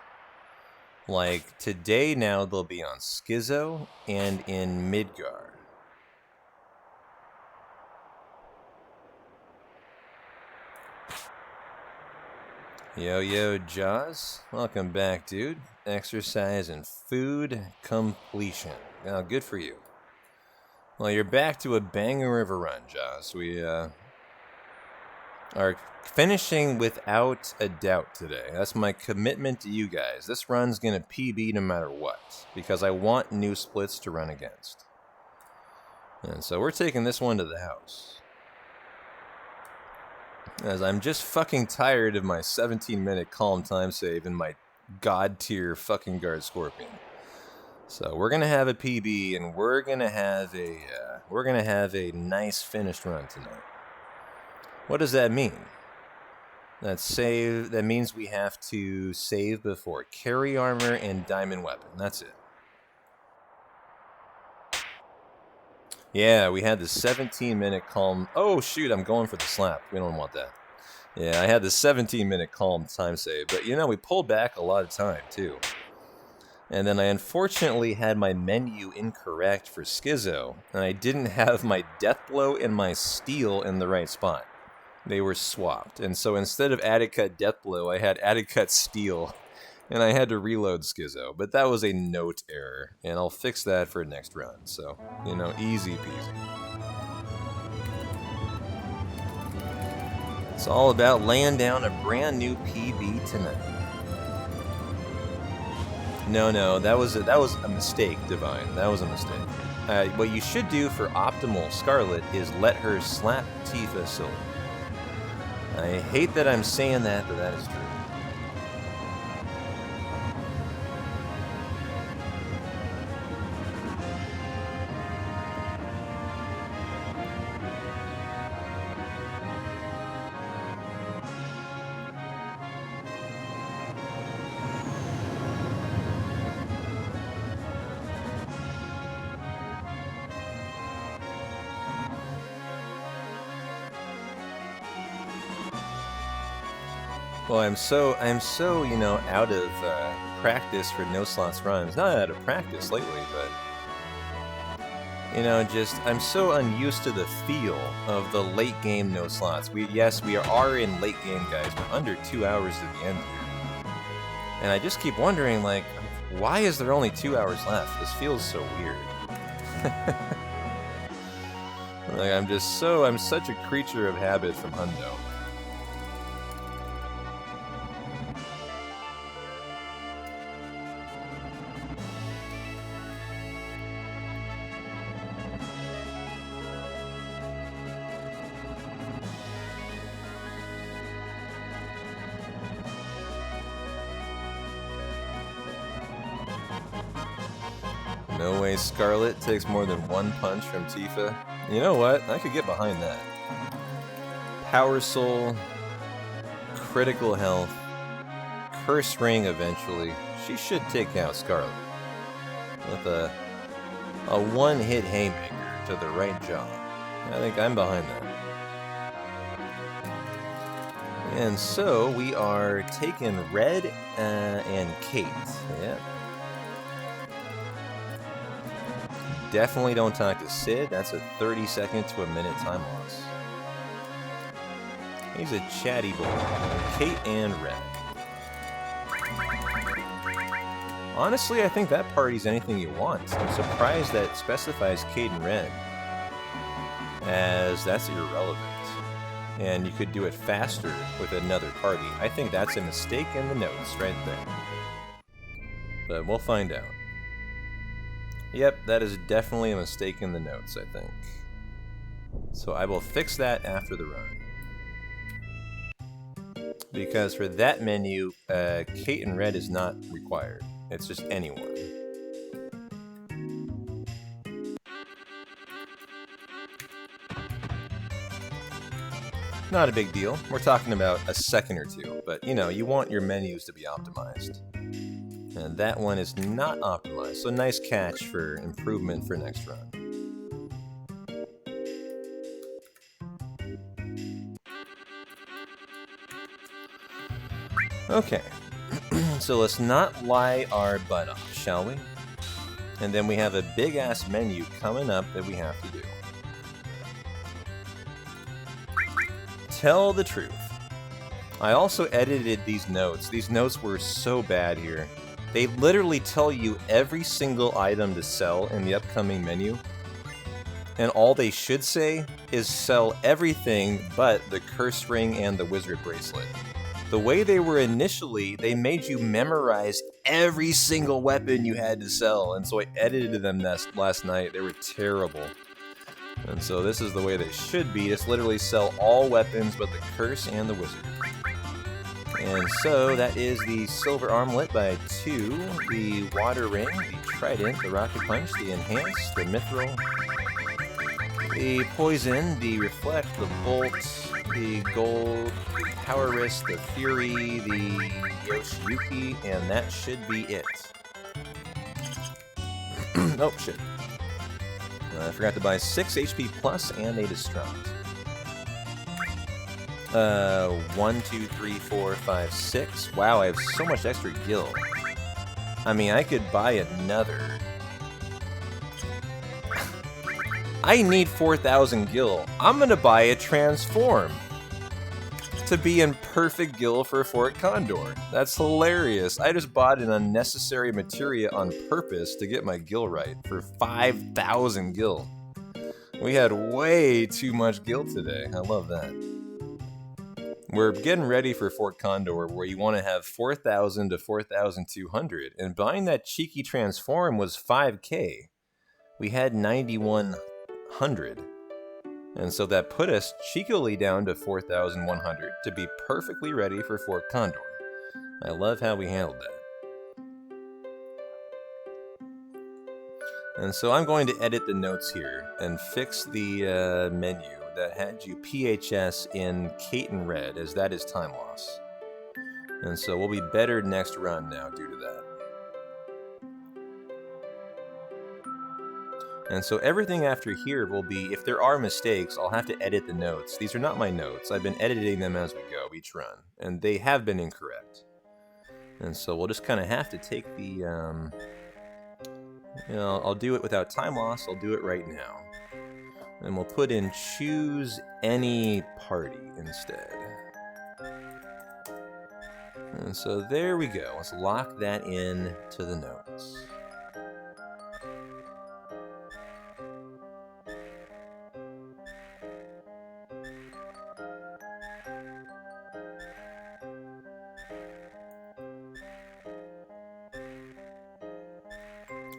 Like today now they'll be on Schizo and in Midgar. Yo, Jaws. Welcome back, dude. Exercise and food completion. Now, good for you. Well, you're back to a banger river run, Jaws. We are finishing without a doubt today. That's my commitment to you guys. This run's going to PB no matter what, because I want new splits to run against. And so we're taking this one to the house. As I'm just fucking tired of my 17-minute calm time save and my god tier fucking guard scorpion. So we're gonna have a PB and we're gonna have a nice finished run tonight. What does that mean? That means we have to save before Carry Armor and Diamond Weapon. That's it. Yeah, we had the 17-minute calm. Oh, shoot, I'm going for the slap. We don't want that. Yeah, I had the 17-minute calm time save. But, you know, we pulled back a lot of time, too. And then I unfortunately had my menu incorrect for Schizo. And I didn't have my Death Blow and my Steel in the right spot. They were swapped. And so instead of added cut Death Blow, I had added cut Steel. And I had to reload Schizo, but that was a note error, and I'll fix that for next run, so, you know, easy peasy. It's all about laying down a brand new PB tonight. No, that was a mistake, Divine. That was a mistake. What you should do for optimal Scarlet is let her slap Tifa Silver. I hate that I'm saying that, but that is true. Well, I'm so you know, out of practice for no slots runs. Not out of practice lately, but you know, just I'm so unused to the feel of the late game no slots. We are in late game, guys. We're under 2 hours to the end here, and I just keep wondering, like, why is there only 2 hours left? This feels so weird. Like I'm such a creature of habit from Hundo. No way Scarlet takes more than one punch from Tifa. You know what? I could get behind that. Power Soul, critical health, Curse Ring eventually. She should take out Scarlet with a one-hit haymaker to the right jaw. I think I'm behind that. And so we are taking Red and Kate. Yeah. Definitely don't talk to Sid. That's a 30-second to a minute time loss. He's a chatty boy. Kate and Red. Honestly, I think that party's anything you want. I'm surprised that it specifies Kate and Red, as that's irrelevant. And you could do it faster with another party. I think that's a mistake in the notes right there. But we'll find out. Yep, that is definitely a mistake in the notes, I think. So I will fix that after the run. Because for that menu, Kate and Red is not required. It's just anyone. Not a big deal. We're talking about a second or two, but you know, you want your menus to be optimized. And that one is not optimized, so nice catch for improvement for next run. Okay, so let's not lie our butt off, shall we? And then we have a big-ass menu coming up that we have to do. Tell the truth. I also edited these notes. These notes were so bad here. They literally tell you every single item to sell in the upcoming menu. And all they should say is sell everything but the curse ring and the wizard bracelet. The way they were initially, they made you memorize every single weapon you had to sell, and so I edited them last night. They were terrible. And so this is the way they should be. Just literally sell all weapons but the curse and the wizard. And so that is the silver armlet by 2, the water ring, the trident, the rocket punch, the enhance, the mithril, the poison, the reflect, the bolt, the gold, the power wrist, the fury, the Yoshiyuki, and that should be it. Oh, shit. I forgot to buy 6 HP plus and a distraught. 1, 2, 3, 4, 5, 6. Wow, I have so much extra gil. I mean, I could buy another. I need 4,000 gil. I'm gonna buy a transform to be in perfect gil for Fort Condor. That's hilarious. I just bought an unnecessary materia on purpose to get my gil right for 5,000 gil. We had way too much gil today. I love that. We're getting ready for Fort Condor, where you want to have 4,000 to 4,200, and buying that cheeky transform was 5k. We had 9,100. And so that put us cheekily down to 4,100 to be perfectly ready for Fort Condor. I love how we handled that. And so I'm going to edit the notes here and fix the menu that had you PHS in Kate and Red, as that is time loss. And so we'll be better next run now due to that. And so everything after here will be, if there are mistakes, I'll have to edit the notes. These are not my notes. I've been editing them as we go each run, and they have been incorrect. And so we'll just kind of have to take the, you know, I'll do it without time loss. I'll do it right now. And we'll put in choose any party instead. And so there we go. Let's lock that in to the notes.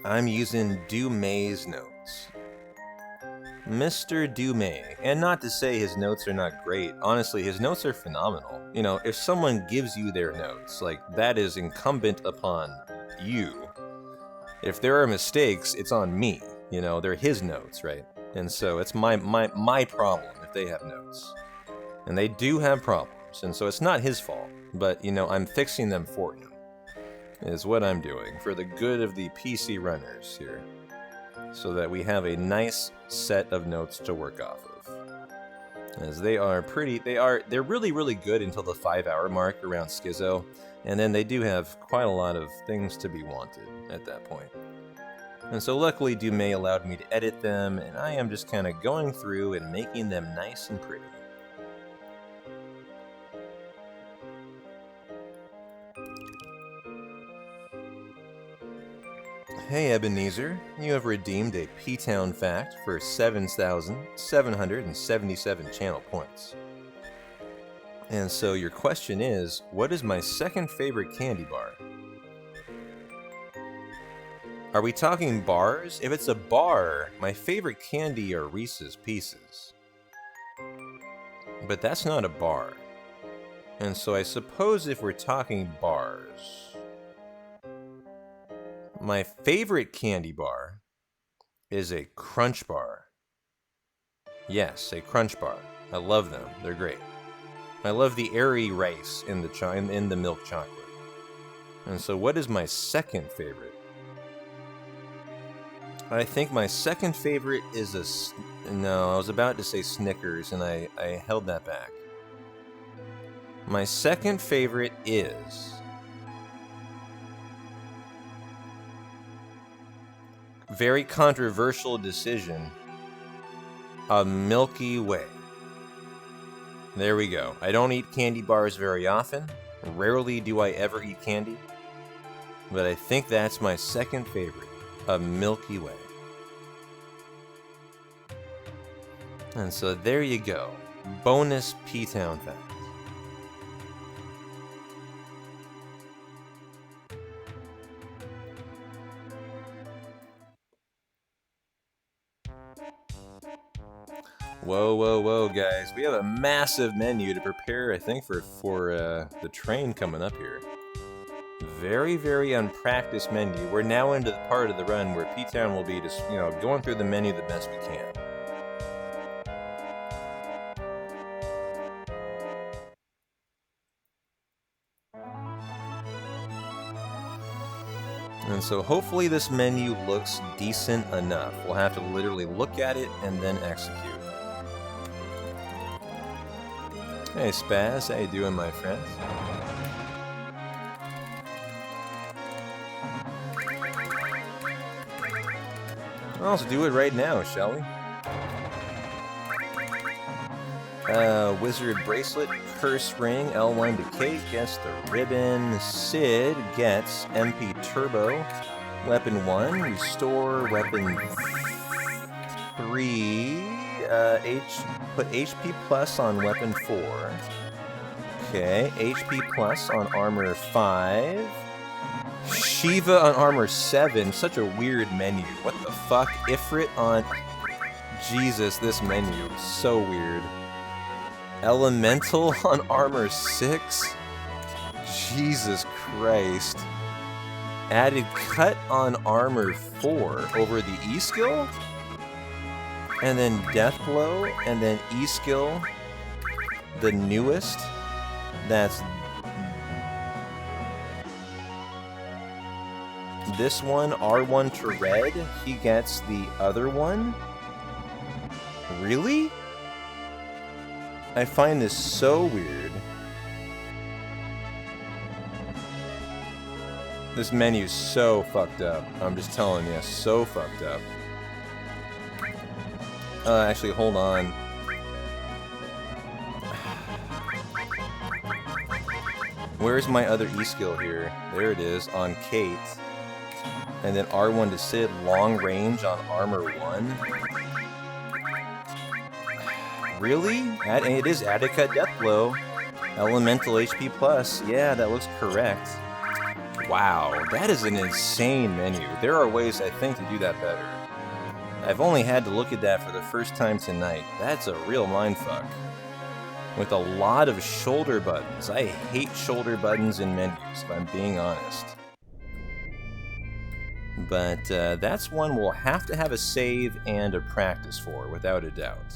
I'm using Dumay's notes. Mr. Dumay, and not to say his notes are not great. Honestly, his notes are phenomenal. You know, if someone gives you their notes, like, that is incumbent upon you. If there are mistakes, it's on me. You know, they're his notes, right? And so it's my problem if they have notes. And they do have problems, and so it's not his fault. But, you know, I'm fixing them for him, is what I'm doing, for the good of the PC runners here. So that we have a nice set of notes to work off of. As they are they're really, really good until the 5-hour mark around Schizo, and then they do have quite a lot of things to be wanted at that point. And so luckily Dumay allowed me to edit them, and I am just kind of going through and making them nice and pretty. Hey Ebenezer, you have redeemed a P-Town fact for 7,777 channel points. And so your question is, what is my second favorite candy bar? Are we talking bars? If it's a bar, my favorite candy are Reese's Pieces. But that's not a bar. And so I suppose if we're talking bars, my favorite candy bar is a Crunch Bar. Yes, a Crunch Bar. I love them. They're great. I love the airy rice in the milk chocolate. And so what is my second favorite? I think my second favorite is no, I was about to say Snickers and I held that back. My second favorite is very controversial decision, a Milky Way. There we go. I don't eat candy bars very often. Rarely do I ever eat candy. But I think that's my second favorite, a Milky Way. And so there you go. Bonus P-Town fact. Whoa, guys. We have a massive menu to prepare, I think, for the train coming up here. Very, very unpracticed menu. We're now into the part of the run where P-Town will be just, going through the menu the best we can. And so hopefully this menu looks decent enough. We'll have to literally look at it and then execute. Hey Spaz, how you doing, my friend? Well, let's do it right now, shall we? Wizard Bracelet, Curse Ring, L1 to Kate gets the ribbon. Sid gets MP Turbo. Weapon 1, Restore, Weapon 3. Put HP plus on Weapon 4. Okay, HP plus on Armor 5. Shiva on Armor 7. Such a weird menu. What the fuck? Ifrit on... Jesus, this menu is so weird. Elemental on Armor 6? Jesus Christ. Added cut on Armor 4 over the E-skill? And then Death Blow, and then E-skill, the newest. That's... this one, R1 to red, he gets the other one? Really? I find this so weird. This menu's so fucked up. I'm just telling you, so fucked up. Actually, hold on. Where's my other E-skill here? There it is, on Kate. And then R1 to Sid, long range on Armor 1. Really? It is added cut Death Blow. Elemental HP plus. Yeah, that looks correct. Wow, that is an insane menu. There are ways, I think, to do that better. I've only had to look at that for the first time tonight. That's a real mindfuck. With a lot of shoulder buttons. I hate shoulder buttons in menus, if I'm being honest. But that's one we'll have to have a save and a practice for, without a doubt.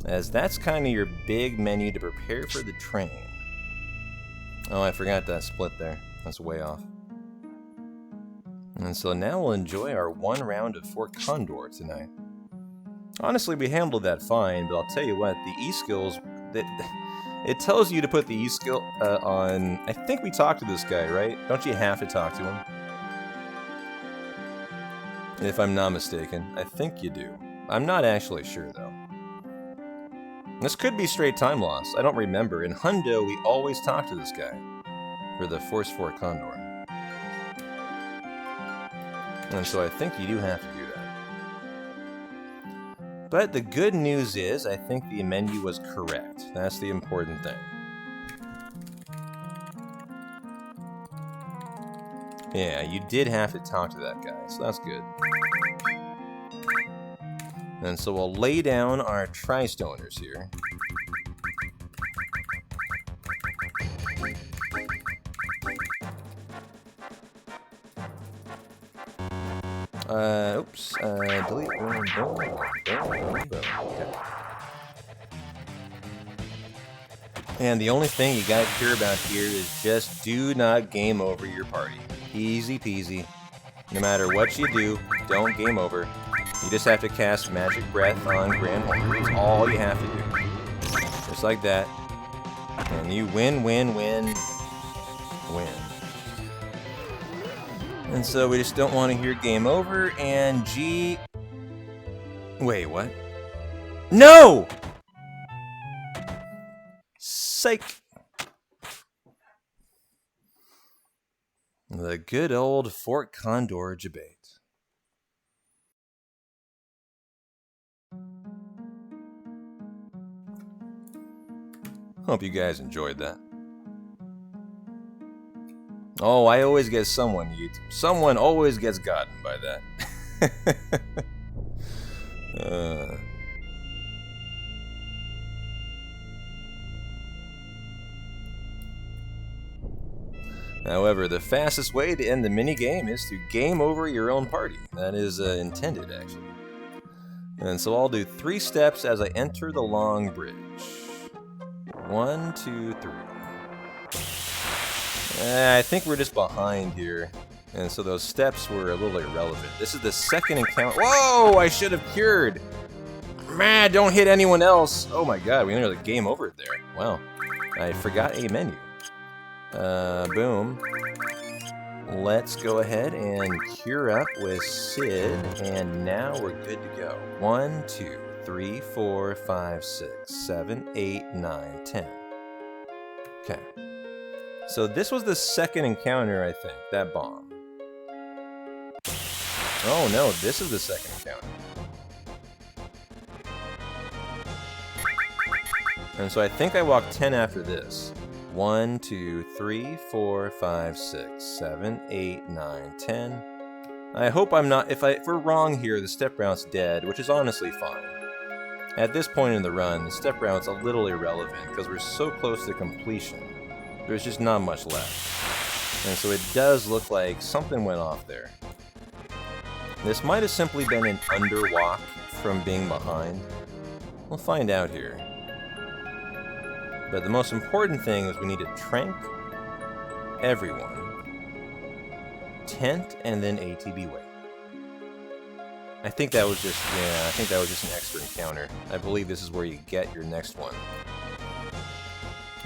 As that's kind of your big menu to prepare for the train. Oh, I forgot that split there. That's way off. And so now we'll enjoy our one round of Fort Condor tonight. Honestly, we handled that fine, but I'll tell you what, the E-skills... It tells you to put the E-skill on... I think we talked to this guy, right? Don't you have to talk to him? If I'm not mistaken. I think you do. I'm not actually sure, though. This could be straight time loss. I don't remember. In Hundo, we always talk to this guy. For the Force Fort Condor. And so I think you do have to do that. But the good news is, I think the menu was correct. That's the important thing. Yeah, you did have to talk to that guy, so that's good. And so we'll lay down our tri-stoners here. Oops, delete, boom, okay. And the only thing you gotta care about here is just do not game over your party. Easy peasy. No matter what you do, don't game over. You just have to cast Magic Breath on Grand Home. That's all you have to do. Just like that. And you win, win, win, win. And so we just don't want to hear game over, and G... Wait, what? No! Psych! The good old Fort Condor debate. Hope you guys enjoyed that. Oh, I always get someone, someone always gets gotten by that. However, the fastest way to end the minigame is to game over your own party. That is intended, actually. And so I'll do 3 steps as I enter the long bridge. 1, 2, 3. I think we're just behind here. And so those steps were a little irrelevant. This is the second encounter. Whoa! I should have cured! Man, don't hit anyone else! Oh my god, we nearly game over there. Wow. I forgot a menu. Boom. Let's go ahead and cure up with Sid, and now we're good to go. 1, 2, 3, 4, 5, 6, 7, 8, 9, 10. Okay. So this was the second encounter, I think, that bomb. Oh no, this is the second encounter. And so I think I walked 10 after this. 1, 2, 3, 4, 5, 6, 7, 8, 9, 10. I hope I'm not, if we're wrong here, the step route's dead, which is honestly fine. At this point in the run, the step route's a little irrelevant because we're so close to completion. There's just not much left. And so it does look like something went off there. This might have simply been an underwalk from being behind. We'll find out here. But the most important thing is we need to trank everyone, tent, and then ATB wait. I think that was just, yeah, I think that was just an extra encounter. I believe this is where you get your next one.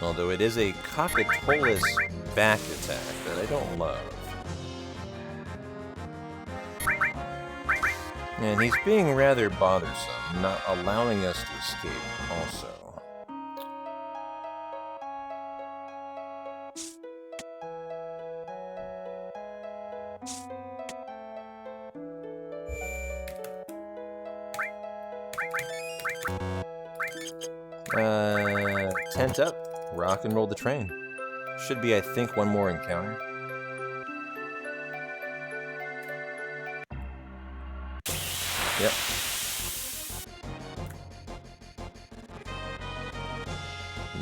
Although it is a Cockatolus back attack that I don't love. And he's being rather bothersome, not allowing us to escape also. Tent up. Rock and roll the train. Should be, I think, one more encounter. Yep.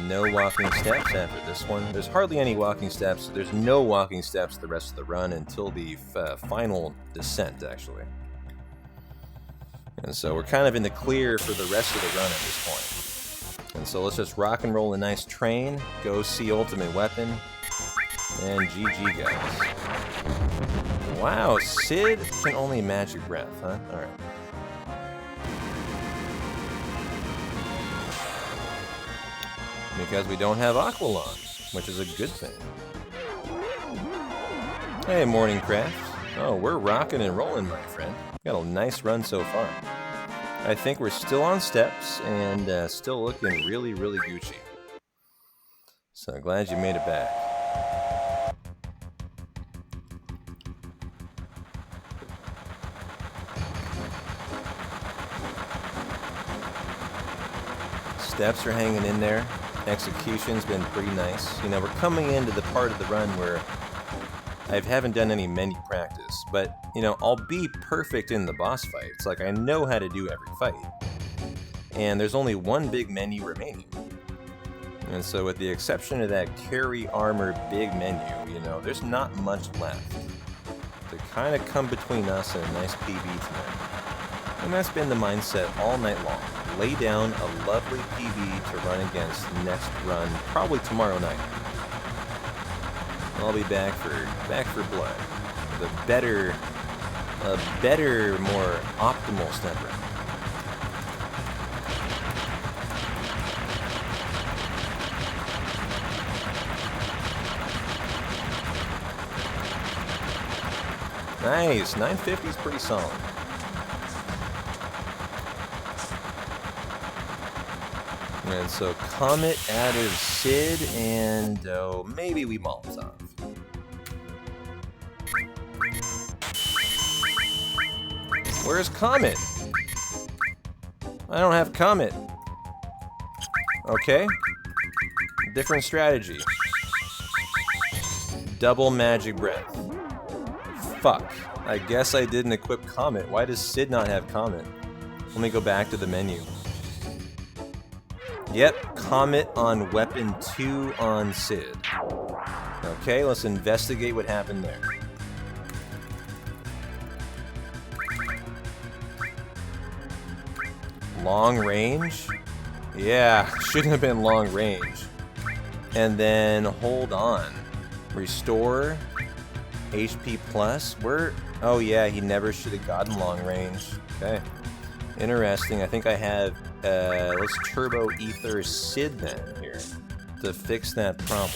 No walking steps after this one. There's hardly any walking steps. There's no walking steps the rest of the run until the final descent, actually. And so we're kind of in the clear for the rest of the run at this point. And so let's just rock and roll a nice train, go see Ultimate Weapon, and GG, guys. Wow, Sid can only Magic Breath, huh? Alright. Because we don't have Aqualons, which is a good thing. Hey, Morning Craft. Oh, we're rocking and rolling, my friend. Got a nice run so far. I think we're still on steps and still looking really, really Gucci. So glad you made it back. Steps are hanging in there. Execution's been pretty nice. You know, we're coming into the part of the run where I haven't done any menu practice, but, you know, I'll be perfect in the boss fights. Like, I know how to do every fight. And there's only one big menu remaining. And so with the exception of that carry armor big menu, you know, there's not much left to kind of come between us and a nice PB tonight. And that's been the mindset all night long. Lay down a lovely PB to run against next run, probably tomorrow night. I'll be back for blood. With a better, more optimal step run. Nice, 950 is pretty solid. And so Comet out of Sid, and maybe we Molotov. Where's Comet? I don't have Comet. Okay. Different strategy. Double magic breath. Fuck. I guess I didn't equip Comet. Why does Sid not have Comet? Let me go back to the menu. Yep, Comet on weapon 2 on Sid. Okay, let's investigate what happened there. Long range? Yeah, shouldn't have been long range. And then, hold on. Restore. HP plus? Oh yeah, he never should have gotten long range. Okay. Interesting. I think I have, let's turbo ether Sid then here to fix that problem.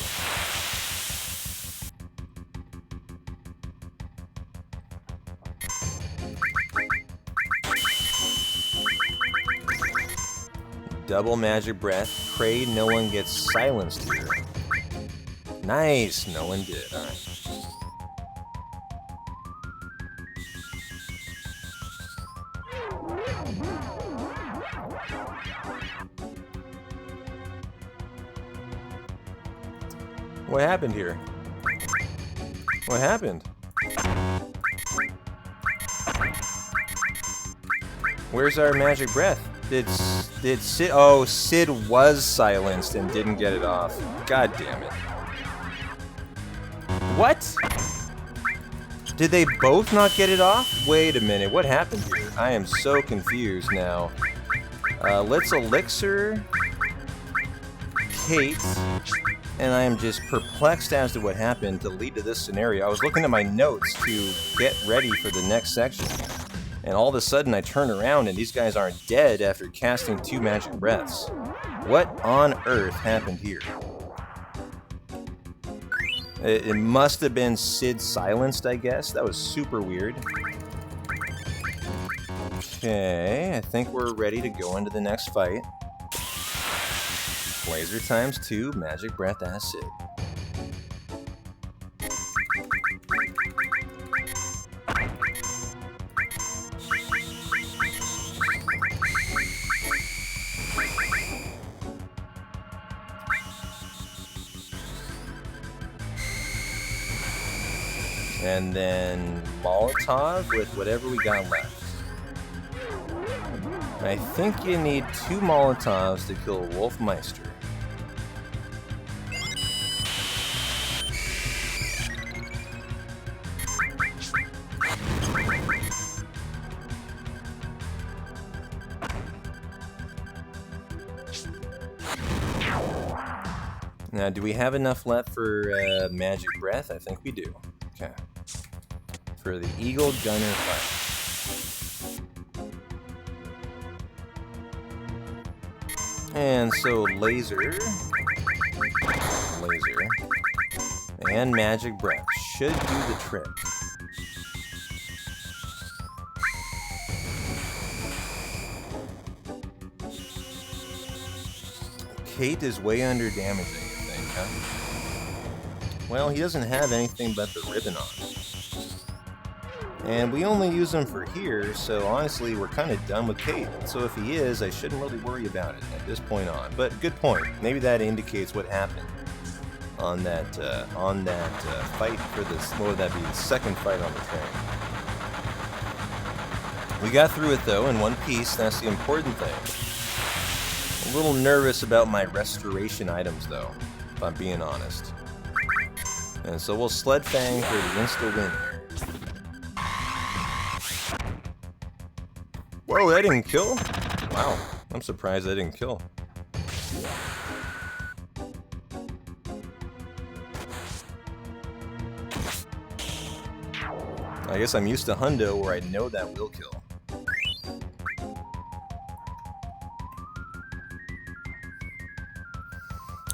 Double magic breath. Pray no one gets silenced here. Nice. No one did. All right. What happened here? What happened? Where's our magic breath? Did Sid? Oh, Sid was silenced and didn't get it off. God damn it! What? Did they both not get it off? Wait a minute. What happened here? I am so confused now. Let's elixir Kate. And I am just perplexed as to what happened to lead to this scenario. I was looking at my notes to get ready for the next section. And all of a sudden I turn around and these guys aren't dead after casting 2 magic breaths. What on earth happened here? It must have been Sid silenced, I guess. That was super weird. Okay, I think we're ready to go into the next fight. Laser times 2, magic breath acid. And then Molotov with whatever we got left. I think you need 2 Molotovs to kill Wolfmeister. Now, do we have enough left for Magic Breath? I think we do. Okay. For the Eagle Gunner fight. And so Laser, and Magic Breath should do the trick. Kate is way under damaging, I think, huh? Well, he doesn't have anything but the ribbon on. And we only use him for here, so honestly, we're kind of done with Kate. So if he is, I shouldn't really worry about it at this point on. But good point. Maybe that indicates what happened on that fight for this. What would that be? The second fight on the train. We got through it though in one piece. That's the important thing. A little nervous about my restoration items though, if I'm being honest. And so we'll Sled Fang for the insta-win here. Whoa, that didn't kill? Wow, I'm surprised that didn't kill. I guess I'm used to Hundo where I know that will kill.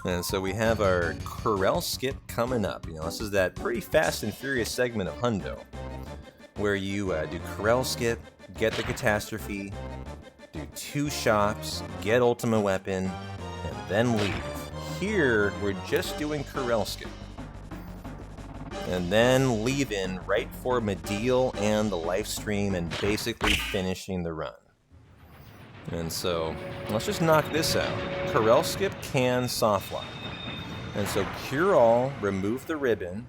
And so we have our Corral skip coming up. You know, this is that pretty fast and furious segment of Hundo where you do Corral skip, get the catastrophe, do 2 shops, get ultimate weapon, and then leave. Here, we're just doing Corral skip. And then leaving right for Medial and the live stream and basically finishing the run. And so, let's just knock this out. Corral skip can softlock. And so cure all, remove the ribbon,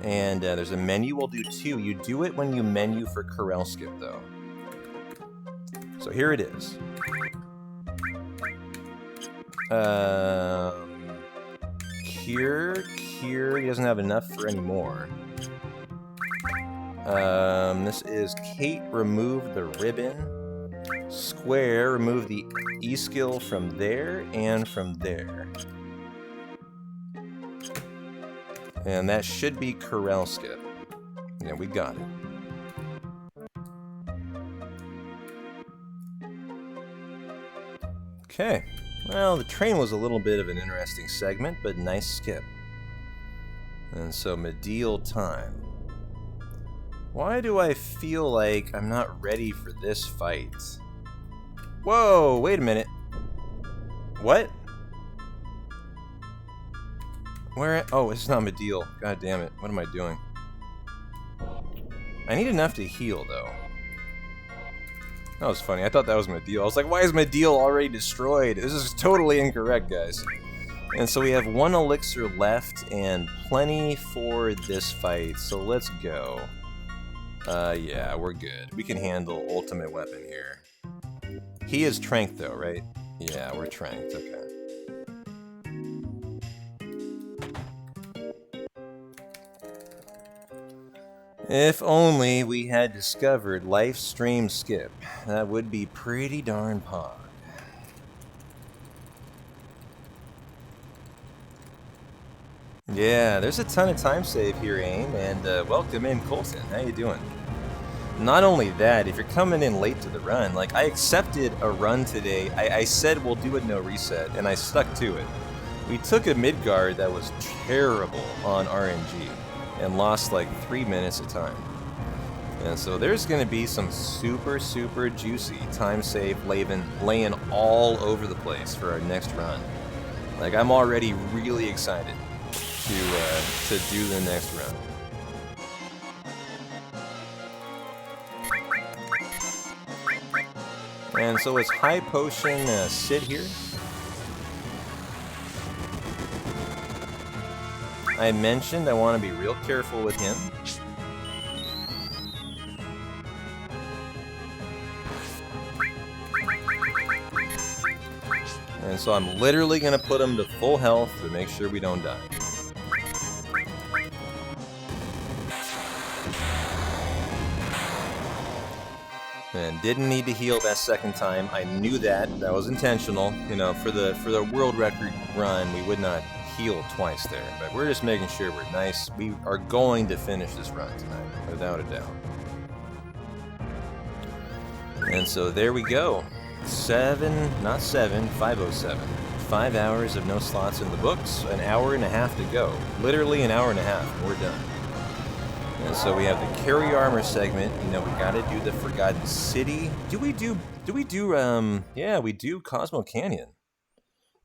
and there's a menu we'll do too. You do it when you menu for Corral skip though. So here it is. Cure, he doesn't have enough for any more. This is Kate, remove the ribbon. Square, remove the E-skill from there and from there. And that should be Corral skip. Yeah, we got it. Okay. Well, the train was a little bit of an interesting segment, but nice skip. And so, Medial time. Why do I feel like I'm not ready for this fight? Whoa, wait a minute. What? Where? Oh, it's not Medial. God damn it. What am I doing? I need enough to heal, though. That was funny. I thought that was Medial. I was like, why is Medial already destroyed? This is totally incorrect, guys. And so we have 1 elixir left and plenty for this fight. So let's go. Yeah, we're good. We can handle ultimate weapon here. He is tranked, though, right? Yeah, we're tranked. Okay. If only we had discovered live stream skip. That would be pretty darn pog. Yeah, there's a ton of time save here, AIM, and welcome in, Colton. How you doing? Not only that, if you're coming in late to the run, like, I accepted a run today. I said we'll do it no reset, and I stuck to it. We took a Midgard that was terrible on RNG. And lost like 3 minutes of time. And so there's going to be some super juicy time save laying all over the place for our next run. Like, I'm already really excited to do the next run. And so it's High Potion sit here. I mentioned I want to be real careful with him. And so I'm literally going to put him to full health to make sure we don't die. And didn't need to heal that second time. I knew that. That was intentional. You know, for the world record run, we would not heal twice there, but we're just making sure we're nice. We are going to finish this run tonight, without a doubt. And so there we go. 5:07. 5 hours of no slots in the books, an hour and a half to go. Literally an hour and a half, and we're done. And so we have the carry armor segment. You know, we gotta do the Forgotten City. Yeah, we do Cosmo Canyon.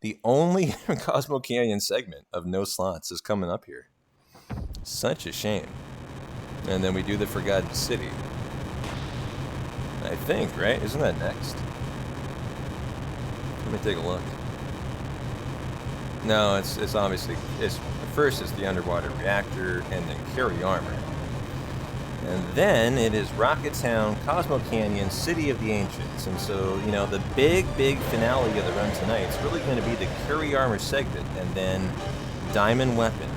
The only Cosmo Canyon segment of no slots is coming up here. Such a shame. And then we do the Forgotten City. I think, right? Isn't that next? Let me take a look. No, it's obviously, first it's the underwater reactor, and then carry armor. And then it is Rocket Town, Cosmo Canyon, City of the Ancients. And so, you know, the big finale of the run tonight is really going to be the carry armor segment, and then Diamond Weapon.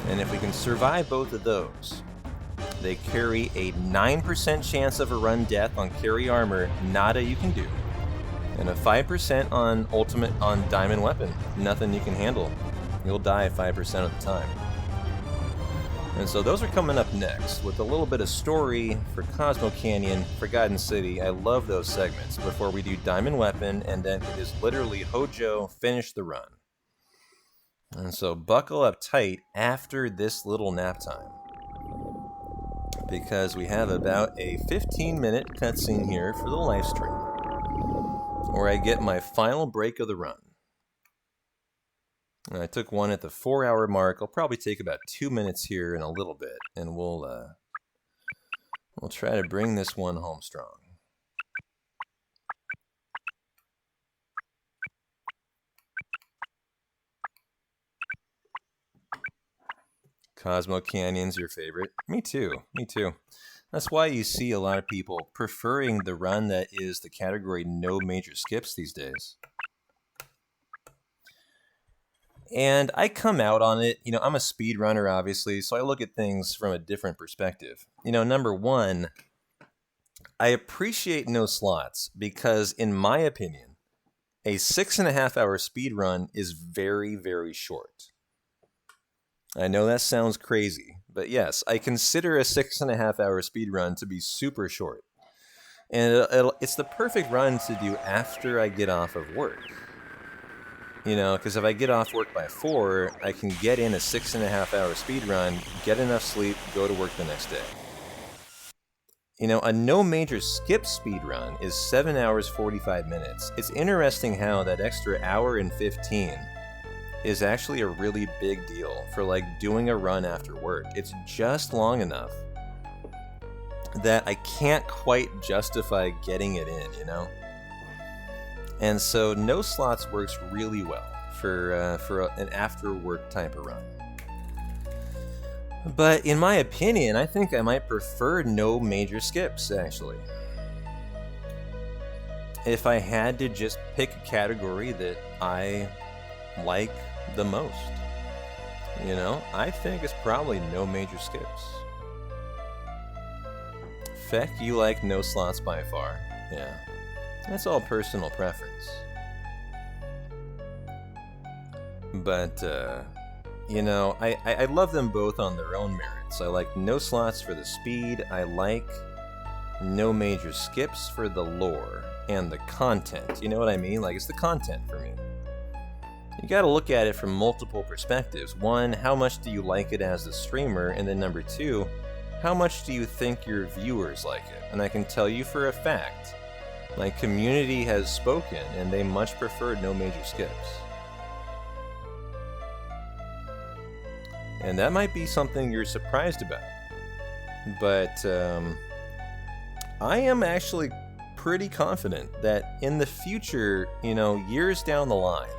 And if we can survive both of those, they carry a 9% chance of a run death on carry armor, nada you can do. And a 5% on ultimate on Diamond Weapon, nothing you can handle. You'll die 5% of the time. And so those are coming up next, with a little bit of story for Cosmo Canyon, Forgotten City. I love those segments before we do Diamond Weapon, and then it is literally Hojo, finish the run. And so buckle up tight after this little nap time, because we have about a 15-minute cutscene here for the live stream, where I get my final break of the run. And I took one at the 4-hour mark. I'll probably take about 2 minutes here in a little bit, and we'll try to bring this one home strong. Cosmo Canyon's your favorite? Me too. Me too. That's why you see a lot of people preferring the run that is the category no major skips these days. And I come out on it, you know, I'm a speedrunner, obviously, so I look at things from a different perspective. You know, number one, I appreciate no slots because, in my opinion, a 6.5-hour speedrun is very short. I know that sounds crazy, but yes, I consider a 6.5-hour speedrun to be super short. And it's the perfect run to do after I get off of work. You know, because if I get off work by 4, I can get in a 6.5-hour speed run, get enough sleep, go to work the next day. You know, a no major skip speed run is 7 hours 45 minutes. It's interesting how that extra hour and 15 is actually a really big deal for like doing a run after work. It's just long enough that I can't quite justify getting it in, you know? And so no slots works really well for an after-work type of run. But in my opinion, I think I might prefer no major skips, actually. If I had to just pick a category that I like the most, you know, I think it's probably no major skips. Feck, you like no slots by far. Yeah. That's all personal preference. But, you know, I love them both on their own merits. I like no slots for the speed. I like no major skips for the lore and the content. You know what I mean? Like, it's the content for me. You gotta look at it from multiple perspectives. One, how much do you like it as a streamer? And then number two, how much do you think your viewers like it? And I can tell you for a fact, my community has spoken, and they much prefer no major skips. And that might be something you're surprised about. But I am actually pretty confident that in the future, you know, years down the line,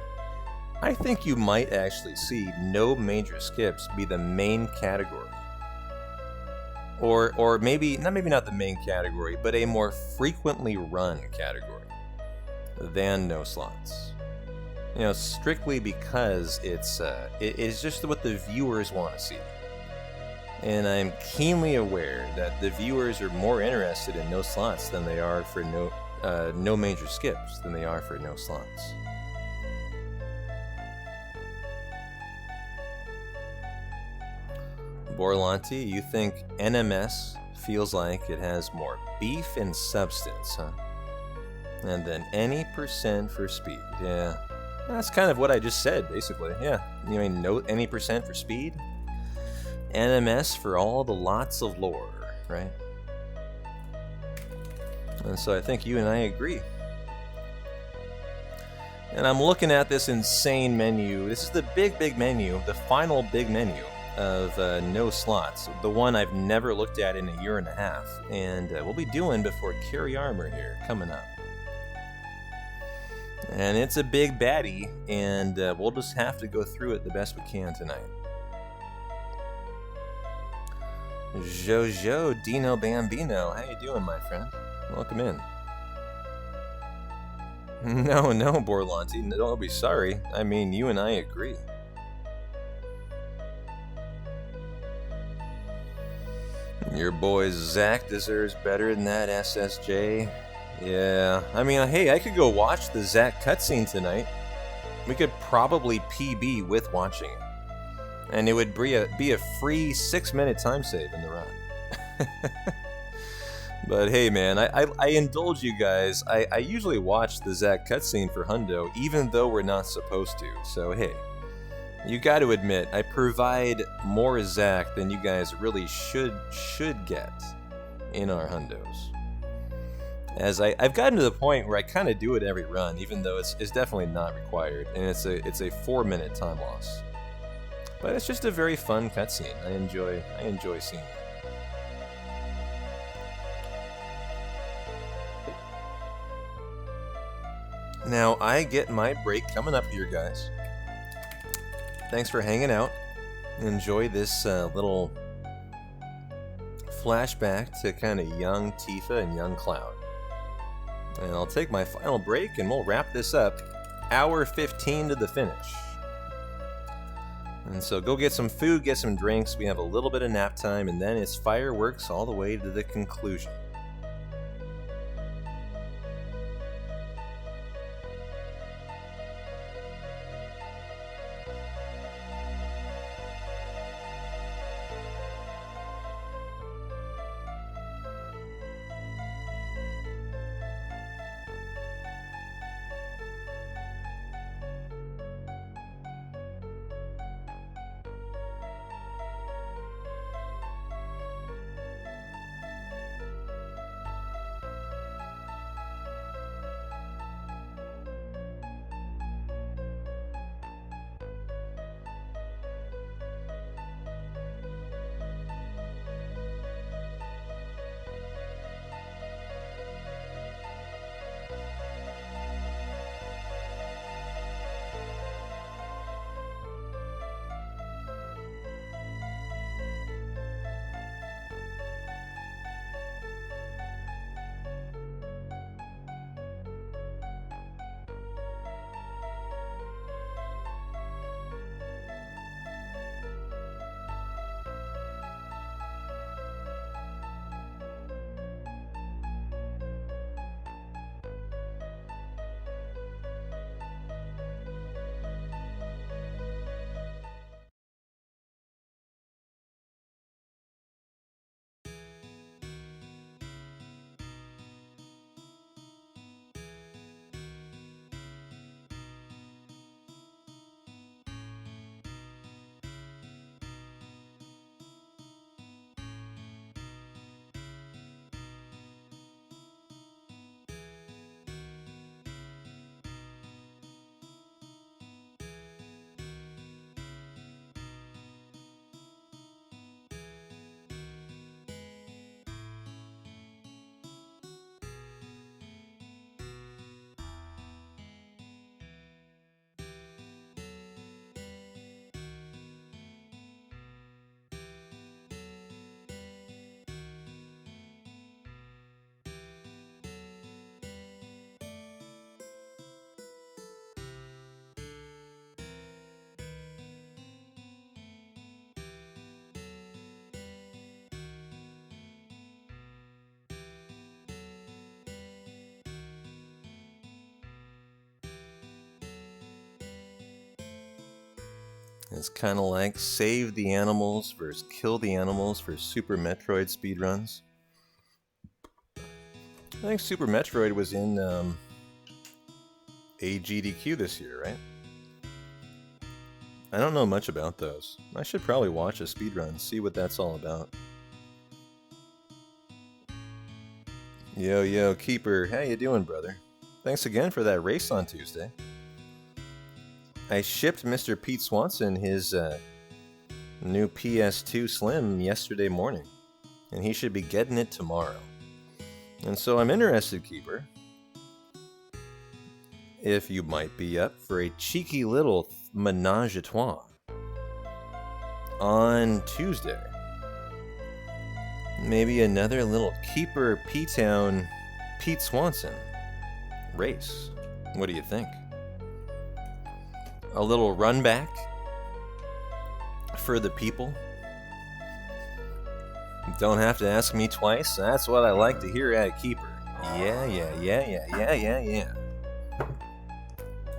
I think you might actually see no major skips be the main category. Or maybe not the main category, but a more frequently run category than no slots. You know, strictly because it's just what the viewers want to see. And I'm keenly aware that the viewers are more interested in no slots than they are for no major skips than they are for no slots. Borlanti, you think NMS feels like it has more beef and substance, huh? And then any % for speed. Yeah, that's kind of what I just said, basically. Yeah, you mean no any % for speed? NMS for all the lots of lore, right? And so I think you and I agree. And I'm looking at this insane menu. This is the big menu, the final big menu of No Slots, the one I've never looked at in a year and a half, and we'll be doing before Carry Armor here, coming up. And it's a big baddie, and we'll just have to go through it the best we can tonight. Jojo Dino Bambino, how you doing, my friend? Welcome in. No, Borlanti, don't be sorry. I mean, you and I agree. Your boy Zach deserves better than that, SSJ. Yeah, I mean, hey, I could go watch the Zach cutscene tonight. We could probably PB with watching it. And it would be a free 6-minute time save in the run. But hey, man, I indulge you guys. I usually watch the Zach cutscene for Hundo, even though we're not supposed to. So hey, you got to admit, I provide more Zach than you guys really should get in our Hundos. As I've gotten to the point where I kind of do it every run, even though it's definitely not required, and it's a 4-minute time loss. But it's just a very fun cutscene. I enjoy seeing it. Now I get my break coming up here, guys. Thanks for hanging out. Enjoy this little flashback to kind of young Tifa and young Cloud. And I'll take my final break and we'll wrap this up. Hour 15 to the finish. And so go get some food, get some drinks. We have a little bit of nap time, and then it's fireworks all the way to the conclusion. It's kind of like save the animals versus kill the animals for Super Metroid speedruns. I think Super Metroid was in AGDQ this year, right? I don't know much about those. I should probably watch a speedrun, see what that's all about. Yo, Keeper, how you doing, brother? Thanks again for that race on Tuesday. I shipped Mr. Pete Swanson his new PS2 Slim yesterday morning, and he should be getting it tomorrow. And so I'm interested, Keeper, if you might be up for a cheeky little menage a trois on Tuesday. Maybe another little Keeper P-Town Pete Swanson race. What do you think? A little run back for the people? Don't have to ask me twice. That's what I like to hear at Keeper. Yeah.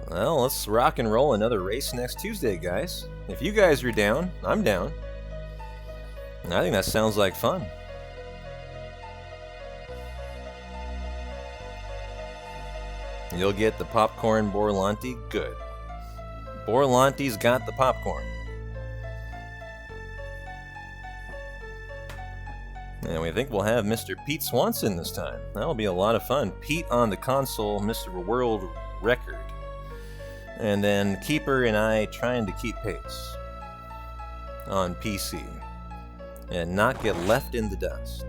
Well, let's rock and roll another race next Tuesday, guys. If you guys are down, I'm down. I think that sounds like fun. You'll get the popcorn Borlanti? Good. Borlanti's got the popcorn. And we think we'll have Mr. Pete Swanson this time. That'll be a lot of fun. Pete on the console, Mr. World Record. And then Keeper and I trying to keep pace on PC and not get left in the dust.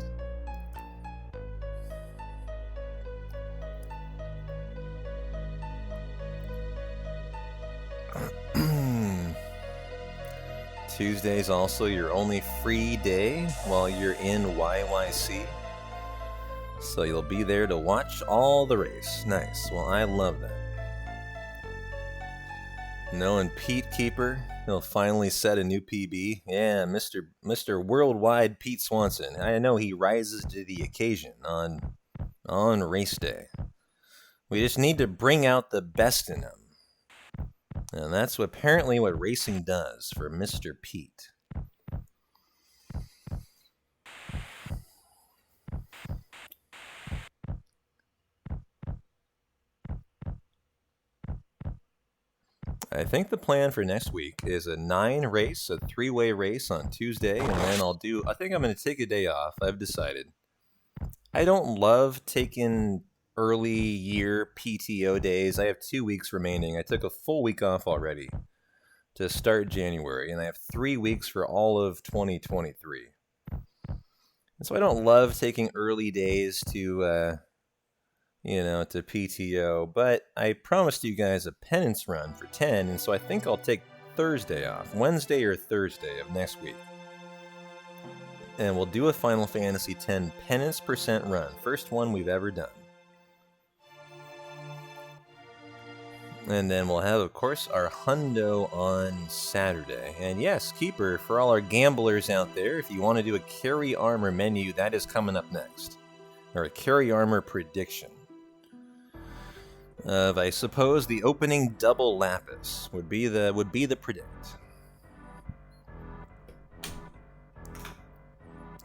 Tuesday's also your only free day while you're in YYC. So you'll be there to watch all the race. Nice. Well, I love that. Knowing Pete Keeper, he'll finally set a new PB. Yeah, Mr. Worldwide Pete Swanson. I know he rises to the occasion on race day. We just need to bring out the best in him. And that's apparently what racing does for Mr. Pete. I think the plan for next week is a 9-race, a 3-way race on Tuesday, and then I think I'm going to take a day off. I've decided. I don't love taking early year PTO days. I have 2 weeks remaining. I took a full week off already to start January, and I have 3 weeks for all of 2023. And so I don't love taking early days to PTO, but I promised you guys a penance run for 10, and so I think I'll take Thursday off, Wednesday or Thursday of next week. And we'll do a Final Fantasy X penance percent run, first one we've ever done. And then we'll have, of course, our hundo on Saturday. And yes, Keeper, for all our gamblers out there, if you want to do a carry armor menu, that is coming up next. Or a carry armor prediction. Of, I suppose, the opening double lapis would be the predict.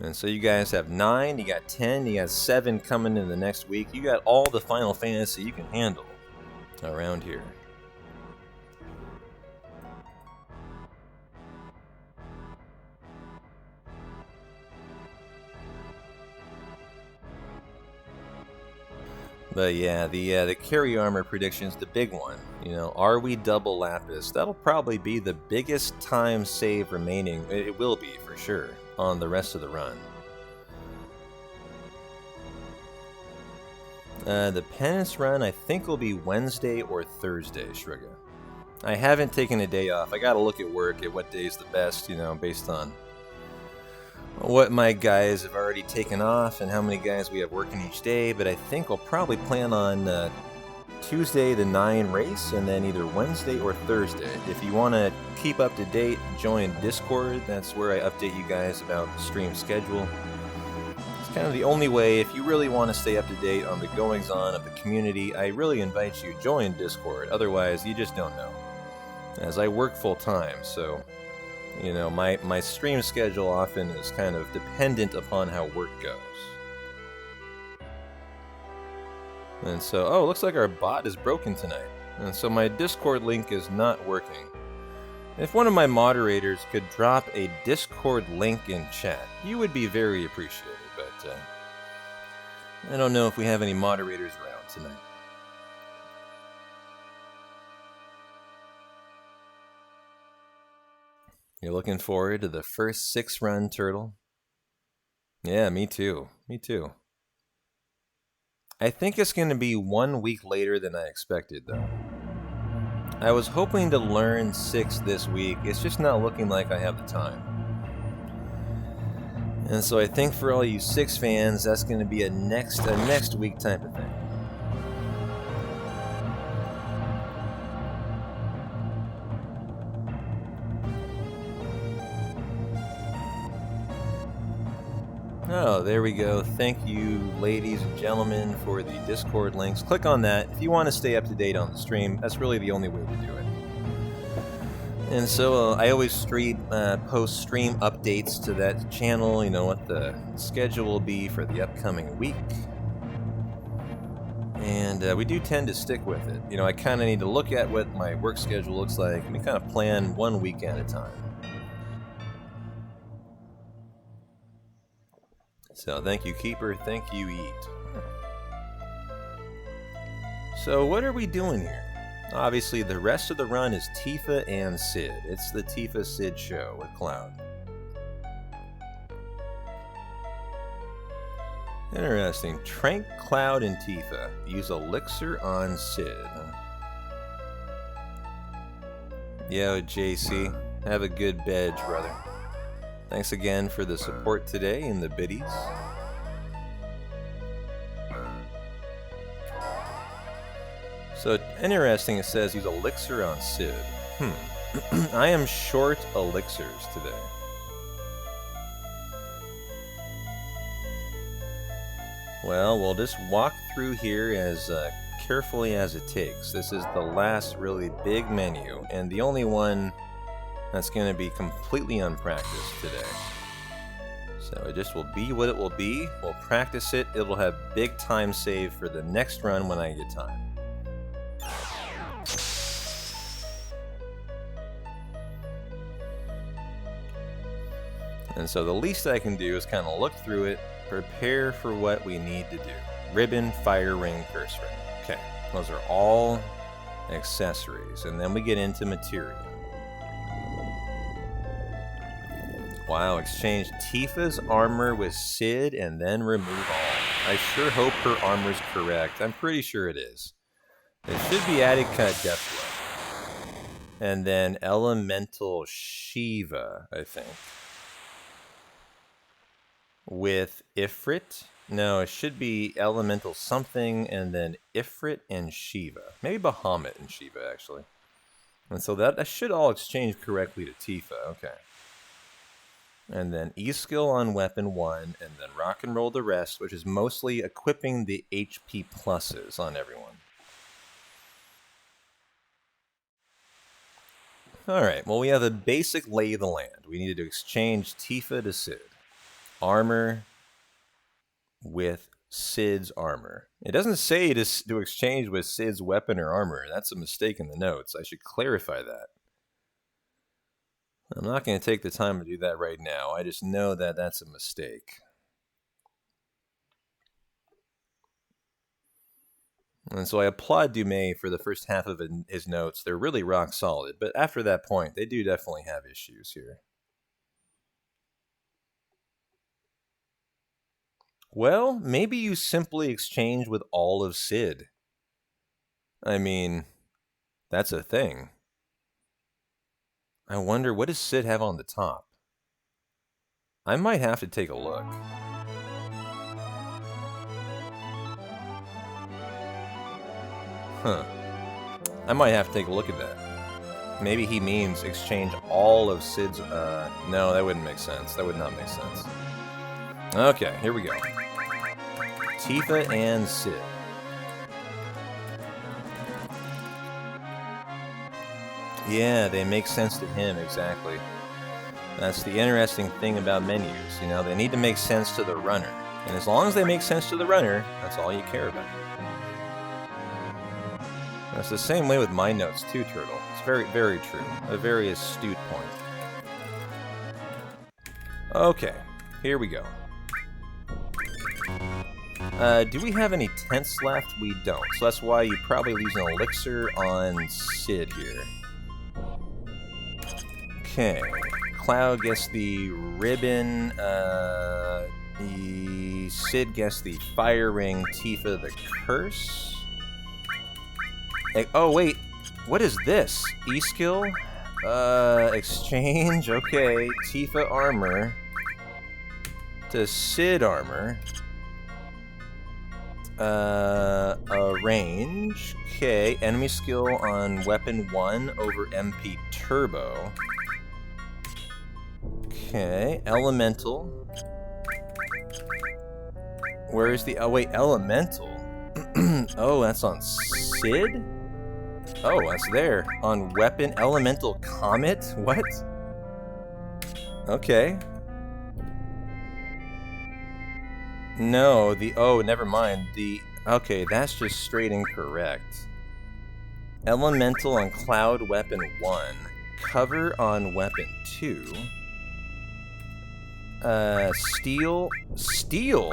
And so you guys have 9, you got 10, you got 7 coming in the next week. You got all the Final Fantasy you can handle around here. But yeah, the carry armor prediction's the big one. Are we double lapis? That'll probably be the biggest time save remaining. It will be for sure on the rest of the run. The penance run, I think, will be Wednesday or Thursday, Shriga. I haven't taken a day off. I gotta look at work at what day's the best, based on what my guys have already taken off and how many guys we have working each day. But I think I'll probably plan on Tuesday the 9 race, and then either Wednesday or Thursday. If you want to keep up to date, join Discord. That's where I update you guys about the stream schedule. Kind of the only way, if you really want to stay up to date on the goings-on of the community, I really invite you to join Discord. Otherwise, you just don't know. As I work full-time, so, my stream schedule often is kind of dependent upon how work goes. And so, looks like our bot is broken tonight. And so my Discord link is not working. If one of my moderators could drop a Discord link in chat, you would be very appreciated. But I don't know if we have any moderators around tonight. You're looking forward to the first 6-run turtle? Yeah, me too. Me too. I think it's going to be 1 week later than I expected, though. I was hoping to learn 6 this week. It's just not looking like I have the time. And so I think for all you 6 fans, that's going to be a next week type of thing. Oh, there we go. Thank you, ladies and gentlemen, for the Discord links. Click on that if you want to stay up to date on the stream. That's really the only way to do it. And so I always post stream updates to that channel, you know, what the schedule will be for the upcoming week. And we do tend to stick with it. You know, I kind of need to look at what my work schedule looks like, and we kind of plan 1 week at a time. So thank you, Keeper. Thank you, Eat. So what are we doing here? Obviously, the rest of the run is Tifa and Sid. It's the Tifa Sid show with Cloud. Interesting. Trank, Cloud, and Tifa use Elixir on Sid. Yo, JC. Have a good bed, brother. Thanks again for the support today in the biddies. So, interesting, it says use Elixir on Sid. I am short elixirs today. Well, we'll just walk through here as carefully as it takes. This is the last really big menu, and the only one that's going to be completely unpracticed today. So it just will be what it will be. We'll practice it. It'll have big time save for the next run when I get time. And so the least I can do is kind of look through it, prepare for what we need to do. Ribbon, fire ring, curse ring. Okay, those are all accessories. And then we get into material. Wow, exchange Tifa's armor with Sid and then remove all. I sure hope her armor's correct. I'm pretty sure it is. It should be added cut Deathblow. And then Elemental Shiva, I think. With Ifrit. No, it should be Elemental something and then Ifrit and Shiva. Maybe Bahamut and Shiva, actually. And so that should all exchange correctly to Tifa. Okay. And then E-skill on weapon 1, and then rock and roll the rest, which is mostly equipping the HP pluses on everyone. Alright, well we have a basic lay of the land. We needed to exchange Tifa to Sid. Armor with Sid's armor. It doesn't say to exchange with Sid's weapon or armor. That's a mistake in the notes. I should clarify that. I'm not going to take the time to do that right now. I just know that that's a mistake. And so I applaud Dumais for the first half of his notes. They're really rock solid. But after that point, they do definitely have issues here. Well, maybe you simply exchange with all of Sid. I mean, that's a thing. I wonder, what does Sid have on the top? I might have to take a look. I might have to take a look at that. Maybe he means exchange all of Sid's... no, that wouldn't make sense. That would not make sense. Okay, here we go. Tifa and Sid. Yeah, they make sense to him, exactly. That's the interesting thing about menus, you know, they need to make sense to the runner. And as long as they make sense to the runner, that's all you care about. That's the same way with my notes too, Turtle. It's very, very true. A very astute point. Okay, here we go. Do we have any tents left? We don't. So that's why you probably use an elixir on Sid here. Okay. Cloud gets the ribbon. Sid gets the fire ring. Tifa the curse. Oh wait, what is this? E-skill? Exchange. Okay, Tifa armor to Sid armor. Range. Okay, enemy skill on weapon 1 over MP turbo. Okay, elemental. Where is the... Oh, wait, elemental? Oh, that's on Sid? Oh, that's there. On weapon elemental comet? What? Okay. No, the... Oh, never mind. The... Okay, that's just straight incorrect. Elemental on Cloud weapon 1. Cover on weapon 2. Steel... Steel?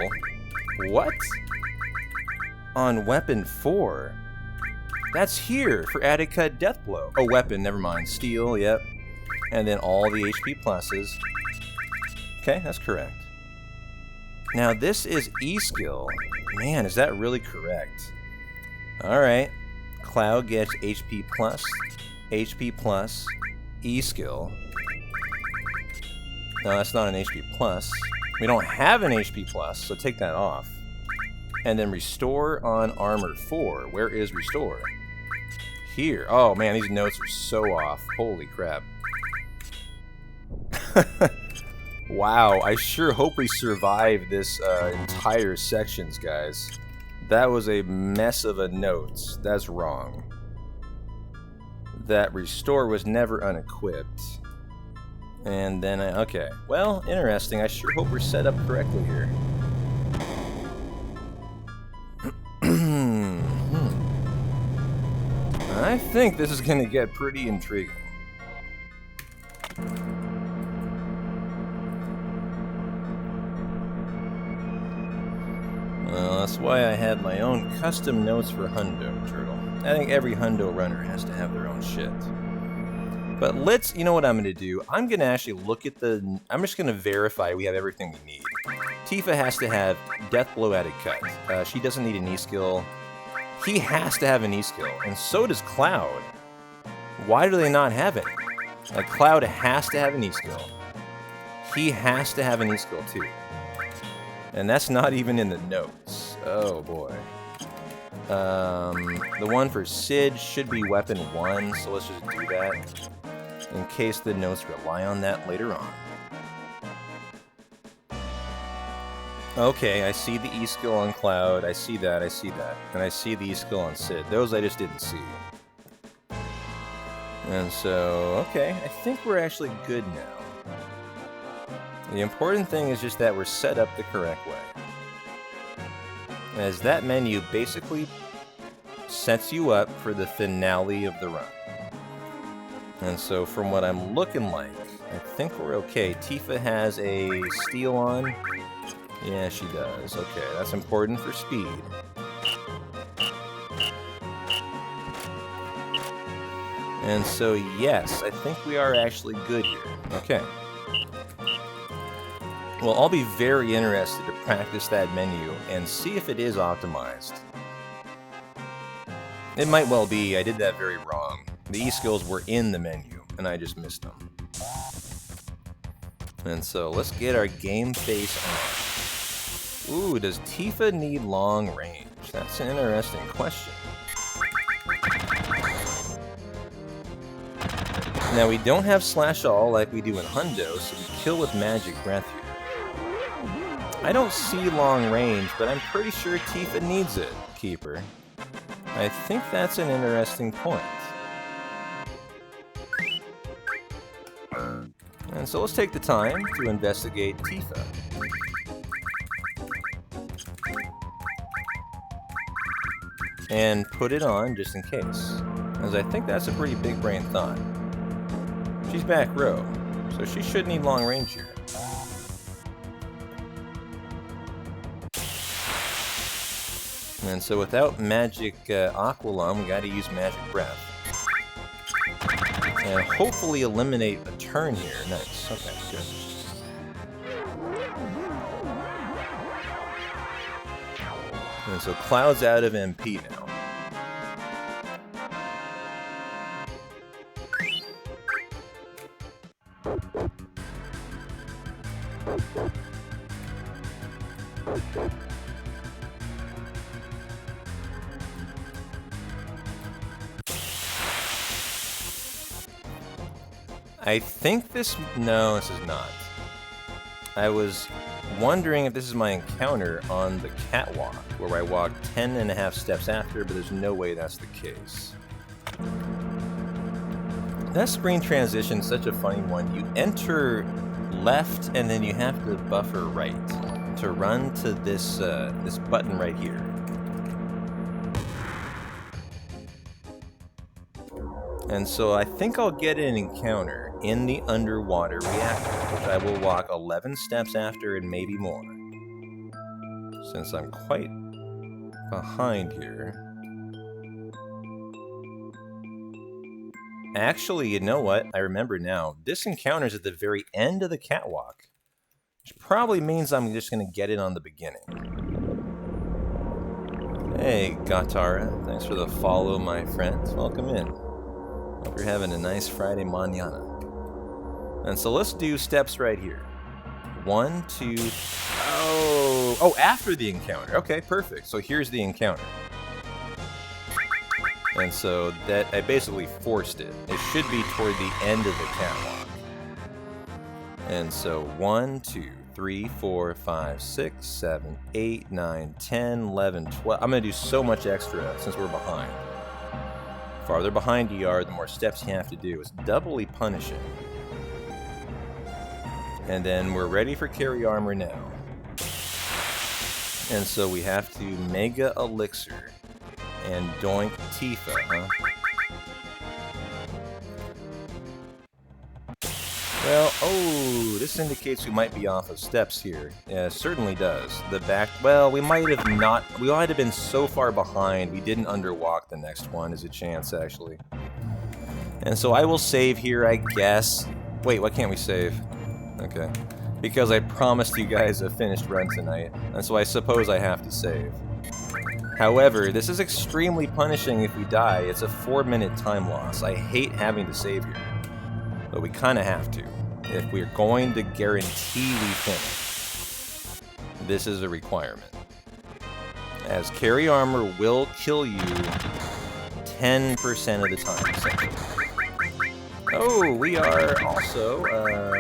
What? On weapon 4? That's here for added cut death blow. Oh, weapon, never mind. Steel, yep. And then all the HP pluses. Okay, that's correct. Now this is E-skill. Man, is that really correct? Alright. Cloud gets HP plus, E-skill. No, that's not an HP plus. We don't have an HP plus, so take that off. And then restore on armor 4. Where is restore? Here. Oh man, these notes are so off. Holy crap. Wow, I sure hope we survive this entire sections, guys. That was a mess of a note. That's wrong. That restore was never unequipped. And then okay. Well, interesting. I sure hope we're set up correctly here. I think this is going to get pretty intriguing. Well, that's why I had my own custom notes for Hundo, Turtle. I think every Hundo runner has to have their own shit. But let's, you know what I'm going to do? I'm going to actually look at the... I'm just going to verify we have everything we need. Tifa has to have Death Blow added cut. She doesn't need an E-skill. He has to have an E-skill, and so does Cloud. Why do they not have it? Like, Cloud has to have an E-skill. He has to have an E-skill, too. And that's not even in the notes. Oh, boy. The one for Sid should be weapon 1, so let's just do that. In case the notes rely on that later on. Okay, I see the E-skill on Cloud, I see that, and I see the E-skill on Sid. Those I just didn't see. And so, okay, I think we're actually good now. The important thing is just that we're set up the correct way. As that menu basically sets you up for the finale of the run. And so from what I'm looking like, I think we're okay. Tifa has a steel on. Yeah, she does. Okay, that's important for speed. And so, yes, I think we are actually good here. Okay. Well, I'll be very interested to practice that menu and see if it is optimized. It might well be. I did that very wrong. The E-skills were in the menu, and I just missed them. And so, let's get our game face on. Ooh, does Tifa need long range? That's an interesting question. Now, we don't have Slash All like we do in Hundo, so we kill with Magic Breath here. I don't see long range, but I'm pretty sure Tifa needs it, Keeper. I think that's an interesting point. And so let's take the time to investigate Tifa. And put it on just in case, as I think that's a pretty big brain thought. She's back row, so she should need long range here. And so without magic Aqualung, we gotta use magic breath. And hopefully eliminate a turn here. Nice. Okay, good. And so Cloud's out of MP now. I think this... No, this is not. I was wondering if this is my encounter on the catwalk, where I walk 10.5 steps after, but there's no way that's the case. That screen transition is such a funny one. You enter left, and then you have to buffer right to run to this, this button right here. And so I think I'll get an encounter in the underwater reactor, which I will walk 11 steps after and maybe more. Since I'm quite behind here. Actually, you know what? I remember now. This encounter's at the very end of the catwalk, which probably means I'm just going to get it on the beginning. Hey, Gatara. Thanks for the follow, my friend. Welcome in. Hope you're having a nice Friday mañana. And so let's do steps right here. 1, 2... Oh, after the encounter. Okay, perfect. So here's the encounter. And so that I basically forced it. It should be toward the end of the catwalk. And so 1, 2, 3, 4, 5, 6, 7, 8, 9, 10, 11, 12. I'm going to do so much extra since we're behind. Farther behind you are, the more steps you have to do. It's doubly punishing. And then we're ready for carry armor now. And so we have to Mega Elixir and Doink Tifa, huh? Well, oh, this indicates we might be off of steps here. Yeah, it certainly does. The back, well, we might have been so far behind, we didn't underwalk the next one, is a chance, actually. And so I will save here, I guess. Wait, why can't we save? Okay. Because I promised you guys a finished run tonight, and so I suppose I have to save. However, this is extremely punishing if we die. It's a 4-minute time loss. I hate having to save here. But we kind of have to. If we're going to guarantee we finish, this is a requirement. As carry armor will kill you 10% of the time, essentially. Oh, we are also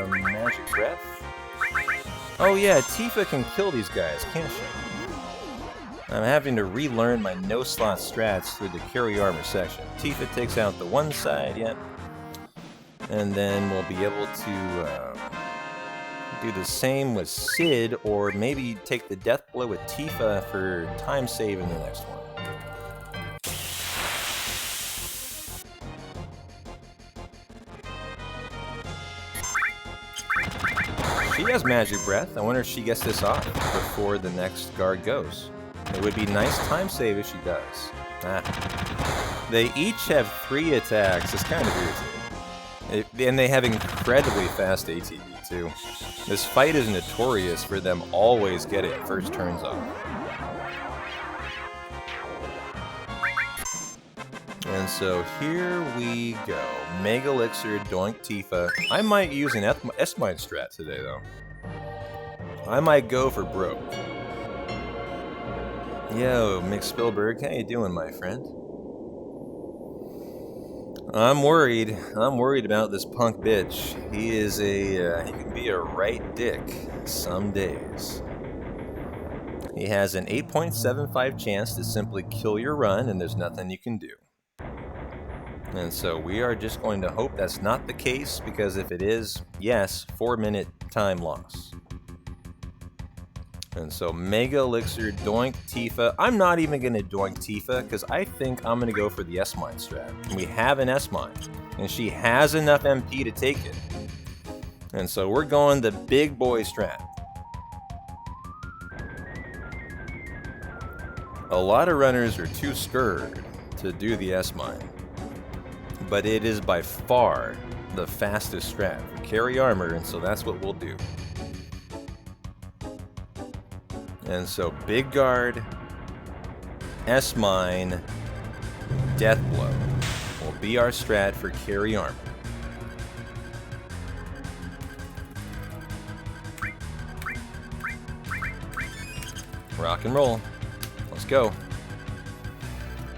Magic Breath. Oh yeah, Tifa can kill these guys, can't she? I'm having to relearn my no-slot strats through the carry armor section. Tifa takes out the one side, yep. And then we'll be able to do the same with Sid, or maybe take the death blow with Tifa for time save in the next one. She has Magic Breath. I wonder if she gets this off before the next guard goes. It would be nice time save if she does. Ah. They each have 3 attacks. It's kind of irritating. And they have incredibly fast ATB too. This fight is notorious for them always getting first turns off. And so here we go. Mega Elixir, Doink Tifa. I might use an S-Mine strat today though. I might go for broke. Yo, Mick Spielberg, how you doing, my friend? I'm worried. I'm worried about this punk bitch. He is he can be a right dick some days. He has an 8.75 chance to simply kill your run, and there's nothing you can do. And so we are just going to hope that's not the case, because if it is, yes, 4-minute time loss. And so Mega Elixir, Doink Tifa. I'm not even going to Doink Tifa, because I think I'm going to go for the S-Mine strat. We have an S-Mine, and she has enough MP to take it. And so we're going the big boy strat. A lot of runners are too scared to do the S-Mine. but it is by far the fastest strat. Carry armor, and so that's what we'll do. And so big guard, S-mine, death blow will be our strat for carry armor. Rock and roll. Let's go.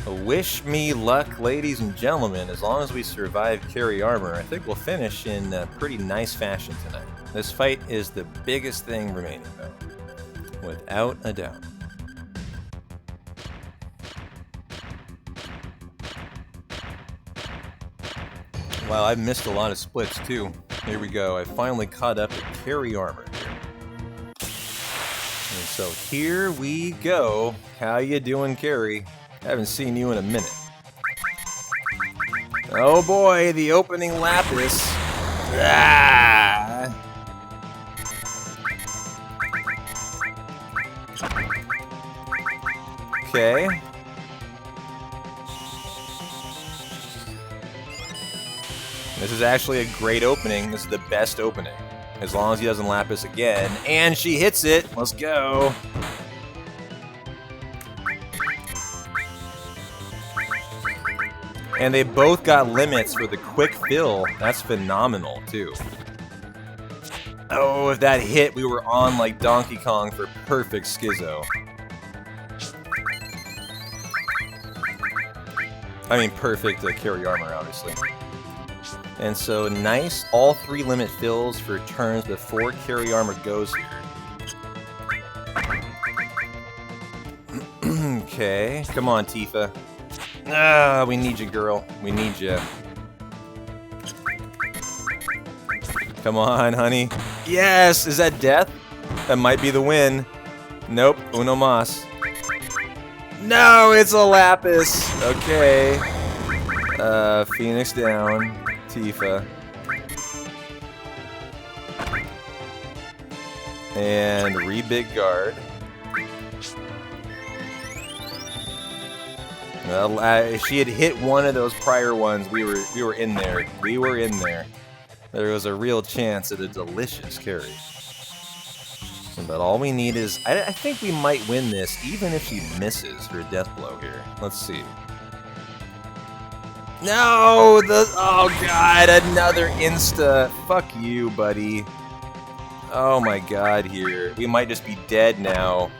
Wish me luck, ladies and gentlemen. As long as we survive carry armor, I think we'll finish in a pretty nice fashion tonight. This fight is the biggest thing remaining, though. Without a doubt. Wow, I've missed a lot of splits, too. Here we go. I finally caught up to carry armor here. And so here we go. How you doing, Carrie? Haven't seen you in a minute. Oh boy, the opening lapis. Ah! Okay. This is actually a great opening. This is the best opening. As long as he doesn't lapis again. And she hits it. Let's go. And they both got limits for the quick fill. That's phenomenal, too. Oh, if that hit, we were on like Donkey Kong for perfect Schizo. I mean, perfect carry armor, obviously. And so, nice, all 3 limit fills for turns before carry armor goes here. Okay, come on, Tifa. Ah, we need you, girl. We need you. Come on, honey. Yes! Is that death? That might be the win. Nope, uno mas. No, it's a lapis. Okay. Phoenix down. Tifa. And re-big guard. Well, if she had hit one of those prior ones, we were in there. We were in there. There was a real chance at a delicious carry. But all we need is... I think we might win this, even if she misses her death blow here. Let's see. No! Oh, God! Another insta! Fuck you, buddy. Oh, my God, here. We might just be dead now.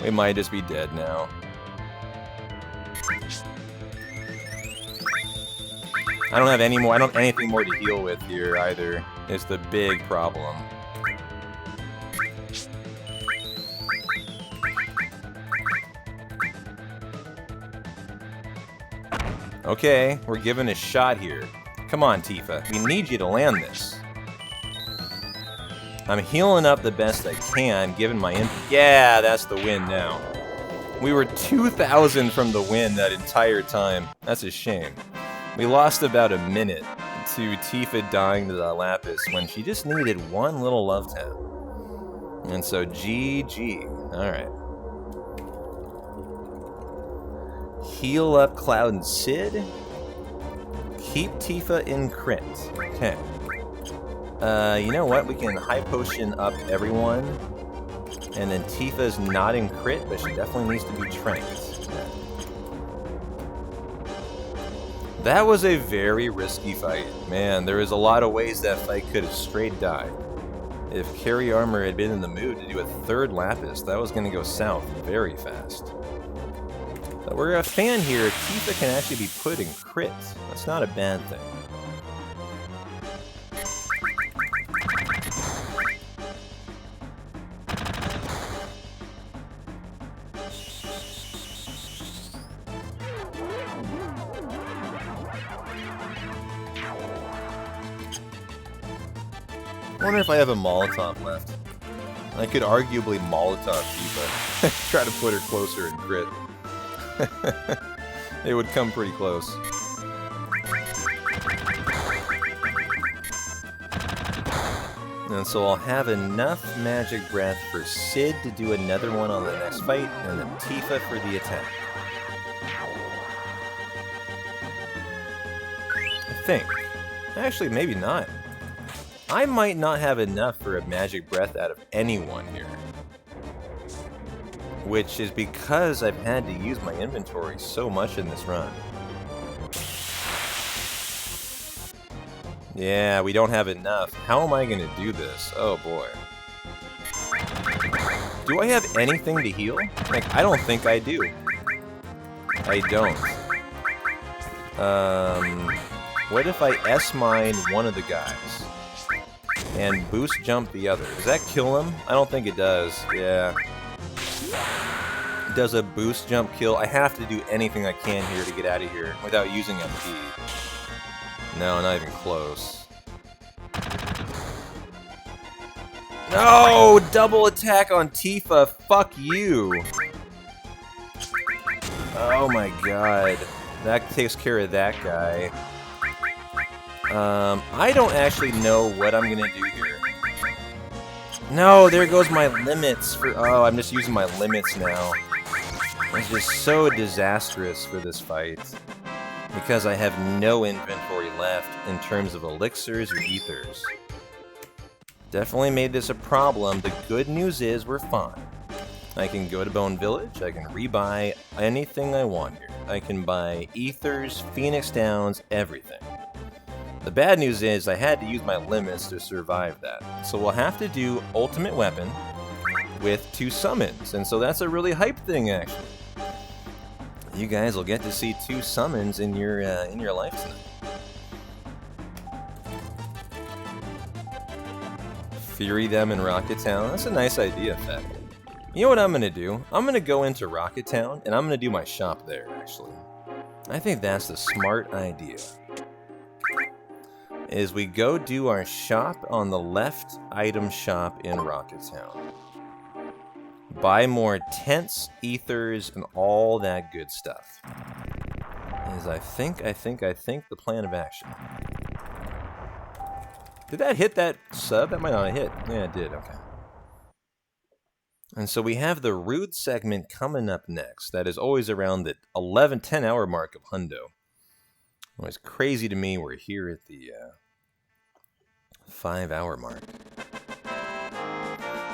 We might just be dead now. I don't have any more. I don't have anything more to heal with here either. Is the big problem. Okay, we're giving a shot here. Come on, Tifa. We need you to land this. I'm healing up the best I can, given my input. Yeah, that's the win now. We were 2,000 from the win that entire time. That's a shame. We lost about a minute to Tifa dying to the Lapis when she just needed one little love tap. And so GG. Alright. Heal up Cloud and Sid. Keep Tifa in crit. Okay. You know what? We can high potion up everyone. And then Tifa's not in crit, but she definitely needs to be tranked. That was a very risky fight. Man, there was a lot of ways that fight could have straight died. If Carry Armor had been in the mood to do a third Lapis, that was going to go south very fast. But we're a fan here. Tifa can actually be put in crit. That's not a bad thing. I wonder if I have a Molotov left. I could arguably Molotov Tifa. Try to put her closer in crit. It would come pretty close. And so I'll have enough Magic Breath for Sid to do another one on the next fight, and then Tifa for the attack. think. Actually, maybe not. I might not have enough for a magic breath out of anyone here. Which is because I've had to use my inventory so much in this run. Yeah, we don't have enough. How am I gonna do this? Oh boy. Do I have anything to heal? Like, I don't think I do. I don't. What if I S-mine one of the guys? And boost jump the other? Does that kill him? I don't think it does. Yeah. Does a boost jump kill? I have to do anything I can here to get out of here without using MP. No, not even close. No! Double attack on Tifa! Fuck you! Oh my god. That takes care of that guy. I don't actually know what I'm gonna do here. No, there goes my limits for... Oh, I'm just using my limits now. It's just so disastrous for this fight. Because I have no inventory left in terms of elixirs or ethers. Definitely made this a problem. The good news is we're fine. I can go to Bone Village, I can rebuy anything I want here. I can buy ethers, Phoenix Downs, everything. The bad news is I had to use my limits to survive that. So we'll have to do Ultimate Weapon with 2 summons, and so that's a really hype thing actually. You guys will get to see 2 summons in your life tonight. Fury them in Rocket Town. That's a nice idea, Fat. You know what I'm gonna do? I'm gonna go into Rocket Town and I'm gonna do my shop there, actually. I think that's the smart idea. Is we go do our shop on the left item shop in Rocket Town. Buy more tents, ethers, and all that good stuff. Is I think the plan of action. Did that hit that sub? That might not have hit. Yeah, it did. Okay. And so we have the Rude segment coming up next. That is always around the 10 hour mark of Hundo. It's crazy to me we're here at the 5 hour mark.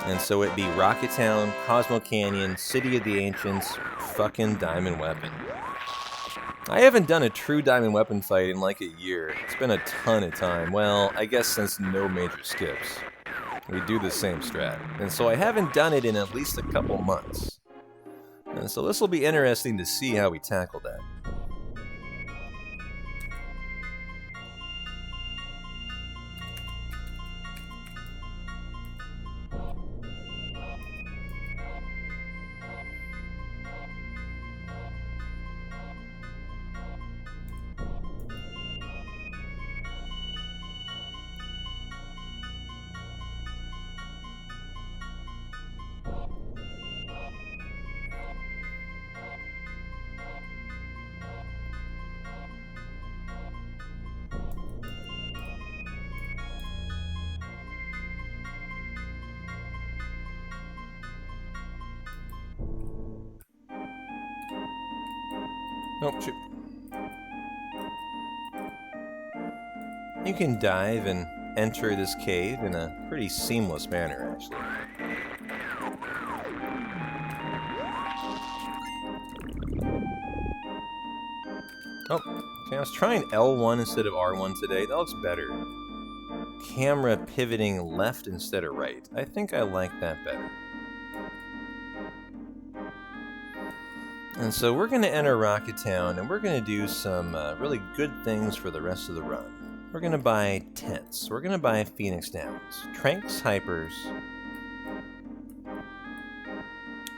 And so it'd be Rocket Town, Cosmo Canyon, City of the Ancients, fucking Diamond Weapon. I haven't done a true Diamond Weapon fight in like a year. It's been a ton of time. Well, I guess since no major skips. We do the same strat. And so I haven't done it in at least a couple months. And so this will be interesting to see how we tackle that. Oh, shoot. You can dive and enter this cave in a pretty seamless manner, actually. Oh, okay, I was trying L1 instead of R1 today. That looks better. Camera pivoting left instead of right. I think I like that better. And so we're going to enter Rocket Town, and we're going to do some really good things for the rest of the run. We're going to buy tents. We're going to buy Phoenix Downs. Tranks, Hypers.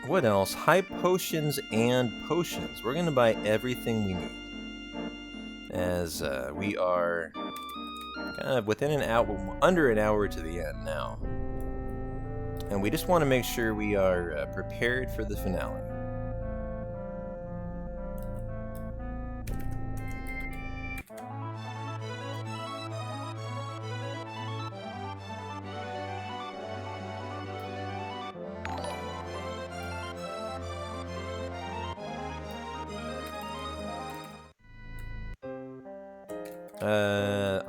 What else? High potions and potions. We're going to buy everything we need. As we are kind of within an hour, under an hour to the end now. And we just want to make sure we are prepared for the finale.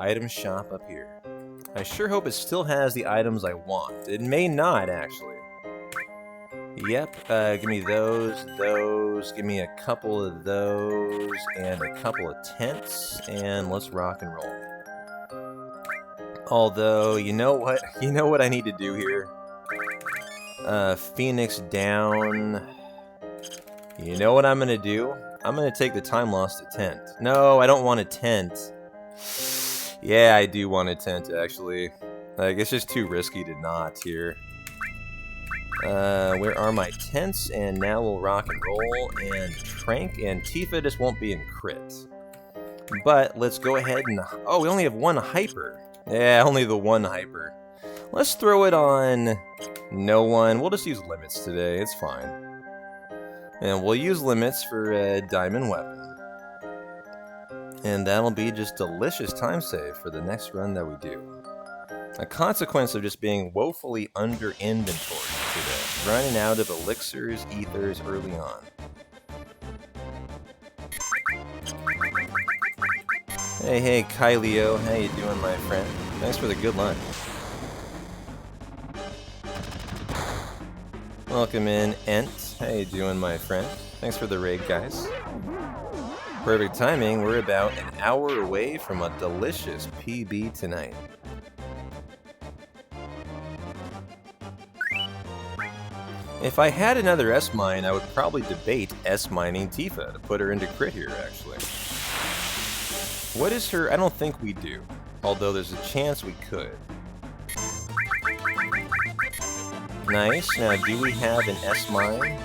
item shop up here. I sure hope it still has the items I want. It may not, actually. Yep, give me those, give me a couple of those, and a couple of tents, and let's rock and roll. Although, you know what? You know what I need to do here? Phoenix down. You know what I'm gonna do? I'm gonna take the time loss to tent. No, I don't want a tent. Yeah, I do want a tent, actually. Like, it's just too risky to not here. Where are my tents? And now we'll rock and roll, and Trank and Tifa just won't be in crit. But let's go ahead and... Oh, we only have one hyper. Yeah, only the one hyper. Let's throw it on no one. We'll just use limits today. It's fine. And we'll use limits for a diamond weapon. And that'll be just delicious time save for the next run that we do. A consequence of just being woefully under inventory today. Running out of elixirs, ethers early on. Hey, Kyleo, how you doing, my friend? Thanks for the good lunch. Welcome in, Ent. How you doing, my friend? Thanks for the raid, guys. Perfect timing, we're about an hour away from a delicious PB tonight. If I had another S-Mine, I would probably debate S-Mining Tifa to put her into crit here, actually. What is her? I don't think we do, although there's a chance we could. Nice. Now, do we have an S-Mine?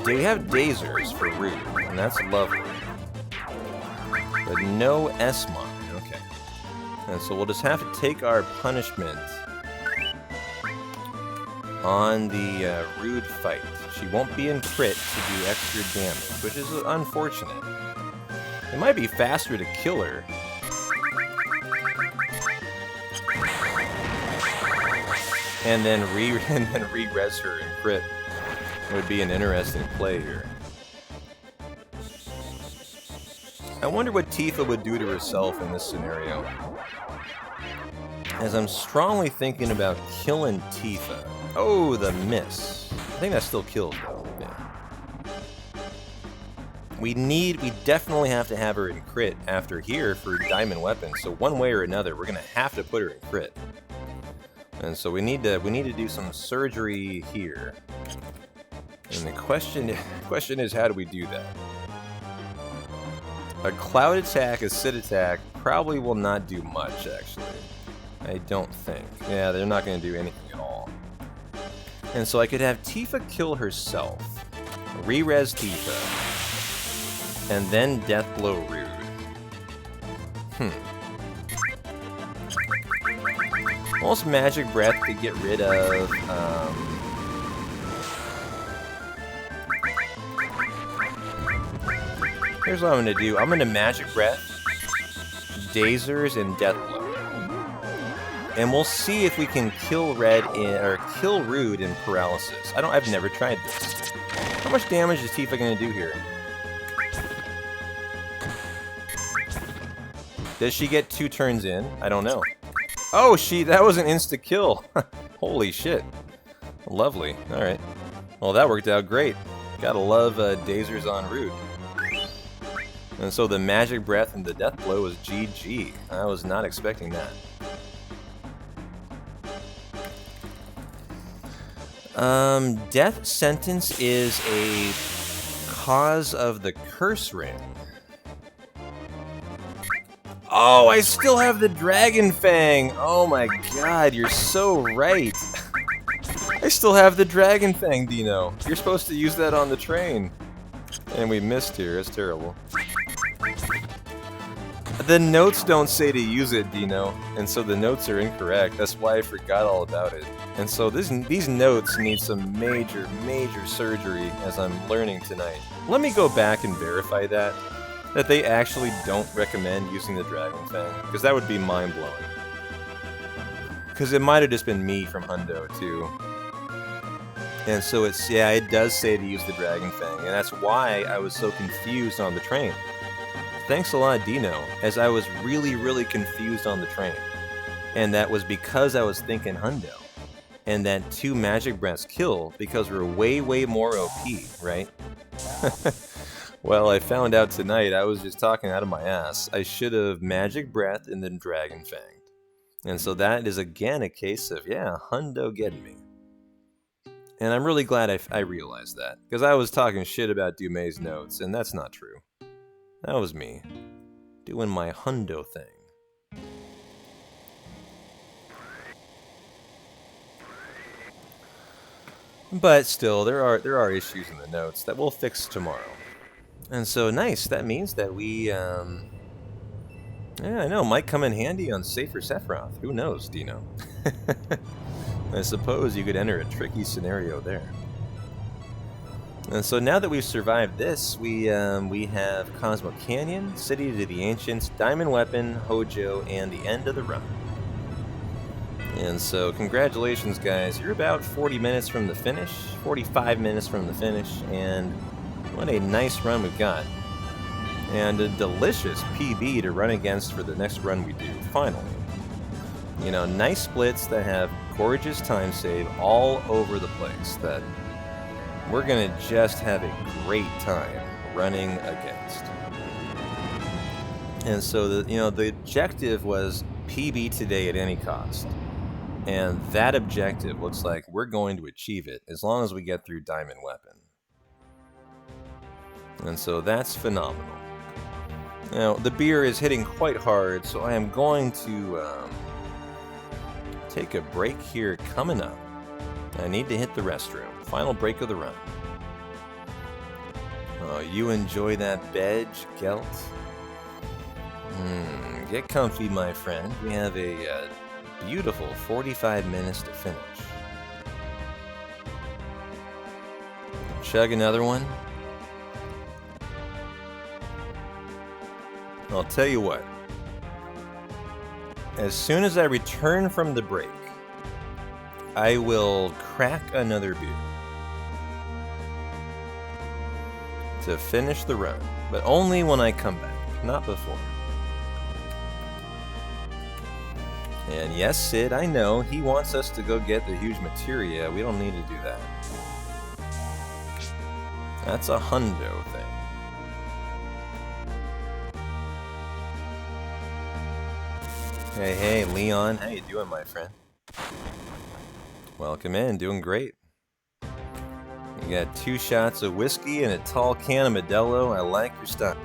Do we have Dazers for Rude? And that's lovely. But no S-Mine. Okay. And so we'll just have to take our punishment on the Rude fight. She won't be in crit to do extra damage, which is unfortunate. It might be faster to kill her. And then re-res her in crit. It would be an interesting play here. I wonder what Tifa would do to herself in this scenario. As I'm strongly thinking about killing Tifa. Oh, the miss. I think that still kills, though. Yeah. We definitely have to have her in crit after here for diamond weapons. So one way or another, we're gonna have to put her in crit. And so we need to do some surgery here. And the question is, how do we do that? A cloud attack, a Sid attack, probably will not do much, actually. I don't think. Yeah, they're not going to do anything at all. And so I could have Tifa kill herself, re-res Tifa, and then Deathblow Rude. Almost Magic Breath to get rid of, here's what I'm going to do. I'm going to Magic Breath, Dazers, and Deathblow. And we'll see if we can kill kill Rude in paralysis. I've never tried this. How much damage is Tifa going to do here? Does she get 2 turns in? I don't know. Oh, that was an insta-kill. Holy shit. Lovely. Alright. Well, that worked out great. Gotta love Dazers on Rude. And so the Magic Breath and the Death Blow was GG. I was not expecting that. Death Sentence is a cause of the Curse Ring. Oh, I still have the Dragon Fang! Oh my god, you're so right! I still have the Dragon Fang, Dino. You're supposed to use that on the train. And we missed here, it's terrible. The notes don't say to use it, Dino, and so the notes are incorrect. That's why I forgot all about it. And so these notes need some major surgery as I'm learning tonight. Let me go back and verify that they actually don't recommend using the Dragon Fang, because that would be mind-blowing. Because it might have just been me from Hundo, too. And so it does say to use the Dragon Fang, and that's why I was so confused on the train. thanks a lot, Dino, as I was really confused on the train. And that was because I was thinking hundo. And that 2 magic breaths kill because we're way more OP, right? Well, I found out tonight I was just talking out of my ass. I should have magic breath and then dragon fanged. And so that is again a case of, yeah, hundo getting me. And I'm really glad I realized that, because I was talking shit about Dumay's notes, and that's not true. That was me, doing my hundo thing. But still, there are issues in the notes that we'll fix tomorrow. And so, nice, that means that we, yeah, I know, might come in handy on Safer Sephiroth. Who knows, Dino? I suppose you could enter a tricky scenario there. And so now that we've survived this, we have Cosmo Canyon, City to the Ancients, Diamond Weapon, Hojo, and the end of the run. And so congratulations, guys. You're about 40 minutes from the finish, 45 minutes from the finish, and what a nice run we've got. And a delicious PB to run against for the next run we do, finally. You know, nice splits that have gorgeous time save all over the place that we're going to just have a great time running against. And so, the objective was PB today at any cost. And that objective looks like we're going to achieve it as long as we get through Diamond Weapon. And so that's phenomenal. Now, the beer is hitting quite hard, so I am going to take a break here coming up. I need to hit the restroom. Final break of the run. Oh, you enjoy that veg, Gelt? Get comfy, my friend. We have a beautiful 45 minutes to finish. Chug another one. I'll tell you what. As soon as I return from the break, I will crack another beer to finish the run, but only when I come back, not before. And yes, Sid, I know, he wants us to go get the huge materia. We don't need to do that. That's a hundo thing. Hey, Leon, how you doing, my friend? Welcome in, doing great. You got 2 shots of whiskey and a tall can of Modelo. I like your style.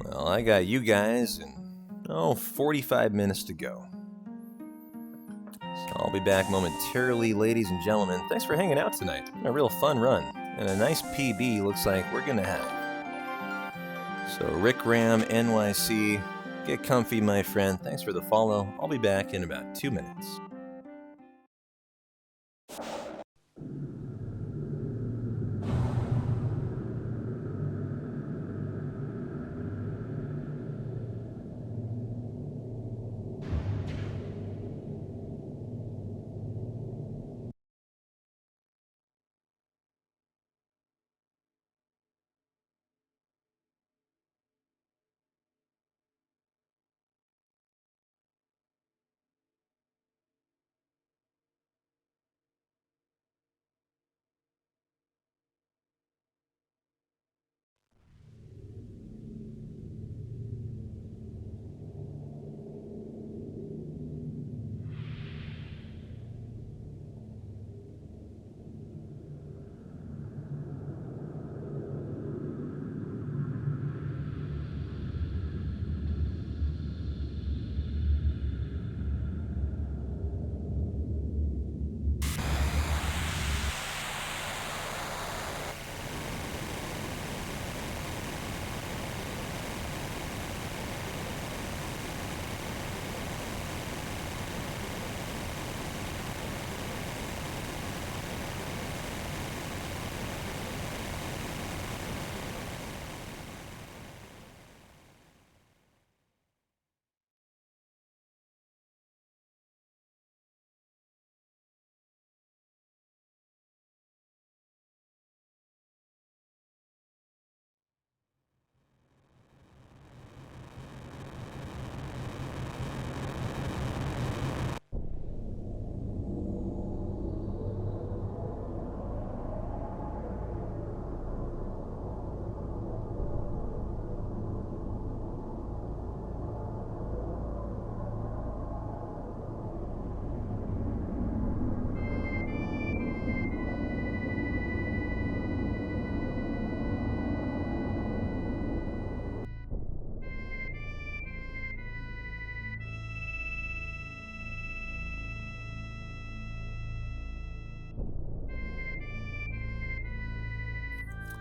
Well, I got you guys and 45 minutes to go. So I'll be back momentarily, ladies and gentlemen. Thanks for hanging out tonight. A real fun run. And a nice PB looks like we're going to have. So Rick Ram, NYC, get comfy, my friend. Thanks for the follow. I'll be back in about 2 minutes.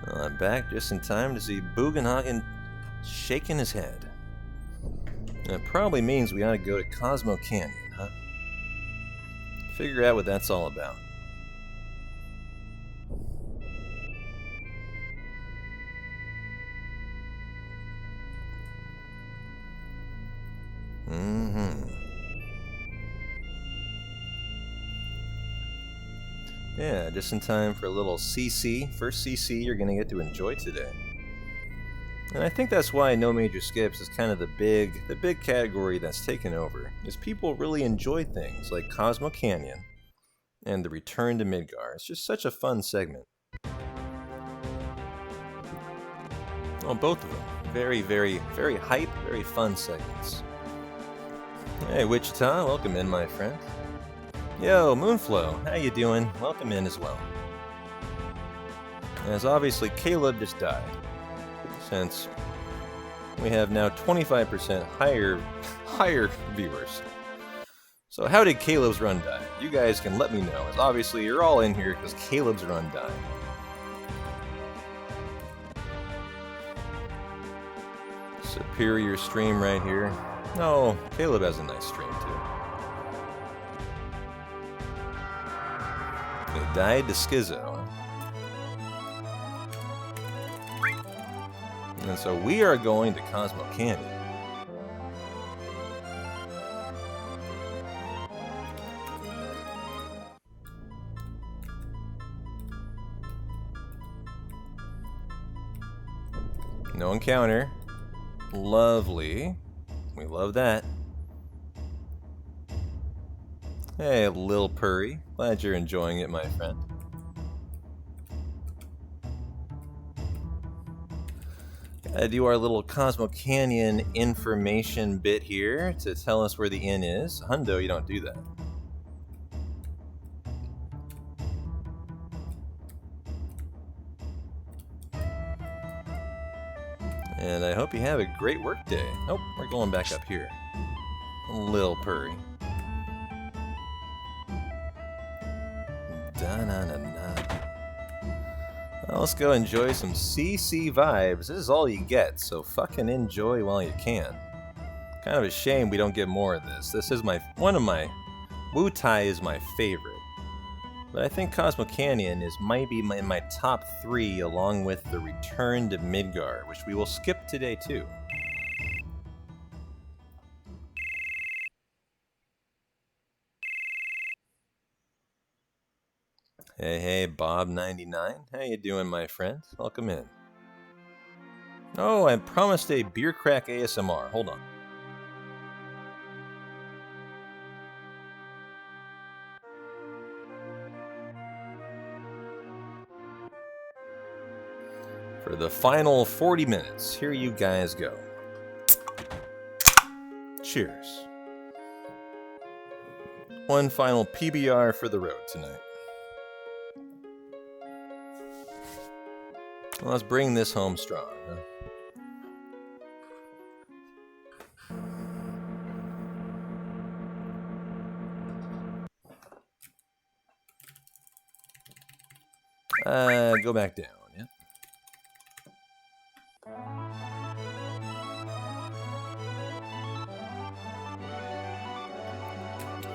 Well, I'm back just in time to see Bugenhagen shaking his head. It probably means we ought to go to Cosmo Canyon, huh? Figure out what that's all about. Yeah, just in time for a little CC. First CC you're going to get to enjoy today. And I think that's why No Major Skips is kind of the big category that's taken over, is people really enjoy things like Cosmo Canyon and the Return to Midgar. It's just such a fun segment. Oh, both of them. Very, very, very hype, very fun segments. Hey, Wichita, welcome in, my friend. Yo, Moonflow, how you doing? Welcome in as well. As obviously Caleb just died, since we have now 25% higher viewers. So how did Caleb's run die? You guys can let me know, as obviously you're all in here because Caleb's run died. Superior stream right here. Oh, Caleb has a nice stream too. He died to Schizo. And so we are going to Cosmo Canyon. No encounter. Lovely. We love that. Hey, Lil Purry. Glad you're enjoying it, my friend. Gotta do our little Cosmo Canyon information bit here to tell us where the inn is. Hundo, you don't do that. And I hope you have a great work day. Nope, we're going back up here. Lil Purry. Well, let's go enjoy some CC vibes. This is all you get, so fucking enjoy while you can. Kind of a shame we don't get more of this. This is one of my... Wutai is my favorite. But I think Cosmo Canyon might be in my top 3 along with the Return to Midgar, which we will skip today too. Hey, Bob99. How you doing, my friend? Welcome in. Oh, I promised a beer crack ASMR. Hold on. For the final 40 minutes, here you guys go. Cheers. One final PBR for the road tonight. Well, let's bring this home strong, huh? Go back down, yeah.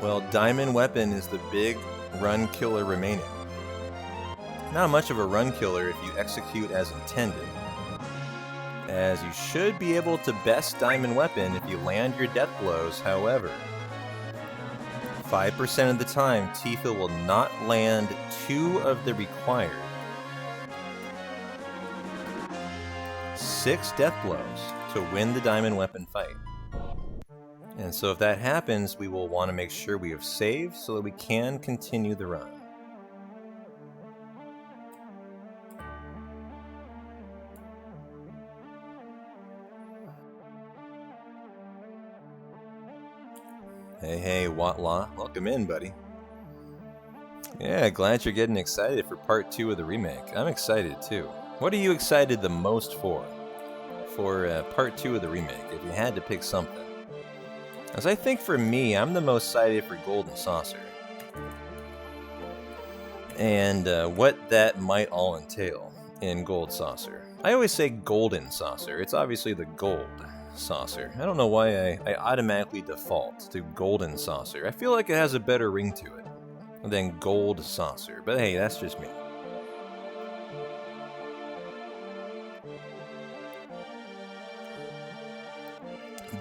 Well, Diamond Weapon is the big run killer remaining. Not much of a run killer if you execute as intended, as you should be able to best Diamond Weapon if you land your death blows. However, 5% of the time, Tifa will not land 2 of the required 6 death blows to win the Diamond Weapon fight. And so if that happens, we will want to make sure we have saved so that we can continue the run. Hey, Watlaw. Welcome in, buddy. Yeah, glad you're getting excited for part 2 of the remake. I'm excited, too. What are you excited the most for part 2 of the remake, if you had to pick something? As I think for me, I'm the most excited for Golden Saucer. And what that might all entail. in Gold Saucer. I always say Golden Saucer. It's obviously the Gold Saucer. I don't know why I automatically default to Golden Saucer. I feel like it has a better ring to it than Gold Saucer. But hey, that's just me.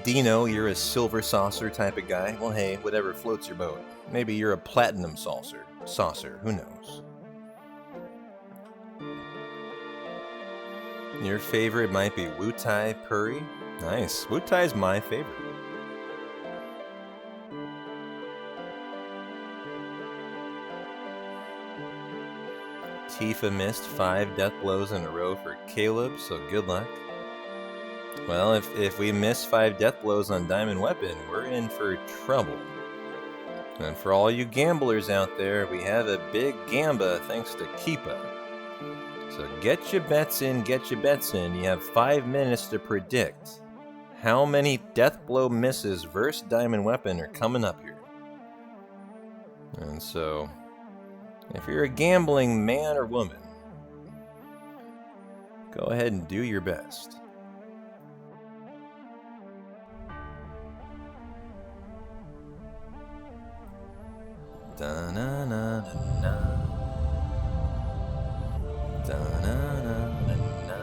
Dino, you're a Silver Saucer type of guy. Well, hey, whatever floats your boat. Maybe you're a Platinum Saucer. Who knows? Your favorite might be Wutai Puri. Nice. Wutai's my favorite. Tifa missed 5 death blows in a row for Caleb, so good luck. Well, if we miss 5 death blows on Diamond Weapon, we're in for trouble. And for all you gamblers out there, we have a big gamba thanks to Keepa. So get your bets in, You have 5 minutes to predict how many death blow misses versus Diamond Weapon are coming up here. And so, if you're a gambling man or woman, go ahead and do your best. Da-na-na-na-na. Da-na-na-na-na.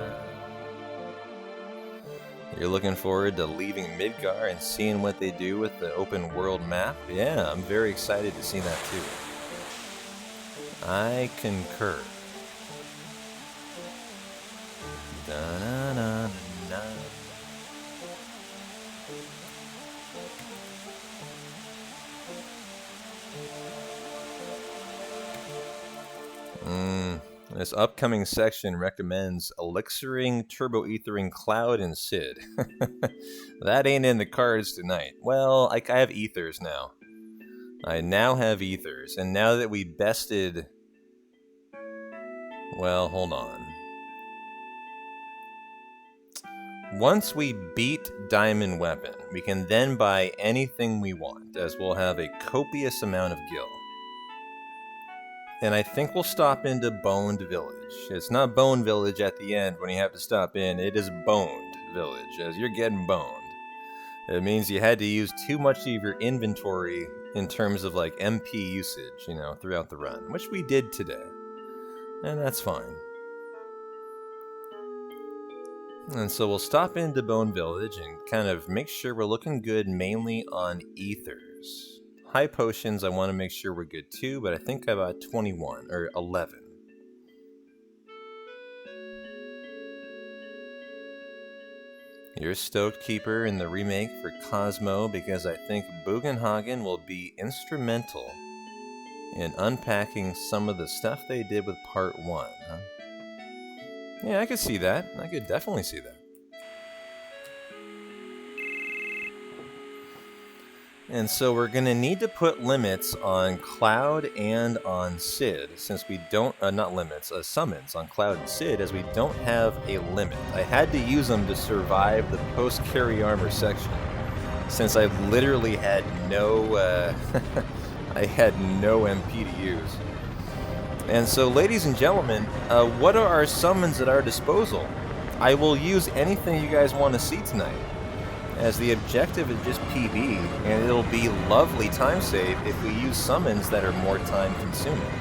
You're looking forward to leaving Midgar and seeing what they do with the open world map? Yeah, I'm very excited to see that too. I concur. Da-na-na-na-na. This upcoming section recommends elixiring, turbo-ethering Cloud, and Sid. That ain't in the cards tonight. Well, I have ethers now. I now have ethers, and now that we bested... Well, hold on. Once we beat Diamond Weapon, we can then buy anything we want, as we'll have a copious amount of gil. And I think we'll stop into Boned Village. It's not Bone Village at the end when you have to stop in. It is Boned Village, as you're getting boned. It means you had to use too much of your inventory in terms of like MP usage, throughout the run, which we did today. And that's fine. And so we'll stop into Bone Village and kind of make sure we're looking good mainly on ethers. High potions, I want to make sure we're good too, but I think I bought 21 or 11. You're stoked, Keeper, in the remake for Cosmo because I think Bugenhagen will be instrumental in unpacking some of the stuff they did with Part 1. Huh? Yeah, I could see that. I could definitely see that. And so we're going to need to put limits on Cloud and on Sid, since we don't, not limits, summons on Cloud and Sid, as we don't have a limit. I had to use them to survive the post-carry armor section, since I literally had no, I had no MP to use. And so, ladies and gentlemen, what are our summons at our disposal? I will use anything you guys want to see tonight, as the objective is just PB, and it'll be lovely time save if we use summons that are more time consuming.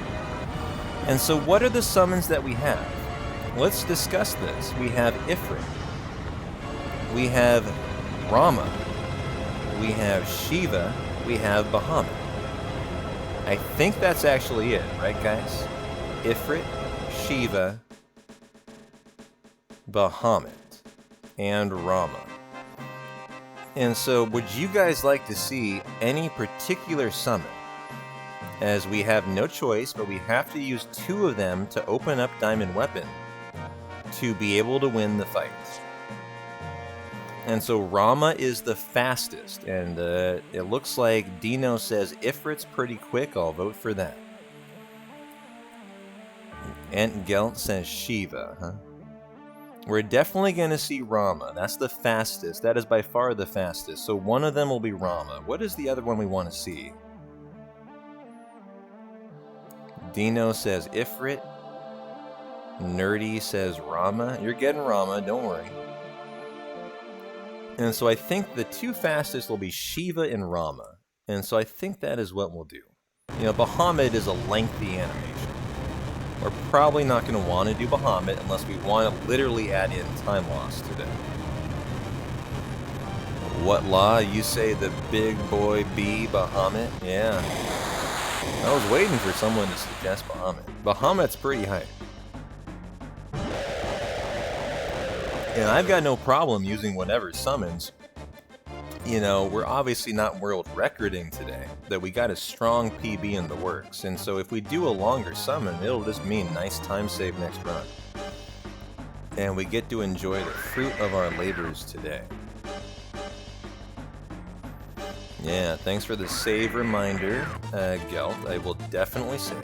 And so what are the summons that we have? Let's discuss this. We have Ifrit. We have Rama. We have Shiva. We have Bahamut. I think that's actually it, right guys? Ifrit, Shiva, Bahamut, and Rama. And so, would you guys like to see any particular summon? As we have no choice, but we have to use 2 of them to open up Diamond Weapon to be able to win the fight. And so Rama is the fastest, and it looks like Dino says Ifrit's pretty quick. I'll vote for that. Ent Gelt says Shiva, huh? We're definitely going to see Rama. That's the fastest. That is by far the fastest. So one of them will be Rama. What is the other one we want to see? Dino says Ifrit. Nerdy says Rama. You're getting Rama, don't worry. And so I think the two fastest will be Shiva and Rama. And so I think that is what we'll do. You know, Bahamut is a lengthy animation. We're probably not going to want to do Bahamut unless we want to literally add in time loss today. What law? You say the big boy B Bahamut? Yeah. I was waiting for someone to suggest Bahamut. Bahamut's pretty high. And I've got no problem using whatever summons. You know, we're obviously not world recording today, but we got a strong PB in the works. And so if we do a longer summon, it'll just mean nice time save next run. And we get to enjoy the fruit of our labors today. Yeah, thanks for the save reminder, Gelt. I will definitely save.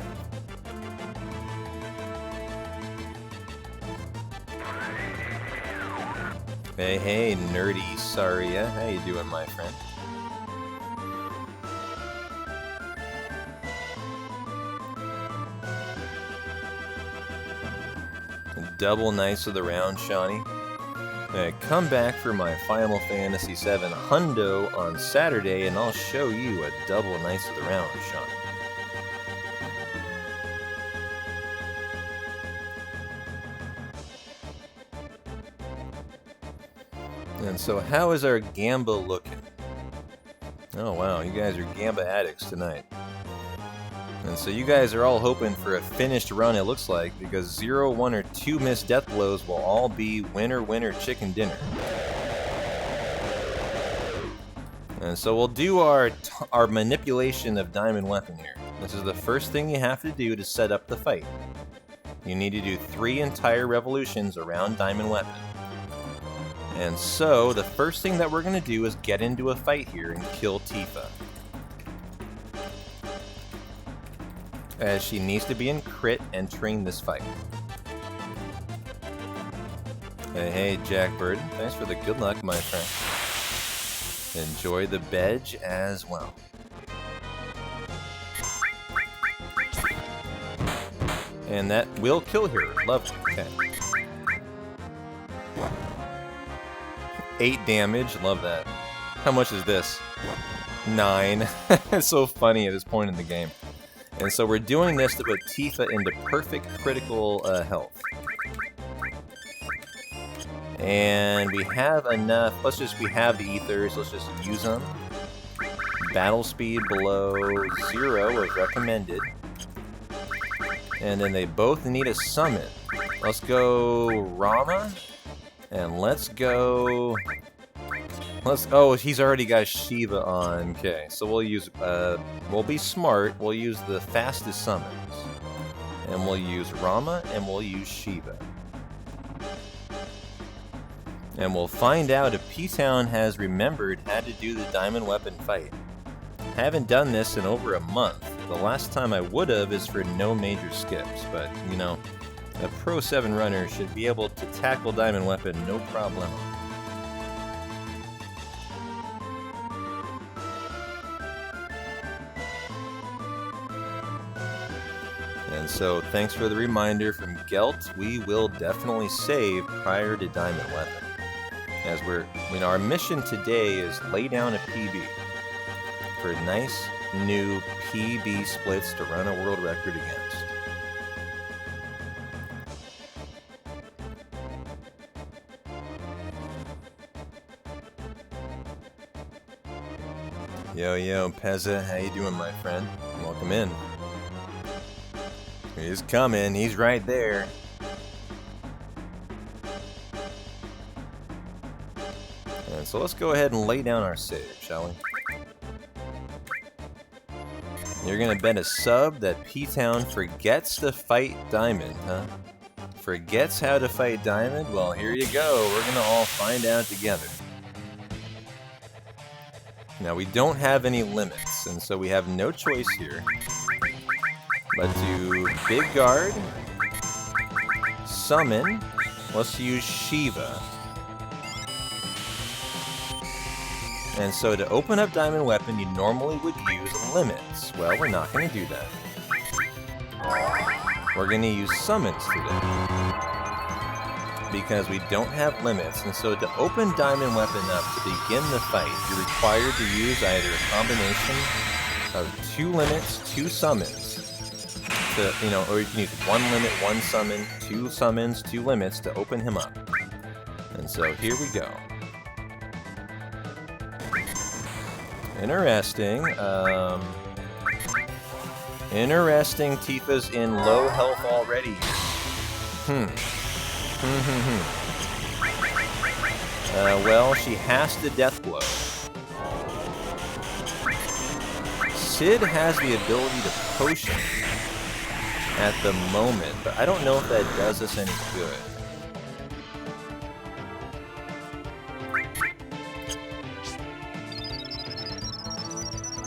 Hey, hey, Nerdy Saria. How you doing, my friend? Double Knights of the Round, Shawnee. Come back for my Final Fantasy VII Hundo on Saturday, and I'll show you a double Knights of the Round, Shawnee. And so how is our Gamba looking? Oh wow, you guys are Gamba addicts tonight. And so you guys are all hoping for a finished run, it looks like, because 0, 1, or 2 missed death blows will all be winner, winner, chicken dinner. And so we'll do our manipulation of Diamond Weapon here. This is the first thing you have to do to set up the fight. You need to do 3 entire revolutions around Diamond Weapon. And so, the first thing that we're going to do is get into a fight here and kill Tifa. As she needs to be in crit entering this fight. Hey, Jack Bird. Thanks for the good luck, my friend. Enjoy the bedge as well. And that will kill her. Lovely. Okay. 8 damage, love that. How much is this? 9. It's so funny at this point in the game. And so we're doing this to put Tifa into perfect critical health. And we have enough, we have the ethers, let's just use them. Battle speed below 0 is recommended. And then they both need a summon. Let's go Rama. And let's go... oh, he's already got Shiva on. Okay, so we'll use... we'll be smart. We'll use the fastest summons. And we'll use Rama, and we'll use Shiva. And we'll find out if P-Town has remembered how to do the Diamond Weapon fight. Haven't done this in over a month. The last time I would've is for no major skips, but, you know... A Pro 7 runner should be able to tackle Diamond Weapon no problem. And so, thanks for the reminder from Gelt. We will definitely save prior to Diamond Weapon. As our mission today is lay down a PB for nice new PB splits to run a world record against. Yo, Pezza, how you doing, my friend? Welcome in. He's coming, he's right there. And so let's go ahead and lay down our save, shall we? You're gonna bet a sub that P-Town forgets to fight Diamond, huh? Forgets how to fight Diamond? Well, here you go, we're gonna all find out together. Now, we don't have any limits, and so we have no choice here but to Big Guard, Summon, let's use Shiva. And so to open up Diamond Weapon, you normally would use limits. Well, we're not going to do that. We're going to use summons today. because we don't have limits, and so to open Diamond Weapon up to begin the fight, you're required to use either a combination of 2 limits, 2 summons, to, you know, or you can use 1 limit, 1 summon, 2 summons, 2 limits to open him up. And so here we go. Interesting. Interesting. Tifa's in low health already. Well, she has to death blow. Sid has the ability to potion at the moment, but I don't know if that does us any good.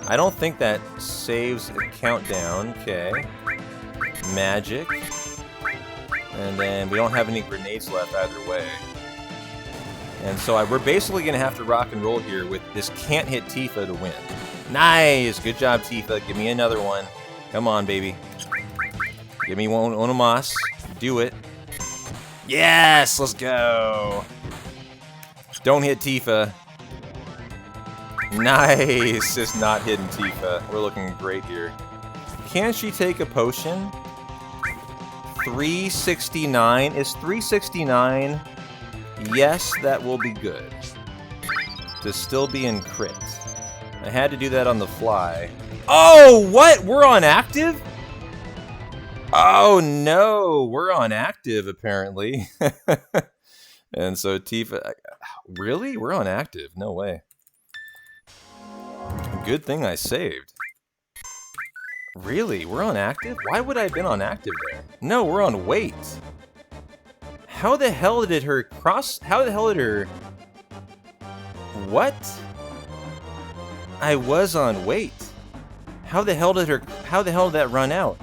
I don't think that saves a countdown. Okay. Magic. And then we don't have any grenades left either way. And so we're basically going to have to rock and roll here with this can't hit Tifa to win. Nice! Good job, Tifa. Give me another one. Come on, baby. Give me one más. Do it. Yes! Let's go! Don't hit Tifa. Nice! Just not hitting Tifa. We're looking great here. Can she take a potion? 369. Is 369? Yes, that will be good. To still be in crit. I had to do that on the fly. Oh, what? We're on active? Oh, no. We're on active, apparently. And so Tifa... Really? We're on active? No way. Good thing I saved. Really? We're on active? Why would I have been on active there? No, we're on wait. How the hell did her cross... How the hell did her... What? I was on wait. How the hell did her... How the hell did that run out?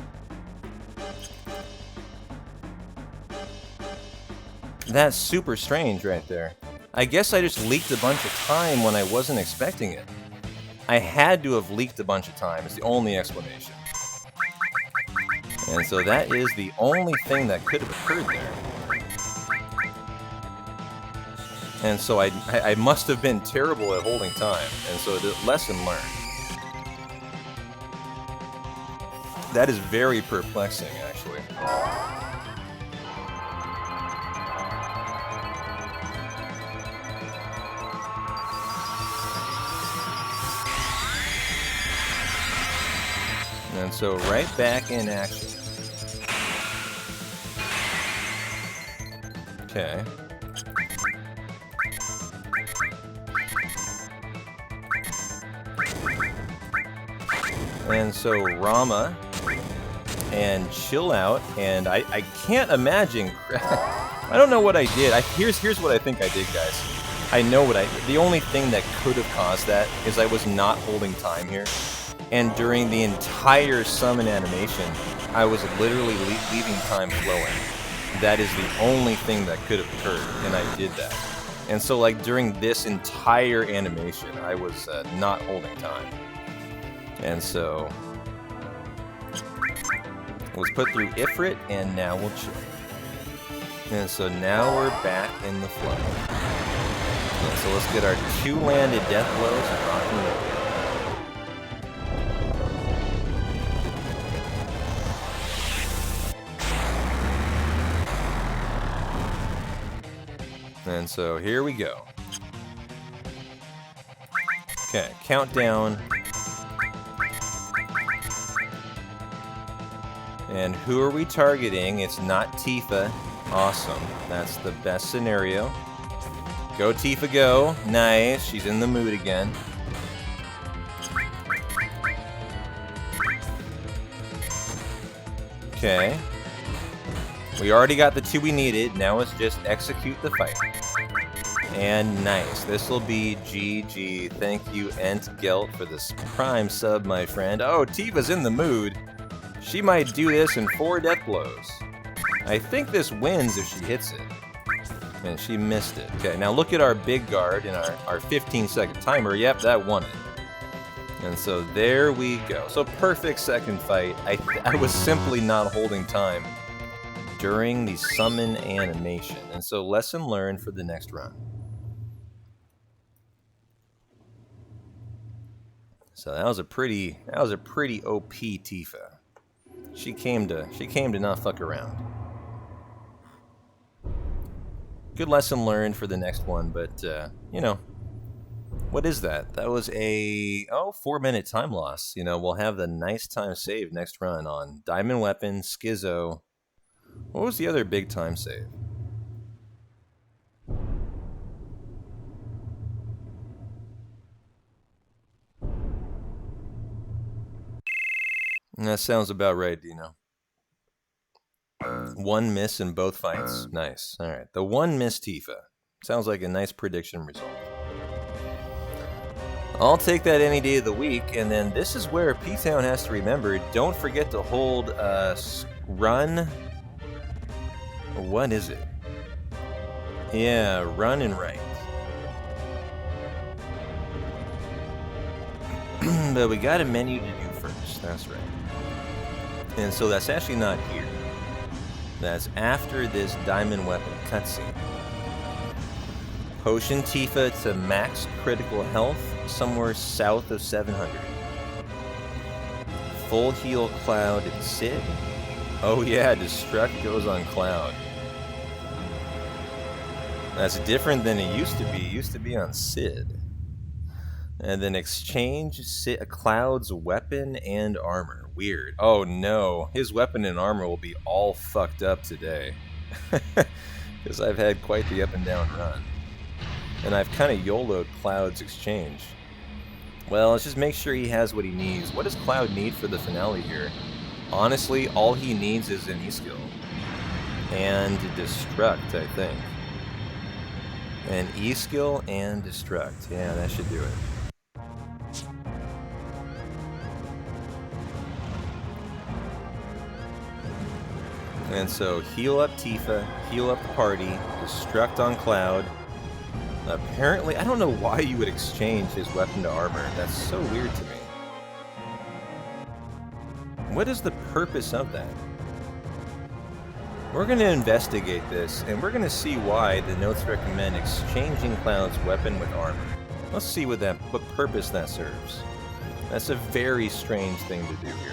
That's super strange right there. I guess I just leaked a bunch of time when I wasn't expecting it. I had to have leaked a bunch of time. It's the only explanation. And so that is the only thing that could have occurred there. And so I must have been terrible at holding time. And so lesson learned. That is very perplexing, actually. And so right back in action. Okay. And so Rama and chill out, and I can't imagine. I don't know what I did. Here's what I think I did, guys. I know what the only thing that could have caused that is I was not holding time here. And during the entire summon animation, I was literally leaving time flowing. That is the only thing that could have occurred, and I did that. And so, like, during this entire animation, I was not holding time. And so, was put through Ifrit, and now we'll chill. And so now we're back in the flow. And so let's get our 2 landed death blows and rock and roll. And so here we go. Okay, countdown. And who are we targeting? It's not Tifa. Awesome. That's the best scenario. Go, Tifa, go. Nice. She's in the mood again. Okay. We already got the 2 we needed. Now let's just execute the fight. And nice. This will be GG. Thank you, Entgelt, for this prime sub, my friend. Oh, Tifa's in the mood. She might do this in 4 death blows. I think this wins if she hits it. And she missed it. Okay, now look at our big guard and our 15-second timer. Yep, that won it. And so there we go. So perfect second fight. I was simply not holding time. during the summon animation. And so lesson learned for the next run. So that was a pretty OP Tifa. She came to not fuck around. Good lesson learned for the next one, but you know, what is that? That was a 4-minute time loss. You know, we'll have the nice time save next run on Diamond Weapon, Schizo. What was the other big time save? That sounds about right, Dino. 1 miss in both fights. Nice. All right. The 1 miss Tifa. Sounds like a nice prediction result. I'll take that any day of the week. And then this is where P-Town has to remember, don't forget to hold run. What is it? Yeah, run and right. But we got a menu to do first. That's right. And so that's actually not here. That's after this Diamond Weapon cutscene. Potion Tifa to max critical health, somewhere south of 700. Full heal Cloud and Sid. Oh yeah, Destruct goes on Cloud. That's different than it used to be. It used to be on Sid. And then exchange Cloud's weapon and armor. Weird. Oh no, his weapon and armor will be all fucked up today. Because I've had quite the up and down run. And I've kind of YOLO'd Cloud's exchange. Well, let's just make sure he has what he needs. What does Cloud need for the finale here? Honestly, all he needs is an E-skill. And Destruct, I think. An E-skill and Destruct. Yeah, that should do it. And so, heal up Tifa, heal up the party, Destruct on Cloud. Apparently, I don't know why you would exchange his weapon to armor. That's so weird to me. What is the purpose of that? We're going to investigate this, and we're going to see why the notes recommend exchanging Cloud's weapon with armor. Let's see what purpose that serves. That's a very strange thing to do here.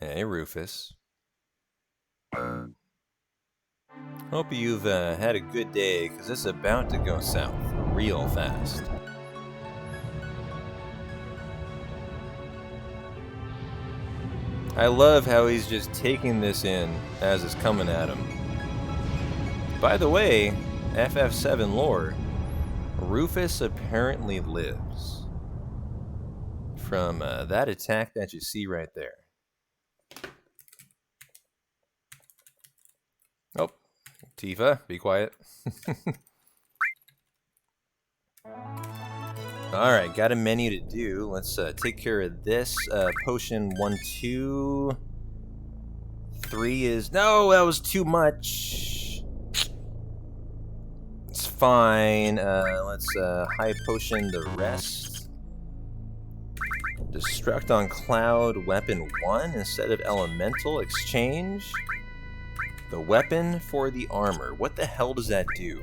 Hey, Rufus. Hope you've had a good day, because it's about to go south real fast. I love how he's just taking this in as it's coming at him. By the way, FF7 lore, Rufus apparently lives from that attack that you see right there. Oh, Tifa, be quiet. Alright, got a menu to do. Let's take care of this. Potion 1, 2, 3 is... No, that was too much. It's fine. Let's high potion the rest. Destruct on Cloud, weapon 1 instead of elemental. Exchange the weapon for the armor. What the hell does that do?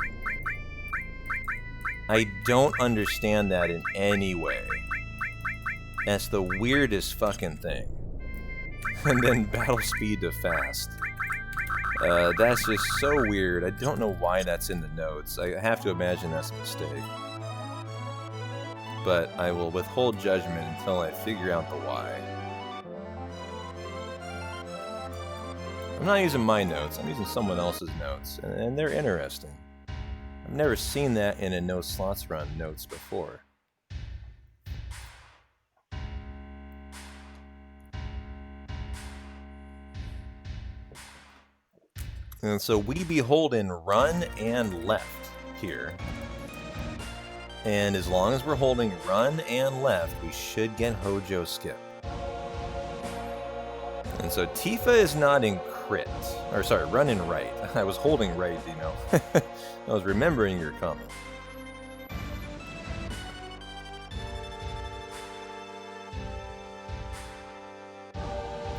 I don't understand that in any way. That's the weirdest fucking thing. And then battle speed to fast. That's just so weird. I don't know why that's in the notes. I have to imagine that's a mistake. But I will withhold judgment until I figure out the why. I'm not using my notes, I'm using someone else's notes, and they're interesting. I've never seen that in a no slots run notes before. And so we be holding run and left here. And as long as we're holding run and left, we should get Hojo skip. And so Tifa is not in crit. Or sorry, run and right. I was holding right, you know. I was remembering your comment.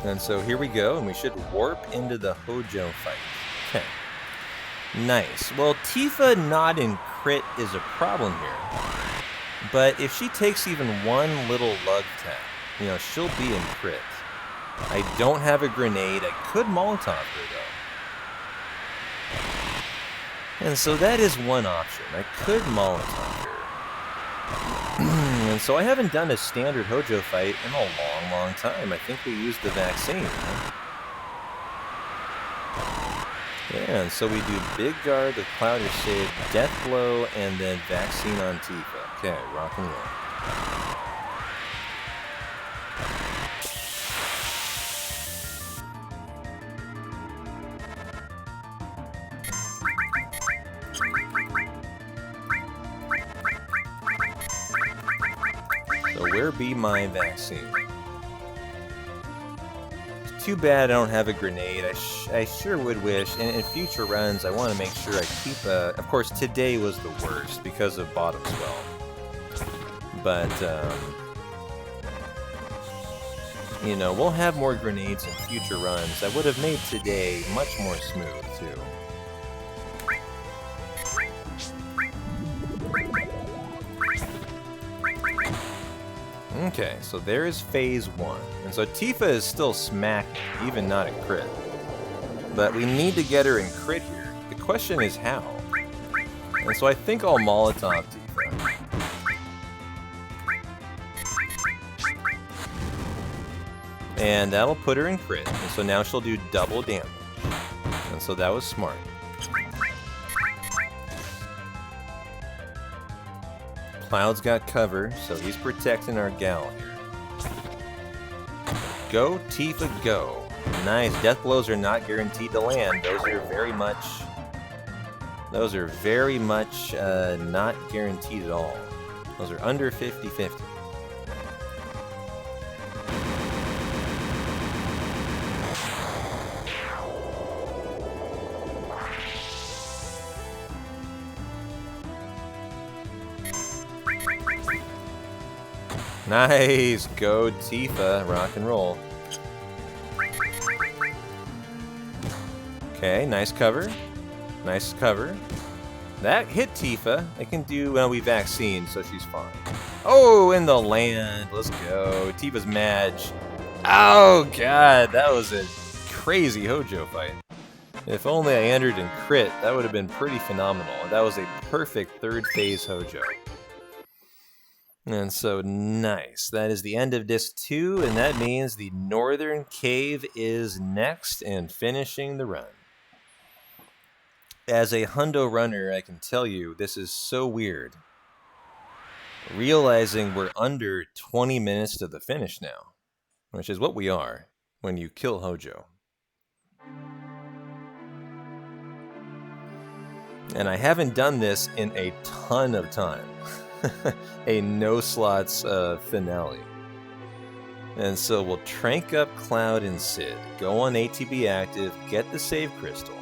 And so here we go, and we should warp into the Hojo fight. Okay. Nice. Well, Tifa not in crit is a problem here. But if she takes even one little lug tap, you know, she'll be in crit. I don't have a grenade. I could Molotov her, though. And so that is one option. I could Molotov her. And so I haven't done a standard Hojo fight in a long, long time. I think we used the vaccine. Yeah, and so we do Big Guard, the Cloud Save, Death Blow, and then Vaccine on Tifa. Okay, rock and roll. So where be my vaccine? It's too bad I don't have a grenade. I sure would wish, and in future runs I want to make sure I keep a... Of course, today was the worst because of bottom swell. But, you know, we'll have more grenades in future runs. That would have made today much more smooth, too. Okay, so there is phase 1. And so Tifa is still smacking, even not in crit. But we need to get her in crit here. The question is how? And so I think I'll Molotov Tifa. And that'll put her in crit. And so now she'll do double damage. And so that was smart. Cloud's got cover, so he's protecting our gal here. Go, Tifa, go. Nice. Death blows are not guaranteed to land. Those are very much not guaranteed at all. Those are under 50-50. Nice! Go Tifa, rock and roll. Okay, nice cover. Nice cover. That hit Tifa. I can do, well, we vaccine, so she's fine. Oh, in the land. Let's go. Tifa's Madge. Oh, God. That was a crazy Hojo fight. If only I entered in crit, that would have been pretty phenomenal. That was a perfect third phase Hojo. And so, nice. That is the end of Disc 2, and that means the Northern Cave is next and finishing the run. As a hundo runner, I can tell you, this is so weird. Realizing we're under 20 minutes to the finish now, which is what we are when you kill Hojo. And I haven't done this in a ton of time. A no-slots finale. And so we'll trank up Cloud and Sid, go on ATB active, get the save crystal,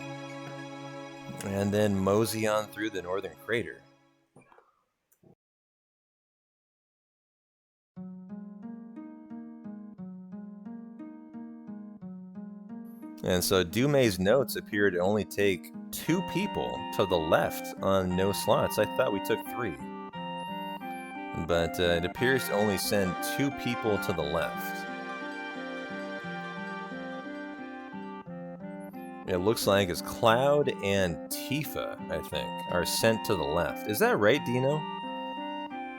and then mosey on through the Northern Crater. And so Dumei's notes appear to only take 2 people to the left on no slots. I thought we took 3. But it appears to only send 2 people to the left. It looks like it's Cloud and Tifa, I think, are sent to the left. Is that right, Dino?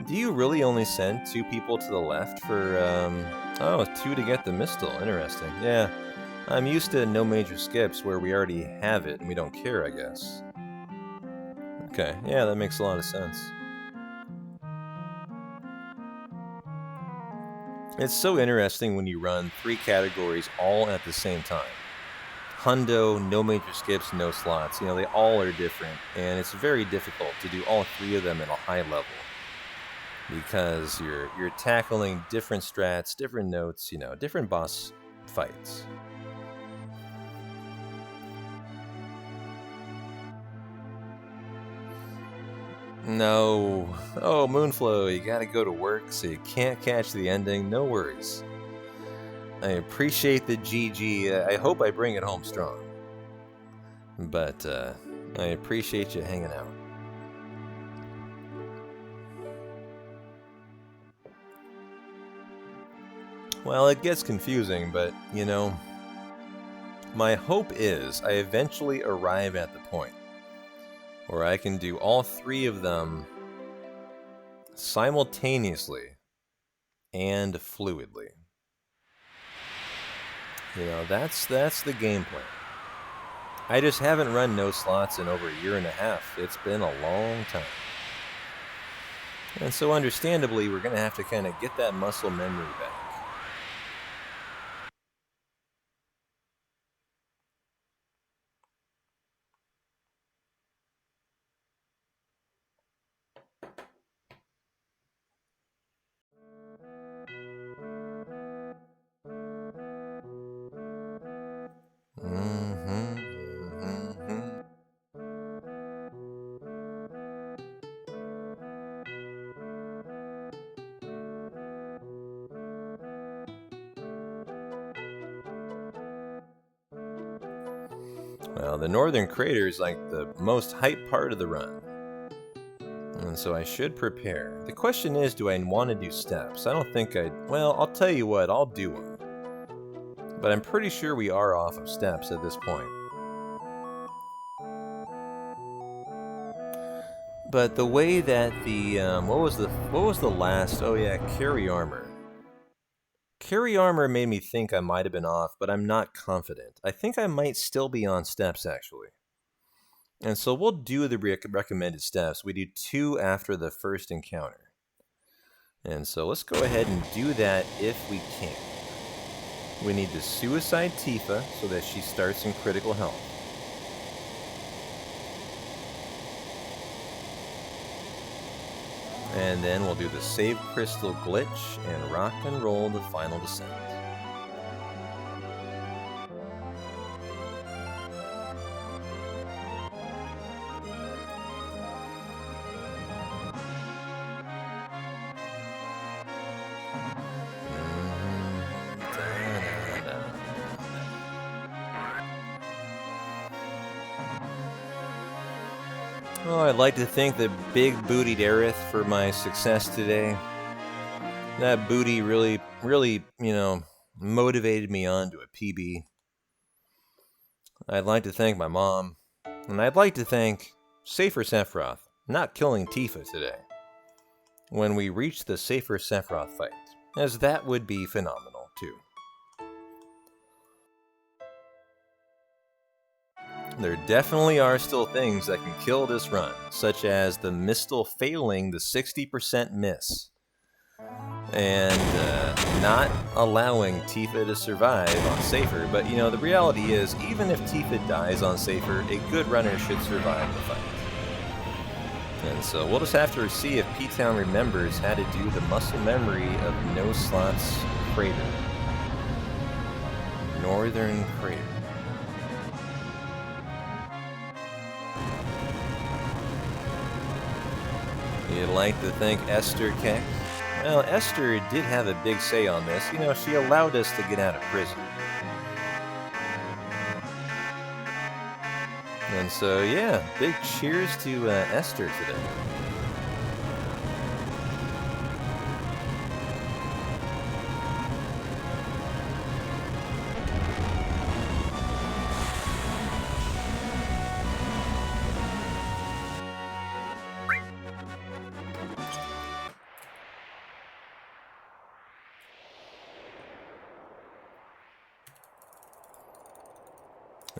Do you really only send 2 people to the left for, oh, 2 to get the Mistle? Interesting. Yeah, I'm used to no major skips where we already have it and we don't care, I guess. Okay, yeah, that makes a lot of sense. It's so interesting when you run 3 categories all at the same time. Hundo, no major skips, no slots. You know, they all are different, and it's very difficult to do all 3 of them at a high level because you're tackling different strats, different notes, you know, different boss fights. No. Oh, Moonflow, you gotta go to work, so you can't catch the ending. No worries. I appreciate the GG. I hope I bring it home strong. But I appreciate you hanging out. Well, it gets confusing, but, you know, my hope is I eventually arrive at the point where I can do all 3 of them simultaneously and fluidly. You know, that's the game plan. I just haven't run no slots in over a year and a half. It's been a long time. And so understandably, we're going to have to kind of get that muscle memory back. Well, the northern crater is like the most hype part of the run. And so I should prepare. The question is, do I want to do steps? I don't think well, I'll tell you what, I'll do them. But I'm pretty sure we are off of steps at this point. But the way that the, what was the last, oh yeah, carry armor. Carry armor made me think I might have been off, but I'm not confident. I think I might still be on steps, actually. And so we'll do the recommended steps. We do 2 after the first encounter. And so let's go ahead and do that if we can. We need to suicide Tifa so that she starts in critical health. And then we'll do the save crystal glitch and rock and roll the final descent. Oh, I'd like to thank the big-bootied Aerith for my success today. That booty really, you know, motivated me on to a PB. I'd like to thank my mom, and I'd like to thank Safer Sephiroth not killing Tifa today when we reach the Safer Sephiroth fight, as that would be phenomenal, too. There definitely are still things that can kill this run, such as the Mistle failing the 60% miss, and not allowing Tifa to survive on Safer. But, you know, the reality is, even if Tifa dies on Safer, a good runner should survive the fight. And so we'll just have to see if P-Town remembers how to do the muscle memory of No Slots Crater. Northern Crater. You'd like to thank Esther Keck? Well, Esther did have a big say on this. You know, she allowed us to get out of prison. And so, yeah, big cheers to Esther today.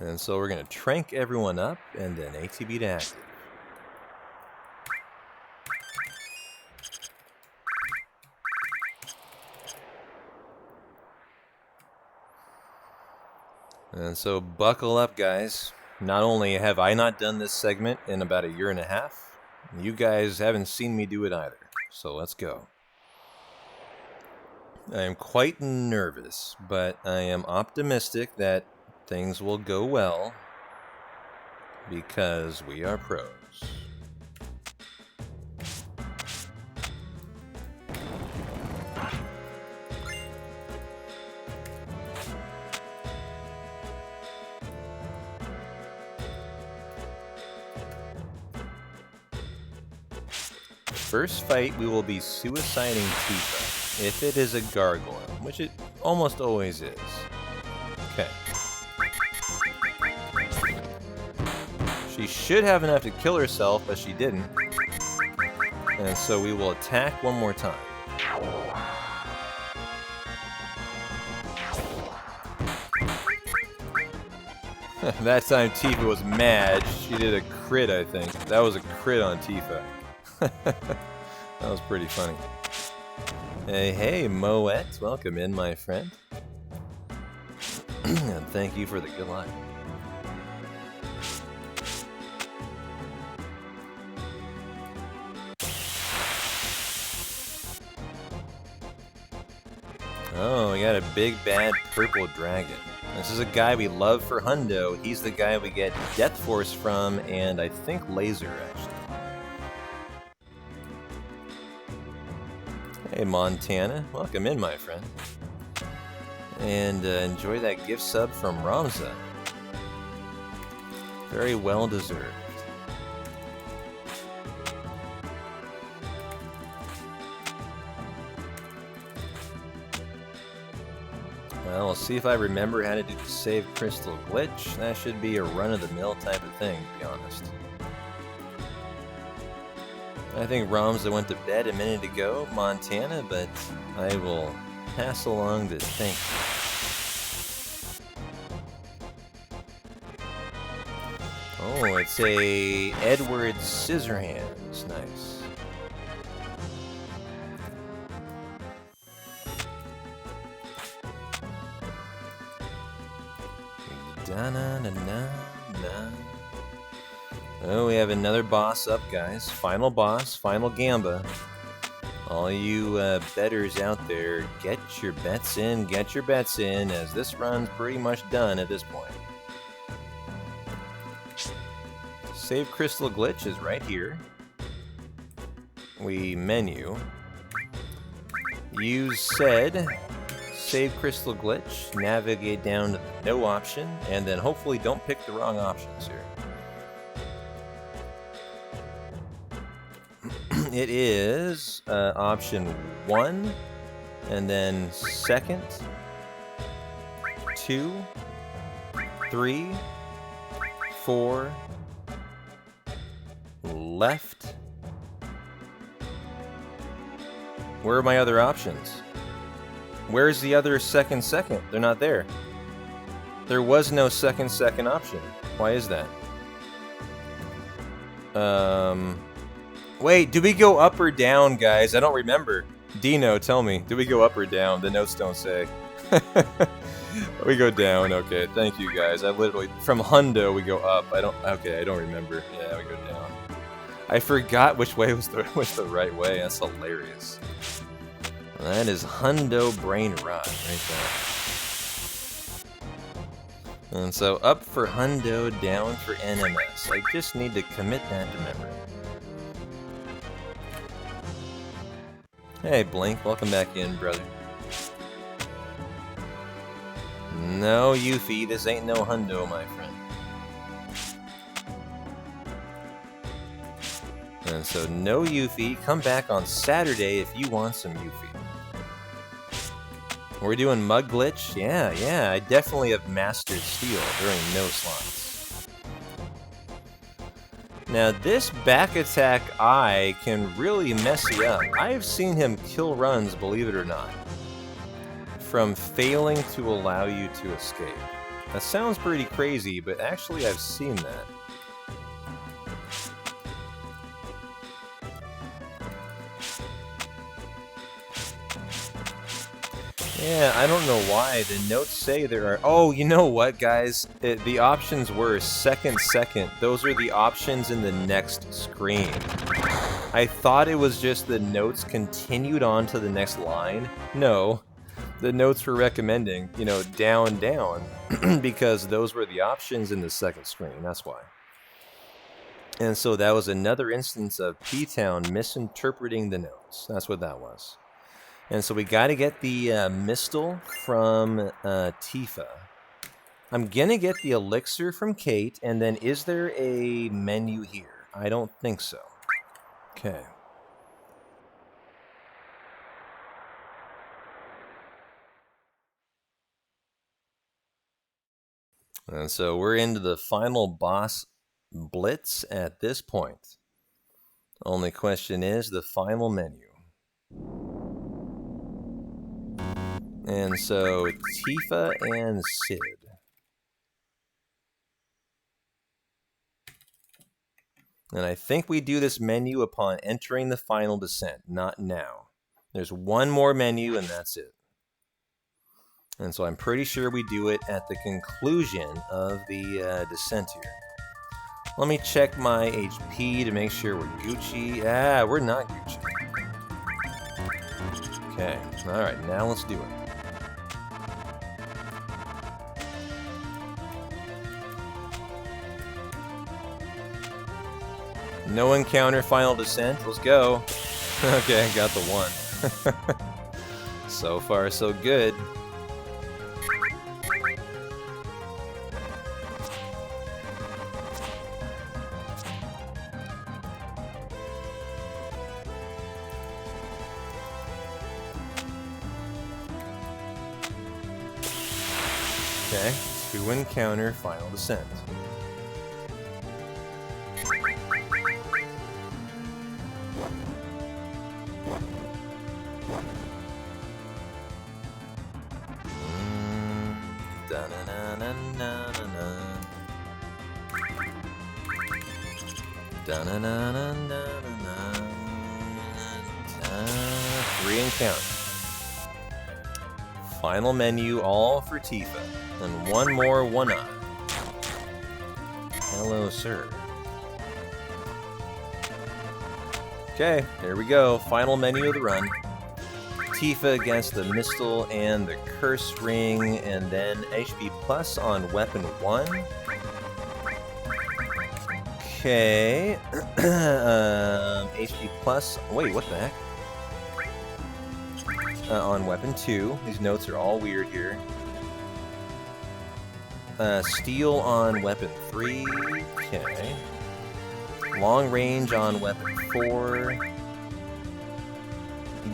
And so we're going to trank everyone up and then ATB to active. And so buckle up, guys. Not only have I not done this segment in about 1.5 years, you guys haven't seen me do it either. So let's go. I am quite nervous, but I am optimistic that things will go well because we are pros. First fight, we will be suiciding Tifa, if it is a gargoyle, which it almost always is. Okay. She should have enough to kill herself, but she didn't. And so we will attack one more time. That time Tifa was mad. She did a crit, I think. That was a crit on Tifa. That was pretty funny. Hey, Moet. Welcome in, my friend. And thank you for the good luck. Oh, we got a big bad purple dragon. This is a guy we love for Hundo. He's the guy we get Death Force from, and I think Laser, actually. Hey, Montana. Welcome in, my friend. And enjoy that gift sub from Ramza. Very well deserved. Well, we'll see if I remember how to do the save crystal glitch. That should be a run-of-the-mill type of thing, to be honest. I think Ramza went to bed a minute ago, Montana, but I will pass along the thank you. Oh, it's a Edward Scissorhands. Nice. Da-na-na-na-na. Oh, we have another boss up, guys. Final boss, final Gamba. All you bettors out there, get your bets in, as this run's pretty much done at this point. Save crystal glitch is right here. We menu. Use said save crystal glitch, navigate down to the no option, and then hopefully don't pick the wrong options here. It is option 1, and then second, 2, 3, 4, left. Where are my other options? Where's the other second? They're not there. There was no second option. Why is that? Wait, do we go up or down, guys? I don't remember. Dino, tell me. Do we go up or down? The notes don't say. We go down. Okay, thank you, guys. I literally... From Hundo, we go up. I don't remember. Yeah, we go down. I forgot which way was the right way. That's hilarious. That is Hundo brain rot right there. And so up for Hundo, down for NMS. I just need to commit that to memory. Hey, Blink, welcome back in, brother. No, Yuffie, this ain't no Hundo, my friend. And so, no Yuffie. Come back on Saturday if you want some Yuffie. We're doing Mug Glitch? Yeah, I definitely have mastered Steel during no slots. Now, this back attack eye can really mess you up. I have seen him kill runs, believe it or not, from failing to allow you to escape. That sounds pretty crazy, but actually I've seen that. Yeah, I don't know why. The notes say there are... Oh, you know what, guys? The options were second. Those are the options in the next screen. I thought it was just the notes continued on to the next line. No, the notes were recommending, you know, down, because those were the options in the second screen. That's why. And so that was another instance of P-Town misinterpreting the notes. That's what that was. And so we got to get the Mistle from Tifa. I'm going to get the Elixir from Kate, and then is there a menu here? I don't think so. Okay. And so we're into the final boss blitz at this point. Only question is the final menu. And so Tifa and Sid. And I think we do this menu upon entering the final descent, not now. There's one more menu and that's it. And so I'm pretty sure we do it at the conclusion of the descent here. Let me check my HP to make sure we're Gucci. Ah, we're not Gucci. Okay, alright, now let's do it. No encounter, final descent. Let's go. Okay, got the one. So far, so good. Okay, 2 encounter, final descent. Three encounter. Final menu, all for Tifa. And one more one-eye. Hello, sir. Okay, here we go. Final menu of the run. Tifa against the Mistle and the Curse Ring, and then HP plus on Weapon 1. Okay. HP plus... Wait, what the heck? On Weapon 2. These notes are all weird here. Steel on Weapon 3. Okay. Long range on Weapon 4.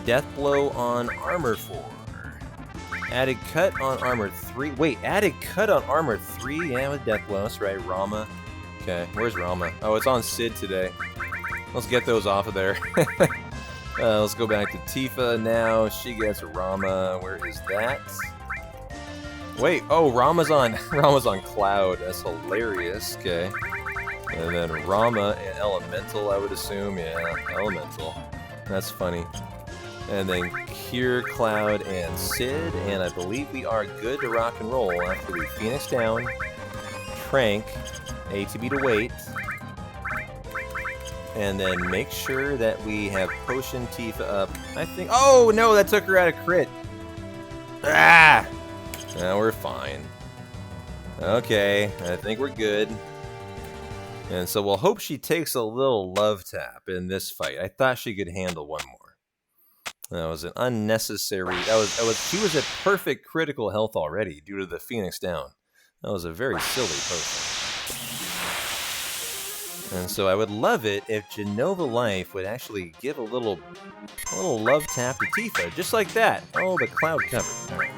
Death Blow on Armor 4. Added Cut on Armor 3. Wait, Added Cut on Armor 3? Yeah, with Death Blow. That's right, Rama. Okay, where's Rama? Oh, it's on Sid today. Let's get those off of there. Let's go back to Tifa now. She gets Rama. Where is that? Wait, oh, Rama's on Cloud. That's hilarious. Okay. And then Rama and Elemental, I would assume. Yeah, Elemental. That's funny. And then Cure, Cloud, and Sid. And I believe we are good to rock and roll after we Phoenix down, Trank, ATB to wait, and then make sure that we have Potion Tifa up. I think... Oh, no, that took her out of crit. Ah! Now we're fine. Okay, I think we're good. And so we'll hope she takes a little love tap in this fight. I thought she could handle one more. That was an unnecessary... She was at perfect critical health already due to the Phoenix down. That was a very silly potion. And so I would love it if Genova Life would actually give a little love tap to Tifa, just like that. Oh, the cloud cover. Right.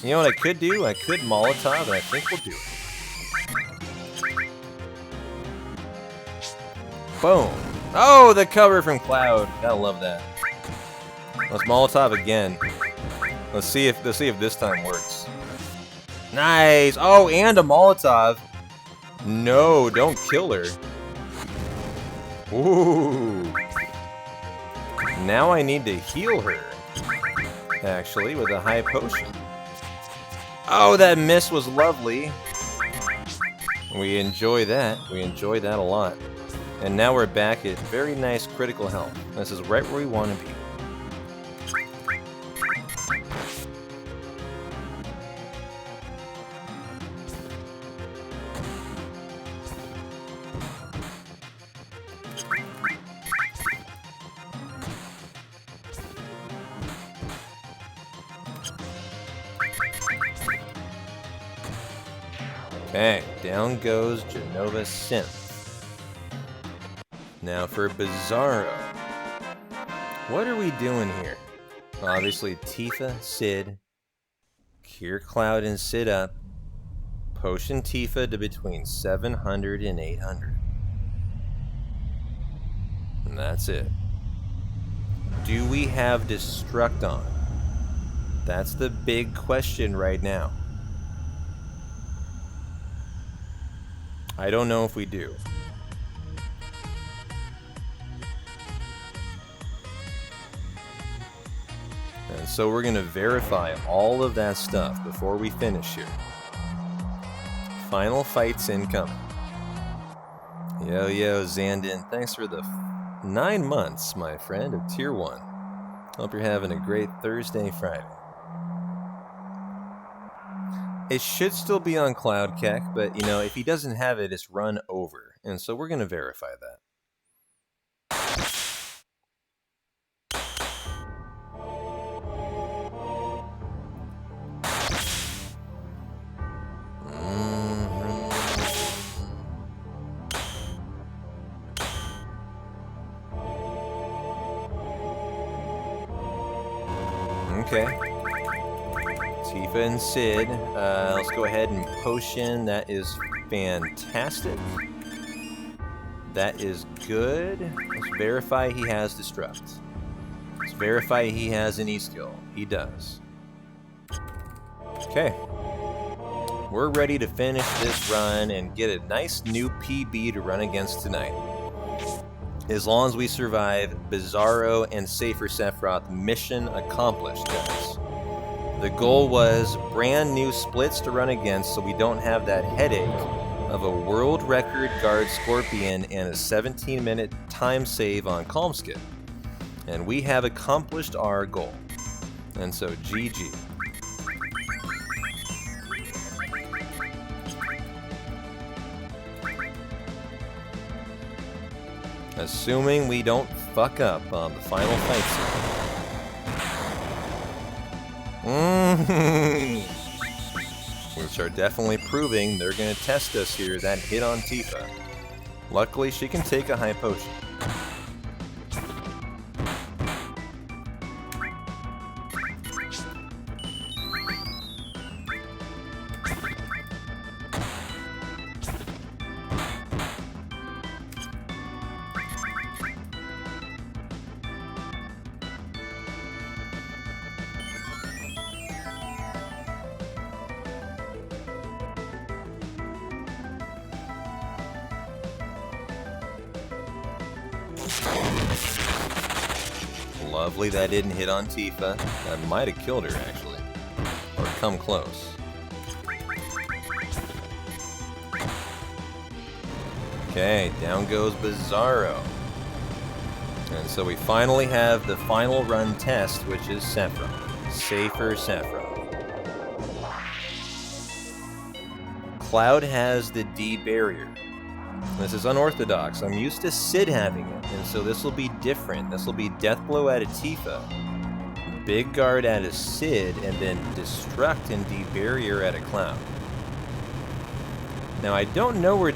You know what I could do? I could Molotov, and I think we'll do it. Boom. Oh, the cover from Cloud. Gotta love that. Let's Molotov again. Let's see if this time works. Nice. Oh, and a Molotov. No, don't kill her. Ooh. Now I need to heal her. actually, with a high potion. Oh, that miss was lovely. We enjoy that. We enjoy that a lot. And now we're back at very nice critical health. This is right where we want to be. Okay, down goes Genova Synth. Now for Bizarro. What are we doing here? Obviously Tifa, Sid, Cure Cloud and Sid up, Potion Tifa to between 700 and 800. And that's it. Do we have Destruct on? That's the big question right now. I don't know if we do. And so we're going to verify all of that stuff before we finish here. Final fights incoming. Yo, Zandin, thanks for the 9 months, my friend, of Tier 1. Hope you're having a great Thursday, Friday. It should still be on Cloud Keck, but, you know, if he doesn't have it, it's run over. And so we're going to verify that. Okay. Tifa and Sid. Let's go ahead and potion. That is fantastic. That is good. Let's verify he has Destruct. Let's verify he has an E-skill. He does. Okay. We're ready to finish this run and get a nice new PB to run against tonight. As long as we survive Bizarro and Safer Sephiroth, mission accomplished, guys. The goal was brand new splits to run against so we don't have that headache of a world record guard Scorpion and a 17-minute time save on Calm Skip. And we have accomplished our goal. And so GG. Assuming we don't fuck up on the final fight scene. Which are definitely proving they're going to test us here, that hit on Tifa. Luckily, she can take a high potion. Lovely, that didn't hit on Tifa. That might have killed her, actually. Or come close. Okay, down goes Bizarro. And so we finally have the final run test, which is Sephiroth. Safer Sephiroth. Cloud has the D barrier. This is unorthodox. I'm used to Sid having it, and so this will be different. This will be Death Blow out of Tifa, Big Guard out of Sid, and then Destruct and D-Barrier out of Cloud. Now, I don't know where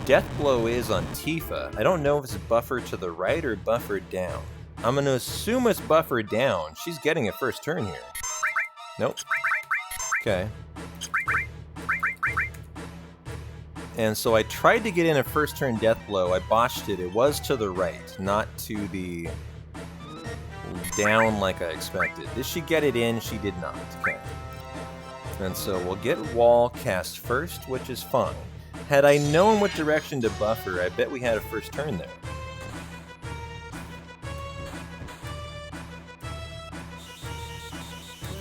Death Blow is on Tifa. I don't know if it's buffered to the right or buffered down. I'm going to assume it's buffered down. She's getting a first turn here. Nope. Okay. And so I tried to get in a first turn Death Blow. I botched it. It was to the right, not to the down like I expected. Did she get it in? She did not. Okay. And so we'll get Wall cast first, which is fine. Had I known what direction to buffer, I bet we had a first turn there.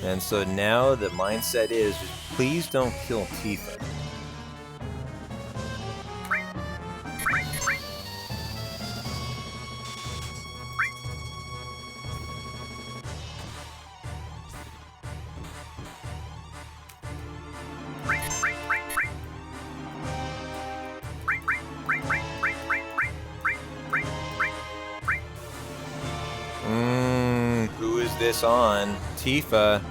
And so now the mindset is just please don't kill Tifa. Who is this on? Tifa.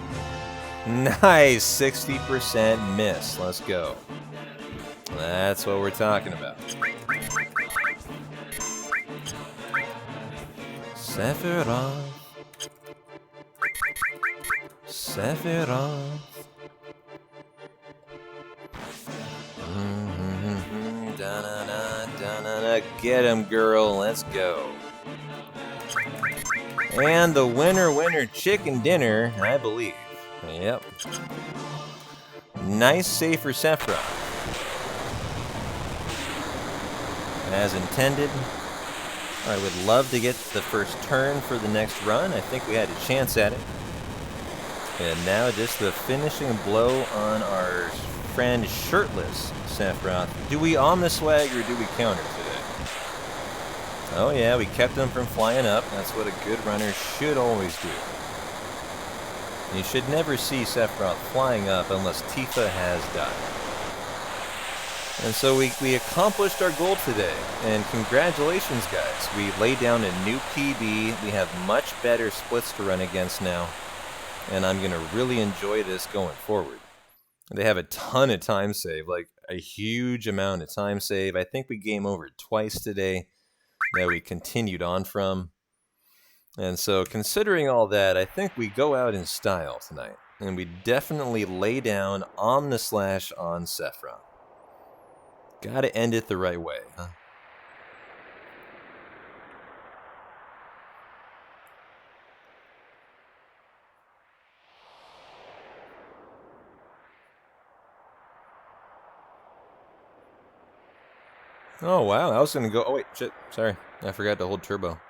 Nice, 60% miss. Let's go. That's what we're talking about. Sephiroth. Sephiroth. Get him, girl. Let's go. And the winner, chicken dinner, I believe. Yep. Nice save for Sephiroth. As intended. I would love to get the first turn for the next run. I think we had a chance at it. And now just the finishing blow on our friend shirtless Sephiroth. Do we Omniswag or do we counter today? Oh yeah, we kept him from flying up. That's what a good runner should always do. You should never see Sephiroth flying up unless Tifa has died. And so we accomplished our goal today. And congratulations, guys. We laid down a new PB. We have much better splits to run against now. And I'm going to really enjoy this going forward. They have a ton of time save, like a huge amount of time save. I think we game over twice today that we continued on from. And so considering all that, I think we go out in style tonight. And we definitely lay down Omnislash on Sephiroth. Gotta end it the right way, huh? Oh, wow. I was going to go... Oh, wait. Shit. Sorry. I forgot to hold turbo.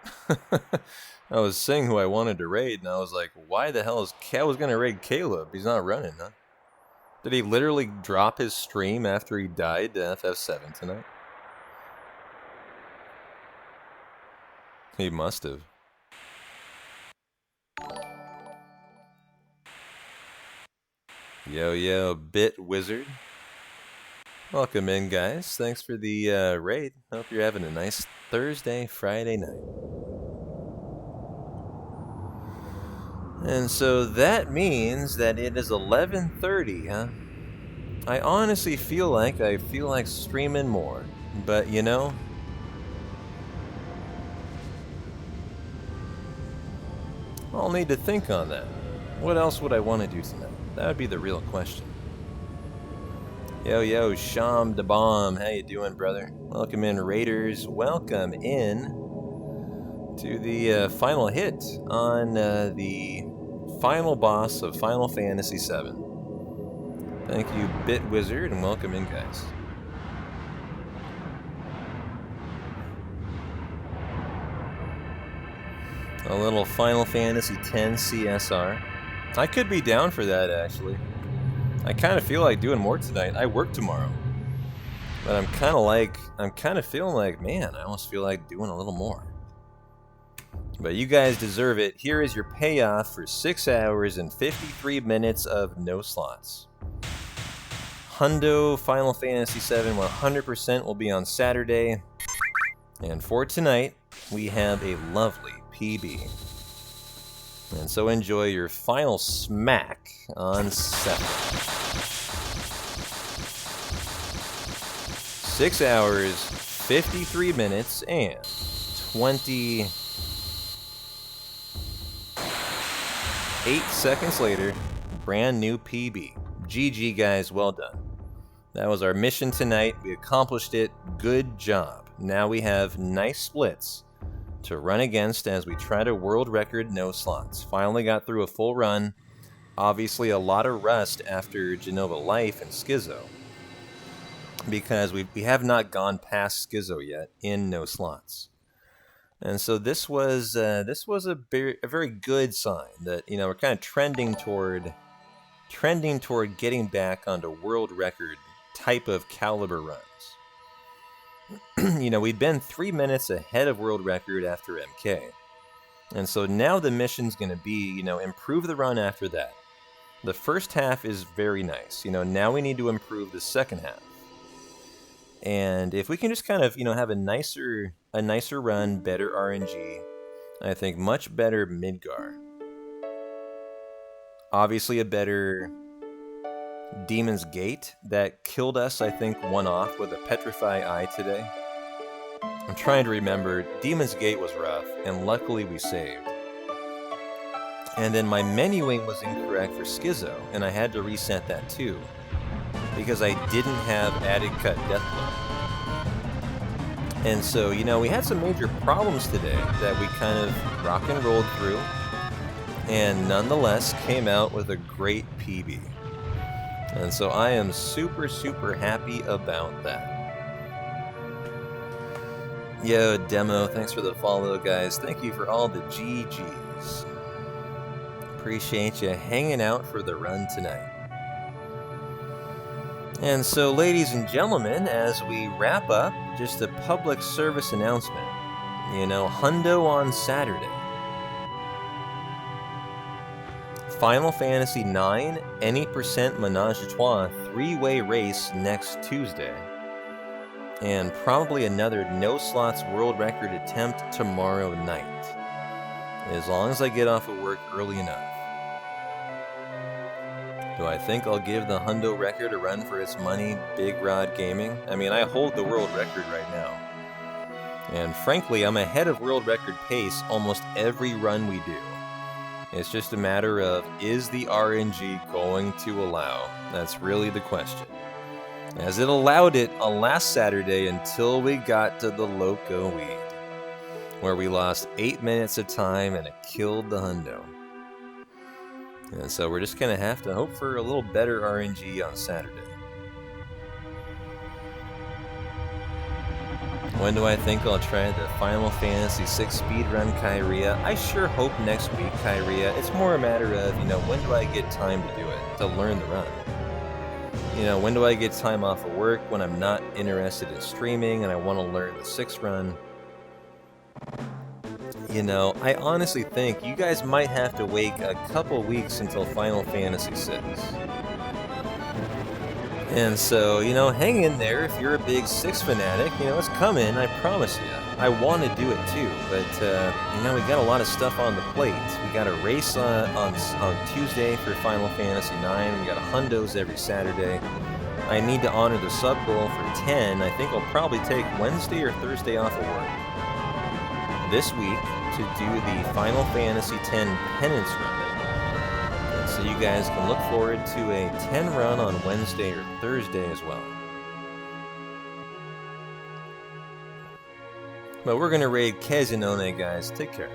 I was saying who I wanted to raid, and I was like, why the hell is... I was going to raid Caleb. He's not running, huh? Did he literally drop his stream after he died to FF7 tonight? He must have. Yo, yo, Bit Wizard. Welcome in, guys. Thanks for the raid. Hope you're having a nice Thursday, Friday night. And so that means that it is 11:30, huh? I honestly feel like streaming more. But, you know, I'll need to think on that. What else would I want to do tonight? That would be the real question. Yo, yo, Sham da Bomb. How you doing, brother? Welcome in, Raiders. Welcome in to the final hit on the final boss of Final Fantasy VII. Thank you, Bit Wizard, and welcome in, guys. A little Final Fantasy X CSR. I could be down for that, actually. I kind of feel like doing more tonight. I work tomorrow. But I'm kind of feeling like, man, I almost feel like doing a little more. But you guys deserve it. Here is your payoff for 6 hours and 53 minutes of no slots. Hundo Final Fantasy VII 100% will be on Saturday. And for tonight, we have a lovely PB. And so enjoy your final smack on 7. 6 hours, 53 minutes, and 28 seconds later, brand new PB. GG, guys, well done. That was our mission tonight. We accomplished it. Good job. Now we have nice splits to run against as we try to world record no slots. Finally got through a full run. Obviously a lot of rust after Genova Life and Schizo, because we have not gone past Schizo yet in no slots. And so this was a very good sign that, you know, we're kind of trending toward getting back onto world record type of caliber runs. You know, we'd been 3 minutes ahead of world record after MK. And so now the mission's going to be, you know, improve the run after that. The first half is very nice. You know, now we need to improve the second half. And if we can just kind of, you know, have a nicer run, better RNG, I think much better Midgar. Obviously a better Demon's Gate that killed us, I think, one off with a Petrify Eye today. I'm trying to remember. Demon's Gate was rough, and luckily we saved. And then my menuing was incorrect for Schizo, and I had to reset that too, because I didn't have added cut Deathblow. And so, you know, we had some major problems today that we kind of rock and rolled through, and nonetheless came out with a great PB. And so I am super, super happy about that. Yo, Demo, thanks for the follow, guys. Thank you for all the GGs. Appreciate you hanging out for the run tonight. And so, ladies and gentlemen, as we wrap up, just a public service announcement. You know, Hundo on Saturday. Final Fantasy IX, any percent Menage a Trois 3-way race next Tuesday. And probably another no slots world record attempt tomorrow night. As long as I get off of work early enough. Do I think I'll give the Hundo record a run for its money, Big Rod Gaming? I mean, I hold the world record right now. And frankly, I'm ahead of world record pace almost every run we do. It's just a matter of, is the RNG going to allow? That's really the question. As it allowed it on last Saturday until we got to the Loco Weed, where we lost 8 minutes of time and it killed the Hundo. And so we're just going to have to hope for a little better RNG on Saturday. When do I think I'll try the Final Fantasy VI speedrun, Kyria? I sure hope next week, Kyria. It's more a matter of, you know, when do I get time to do it, to learn the run? You know, when do I get time off of work when I'm not interested in streaming and I want to learn the 6 run? You know, I honestly think you guys might have to wait a couple weeks until Final Fantasy VI. And so, you know, hang in there if you're a big 6 fanatic. You know, it's coming, I promise you. I want to do it too, but, you know, we got a lot of stuff on the plate. We got a race on Tuesday for Final Fantasy IX. We got Hundos every Saturday. I need to honor the sub goal for 10. I think I'll probably take Wednesday or Thursday off of work this week to do the Final Fantasy X penance run. And so you guys can look forward to a 10 run on Wednesday or Thursday as well. But we're going to raid Kezinone, guys. Take care.